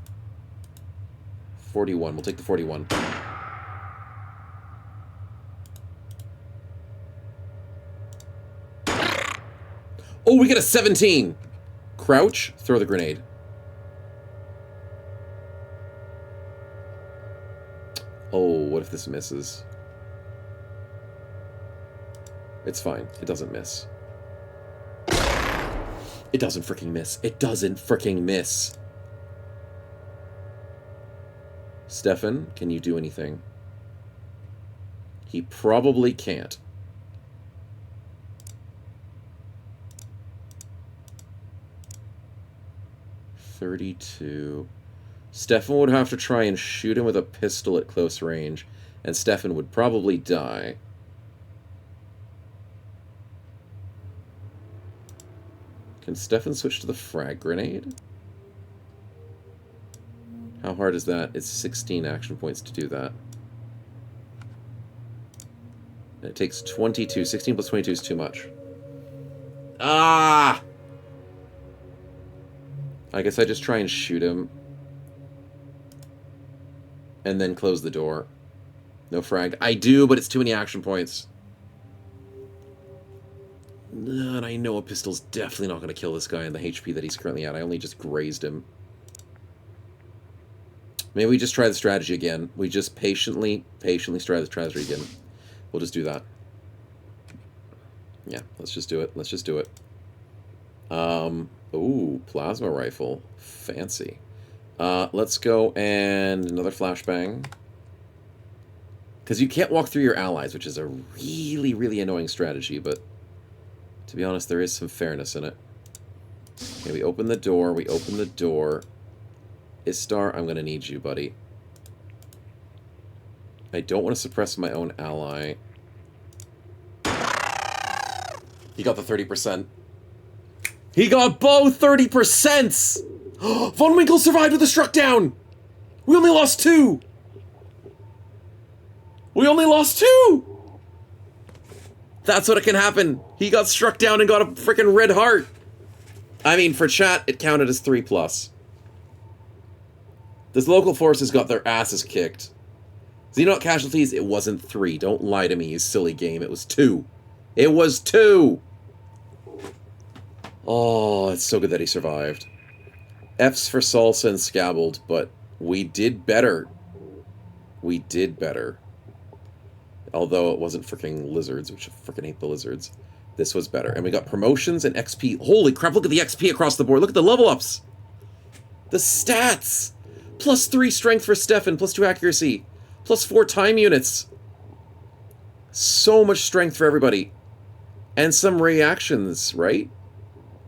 41. We'll take the 41. Oh, we get a 17! Crouch, throw the grenade. Oh, what if this misses? It's fine. It doesn't miss. It doesn't freaking miss. It doesn't freaking miss. Stefan, can you do anything? He probably can't. .32. Stefan would have to try and shoot him with a pistol at close range, and Stefan would probably die. Can Stefan switch to the frag grenade? How hard is that? It's 16 action points to do that. And it takes 22. 16 plus 22 is too much. Ah! I guess I just try and shoot him. And then close the door. No frag. I do, but it's too many action points. And I know a pistol's definitely not going to kill this guy in the HP that he's currently at. I only just grazed him. Maybe we just try the strategy again. We just patiently try the strategy again. We'll just do that. Yeah, let's just do it. Let's just do it. Ooh, plasma rifle. Fancy. Let's go and another flashbang. Because you can't walk through your allies, which is a really, really annoying strategy, but to be honest, there is some fairness in it. Okay, we open the door. We open the door. Istar, I'm going to need you, buddy. I don't want to suppress my own ally. He got the 30%. He got both 30%! Von Winkle survived with a struck down! We only lost 2! We only lost 2! That's what it can happen. He got struck down and got a freaking red heart. I mean, for chat, it counted as 3+. This local forces got their asses kicked. Xenot casualties, it wasn't 3. Don't lie to me, you silly game. It was 2. It was 2! Oh, it's so good that he survived. F's for Salsa and Scabbled, but we did better. We did better. Although it wasn't freaking lizards, which I freaking hate the lizards. This was better. And we got promotions and XP. Holy crap, look at the XP across the board. Look at the level ups. The stats. +3 strength for Stefan, +2 accuracy, +4 time units. So much strength for everybody. And some reactions, right?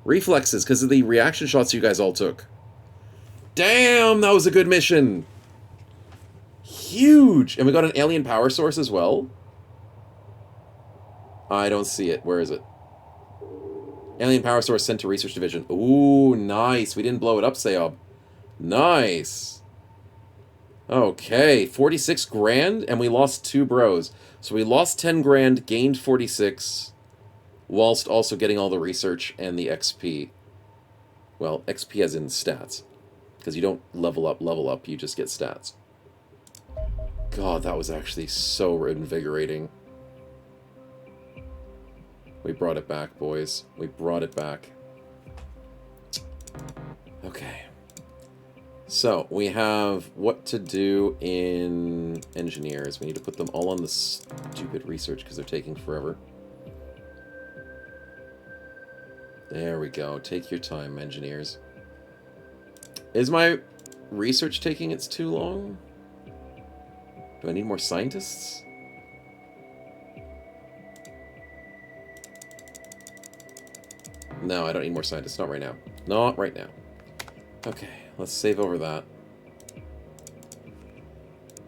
Reflexes, because of the reaction shots you guys all took. Damn, that was a good mission. Huge. And we got an alien power source as well. I don't see it. Where is it? Alien power source sent to research division. Ooh, nice. We didn't blow it up, Seob. Nice. Okay, 46 grand, and we lost 2 bros. So we lost 10 grand, gained 46, whilst also getting all the research and the XP. Well, XP as in stats. Because you don't level up, you just get stats. God, that was actually so invigorating. We brought it back, boys. We brought it back. Okay. So, we have what to do in engineers. We need to put them all on the stupid research because they're taking forever. There we go. Take your time, engineers. Is my research taking its too long? Do I need more scientists? No, I don't need more scientists. Not right now. Not right now. Okay, let's save over that.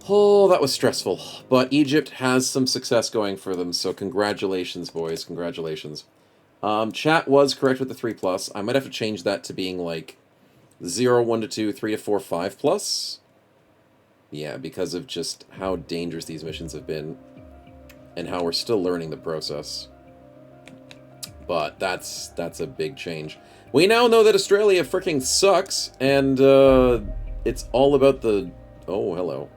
Oh, that was stressful. But Egypt has some success going for them, so congratulations, boys. Congratulations. Chat was correct with the 3+. I might have to change that to being like 0, 1 to 2, 3 to 4, 5+. Yeah, because of just how dangerous these missions have been and how we're still learning the process. But that's a big change. We now know that Australia freaking sucks, and it's all about the... Oh, hello.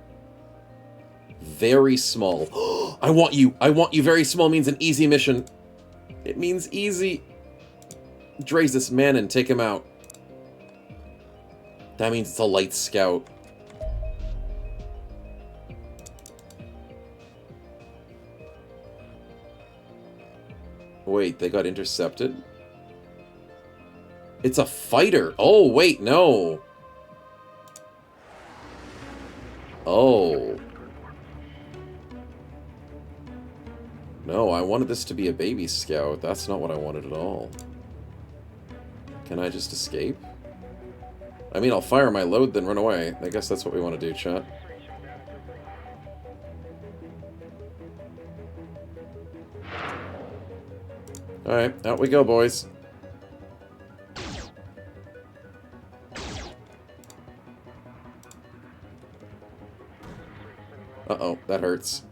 Very small. I want you. I want you. Very small means an easy mission. It means easy. Draze this man and take him out. That means it's a light scout. Wait, they got intercepted? It's a fighter. Oh, wait, no. Oh. No, I wanted this to be a baby scout. That's not what I wanted at all. Can I just escape? I mean, I'll fire my load, then run away. I guess that's what we want to do, chat. Alright, out we go, boys. Uh-oh, that hurts.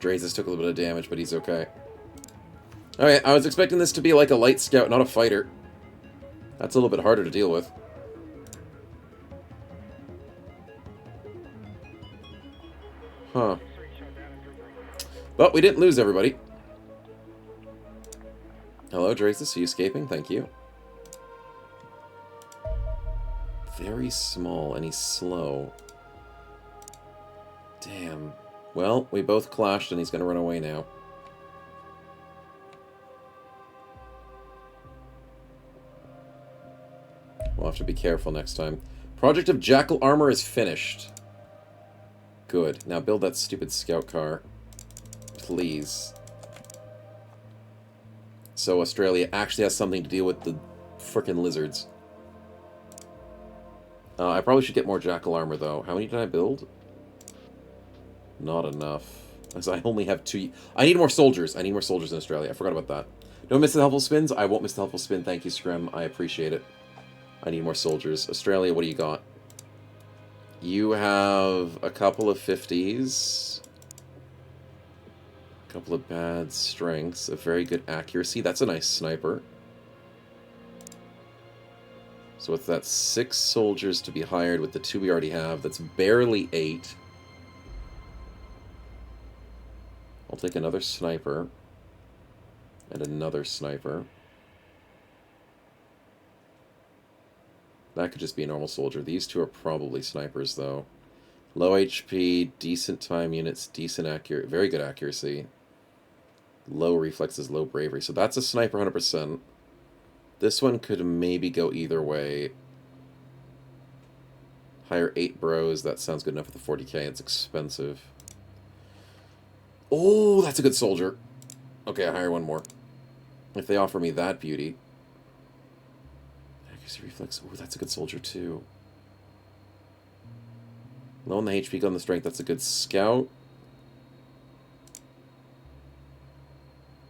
Drazes took a little bit of damage, but he's okay. Alright, I was expecting this to be like a light scout, not a fighter. That's a little bit harder to deal with. Huh. But we didn't lose everybody. Hello, Drazes. Are you escaping? Thank you. Very small, and he's slow. Damn. Well, we both clashed, and he's gonna run away now. We'll have to be careful next time. Project of Jackal Armor is finished. Good. Now build that stupid scout car. Please. So Australia actually has something to deal with the frickin' lizards. I probably should get more Jackal Armor, though. How many did I build? Not enough. Because I only have 2... I need more soldiers. I need more soldiers in Australia. I forgot about that. Don't miss the helpful spins. I won't miss the helpful spin. Thank you, Scrim. I appreciate it. I need more soldiers. Australia, what do you got? You have a couple of 50s. A couple of bad strengths. A very good accuracy. That's a nice sniper. So with that 6 soldiers to be hired with the 2 we already have, that's barely 8. I'll take another sniper. And another sniper. That could just be a normal soldier. These 2 are probably snipers, though. Low HP, decent time units, decent accuracy, very good accuracy. Low reflexes, low bravery. So that's a sniper 100%. This one could maybe go either way. Hire 8 bros. That sounds good enough for the 40k. It's expensive. Oh, that's a good soldier. Okay, I hire one more. If they offer me that beauty. Accuracy, reflex. Oh, that's a good soldier too. Low on the HP, good on the strength. That's a good scout.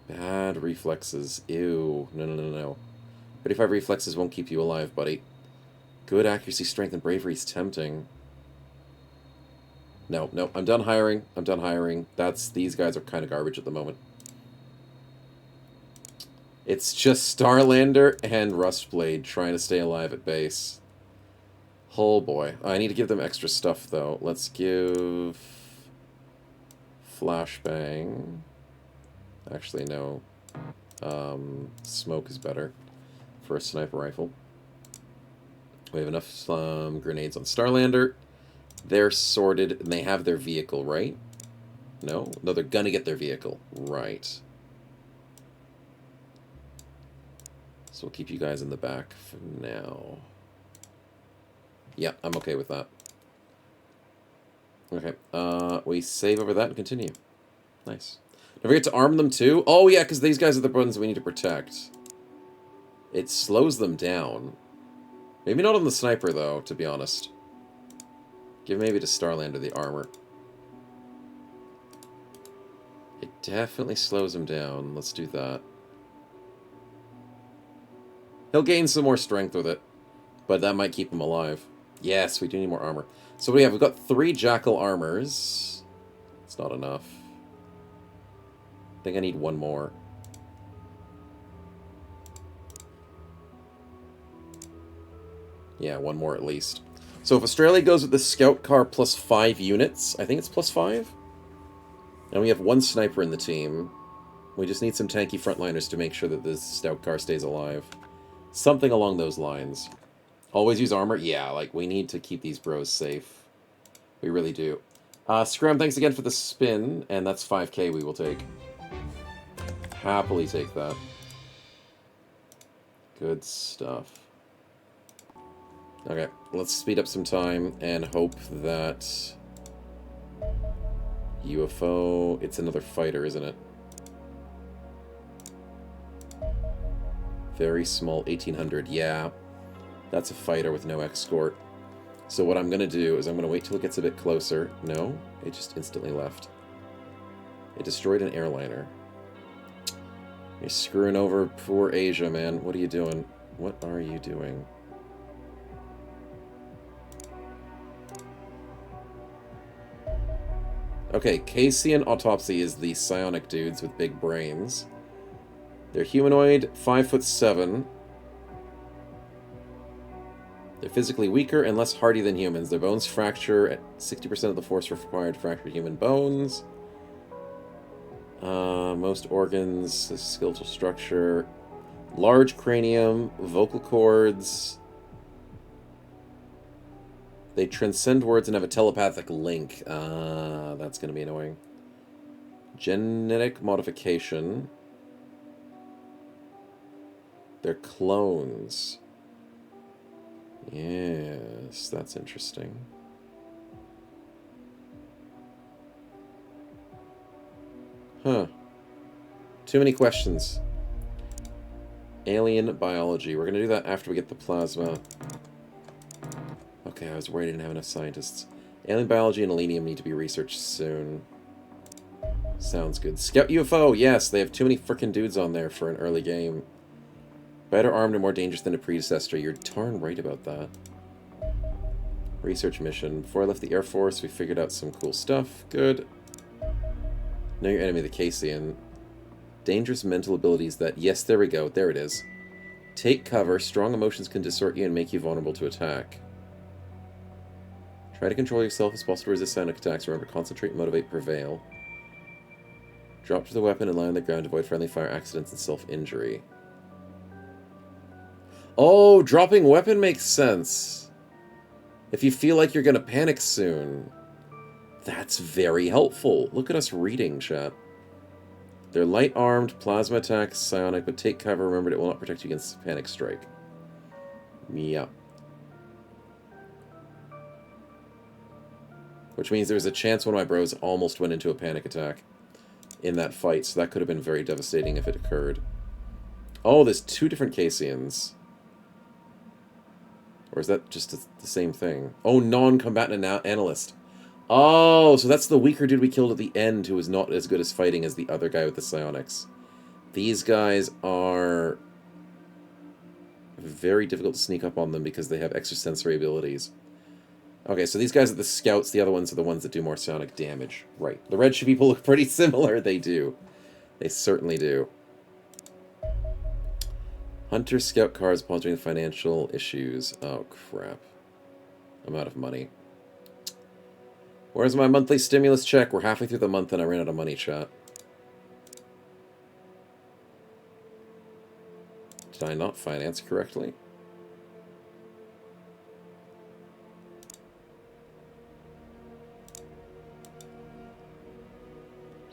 Bad reflexes. Ew. No, no, no, no. 35 reflexes won't keep you alive, buddy. Good accuracy, strength, and bravery is tempting. No, no, I'm done hiring. I'm done hiring. These guys are kind of garbage at the moment. It's just Starlander and Rustblade trying to stay alive at base. Oh boy. I need to give them extra stuff, though. Let's give... Flashbang. Actually, no. Smoke is better for a sniper rifle. We have enough grenades on Starlander. They're sorted, and they have their vehicle, right? No? No, they're gonna get their vehicle. Right. So we'll keep you guys in the back for now. Yeah, I'm okay with that. Okay, we save over that and continue. Nice. Don't forget to arm them too. Oh yeah, because these guys are the ones we need to protect. It slows them down. Maybe not on the sniper, though, to be honest. Give maybe to Starlander the armor. It definitely slows him down. Let's do that. He'll gain some more strength with it, but that might keep him alive. Yes, we do need more armor. So we have, we've got 3 Jackal armors. It's not enough. I think I need 1 more. Yeah, 1 more at least. So if Australia goes with the scout car plus 5 units, I think it's plus 5? And we have 1 sniper in the team. We just need some tanky frontliners to make sure that this scout car stays alive. Something along those lines. Always use armor? Yeah, like, we need to keep these bros safe. We really do. Scram, thanks again for the spin, and that's 5k we will take. Happily take that. Good stuff. Okay, let's speed up some time and hope that UFO... It's another fighter, isn't it? Very small, 1800. Yeah, that's a fighter with no escort. So what I'm going to do is I'm going to wait till it gets a bit closer. No, it just instantly left. It destroyed an airliner. You're screwing over poor Asia, man. What are you doing? What are you doing? Okay, Casean Autopsy is the psionic dudes with big brains. They're humanoid, 5'7". They're physically weaker and less hardy than humans. Their bones fracture at 60% of the force required to fracture human bones. Most organs, skeletal structure, large cranium, vocal cords. They transcend words and have a telepathic link. That's going to be annoying. Genetic modification. They're clones. Yes, that's interesting. Huh. Too many questions. Alien biology. We're going to do that after we get the plasma. Okay, I was worried I didn't have enough scientists. Alien biology and selenium need to be researched soon. Sounds good. Scout UFO. Yes, they have too many frickin' dudes on there for an early game. Better armed and more dangerous than a predecessor. You're darn right about that. Research mission. Before I left the Air Force, we figured out some cool stuff. Good. Know your enemy, the Casean. Dangerous mental abilities that... Yes, there we go. There it is. Take cover. Strong emotions can distort you and make you vulnerable to attack. Try to control yourself as possible to resist psionic attacks. Remember, concentrate, motivate, prevail. Drop to the weapon and lie on the ground to avoid friendly fire accidents and self-injury. Oh, dropping weapon makes sense. If you feel like you're going to panic soon. That's very helpful. Look at us reading, chat. They're light-armed, plasma attacks, psionic, but take cover. Remember, it will not protect you against panic strike. Yeah. Which means there's a chance one of my bros almost went into a panic attack in that fight, so that could have been very devastating if it occurred. Oh, there's two different Caseans. Or is that just the same thing? Oh, non-combatant analyst. Oh, so that's the weaker dude we killed at the end who was not as good as fighting as the other guy with the psionics. These guys are very difficult to sneak up on them because they have extrasensory abilities. Okay, so these guys are the scouts, the other ones are the ones that do more psionic damage. Right. The red people look pretty similar, they do. They certainly do. Hunter scout cars sponsoring financial issues. Oh, crap. I'm out of money. Where's my monthly stimulus check? We're halfway through the month and I ran out of money, chat. Did I not finance correctly?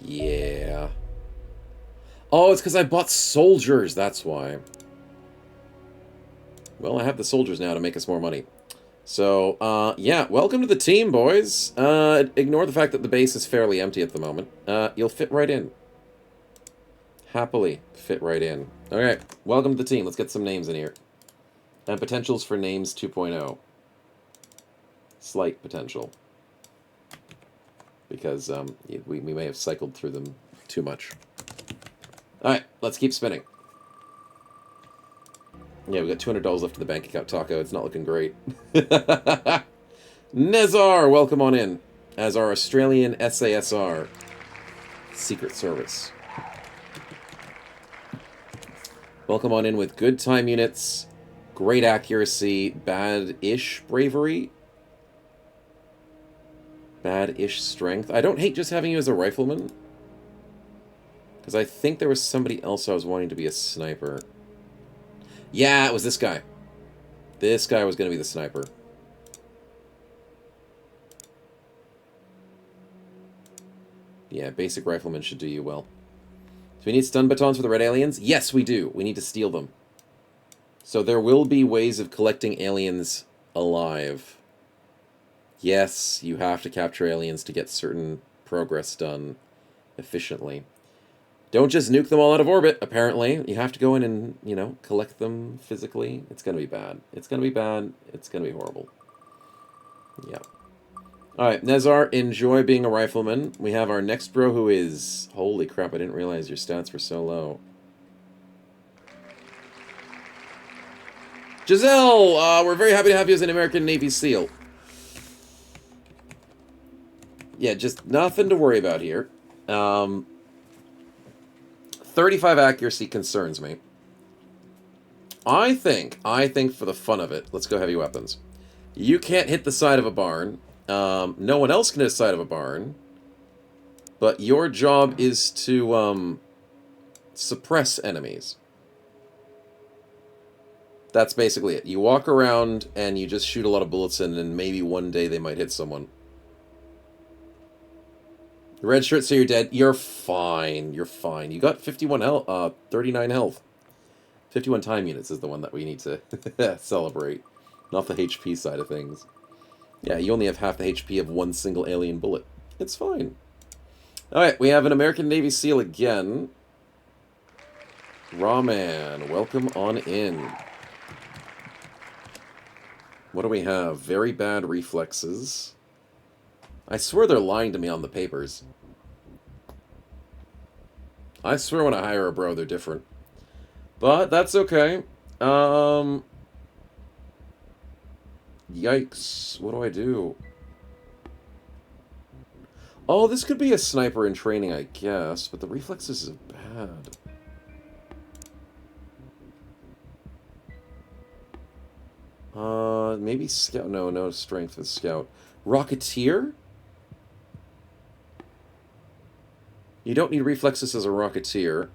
Yeah. Oh, it's because I bought soldiers, that's why. Well, I have the soldiers now to make us more money. So, yeah, welcome to the team, boys. Ignore the fact that the base is fairly empty at the moment. You'll fit right in. Happily fit right in. Okay, welcome to the team. Let's get some names in here. And potentials for names 2.0. Slight potential. Because we may have cycled through them too much. Alright, let's keep spinning. Yeah, we got $200 left in the bank account, Taco. It's not looking great. Nezar, welcome on in. As our Australian SASR. Secret Service. Welcome on in with good time units, great accuracy, bad-ish bravery, bad-ish strength. I don't hate just having you as a rifleman. Because I think there was somebody else I was wanting to be a sniper. Yeah, it was this guy. This guy was going to be the sniper. Yeah, basic rifleman should do you well. Do we need stun batons for the red aliens? Yes, we do. We need to steal them. So there will be ways of collecting aliens alive. Yes, you have to capture aliens to get certain progress done efficiently. Don't just nuke them all out of orbit, apparently. You have to go in and, you know, collect them physically. It's going to be bad. It's going to be bad. It's going to be horrible. Yeah. Alright, Nezar, enjoy being a rifleman. We have our next bro who is... Holy crap, I didn't realize your stats were so low. Giselle, we're very happy to have you as an American Navy SEAL. Yeah, just nothing to worry about here. 35 accuracy concerns me. I think for the fun of it, let's go heavy weapons. You can't hit the side of a barn. No one else can hit the side of a barn. But your job is to suppress enemies. That's basically it. You walk around and you just shoot a lot of bullets in, and maybe one day they might hit someone. Red shirt, so you're dead. You're fine. You're fine. You got 51 health, 39 health. 51 time units is the one that we need to celebrate. Not the HP side of things. Yeah, you only have half the HP of one single alien bullet. It's fine. Alright, we have an American Navy SEAL again. Rawman, welcome on in. What do we have? Very bad reflexes. I swear they're lying to me on the papers. I swear when I hire a bro, they're different. But that's okay. Yikes. What do I do? Oh, this could be a sniper in training, I guess, but the reflexes are bad. Maybe scout. No strength with scout. Rocketeer? You don't need reflexes as a rocketeer.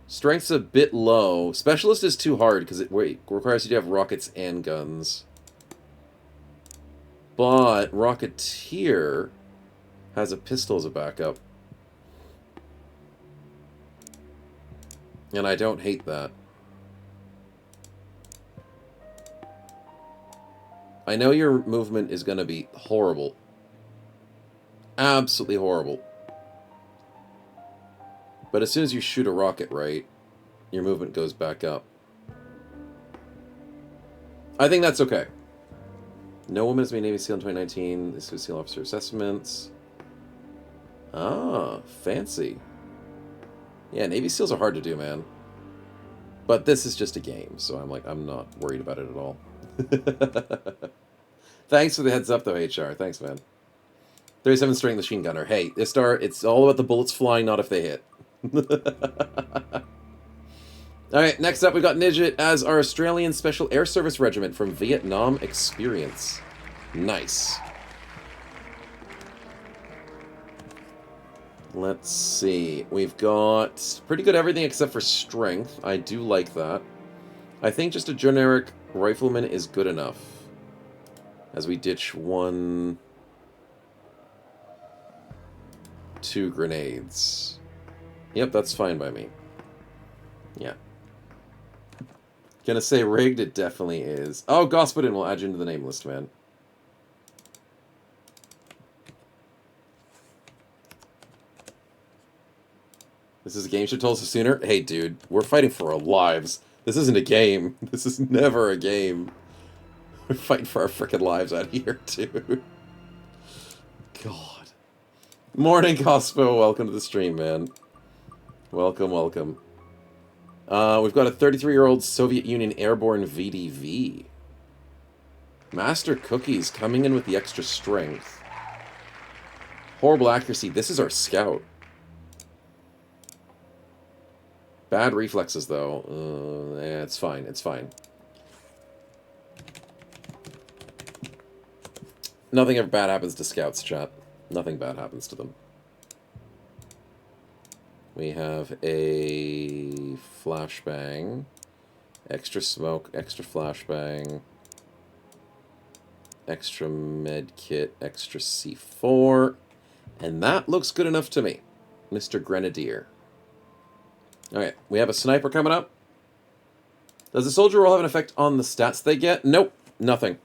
Strength's a bit low. Specialist is too hard because it requires you to have rockets and guns. But Rocketeer has a pistol as a backup. And I don't hate that. I know your movement is going to be horrible. Absolutely horrible. But as soon as you shoot a rocket right, your movement goes back up. I think that's okay. No woman has been Navy SEAL in 2019. This was SEAL officer assessments. Ah, fancy. Yeah, Navy SEALs are hard to do, man. But this is just a game, so I'm not worried about it at all. Thanks for the heads up, though, HR. Thanks, man. 37 strength machine gunner. Hey, it's all about the bullets flying, not if they hit. Alright, next up we got Nidget as our Australian Special Air Service Regiment from Vietnam Experience. Nice. Let's see. We've got pretty good everything except for strength. I do like that. I think just a generic rifleman is good enough. As we ditch 2 grenades. Yep, that's fine by me. Yeah. Gonna say rigged, it definitely is. Oh, Gospodin will add you into the name list, man. This is a game should have told us sooner. Hey, dude, we're fighting for our lives. This isn't a game. This is never a game. We're fighting for our frickin' lives out here, dude. God. Morning, Cospo. Welcome to the stream, man. Welcome, welcome. We've got a 33-year-old Soviet Union airborne VDV. Master Cookies coming in with the extra strength. Horrible accuracy. This is our scout. Bad reflexes, though. Yeah, it's fine. It's fine. Nothing ever bad happens to scouts, chat. Nothing bad happens to them. We have a flashbang. Extra smoke, extra flashbang. Extra med kit, extra C4. And that looks good enough to me. Mr. Grenadier. Alright, we have a sniper coming up. Does the soldier roll have an effect on the stats they get? Nope, nothing.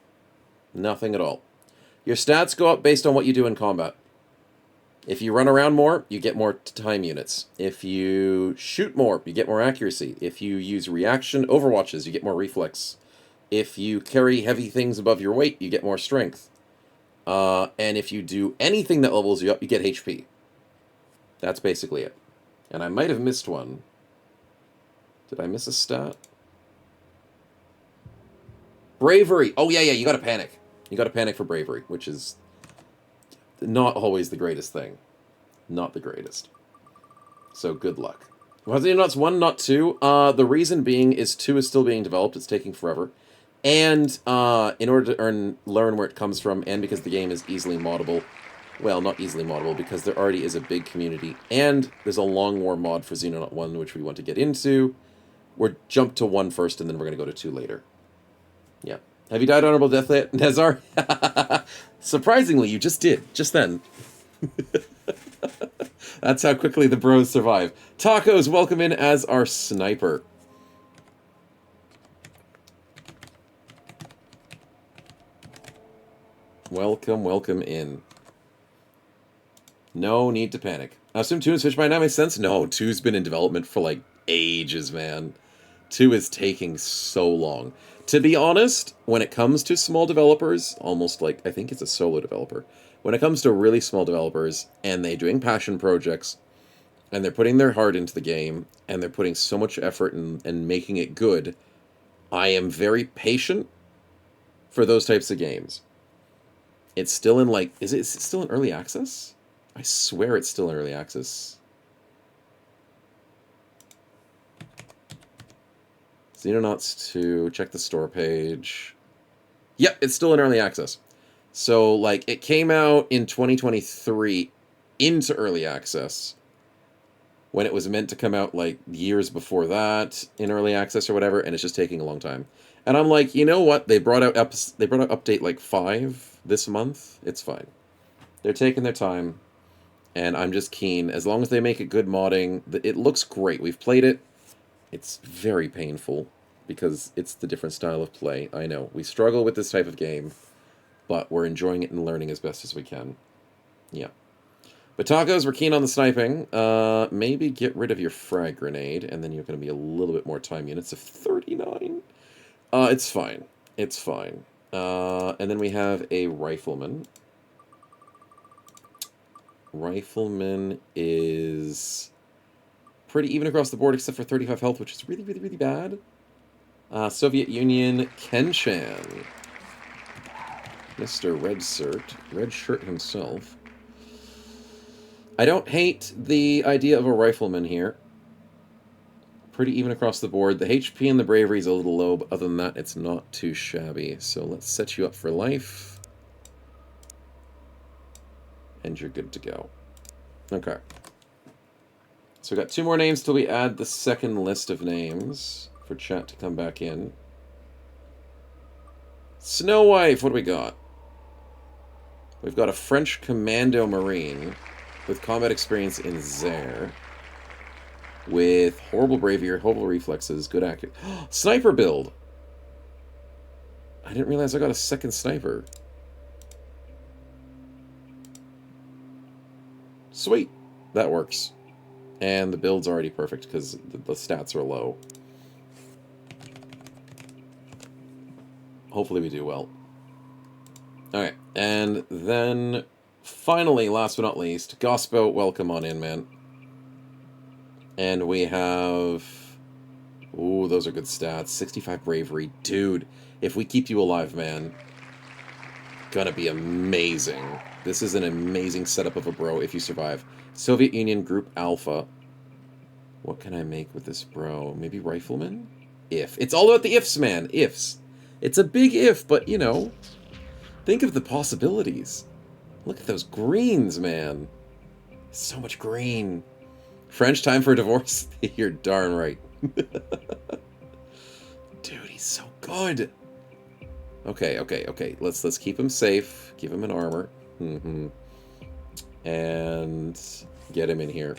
Nothing at all. Your stats go up based on what you do in combat. If you run around more, you get more time units. If you shoot more, you get more accuracy. If you use reaction overwatches, you get more reflex. If you carry heavy things above your weight, you get more strength. And if you do anything that levels you up, you get HP. That's basically it. And I might have missed one. Did I miss a stat? Bravery! Oh, yeah, you gotta panic. You gotta panic for bravery, which is not always the greatest thing. Not the greatest. So good luck. Was it not 1, not 2? The reason being is 2 is still being developed. It's taking forever. And in order to learn where it comes from, and because the game is easily moddable, well, not easily moddable, because there already is a big community, and there's a long war mod for Xenonaut 1, which we want to get into, we're jump to 1 first, and then we're going to go to 2 later. Yeah. Have you died honorable death yet, Nezar? Surprisingly, you just did, just then. That's how quickly the bros survive. Tacos, welcome in as our sniper. Welcome, welcome in. No need to panic. I assume 2 is finished by now, makes sense? No, 2's been in development for like ages, man. 2 is taking so long. To be honest, when it comes to small developers, almost like, I think it's a solo developer, when it comes to really small developers, and they're doing passion projects, and they're putting their heart into the game, and they're putting so much effort in making it good, I am very patient for those types of games. It's still in, like, is it still in early access? I swear it's still in early access. Xenonauts 2, check the store page. Yep, it's still in early access. So, like, it came out in 2023 into early access, when it was meant to come out, like, years before that in early access or whatever, and it's just taking a long time. And I'm like, you know what? They brought out update, like, 5 this month. It's fine. They're taking their time, and I'm just keen. As long as they make it good modding, it looks great. We've played it. It's very painful, because it's the different style of play. I know. We struggle with this type of game, but we're enjoying it and learning as best as we can. Yeah. But Tacos, we're keen on the sniping. Maybe get rid of your frag grenade, and then you're going to be a little bit more time units of 39. It's fine. It's fine. And then we have a rifleman. Rifleman is pretty even across the board, except for 35 health, which is really, really, really bad. Soviet Union, Kenshan. Mr. Red Shirt himself. I don't hate the idea of a rifleman here. Pretty even across the board. The HP and the bravery is a little low, but other than that, it's not too shabby. So let's set you up for life. And you're good to go. Okay. So we got 2 more names till we add the second list of names for chat to come back in. Snow Wife, what do we got? We've got a French Commando Marine with combat experience in Zaire, with horrible bravery, horrible reflexes, good acting. Sniper build! I didn't realize I got a second sniper. Sweet! That works. And the build's already perfect because the stats are low. Hopefully we do well. Alright, and then finally, last but not least, Gospo, welcome on in, man. And we have... Ooh, those are good stats. 65 bravery. Dude, if we keep you alive, man, gonna be amazing. This is an amazing setup of a bro if you survive. Soviet Union Group Alpha. What can I make with this bro? Maybe Rifleman? If. It's all about the ifs, man. Ifs. It's a big if, but, you know, think of the possibilities. Look at those greens, man. So much green. French, time for a divorce? You're darn right. Dude, he's so good. Okay. Let's keep him safe. Give him an armor. And get him in here.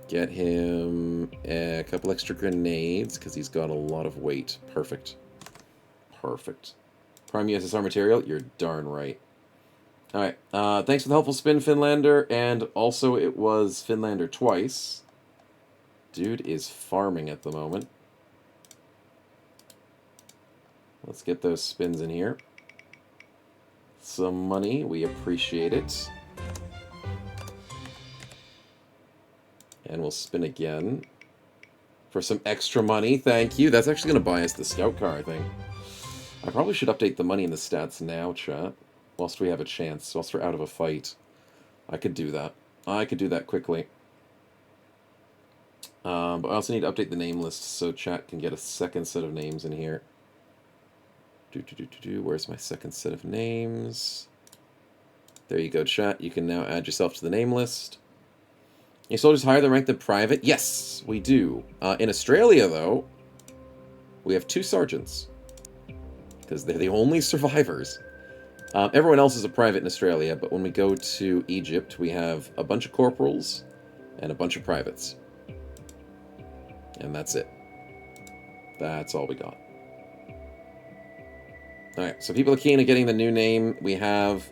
Get him a couple extra grenades, because he's got a lot of weight. Perfect. Perfect. Prime USSR material? You're darn right. Alright, thanks for the helpful spin, Finlander, and also it was Finlander twice. Dude is farming at the moment. Let's get those spins in here. Some money, we appreciate it. And we'll spin again for some extra money. Thank you. That's actually going to buy us the scout car, I think. I probably should update the money and the stats now, chat. Whilst we have a chance, whilst we're out of a fight. I could do that. I could do that quickly. But I also need to update the name list so chat can get a second set of names in here. Where's my second set of names? There you go, chat. You can now add yourself to the name list. Your soldiers higher than rank than private? Yes, we do. In Australia, though, we have 2 sergeants. Because they're the only survivors. Everyone else is a private in Australia, but when we go to Egypt, we have a bunch of corporals and a bunch of privates. And that's it. That's all we got. Alright, so people are keen on getting the new name. We have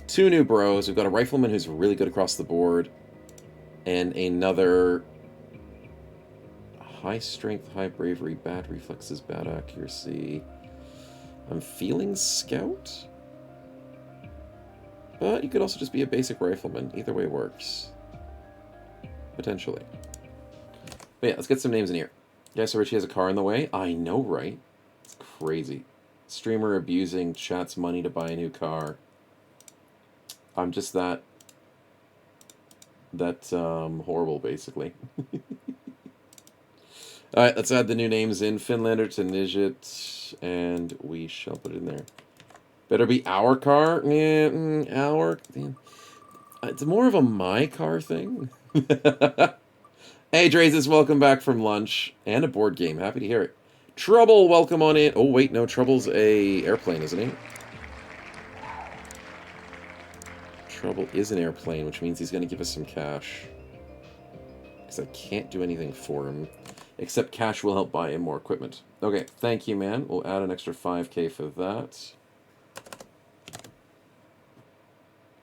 2 new bros. We've got a rifleman who's really good across the board. And another high strength, high bravery, bad reflexes, bad accuracy. I'm feeling scout? But you could also just be a basic rifleman. Either way works. Potentially. But yeah, let's get some names in here. Yeah, so Richie has a car in the way. I know, right? It's crazy. Streamer abusing chat's money to buy a new car. I'm just that horrible, basically. Alright, let's add the new names in. Finlander to Nijit, and we shall put it in there. Better be our car? Yeah, our... Damn. It's more of a my car thing. Hey, Drazis, welcome back from lunch. And a board game. Happy to hear it. Trouble, welcome on in. Oh, wait, no, Trouble's a airplane, isn't he? Trouble is an airplane, which means he's going to give us some cash. Because I can't do anything for him. Except cash will help buy him more equipment. Okay, thank you, man. We'll add an extra 5k for that.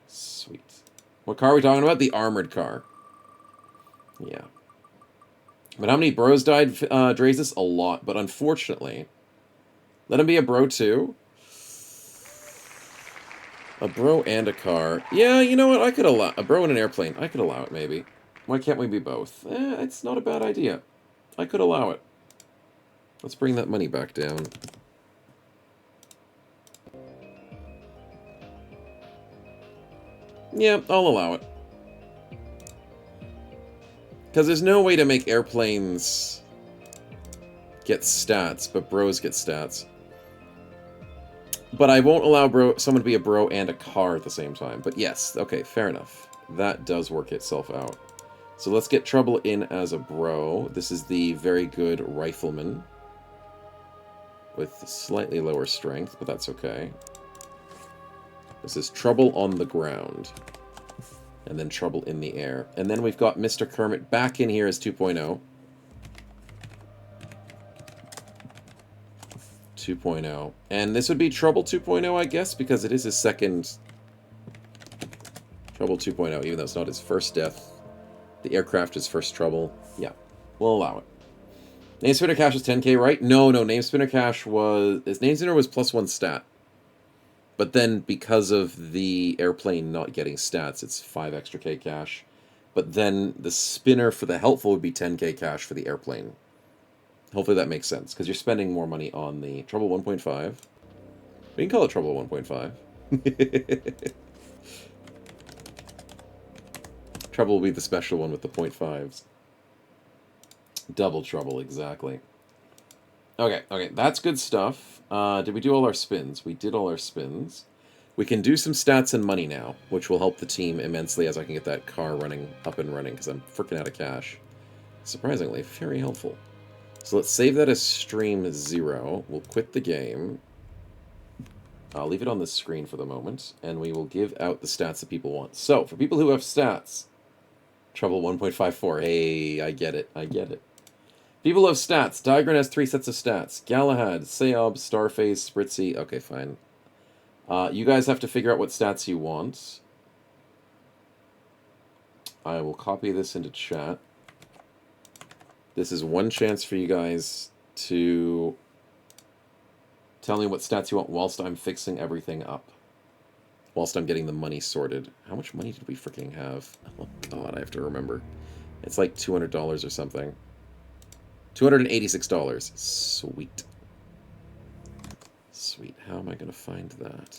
Sweet. What car are we talking about? The armored car. Yeah. But how many bros died, Drazis? A lot. But unfortunately, let him be a bro too. A bro and a car. Yeah, you know what? I could allow... A bro and an airplane. I could allow it, maybe. Why can't we be both? It's not a bad idea. I could allow it. Let's bring that money back down. Yeah, I'll allow it. Because there's no way to make airplanes get stats, but bros get stats. But I won't allow someone to be a bro and a car at the same time. But yes, okay, fair enough. That does work itself out. So let's get Trouble in as a bro. This is the very good rifleman. With slightly lower strength, but that's okay. This is Trouble on the ground. And then Trouble in the air. And then we've got Mr. Kermit back in here as 2.0. 2.0. And this would be Trouble 2.0, I guess, because it is his second Trouble 2.0, even though it's not his first death. The aircraft is first Trouble. Yeah, we'll allow it. Name Spinner Cash was 10k, right? No, Name Spinner Cash was... His Name Spinner was +1 stat. But then, because of the airplane not getting stats, it's 5 extra K cash. But then, the spinner for the helpful would be 10k cash for the airplane. Hopefully that makes sense, because you're spending more money on the Trouble 1.5. We can call it Trouble 1.5. Trouble will be the special one with the 0.5s. Double Trouble, exactly. Okay, that's good stuff. Did we do all our spins? We did all our spins. We can do some stats and money now, which will help the team immensely as I can get that car running up and running, because I'm freaking out of cash. Surprisingly, very helpful. So let's save that as stream 0. We'll quit the game. I'll leave it on the screen for the moment, and we will give out the stats that people want. So, for people who have stats, Trouble 1.54. Hey, I get it. People who have stats. Diagran has 3 sets of stats. Galahad, Seob, Starface, Spritzy. Okay, fine. You guys have to figure out what stats you want. I will copy this into chat. This is one chance for you guys to tell me what stats you want whilst I'm fixing everything up. Whilst I'm getting the money sorted. How much money did we freaking have? Oh god, I have to remember. It's like $200 or something. $286. Sweet. Sweet. How am I going to find that?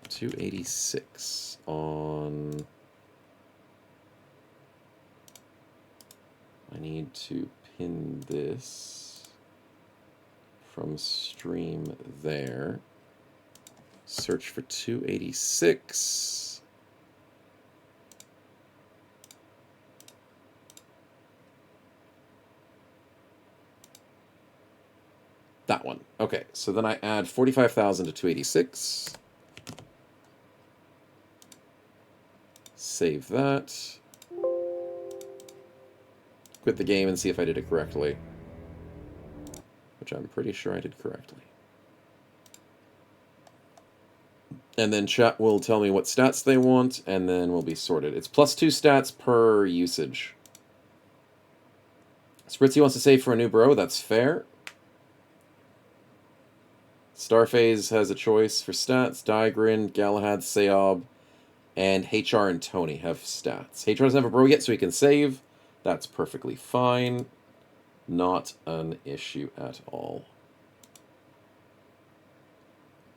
286 on... I need to pin this from stream there. Search for 286. That one. Okay, so then I add 45,000 to 286. Save that. Quit the game and see if I did it correctly. Which I'm pretty sure I did correctly. And then chat will tell me what stats they want, and then we'll be sorted. It's +2 stats per usage. Spritzy wants to save for a new bro, that's fair. Starphase has a choice for stats. Digrin, Galahad, Seob, and HR and Tony have stats. HR doesn't have a bro yet, so he can save. That's perfectly fine. Not an issue at all.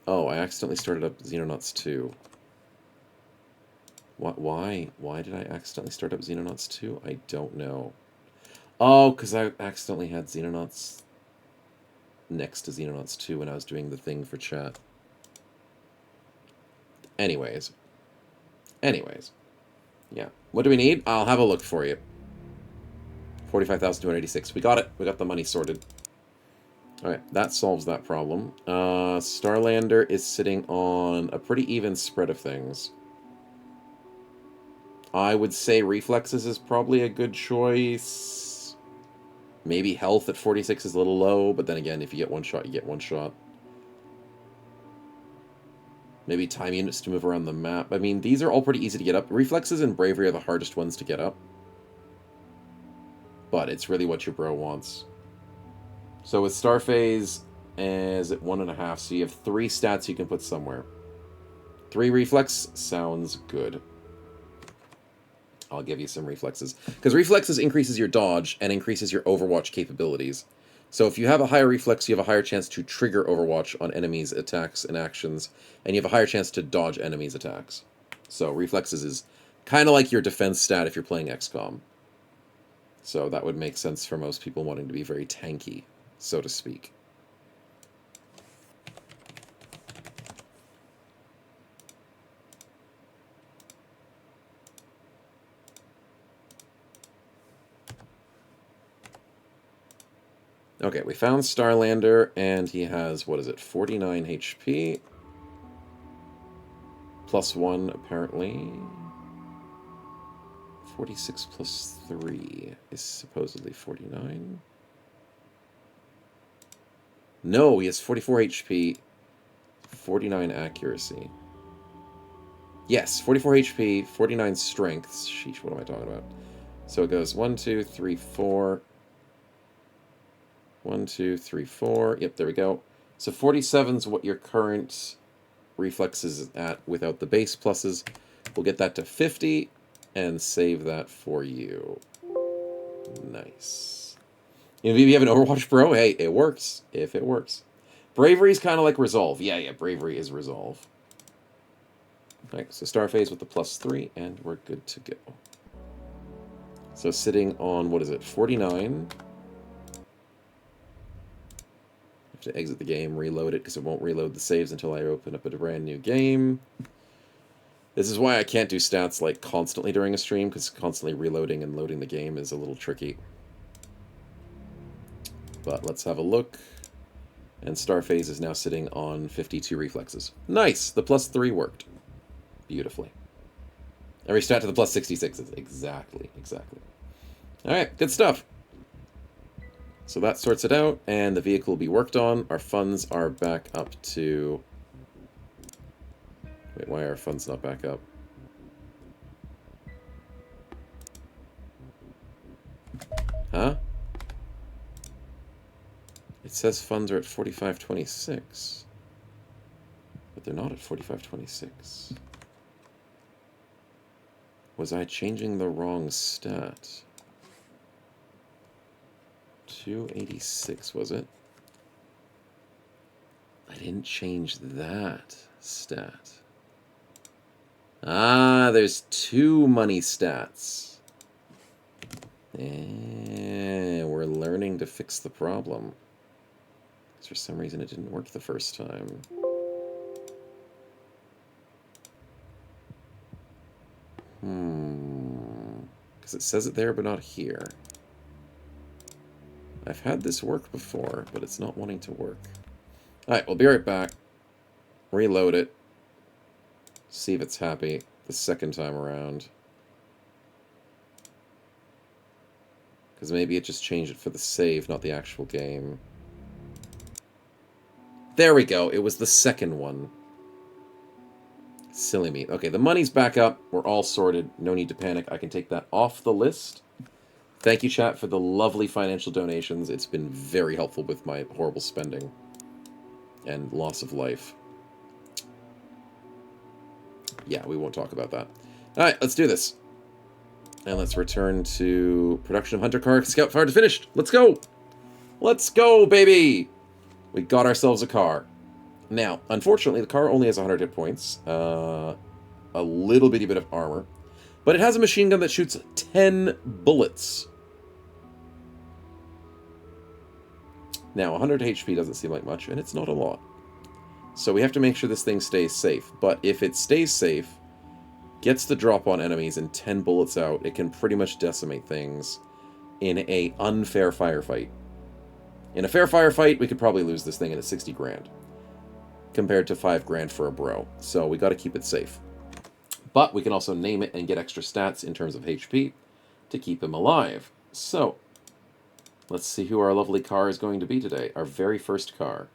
Oh, I accidentally started up Xenonauts 2. What? Why? Why did I accidentally start up Xenonauts 2? I don't know. Oh, because I accidentally had Xenonauts next to Xenonauts 2 when I was doing the thing for chat. Anyways. Yeah. What do we need? I'll have a look for you. 45,286. We got it. We got the money sorted. Alright, that solves that problem. Starlander is sitting on a pretty even spread of things. I would say Reflexes is probably a good choice. Maybe Health at 46 is a little low, but then again, if you get one shot, you get one shot. Maybe Time Units to move around the map. I mean, these are all pretty easy to get up. Reflexes and Bravery are the hardest ones to get up. But it's really what your bro wants. So with Starphase is at 1.5, so you have 3 stats you can put somewhere. 3 reflex sounds good. I'll give you some reflexes. Because reflexes increases your dodge and increases your overwatch capabilities. So if you have a higher reflex, you have a higher chance to trigger overwatch on enemies' attacks and actions, and you have a higher chance to dodge enemies' attacks. So reflexes is kind of like your defense stat if you're playing XCOM. So that would make sense for most people wanting to be very tanky, so to speak. Okay, we found Starlander, and he has, what is it, 49 HP. +1, apparently. 46 plus 3 is supposedly 49. No, he has 44 HP, 49 accuracy. Yes, 44 HP, 49 strength. Sheesh, what am I talking about? So it goes 1, 2, 3, 4. 1, 2, 3, 4. Yep, there we go. So 47's what your current reflex is at without the base pluses. We'll get that to 50 and save that for you. Nice. If you have an Overwatch Pro, hey, it works. If it works. Bravery is kind of like Resolve. Yeah, Bravery is Resolve. Alright, so Starphase with the +3, and we're good to go. So sitting on, what is it, 49. Have to exit the game, reload it, because it won't reload the saves until I open up a brand new game. This is why I can't do stats like constantly during a stream, because constantly reloading and loading the game is a little tricky. But let's have a look. And Starphase is now sitting on 52 reflexes. Nice! The +3 worked. Beautifully. Every stat to the +66 is exactly. Alright, good stuff. So that sorts it out, and the vehicle will be worked on. Our funds are back up to... Wait, why are our funds not back up? Huh? It says funds are at 4526. But they're not at 4526. Was I changing the wrong stat? 286, was it? I I didn't change that stat. Ah, there's 2 money stats. And we're learning to fix the problem. Because for some reason it didn't work the first time. Because it says it there, but not here. I've had this work before, but it's not wanting to work. Alright, we'll be right back. Reload it. See if it's happy the second time around. Because maybe it just changed it for the save, not the actual game. There we go. It was the second one. Silly me. Okay, the money's back up. We're all sorted. No need to panic. I can take that off the list. Thank you, chat, for the lovely financial donations. It's been very helpful with my horrible spending and loss of life. Yeah, we won't talk about that. Alright, let's do this. And let's return to production of Hunter Car Scout Fire to finished. Let's go! Let's go, baby! We got ourselves a car. Now, unfortunately, the car only has 100 hit points. A little bitty bit of armor. But it has a machine gun that shoots 10 bullets. Now, 100 HP doesn't seem like much, and it's not a lot. So we have to make sure this thing stays safe. But if it stays safe, gets the drop on enemies, and 10 bullets out, it can pretty much decimate things in a unfair firefight. In a fair firefight, we could probably lose this thing at 60 grand. Compared to 5 grand for a bro. So we got to keep it safe. But we can also name it and get extra stats in terms of HP to keep him alive. So, let's see who our lovely car is going to be today. Our very first car.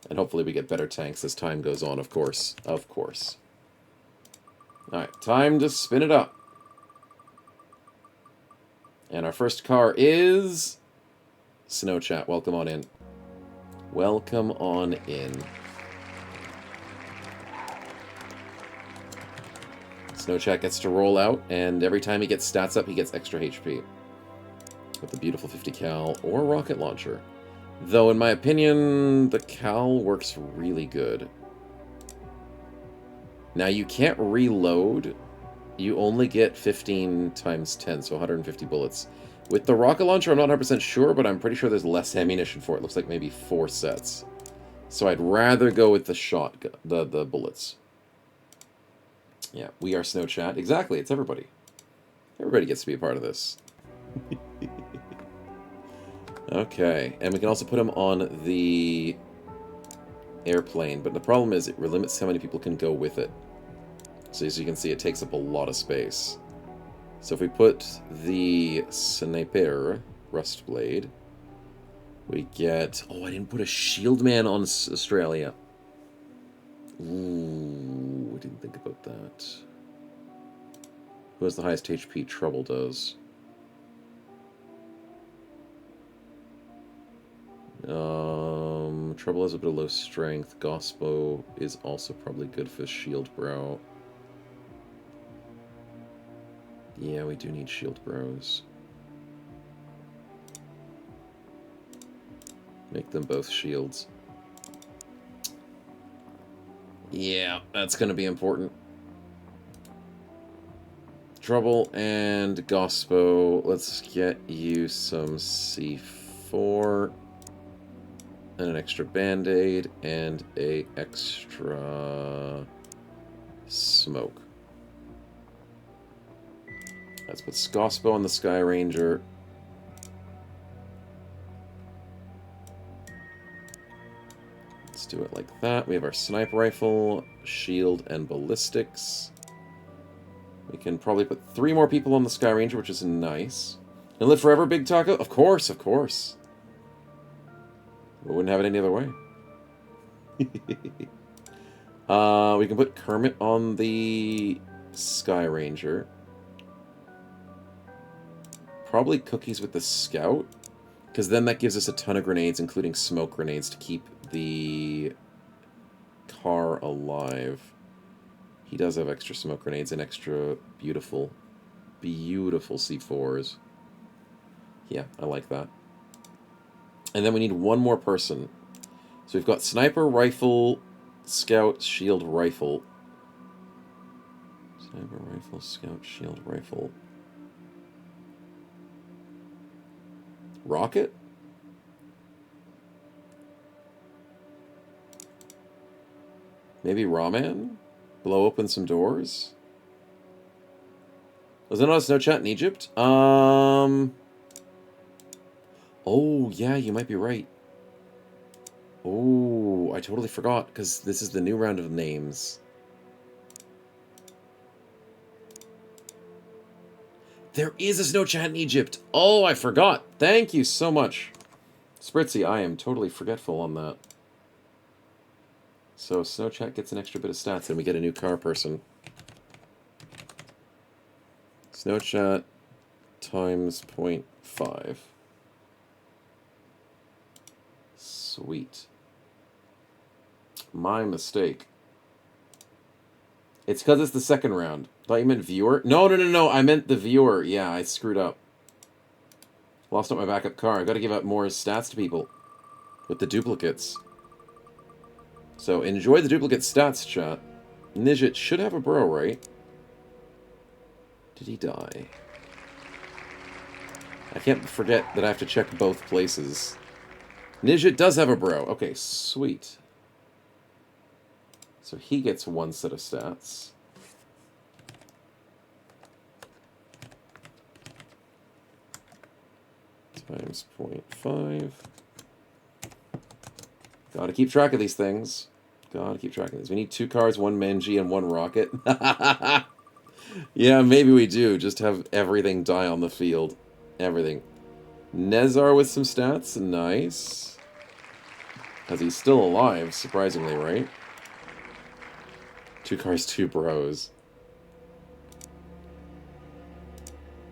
And hopefully we get better tanks as time goes on, of course. Of course. Alright, time to spin it up. And our first car is... Snow Chat, welcome on in. Welcome on in. Snow Chat gets to roll out, and every time he gets stats up, he gets extra HP. With the beautiful 50 cal or rocket launcher. Though, in my opinion, the cal works really good. Now, you can't reload. You only get 15 times 10, so 150 bullets. With the rocket launcher, I'm not 100% sure, but I'm pretty sure there's less ammunition for it. Looks like maybe 4 sets. So I'd rather go with the shotgun, the bullets. Yeah, we are Snow Chat. Exactly, it's everybody. Everybody gets to be a part of this. Okay, and we can also put him on the airplane, but the problem is it limits how many people can go with it. So as you can see, it takes up a lot of space. So if we put the Sniper Rustblade, we get... Oh, I didn't put a Shield Man on Australia. Ooh, I didn't think about that. Who has the highest HP? Trouble does. Trouble has a bit of low strength. Gospo is also probably good for Shield Bro. Yeah, we do need Shield Bros. Make them both shields. Yeah, that's going to be important. Trouble and Gospo. Let's get you some C4. And an extra Band-Aid. And a extra smoke. Let's put Gospo on the Sky Ranger. Let's do it like that. We have our sniper rifle, shield, and ballistics. We can probably put 3 more people on the Sky Ranger, which is nice. And live forever, Big Taco? Of course, of course. We wouldn't have it any other way. We can put Kermit on the Sky Ranger. Probably Cookies with the Scout, because then that gives us a ton of grenades, including smoke grenades, to keep the car alive. He does have extra smoke grenades and extra beautiful, beautiful C4s. Yeah, I like that. And then we need one more person. So we've got sniper, rifle, scout, shield, rifle. Sniper, rifle, scout, shield, rifle. Rocket? Maybe Rahman? Blow open some doors? Was there not a snow chat in Egypt? Oh, yeah, you might be right. Oh, I totally forgot, because this is the new round of names. There is a snow chat in Egypt. Oh, I forgot. Thank you so much. Spritzy, I am totally forgetful on that. So snow chat gets an extra bit of stats and we get a new car person. Snow chat times 0.5. Sweet. My mistake. It's because it's the second round. Thought you meant viewer? No. I meant the viewer. Yeah, I screwed up. Lost up my backup car. I gotta give out more stats to people. With the duplicates. So, enjoy the duplicate stats, chat. Nijit should have a bro, right? Did he die? I can't forget that I have to check both places. Nijit does have a bro. Okay, sweet. So he gets one set of stats. Times 0.5. Gotta keep track of these things. Gotta keep track of these. We need 2 cars, 1 Manji, and 1 rocket. Yeah, maybe we do. Just have everything die on the field. Everything. Nezar with some stats. Nice. Because he's still alive, surprisingly, right? 2 cars, 2 bros.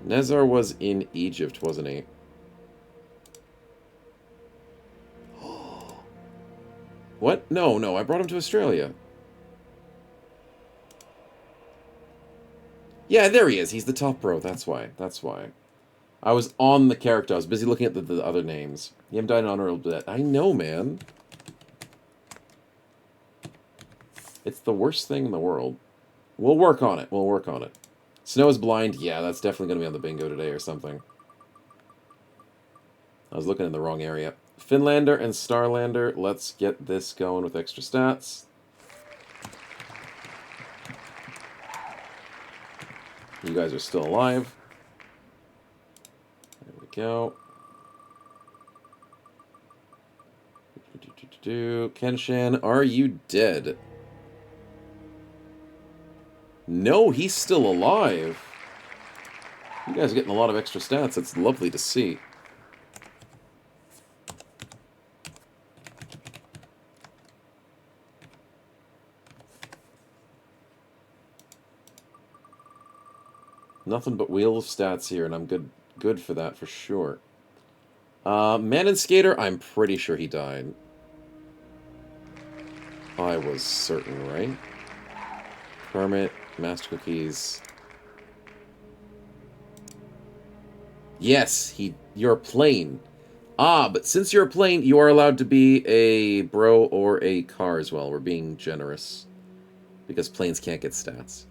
Nezar was in Egypt, wasn't he? What? No, I brought him to Australia. Yeah, there he is. He's the top bro. That's why. I was on the character. I was busy looking at the other names. You haven't died in honorable death. I know, man. It's the worst thing in the world. We'll work on it. Snow is blind. Yeah, that's definitely going to be on the bingo today or something. I was looking in the wrong area. Finlander and Starlander. Let's get this going with extra stats. You guys are still alive. There we go. Kenshan, are you dead? No, he's still alive. You guys are getting a lot of extra stats. It's lovely to see. Nothing but wheel of stats here, and I'm good for that for sure. Man and Skater, I'm pretty sure he died. I was certain, right? Kermit, Master Cookies. Yes, you're a plane. Ah, but since you're a plane, you are allowed to be a bro or a car as well. We're being generous. Because planes can't get stats.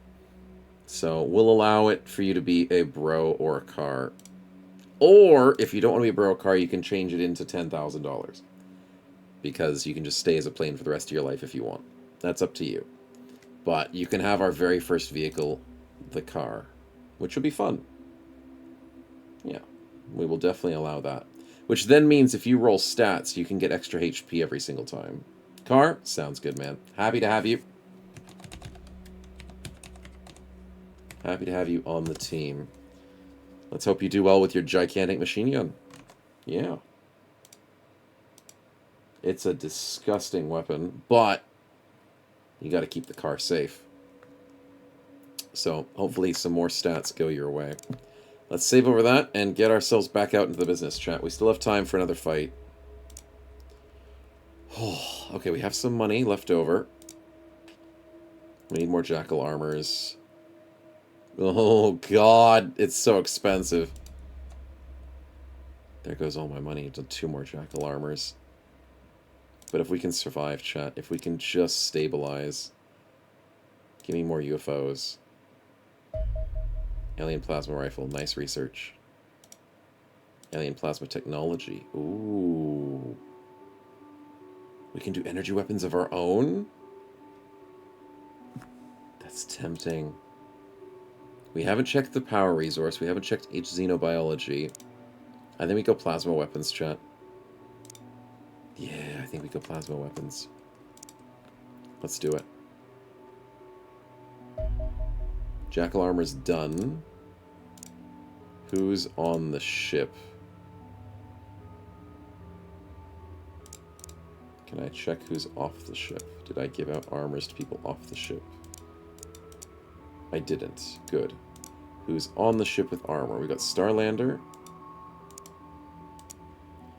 So we'll allow it for you to be a bro or a car. Or, if you don't want to be a bro or car, you can change it into $10,000. Because you can just stay as a plane for the rest of your life if you want. That's up to you. But you can have our very first vehicle, the car. Which will be fun. Yeah, we will definitely allow that. Which then means if you roll stats, you can get extra HP every single time. Car? Sounds good, man. Happy to have you. Happy to have you on the team. Let's hope you do well with your gigantic machine gun. Yeah. It's a disgusting weapon, but you got to keep the car safe. So hopefully some more stats go your way. Let's save over that and get ourselves back out into the business, chat. We still have time for another fight. Oh, okay, we have some money left over. We need more jackal armors. Oh, God. It's so expensive. There goes all my money into 2 more Jackal armors. But if we can survive, chat, if we can just stabilize, give me more UFOs. Alien plasma rifle, nice research. Alien plasma technology, ooh. We can do energy weapons of our own? That's tempting. We haven't checked the power resource. We haven't checked H xenobiology. I think we go plasma weapons, chat. Yeah, I think we go plasma weapons. Let's do it. Jackal armor's done. Who's on the ship? Can I check who's off the ship? Did I give out armors to people off the ship? I didn't. Good. Who's on the ship with armor? We got Starlander.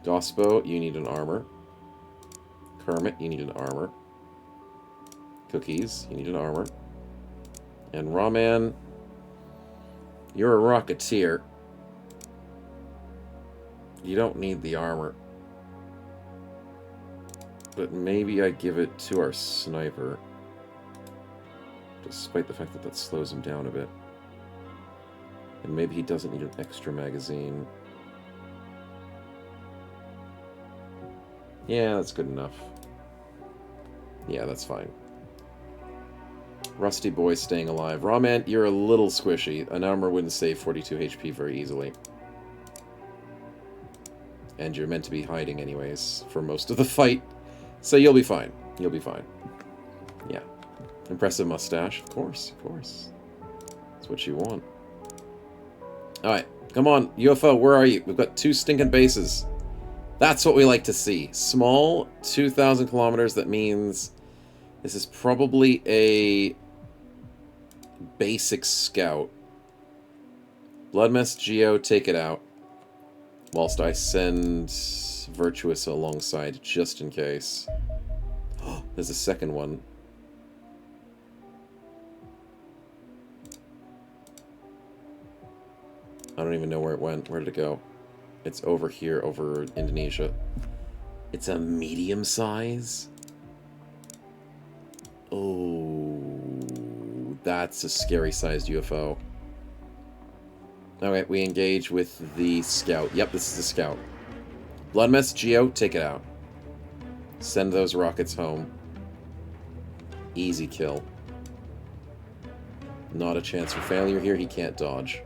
Gospo, you need an armor. Kermit, you need an armor. Cookies, you need an armor. And Rawman, you're a Rocketeer. You don't need the armor. But maybe I give it to our sniper. Despite the fact that that slows him down a bit. And maybe he doesn't need an extra magazine. Yeah, that's good enough. Yeah, that's fine. Rusty boy staying alive. Rawman, you're a little squishy. An armor wouldn't save 42 HP very easily. And you're meant to be hiding anyways for most of the fight. So you'll be fine. You'll be fine. Yeah. Impressive mustache. Of course, of course. That's what you want. Alright, come on. UFO, where are you? We've got 2 stinking bases. That's what we like to see. Small, 2,000 kilometers. That means this is probably a basic scout. Bloodmess, Geo, take it out. Whilst I send Virtuous alongside, just in case. Oh, there's a second one. I don't even know where it went. Where did it go? It's over here, over Indonesia. It's a medium size? Oh, that's a scary sized UFO. Okay, we engage with the scout. Yep, this is the scout. Bloodmess, Geo, take it out. Send those rockets home. Easy kill. Not a chance for failure here. He can't dodge.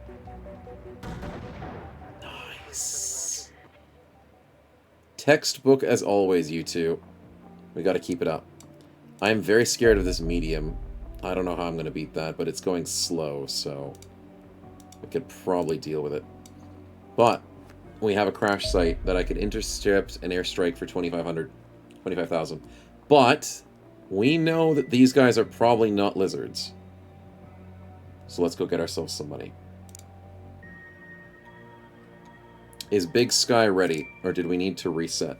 Nice. Textbook as always, you two. We gotta keep it up. I'm very scared of this medium. I don't know how I'm gonna beat that, but it's going slow, so I could probably deal with it. But we have a crash site that I could intercept and airstrike for 2,500, 25,000. But we know that these guys are probably not lizards. So let's go get ourselves some money. Is Big Sky ready, or did we need to reset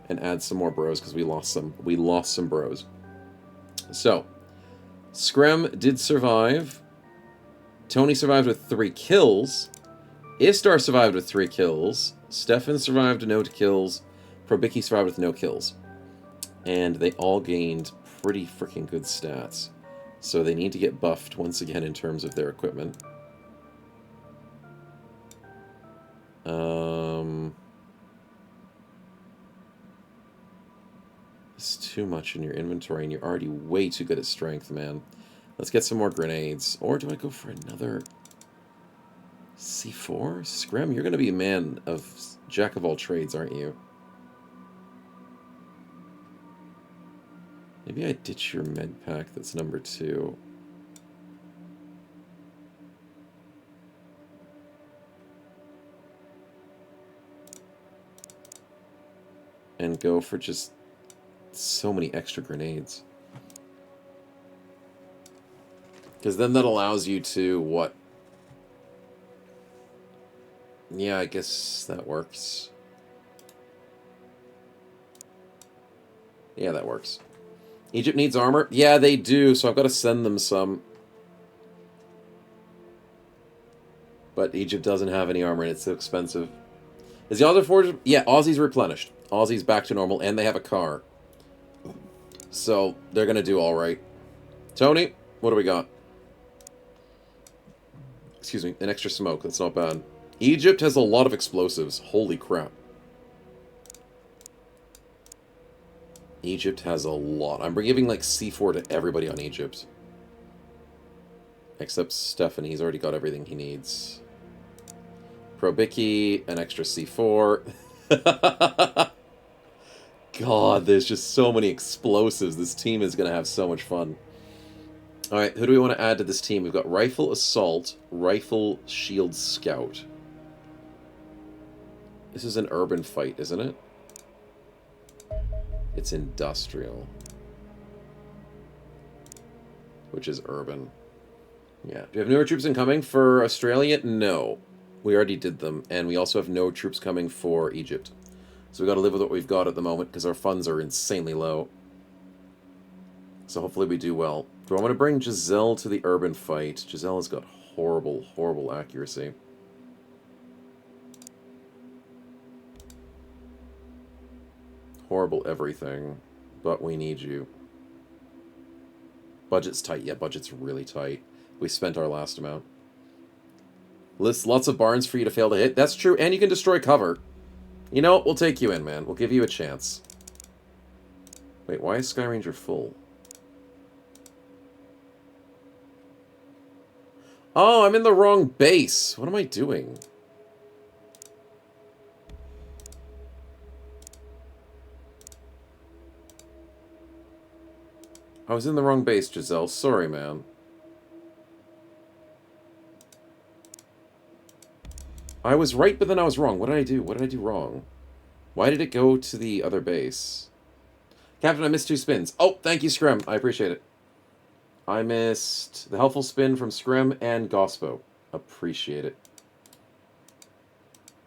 and add some more bros because we lost some bros. So, Screm did survive. Tony survived with 3 kills. Istar survived with 3 kills. Stefan survived with no kills. Probicki survived with no kills. And they all gained pretty freaking good stats. So they need to get buffed once again in terms of their equipment. It's too much in your inventory, and you're already way too good at strength, man. Let's get some more grenades. Or do I go for another C4? Scram, you're going to be a man of jack of all trades, aren't you? Maybe I ditch your med pack that's number 2. And go for just so many extra grenades. Because then that allows you to, what? Yeah, I guess that works. Yeah, that works. Egypt needs armor? Yeah, they do, so I've got to send them some. But Egypt doesn't have any armor and it's so expensive. Is the Aussie forge? Yeah, Aussie's replenished. Aussie's back to normal, and they have a car. So, they're going to do all right. Tony, what do we got? Excuse me, an extra smoke. That's not bad. Egypt has a lot of explosives. Holy crap. Egypt has a lot. I'm giving, like, C4 to everybody on Egypt. Except Stefan. He's already got everything he needs. Probicki, an extra C4. God, there's just so many explosives. This team is going to have so much fun. Alright, who do we want to add to this team? We've got Rifle Assault, Rifle Shield Scout. This is an urban fight, isn't it? It's industrial. Which is urban. Yeah. Do we have newer troops incoming for Australia? No. We already did them. And we also have no troops coming for Egypt. So we got to live with what we've got at the moment because our funds are insanely low. So hopefully we do well. Do I want to bring Giselle to the urban fight? Giselle has got horrible, horrible accuracy. Horrible everything. But we need you. Budget's tight. Yeah, budget's really tight. We spent our last amount. Lots of barns for you to fail to hit. That's true, and you can destroy cover. You know what? We'll take you in, man. We'll give you a chance. Wait, why is Sky Ranger full? Oh, I'm in the wrong base. What am I doing? I was in the wrong base, Giselle. Sorry, man. I was right, but then I was wrong. What did I do? What did I do wrong? Why did it go to the other base? Captain, I missed 2 spins. Oh, thank you, Scrum. I appreciate it. I missed the helpful spin from Scrim and Gospo. Appreciate it.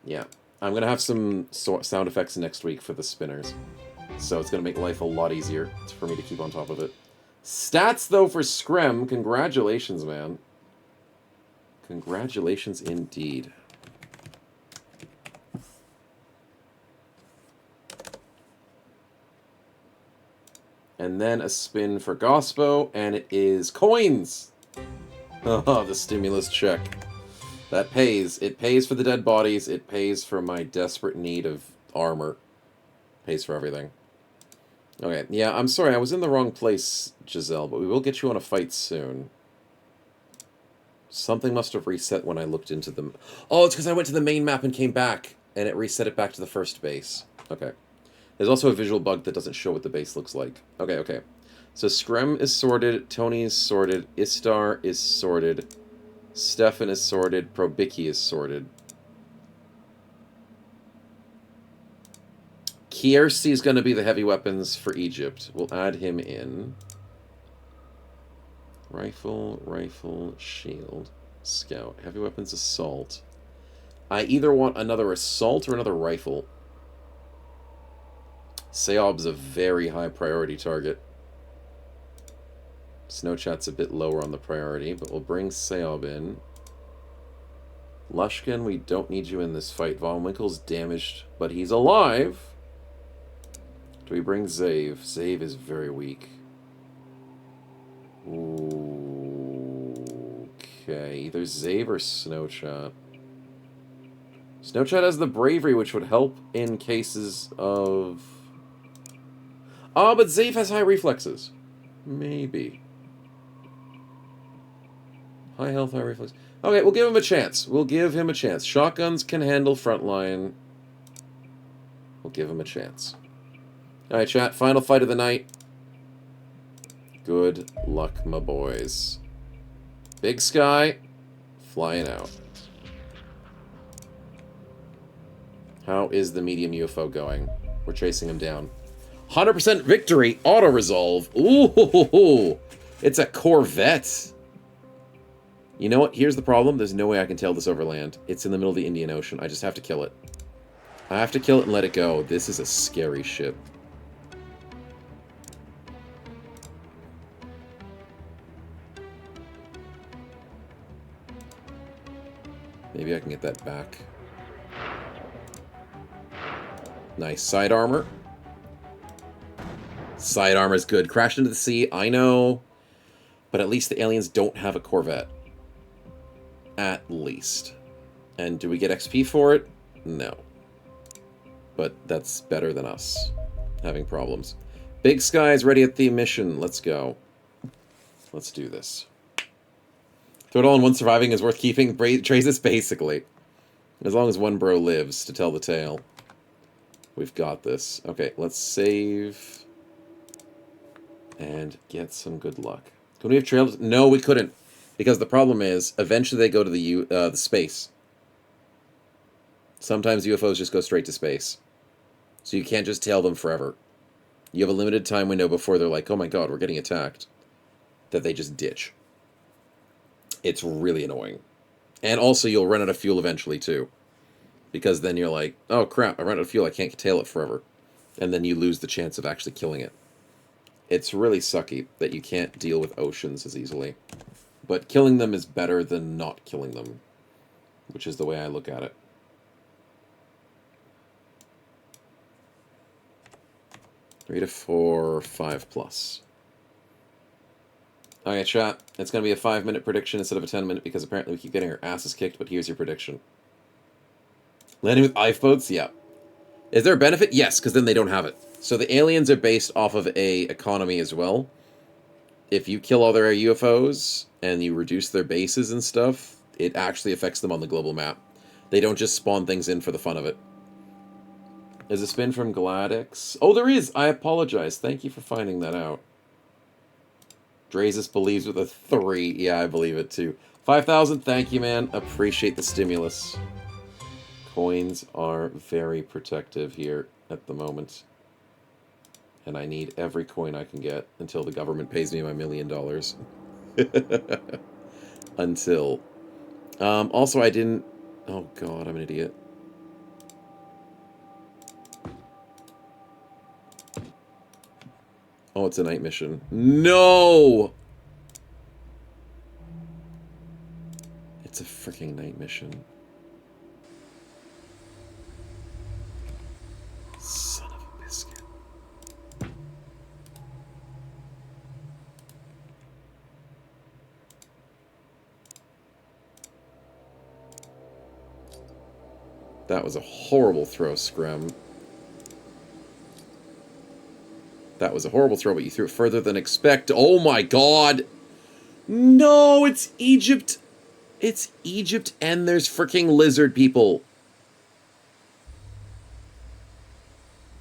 Yeah. I'm going to have some sound effects next week for the spinners. So it's going to make life a lot easier for me to keep on top of it. Stats, though, for Scrim. Congratulations, man. Congratulations indeed. And then a spin for Gospo, and it is coins! Oh, the stimulus check. That pays. It pays for the dead bodies. It pays for my desperate need of armor. Pays for everything. Okay, yeah, I'm sorry. I was in the wrong place, Giselle, but we will get you on a fight soon. Something must have reset when I looked into them. Oh, it's because I went to the main map and came back, and it reset it back to the first base. Okay. There's also a visual bug that doesn't show what the base looks like. Okay, okay. So Screm is sorted, Tony is sorted, Istar is sorted, Stefan is sorted, Probicki is sorted. Kiersi is going to be the heavy weapons for Egypt. We'll add him in. Rifle, shield, scout, heavy weapons, assault. I either want another assault or another rifle. Seob's a very high priority target. Snowchat's a bit lower on the priority, but we'll bring Seob in. Lushkin, we don't need you in this fight. Von Winkle's damaged, but he's alive. Do we bring Zave? Zave is very weak. Ooh, okay, either Zave or Snowchat. Snowchat has the bravery, which would help in cases of... Oh, but Zave has high reflexes. Maybe. High health, high reflex. Okay, we'll give him a chance. We'll give him a chance. Shotguns can handle frontline. We'll give him a chance. Alright, chat. Final fight of the night. Good luck, my boys. Big Sky, flying out. How is the medium UFO going? We're chasing him down. 100% victory, auto-resolve. Ooh, it's a Corvette. You know what? Here's the problem. There's no way I can tail this over land. It's in the middle of the Indian Ocean. I just have to kill it. I have to kill it and let it go. This is a scary ship. Maybe I can get that back. Nice. Side armor. Side armor's good. Crash into the sea, I know. But at least the aliens don't have a Corvette. At least. And do we get XP for it? No. But that's better than us having problems. Big Sky is ready at the mission. Let's go. Let's do this. Throw it all in one surviving is worth keeping. Traces, basically. As long as one bro lives to tell the tale. We've got this. Okay, let's save. And get some good luck. Could we have trailed? No, we couldn't. Because the problem is, eventually they go to the space. Sometimes UFOs just go straight to space. So you can't just tail them forever. You have a limited time window before they're like, oh my god, we're getting attacked. That they just ditch. It's really annoying. And also, you'll run out of fuel eventually, too. Because then you're like, oh crap, I ran out of fuel, I can't tail it forever. And then you lose the chance of actually killing it. It's really sucky that you can't deal with oceans as easily. But killing them is better than not killing them. Which is the way I look at it. Three to 4, 5+. Okay, chat. It's going to be a 5-minute prediction instead of a 10-minute because apparently we keep getting our asses kicked, but here's your prediction. Landing with IF boats? Yeah. Is there a benefit? Yes, because then they don't have it. So the aliens are based off of a economy as well. If you kill all their UFOs and you reduce their bases and stuff, it actually affects them on the global map. They don't just spawn things in for the fun of it. Is a spin from Gladix? Oh, there is! I apologize. Thank you for finding that out. Drazis believes with a 3. Yeah, I believe it too. 5,000, thank you, man. Appreciate the stimulus. Coins are very protective here at the moment. And I need every coin I can get until the government pays me my $1 million. Until. Also, I didn't... Oh, God, I'm an idiot. Oh, it's a night mission. No! It's a freaking night mission. Son of a biscuit. That was a horrible throw, Scrum. That was a horrible throw, but you threw it further than expect. Oh my god! No, it's Egypt! It's Egypt and there's freaking lizard people.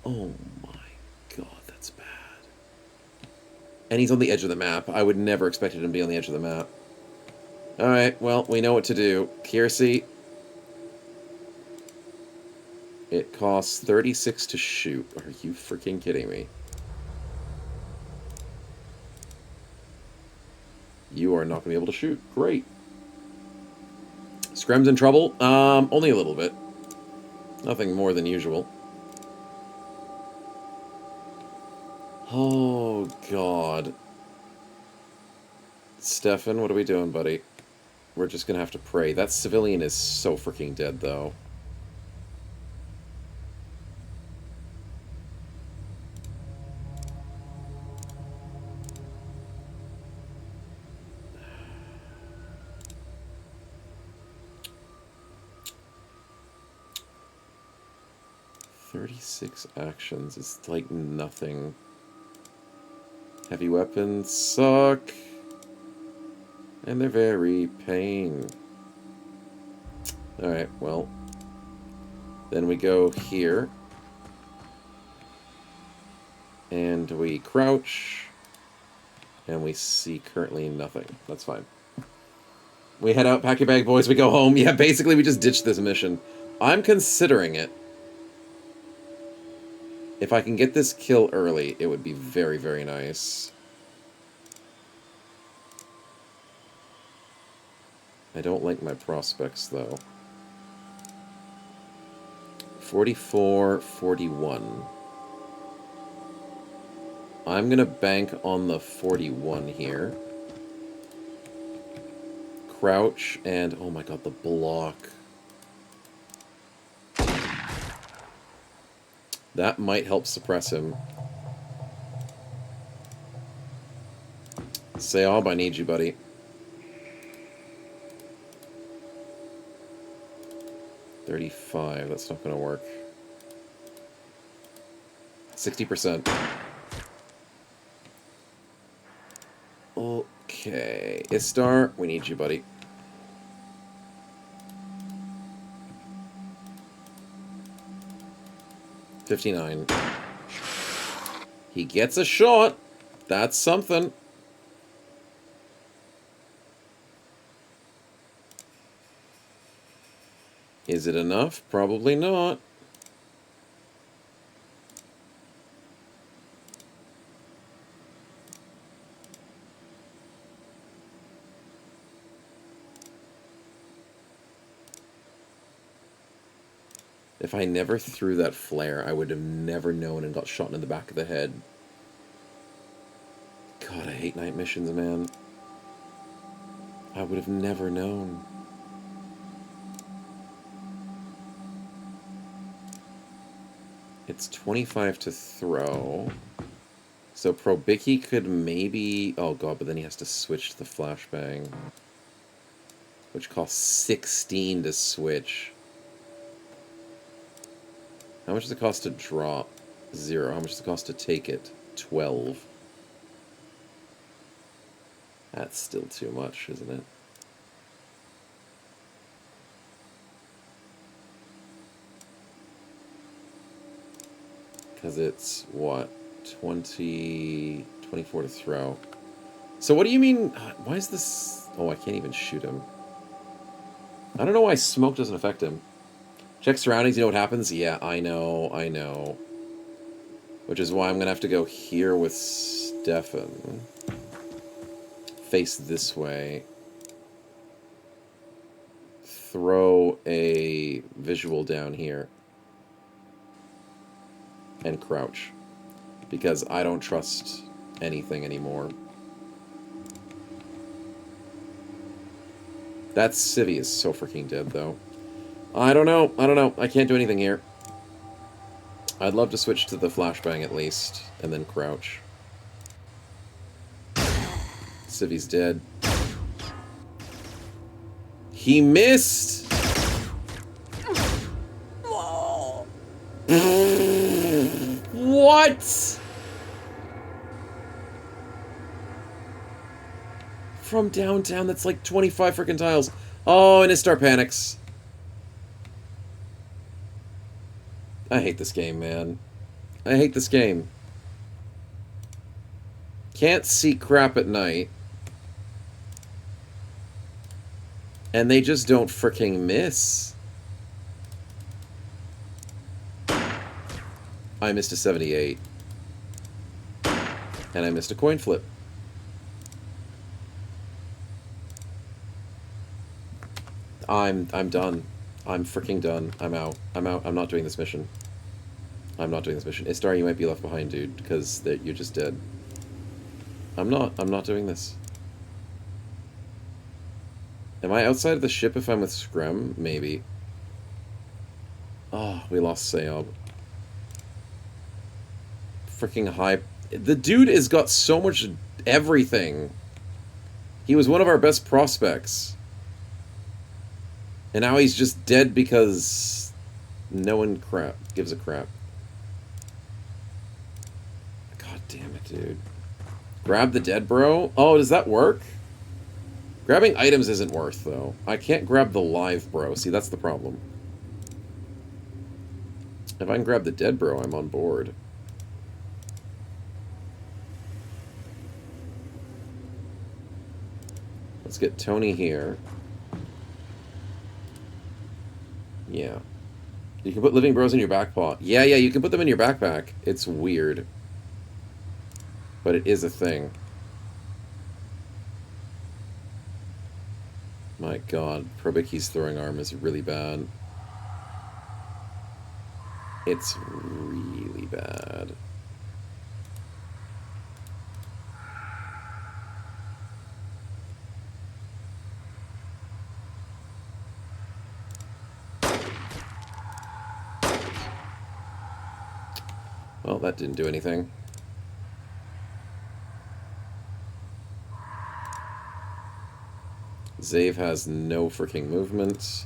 Oh my god, that's bad. And he's on the edge of the map. I would never expected him to be on the edge of the map. Alright, well, we know what to do. Kiersey. It costs 36 to shoot. Are you freaking kidding me? You are not going to be able to shoot. Great. Screm's in trouble? Only a little bit. Nothing more than usual. Oh, God. Stefan, what are we doing, buddy? We're just going to have to pray. That civilian is so freaking dead, though. "36 actions is like nothing. Heavy weapons suck. And they're very pain." Alright, well. Then we go here. And we crouch. And we see currently nothing. That's fine. We head out, pack your bag, boys, we go home. Yeah, basically we just ditched this mission. I'm considering it. If I can get this kill early, it would be very, very nice. I don't like my prospects, though. 44, 41. I'm gonna bank on the 41 here. Crouch, and oh my god, the block. That might help suppress him. Sayab, I need you, buddy. $35. That's not going to work. 60%. Okay. Istar, we need you, buddy. $59. He gets a shot. That's something. Is it enough? Probably not. If I never threw that flare, I would have never known and got shot in the back of the head. God, I hate night missions, man. I would have never known. It's 25 to throw. So Probicki could maybe... Oh god, but then he has to switch to the flashbang. Which costs 16 to switch. How much does it cost to drop? 0. How much does it cost to take it? 12. That's still too much, isn't it? Because it's, what? 24 to throw. So what do you mean? Why is this... Oh, I can't even shoot him. I don't know why smoke doesn't affect him. Check surroundings, you know what happens? Yeah, I know. Which is why I'm going to have to go here with Stefan. Face this way. Throw a visual down here. And crouch. Because I don't trust anything anymore. That civvy is so freaking dead, though. I don't know. I can't do anything here. I'd love to switch to the flashbang at least, and then crouch. Civvy's dead. He missed! What? From downtown, that's like 25 freaking tiles. Oh, and Istar panics. I hate this game, man. I hate this game. Can't see crap at night. And they just don't freaking miss. I missed a 78. And I missed a coin flip. I'm done. I'm freaking done. I'm out. I'm not doing this mission. I'm not doing this mission. Istar, you might be left behind, dude, because you're just dead. I'm not doing this. Am I outside of the ship if I'm with Screm? Maybe. Oh, we lost Sayab. Freaking high. The dude has got so much everything. He was one of our best prospects. And now he's just dead because no one gives a crap. God damn it, dude. Grab the dead bro? Oh, does that work? Grabbing items isn't worth, though. I can't grab the live bro. See, that's the problem. If I can grab the dead bro, I'm on board. Let's get Tony here. Yeah. You can put living bros in your back paw. Yeah, you can put them in your backpack. It's weird. But it is a thing. My god, Probicki's throwing arm is really bad. It's really bad. Well, that didn't do anything. Zave has no freaking movement.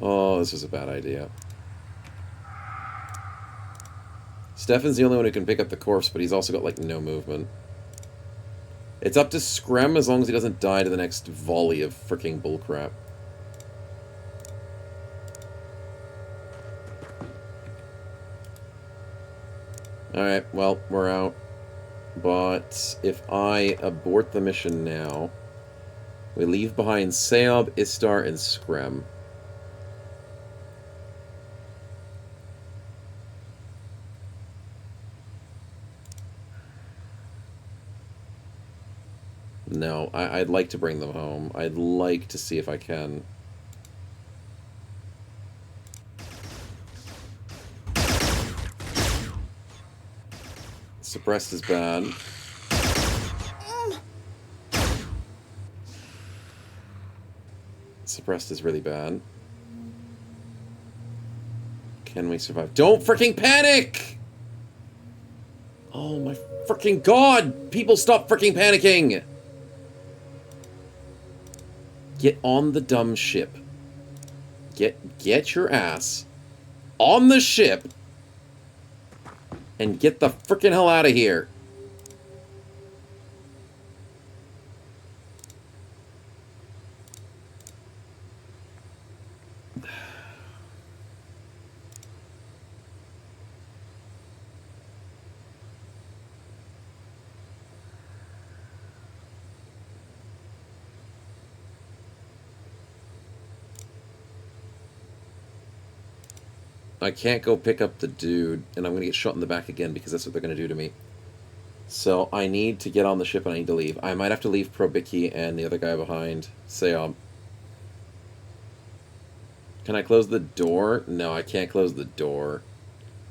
Oh, this was a bad idea. Stefan's the only one who can pick up the corpse, but he's also got, like, no movement. It's up to Screm as long as he doesn't die to the next volley of freaking bullcrap. Alright, well, we're out. But if I abort the mission now, we leave behind Seob, Istar, and Screm. No, I'd like to bring them home. I'd like to see if I can. Suppressed is bad. Suppressed is really bad. Can we survive? Don't freaking panic! Oh my freaking god! People stop freaking panicking! Get on the dumb ship. Get your ass on the ship and get the freaking hell out of here. I can't go pick up the dude, and I'm going to get shot in the back again because that's what they're going to do to me. So I need to get on the ship and I need to leave. I might have to leave Probicki and the other guy behind. Seob. Can I close the door? No, I can't close the door.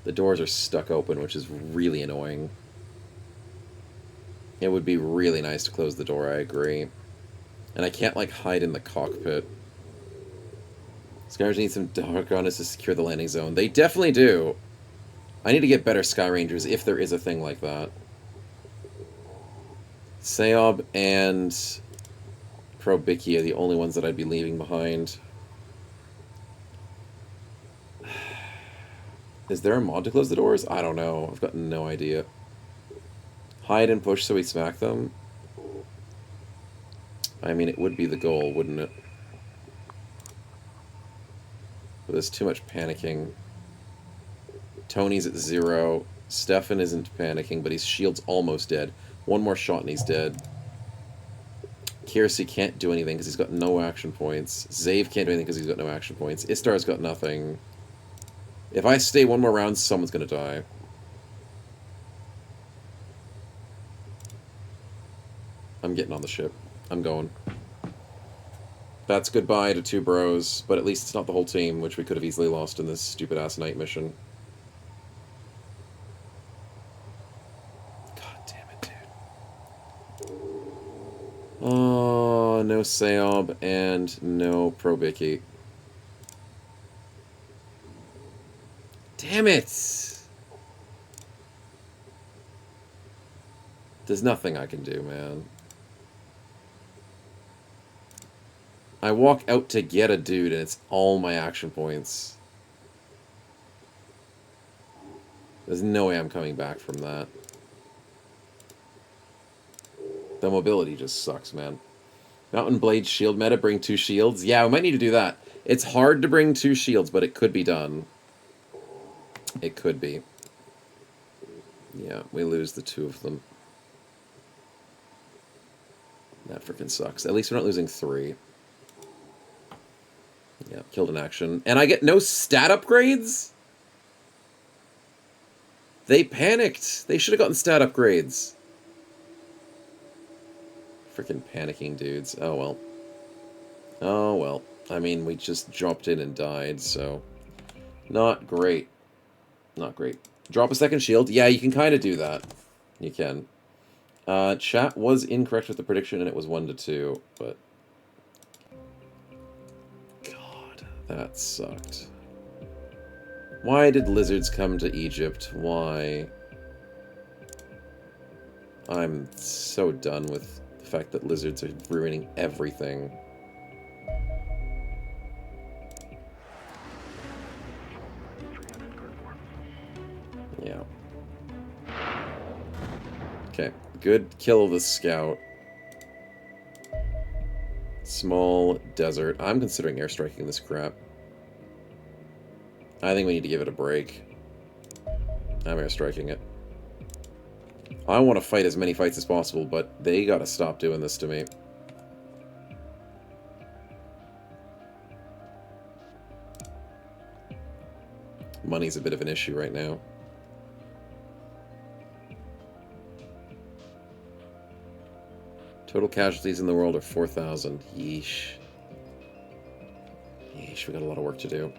The doors are stuck open, which is really annoying. It would be really nice to close the door, I agree. And I can't, like, hide in the cockpit. Skyrangers need some dark gunners to secure the landing zone. They definitely do. I need to get better Skyrangers if there is a thing like that. Seob and Probicki are the only ones that I'd be leaving behind. Is there a mod to close the doors? I don't know. I've got no idea. Hide and push so we smack them? I mean, it would be the goal, wouldn't it? But there's too much panicking. Tony's at 0. Stefan isn't panicking, but his shield's almost dead. One more shot and he's dead. Kiersey can't do anything because he's got no action points. Zave can't do anything because he's got no action points. Istar's got nothing. If I stay one more round, someone's going to die. I'm getting on the ship. I'm going. That's goodbye to 2 bros, but at least it's not the whole team, which we could have easily lost in this stupid-ass night mission. God damn it, dude. Oh, no Seob and no Probicki. Damn it! There's nothing I can do, man. I walk out to get a dude, and it's all my action points. There's no way I'm coming back from that. The mobility just sucks, man. Mountain Blade shield meta, bring 2 shields. Yeah, we might need to do that. It's hard to bring 2 shields, but it could be done. It could be. Yeah, we lose the 2 of them. That freaking sucks. At least we're not losing 3. Yeah, killed in action. And I get no stat upgrades? They panicked. They should have gotten stat upgrades. Freaking panicking dudes. Oh, well. Oh, well. I mean, we just dropped in and died, so... Not great. Not great. Drop a second shield. Yeah, you can kind of do that. You can. Chat was incorrect with the prediction, and it was 1-2, but... God, that sucked. Why did lizards come to Egypt? Why? I'm so done with the fact that lizards are ruining everything. Yeah. Okay, good kill of the scout. Small desert. I'm considering airstriking this crap. I think we need to give it a break. I'm airstriking it. I want to fight as many fights as possible, but they gotta stop doing this to me. Money's a bit of an issue right now. Total casualties in the world are 4,000. Yeesh. Yeesh, we got a lot of work to do.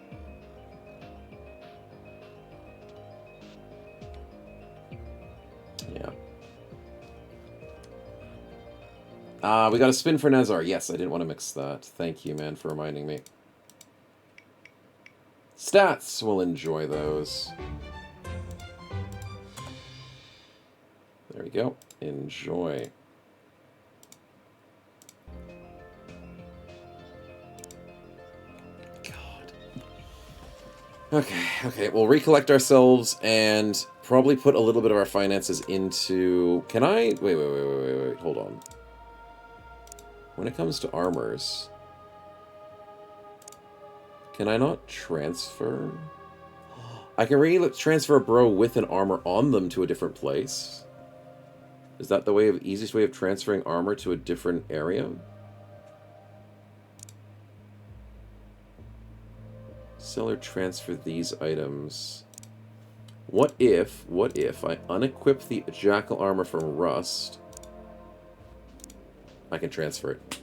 Yeah. We got a spin for Nazar. Yes, I didn't want to mix that. Thank you, man, for reminding me. Stats, we'll enjoy those. There we go. Enjoy. Okay, we'll recollect ourselves and probably put a little bit of our finances into... Can I... Wait, hold on. When it comes to armors... Can I not transfer? I can really transfer a bro with an armor on them to a different place. Is that the easiest way of transferring armor to a different area? Sell or transfer these items. What if I unequip the jackal armor from Rust? I can transfer it.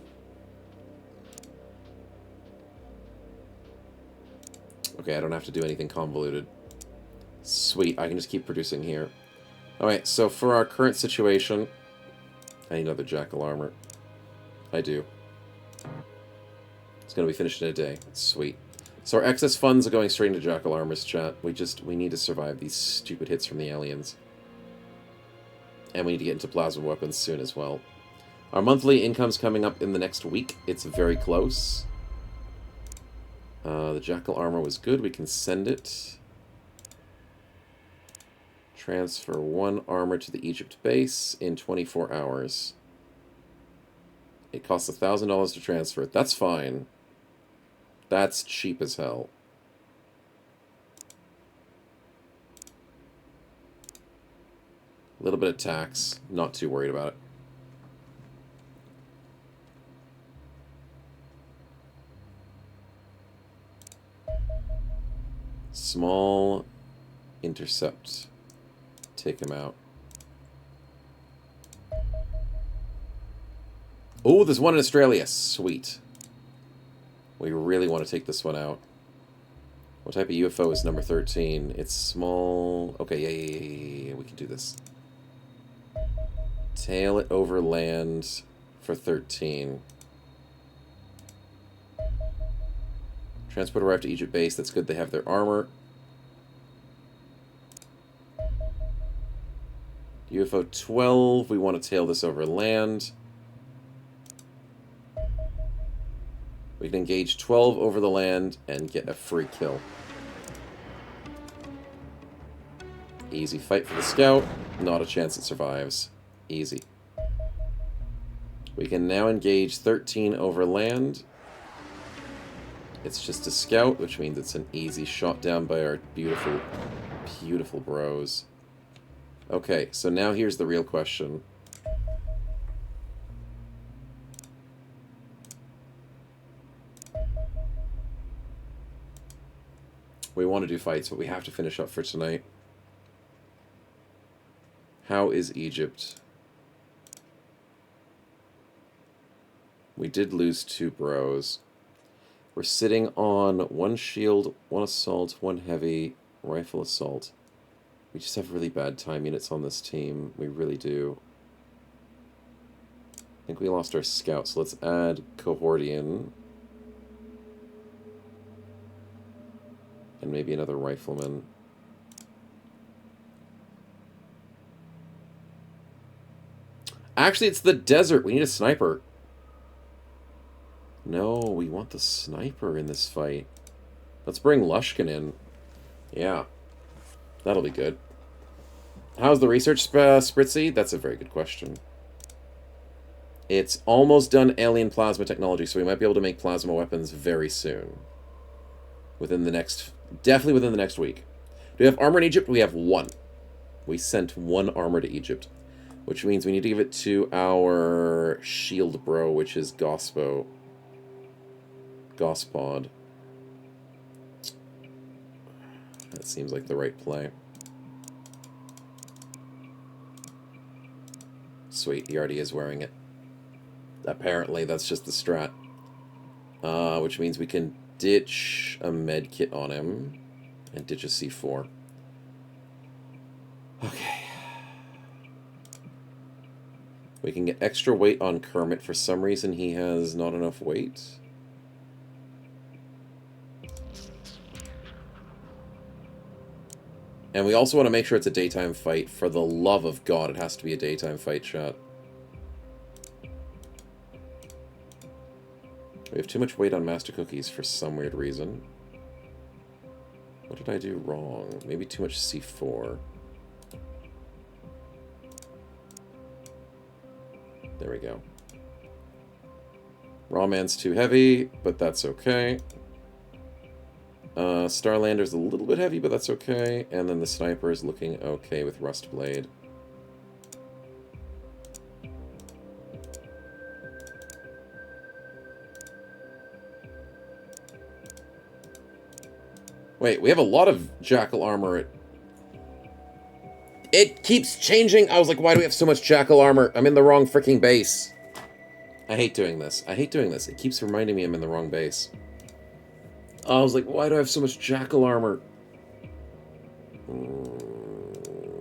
Okay, I don't have to do anything convoluted. Sweet, I can just keep producing here. Alright, so for our current situation... I need another jackal armor. I do. It's gonna be finished in a day. Sweet. So our excess funds are going straight into jackal armors, chat. We need to survive these stupid hits from the aliens. And we need to get into plasma weapons soon as well. Our monthly income's coming up in the next week. It's very close. The jackal armor was good. We can send it. Transfer 1 armor to the Egypt base in 24 hours. It costs $1,000 to transfer it. That's fine. That's cheap as hell. A little bit of tax. Not too worried about it. Small intercept. Take him out. Oh, there's one in Australia. Sweet. We really want to take this one out. What type of UFO is number 13? It's small. Okay, yeah. We can do this. Tail it over land for 13. Transport arrived to Egypt base. That's good. They have their armor. UFO 12. We want to tail this over land. We can engage 12 over the land and get a free kill. Easy fight for the scout. Not a chance it survives. Easy. We can now engage 13 over land. It's just a scout, which means it's an easy shot down by our beautiful, beautiful bros. Okay, so now here's the real question. We want to do fights, but we have to finish up for tonight. How is Egypt? We did lose 2 bros. We're sitting on 1 shield, 1 assault, 1 heavy, rifle assault. We just have really bad time units on this team. We really do. I think we lost our scout, so let's add Cohortian. And maybe another rifleman. Actually, it's the desert. We need a sniper. No, we want the sniper in this fight. Let's bring Lushkin in. Yeah. That'll be good. How's the research, Spritzy? That's a very good question. It's almost done alien plasma technology, so we might be able to make plasma weapons very soon. Within the next... Definitely within the next week. Do we have armor in Egypt? We have 1. We sent 1 armor to Egypt. Which means we need to give it to our shield bro, which is Gospo. Gospod. That seems like the right play. Sweet, he already is wearing it. Apparently, that's just the strat. Which means we can ditch a med kit on him and ditch a C4. Okay. We can get extra weight on Kermit. For some reason, he has not enough weight. And we also want to make sure it's a daytime fight. For the love of God, it has to be a daytime fight, chat. We have too much weight on Master Cookies for some weird reason. What did I do wrong? Maybe too much C4. There we go. Raw Man's too heavy, but that's okay. Starlander's a little bit heavy, but that's okay. And then the Sniper is looking okay with Rust Blade. Wait, we have a lot of Jackal armor. It keeps changing. I was like, why do we have so much Jackal armor? I'm in the wrong freaking base. I hate doing this. I hate doing this. It keeps reminding me I'm in the wrong base. I was like, why do I have so much Jackal armor?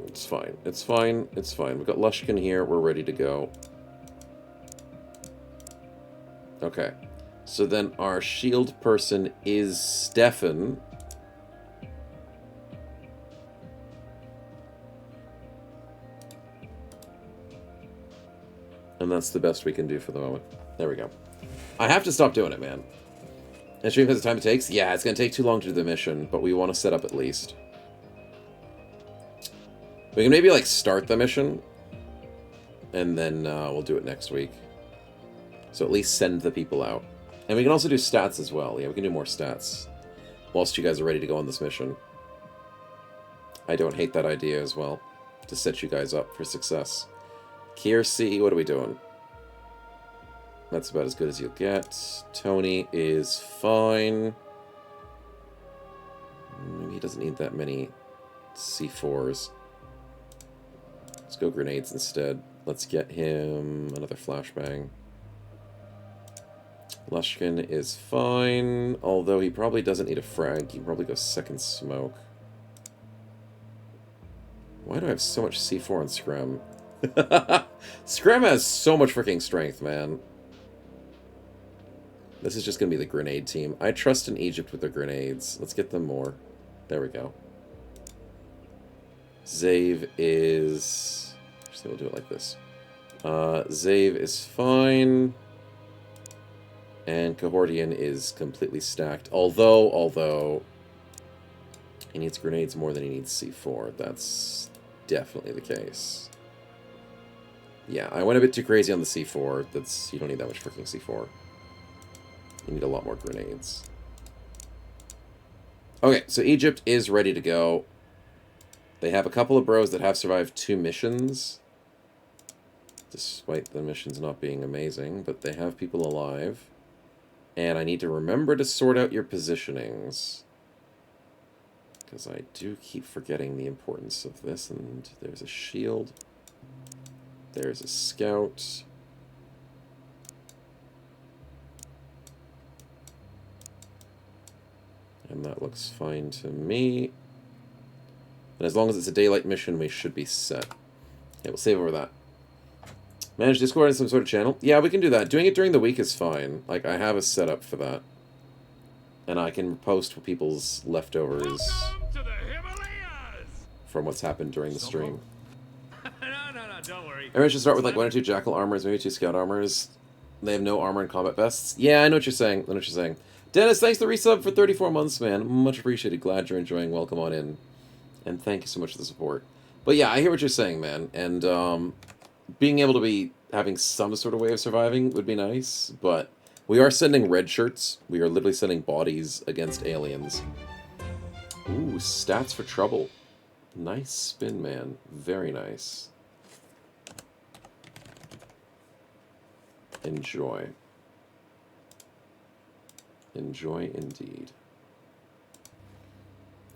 It's fine. It's fine. It's fine. We've got Lushkin here. We're ready to go. Okay. So then our shield person is Stefan. And that's the best we can do for the moment. There we go. I have to stop doing it, man. And stream has the time it takes? Yeah, it's going to take too long to do the mission, but we want to set up at least. We can maybe, like, start the mission, and then we'll do it next week. So at least send the people out. And we can also do stats as well. Yeah, we can do more stats whilst you guys are ready to go on this mission. I don't hate that idea as well, to set you guys up for success. Kiersey, what are we doing? That's about as good as you'll get. Tony is fine. Maybe he doesn't need that many C4s. Let's go grenades instead. Let's get him another flashbang. Lushkin is fine, although he probably doesn't need a frag. He can probably go second smoke. Why do I have so much C4 on Scrum? Scrum has so much freaking strength, man. This is just going to be the grenade team. I trust in Egypt with the grenades. Let's get them more. There we go. Zave is... Actually, we'll do it like this. Zave is fine. And Cohortian is completely stacked. Although... He needs grenades more than he needs C4. That's definitely the case. Yeah, I went a bit too crazy on the C4. You don't need that much freaking C4. You need a lot more grenades. Okay, so Egypt is ready to go. They have a couple of bros that have survived 2 missions. Despite the missions not being amazing, but they have people alive. And I need to remember to sort out your positionings. Because I do keep forgetting the importance of this. And there's a shield. There's a scout. And that looks fine to me. And as long as it's a daylight mission, we should be set. Yeah, we'll save over that. Manage Discord in some sort of channel? Yeah, we can do that. Doing it during the week is fine. Like, I have a setup for that. And I can post people's leftovers Welcome to the Himalayas! from what's happened during the stream. No, don't worry. Maybe I should start with like 1 or 2 Jackal armors, maybe 2 Scout armors. They have no armor and combat vests. Yeah, I know what you're saying. I know what you're saying. Dennis, thanks for the resub for 34 months, man. Much appreciated. Glad you're enjoying. Welcome on in. And thank you so much for the support. But yeah, I hear what you're saying, man. And being able to be having some sort of way of surviving would be nice. But we are sending red shirts. We are literally sending bodies against aliens. Ooh, stats for trouble. Nice spin, man. Very nice. Enjoy. Enjoy indeed.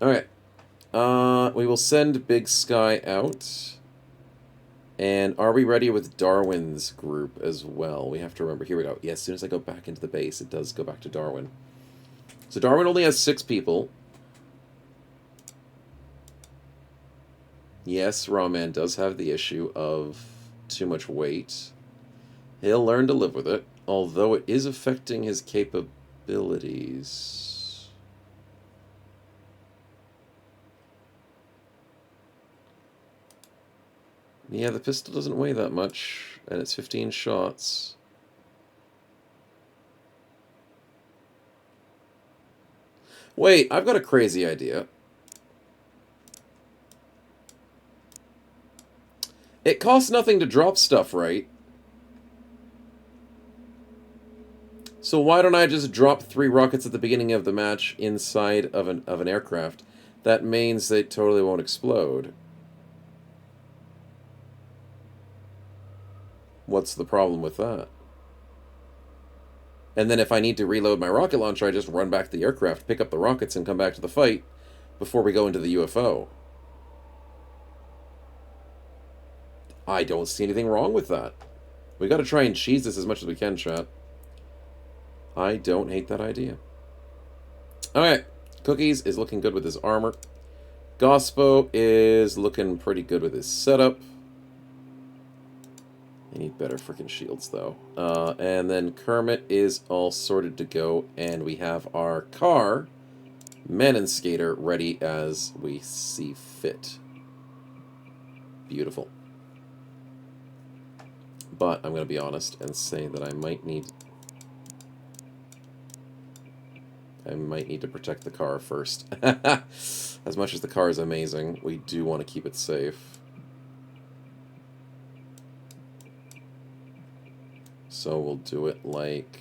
Alright. We will send Big Sky out. And are we ready with Darwin's group as well? We have to remember. Here we go. Yeah, as soon as I go back into the base, it does go back to Darwin. So Darwin only has 6 people. Yes, Rawman does have the issue of too much weight. He'll learn to live with it, although it is affecting his capabilities. Yeah, the pistol doesn't weigh that much, and it's 15 shots. Wait, I've got a crazy idea. It costs nothing to drop stuff, right? So why don't I just drop 3 rockets at the beginning of the match inside of an aircraft? That means they totally won't explode. What's the problem with that? And then if I need to reload my rocket launcher, I just run back to the aircraft, pick up the rockets, and come back to the fight before we go into the UFO. I don't see anything wrong with that. We gotta try and cheese this as much as we can, chat. I don't hate that idea. Alright. Cookies is looking good with his armor. Gospo is looking pretty good with his setup. I need better freaking shields, though. And then Kermit is all sorted to go. And we have our car, Man and Skater, ready as we see fit. Beautiful. But I'm going to be honest and say that I might need to protect the car first. As much as the car is amazing, we do want to keep it safe. So we'll do it like...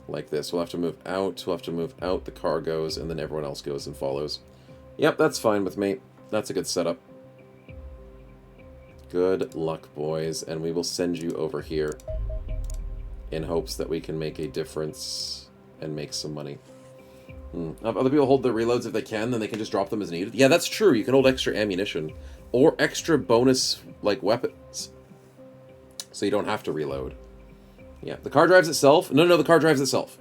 like this. We'll have to move out, the car goes, and then everyone else goes and follows. Yep, that's fine with me. That's a good setup. Good luck, boys, and we will send you over here in hopes that we can make a difference and make some money. Other people hold their reloads if they can, then they can just drop them as needed. Yeah, that's true. You can hold extra ammunition or extra bonus, like, weapons. So you don't have to reload. Yeah, the car drives itself. No, the car drives itself.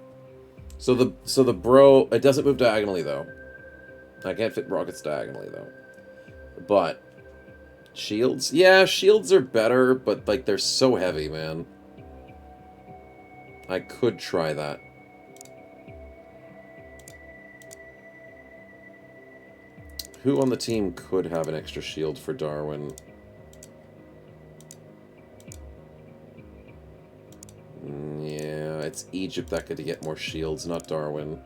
So the bro, it doesn't move diagonally, though. I can't fit rockets diagonally, though. But shields? Yeah, shields are better, but, like, they're so heavy, man. I could try that. Who on the team could have an extra shield for Darwin? Yeah, it's Egypt that could get more shields, not Darwin.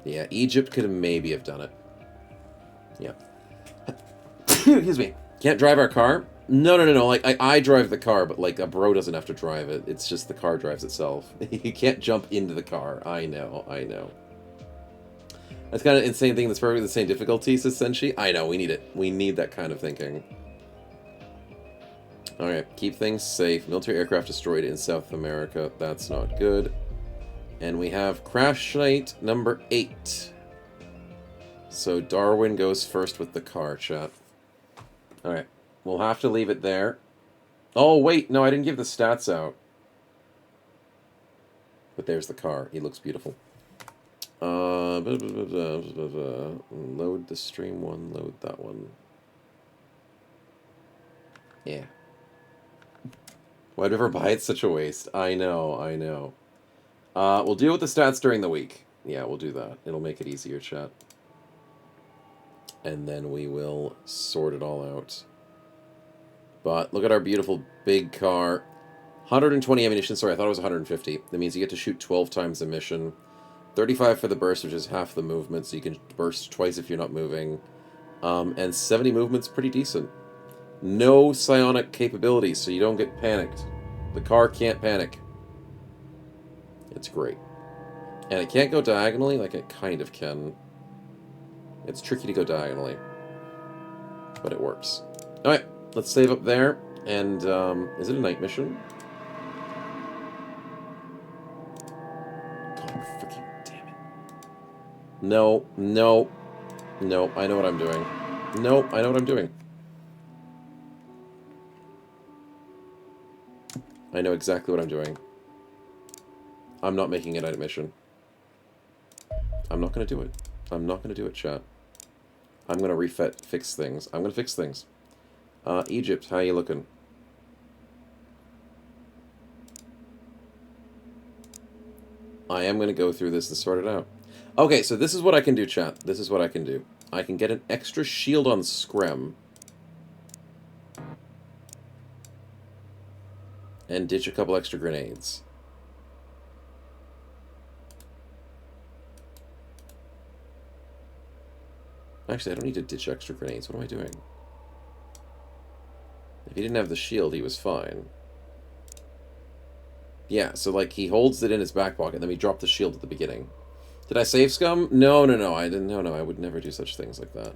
Yeah, Egypt could maybe have done it. Yeah. Excuse me. Can't drive our car? No. Like, I drive the car, but, like, a bro doesn't have to drive it. It's just the car drives itself. You can't jump into the car. I know. That's kind of an insane thing that's perfectly the same difficulty, says Senshi. I know, we need it. We need that kind of thinking. Alright, keep things safe. Military aircraft destroyed in South America. That's not good. And we have crash site number 8. So Darwin goes first with the car, chat. Alright, we'll have to leave it there. Oh, wait, no, I didn't give the stats out. But there's the car. He looks beautiful. Load the stream one, load that one. Yeah. Why'd we ever buy it? Such a waste. I know, I know. We'll deal with the stats during the week. Yeah, we'll do that. It'll make it easier, chat. And then we will sort it all out. But look at our beautiful big car. 120 ammunition. Sorry, I thought it was 150. That means you get to shoot 12 times the mission. 35 for the burst, which is half the movement, so you can burst twice if you're not moving. And 70 movement's pretty decent. No psionic capabilities, so you don't get panicked. The car can't panic. It's great. And it can't go diagonally, like it kind of can. It's tricky to go diagonally. But it works. Alright, let's save up there. And, is it a night mission? God, freaking damn it. No, no. No, I know what I'm doing. No, I know what I'm doing. I know exactly what I'm doing. I'm not making a night mission. I'm not going to do it. I'm not going to do it, chat. I'm going to fix things. I'm going to fix things. Egypt, how you looking? I am going to go through this and sort it out. Okay, so this is what I can do, chat. This is what I can do. I can get an extra shield on Screm. And ditch a couple extra grenades. Actually, I don't need to ditch extra grenades. What am I doing? If he didn't have the shield, he was fine. Yeah, so like he holds it in his back pocket, and then we drop the shield at the beginning. Did I save scum? No, no, no. I didn't. No, no. I would never do such things like that.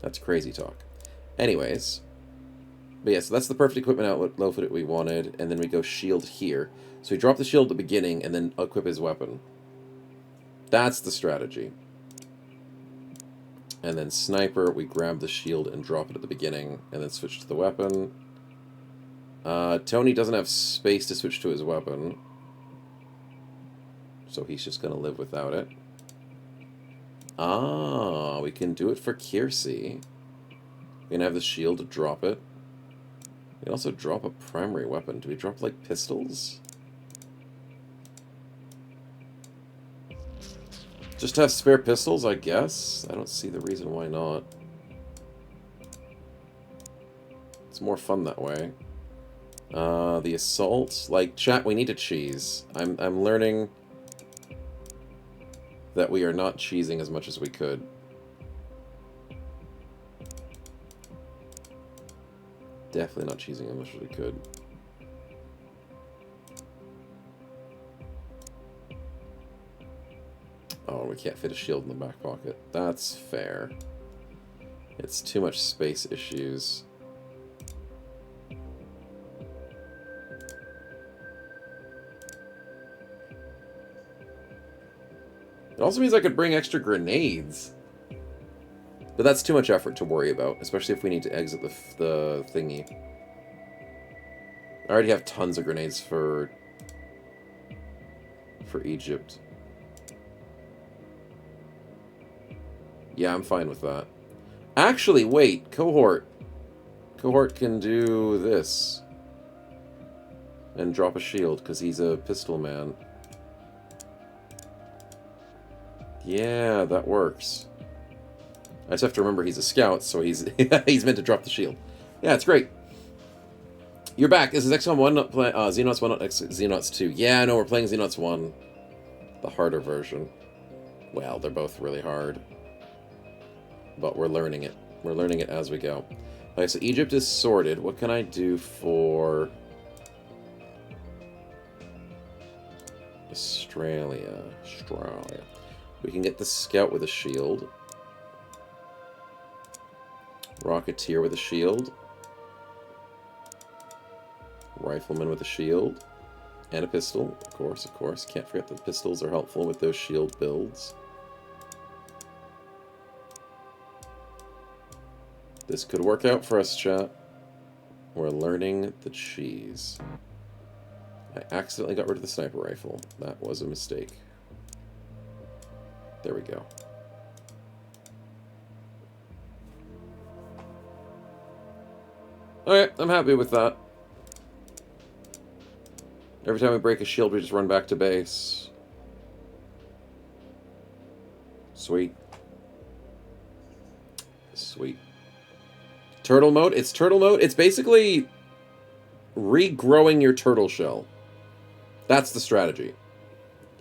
That's crazy talk. Anyways. But yeah, so that's the perfect equipment outfit we wanted, and then we go shield here. So we drop the shield at the beginning, and then equip his weapon. That's the strategy. And then sniper, we grab the shield and drop it at the beginning, and then switch to the weapon. Tony doesn't have space to switch to his weapon, so he's just going to live without it. Ah, we can do it for Kiersey. We can have the shield to drop it. We can also drop a primary weapon. Do we drop, like, pistols? Just have spare pistols, I guess? I don't see the reason why not. It's more fun that way. The assault. Like, chat, we need to cheese. I'm learning that we are not cheesing as much as we could. Definitely not cheesing as much as we could. Oh, we can't fit a shield in the back pocket. That's fair. It's too much space issues. It also means I could bring extra grenades. But that's too much effort to worry about, especially if we need to exit the thingy. I already have tons of grenades for Egypt. Yeah, I'm fine with that. Actually, wait, Cohort. Cohort can do this. And drop a shield, because he's a pistol man. Yeah, that works. I just have to remember he's a scout, so he's he's meant to drop the shield. Yeah, it's great. You're back. This is XCOM 1, not Xenauts 1, not Xenauts 2. Yeah, no, we're playing Xenauts 1. The harder version. Well, they're both really hard. But we're learning it. We're learning it as we go. Okay, so Egypt is sorted. What can I do for Australia? Australia. We can get the scout with a shield. Rocketeer with a shield. Rifleman with a shield. And a pistol, of course, of course. Can't forget that pistols are helpful with those shield builds. This could work out for us, chat. We're learning the cheese. I accidentally got rid of the sniper rifle. That was a mistake. There we go. Okay, I'm happy with that. Every time we break a shield, we just run back to base. Sweet. Sweet. Turtle mode? It's turtle mode? It's basically regrowing your turtle shell. That's the strategy.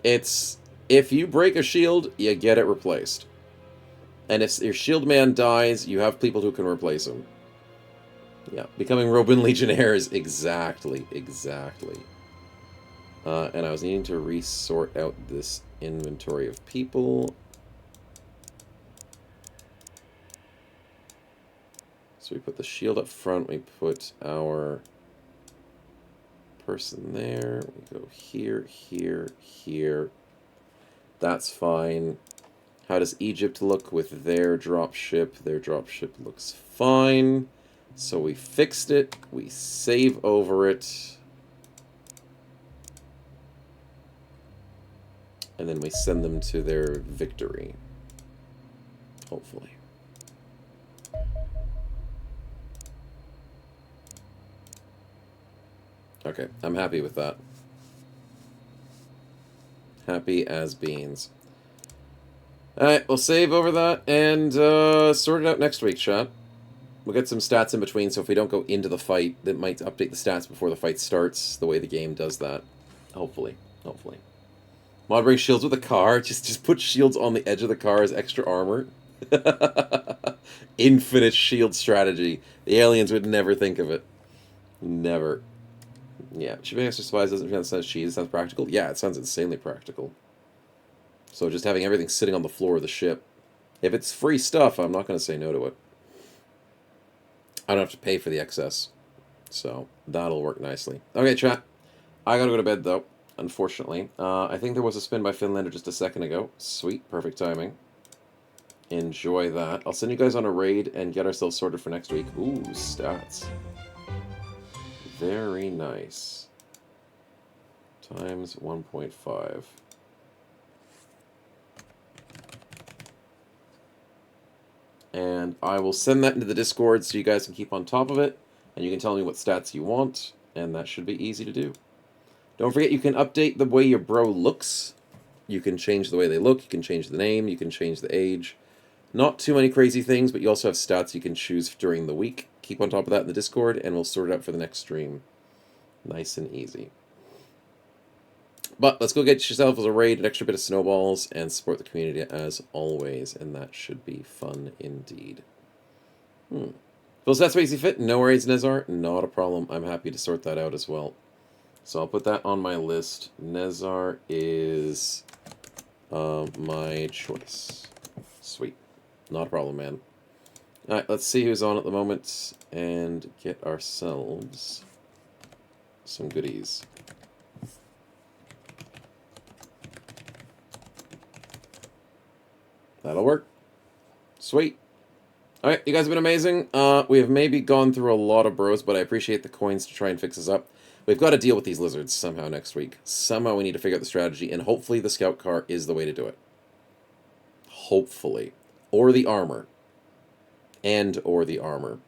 It's, if you break a shield, you get it replaced. And if your shield man dies, you have people who can replace him. Yeah, becoming Robin Legionnaire is exactly. And I was needing to resort out this inventory of people. So we put the shield up front, we put our person there, we go here, here, here. That's fine. How does Egypt look with their dropship? Their dropship looks fine. So we fixed it, we save over it. And then we send them to their victory. Hopefully. Okay, I'm happy with that. Happy as beans. Alright, we'll save over that and sort it out next week, chat. We'll get some stats in between, so if we don't go into the fight, that might update the stats before the fight starts, the way the game does that. Hopefully. Hopefully. Mod bring shields with a car. Just put shields on the edge of the car as extra armor. Infinite shield strategy. The aliens would never think of it. Never. Yeah, shipping extra supplies doesn't sound cheese. It sounds practical. Yeah, it sounds insanely practical. So just having everything sitting on the floor of the ship. If it's free stuff, I'm not going to say no to it. I don't have to pay for the excess. So that'll work nicely. Okay, chat. I gotta go to bed, though, unfortunately. I think there was a spin by Finlander just a second ago. Sweet. Perfect timing. Enjoy that. I'll send you guys on a raid and get ourselves sorted for next week. Ooh, stats. Very nice. Times 1.5. And I will send that into the Discord so you guys can keep on top of it. And you can tell me what stats you want. And that should be easy to do. Don't forget you can update the way your bro looks. You can change the way they look. You can change the name. You can change the age. Not too many crazy things, but you also have stats you can choose during the week. Keep on top of that in the Discord, and we'll sort it out for the next stream. Nice and easy. But let's go get yourself as a raid, an extra bit of snowballs, and support the community as always, and that should be fun indeed. Feels that spacey fit? No worries, Nezar. Not a problem. I'm happy to sort that out as well. So I'll put that on my list. Nezar is my choice. Sweet. Not a problem, man. Alright, let's see who's on at the moment and get ourselves some goodies. That'll work. Sweet. Alright, you guys have been amazing. We have maybe gone through a lot of bros, but I appreciate the coins to try and fix us up. We've got to deal with these lizards somehow next week. Somehow we need to figure out the strategy, and hopefully the scout car is the way to do it. Hopefully. Or the armor. Or the armor.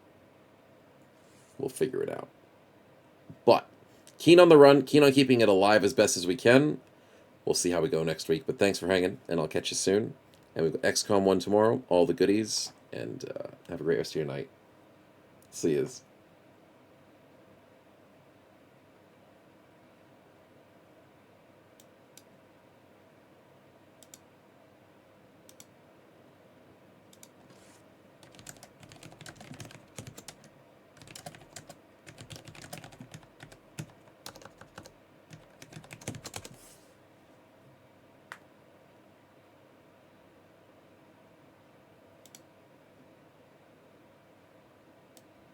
We'll figure it out. But, keen on the run, keen on keeping it alive as best as we can. We'll see how we go next week, but thanks for hanging, and I'll catch you soon. And we've got XCOM 1 tomorrow, all the goodies, and have a great rest of your night. See yous.